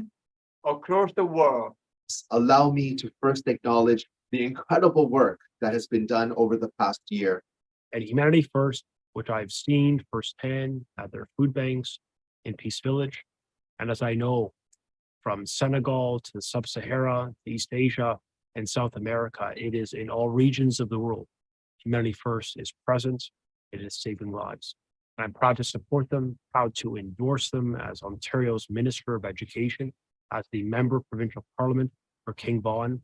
across the world. Allow me to first acknowledge the incredible work that has been done over the past year. At Humanity First, which I've seen firsthand at their food banks in Peace Village, and as I know from Senegal to Sub-Sahara, East Asia, and South America, it is in all regions of the world. Humanity First is present it is saving lives. I'm proud to support them, proud to endorse them as Ontario's Minister of Education, as the Member of Provincial Parliament for King Vaughan,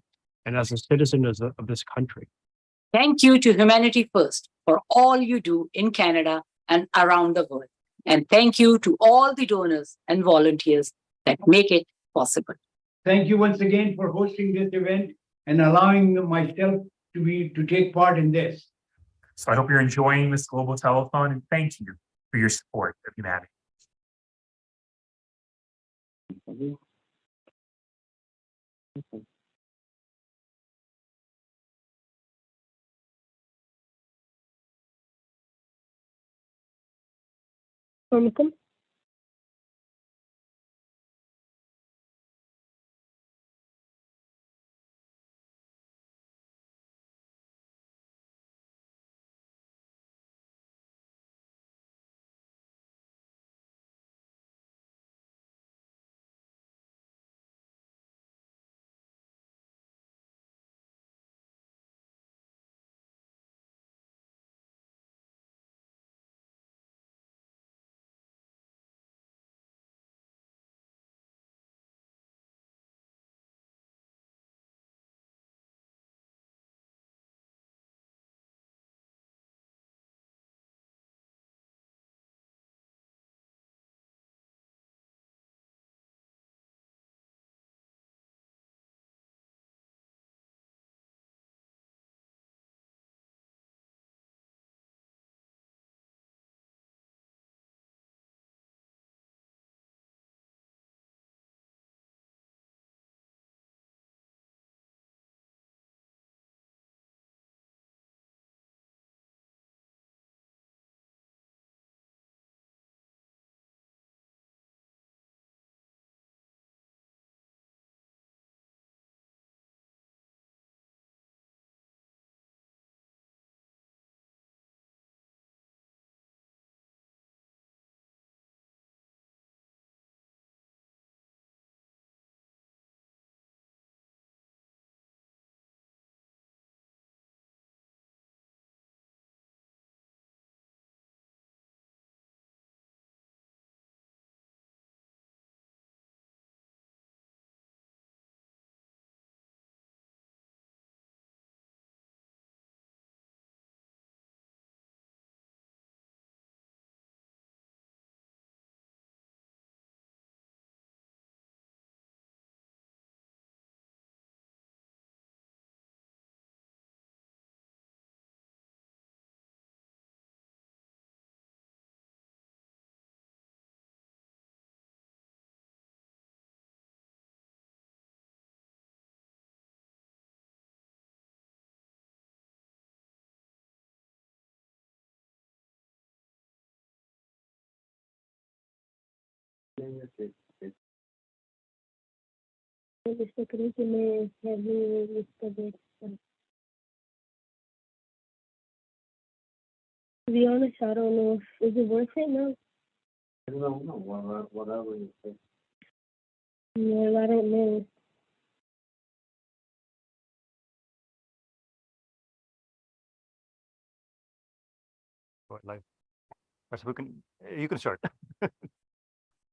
and as a citizen of this country. Thank you to Humanity First for all you do in Canada and around the world. And thank you to all the donors and volunteers that make it possible. Thank you once again for hosting this event and allowing myself to take part in this. So I hope you're enjoying this global telethon, and thank you for your support of humanity. Assalamualaikum. To be honest, I don't know. Is it worth it? No. No, whatever you think. Well, I don't know. Live. You can start.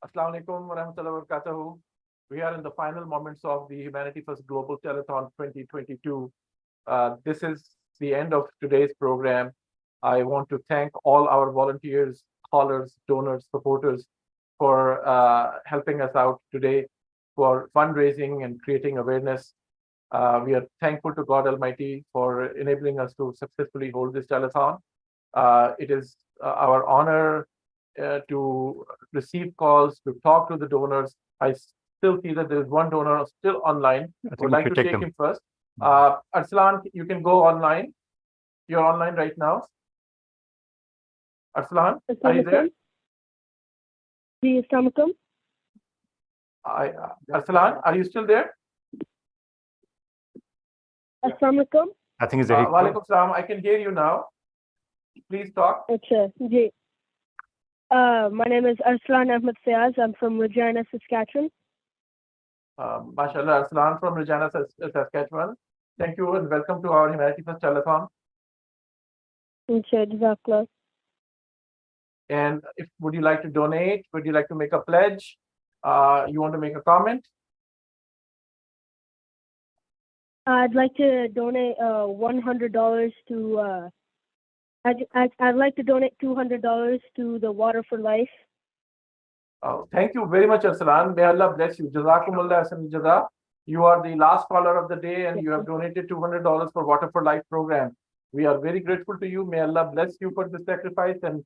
Assalamu alaikum wa rahmatullahi wa barakatuhu. We are in the final moments of the Humanity First Global Telethon 2022. This is the end of today's program. I want to thank all our volunteers, callers, donors, supporters for helping us out today for fundraising and creating awareness. We are thankful to God Almighty for enabling us to successfully hold this telethon. It is our honor to receive calls, to talk to the donors. I still see that there is one donor still online. I would like to take him first. Arslan, you can go online. You're online right now. Arslan, are you there? Assalamualaikum. Arslan, are you still there? Assalamualaikum. I think it's Walaikum salam. I can hear you now. Please talk. Okay. My name is Arslan Ahmed Fayaz. I'm from Regina, Saskatchewan. Mashallah, Arslan from Regina, Saskatchewan. Thank you and welcome to our Humanity First Telethon. Okay, Jazakallah. And if would you like to donate? Would you like to make a pledge? You want to make a comment? I'd like to donate $100 to. I'd like to donate $200 to the Water for Life. Thank you very much, Arsalan. May Allah bless you. Jazakumullah Hasan Jaza. You are the last caller of the day and you have donated $200 for Water for Life program. We are very grateful to you. May Allah bless you for the sacrifice and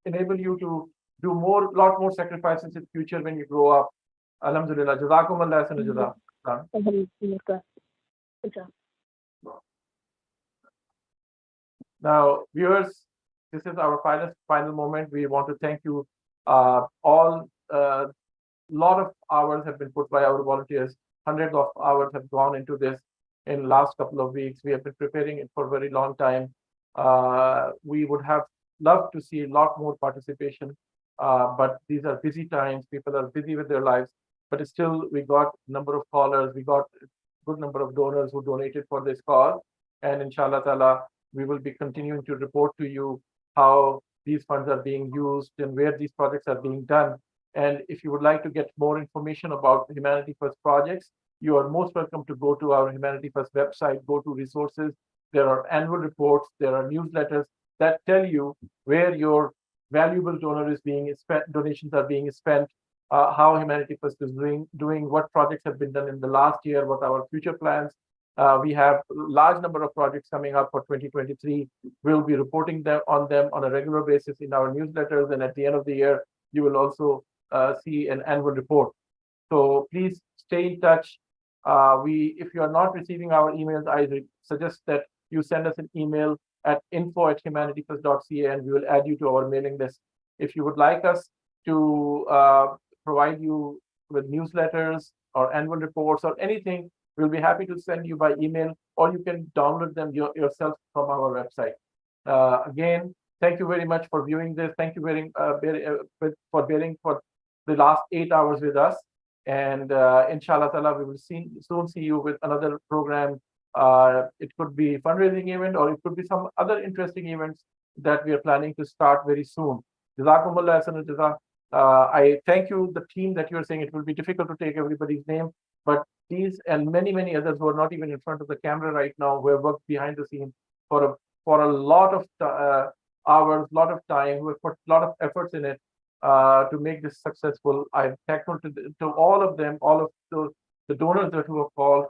enable you to do lot more sacrifices in future when you grow up. Alhamdulillah. Jazakumullah Hasan Jaza. Now, viewers, this is our final moment. We want to thank you all. Lot of hours have been put by our volunteers. Hundreds of hours have gone into this in last couple of weeks. We have been preparing it for a very long time. We would have loved to see a lot more participation, but these are busy times. People are busy with their lives, but still we got a number of callers. We got a good number of donors who donated for this cause. And inshallah ta'ala, we will be continuing to report to you how these funds are being used and where these projects are being done. And if you would like to get more information about the Humanity First projects, you are most welcome to go to our Humanity First website, go to resources. There are annual reports, there are newsletters that tell you where your valuable donor is being spent, donations are being spent, how Humanity First is doing, what projects have been done in the last year, what our future plans. We have a large number of projects coming up for 2023. We'll be reporting on them on a regular basis in our newsletters, and at the end of the year, you will also see an annual report. So please stay in touch. If you are not receiving our emails, I suggest that you send us an email at info@humanityfirst.ca and we will add you to our mailing list. If you would like us to provide you with newsletters or annual reports or anything, we'll be happy to send you by email, or you can download them yourself from our website. Again, thank you very much for viewing this. Thank you for bearing for the last 8 hours with us. And inshallah ta'ala, we will soon see you with another program. It could be a fundraising event, or it could be some other interesting events that we are planning to start very soon. Jazakumullah Hasan Jaza. I thank you, the team that you're saying. It will be difficult to take everybody's name, but these and many others who are not even in front of the camera right now, who have worked behind the scenes for a lot of hours, lot of time, who have put a lot of efforts in it to make this successful. I'm thankful to all of them, all of the donors that who have called.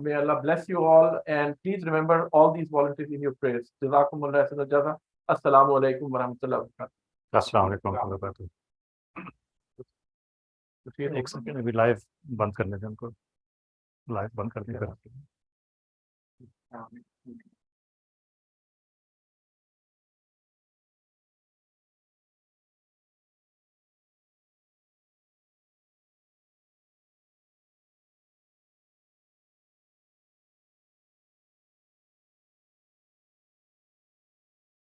May Allah bless you all, and please remember all these volunteers in your prayers. Jazakumullah Hasan Jaza. Assalamu alaikum wa rahmatullahi wa barakatuh. Assalamu alaikum wa rahmatullahi wa barakatuh. एक second अभी live बंद करने दें उनको, live बंद करने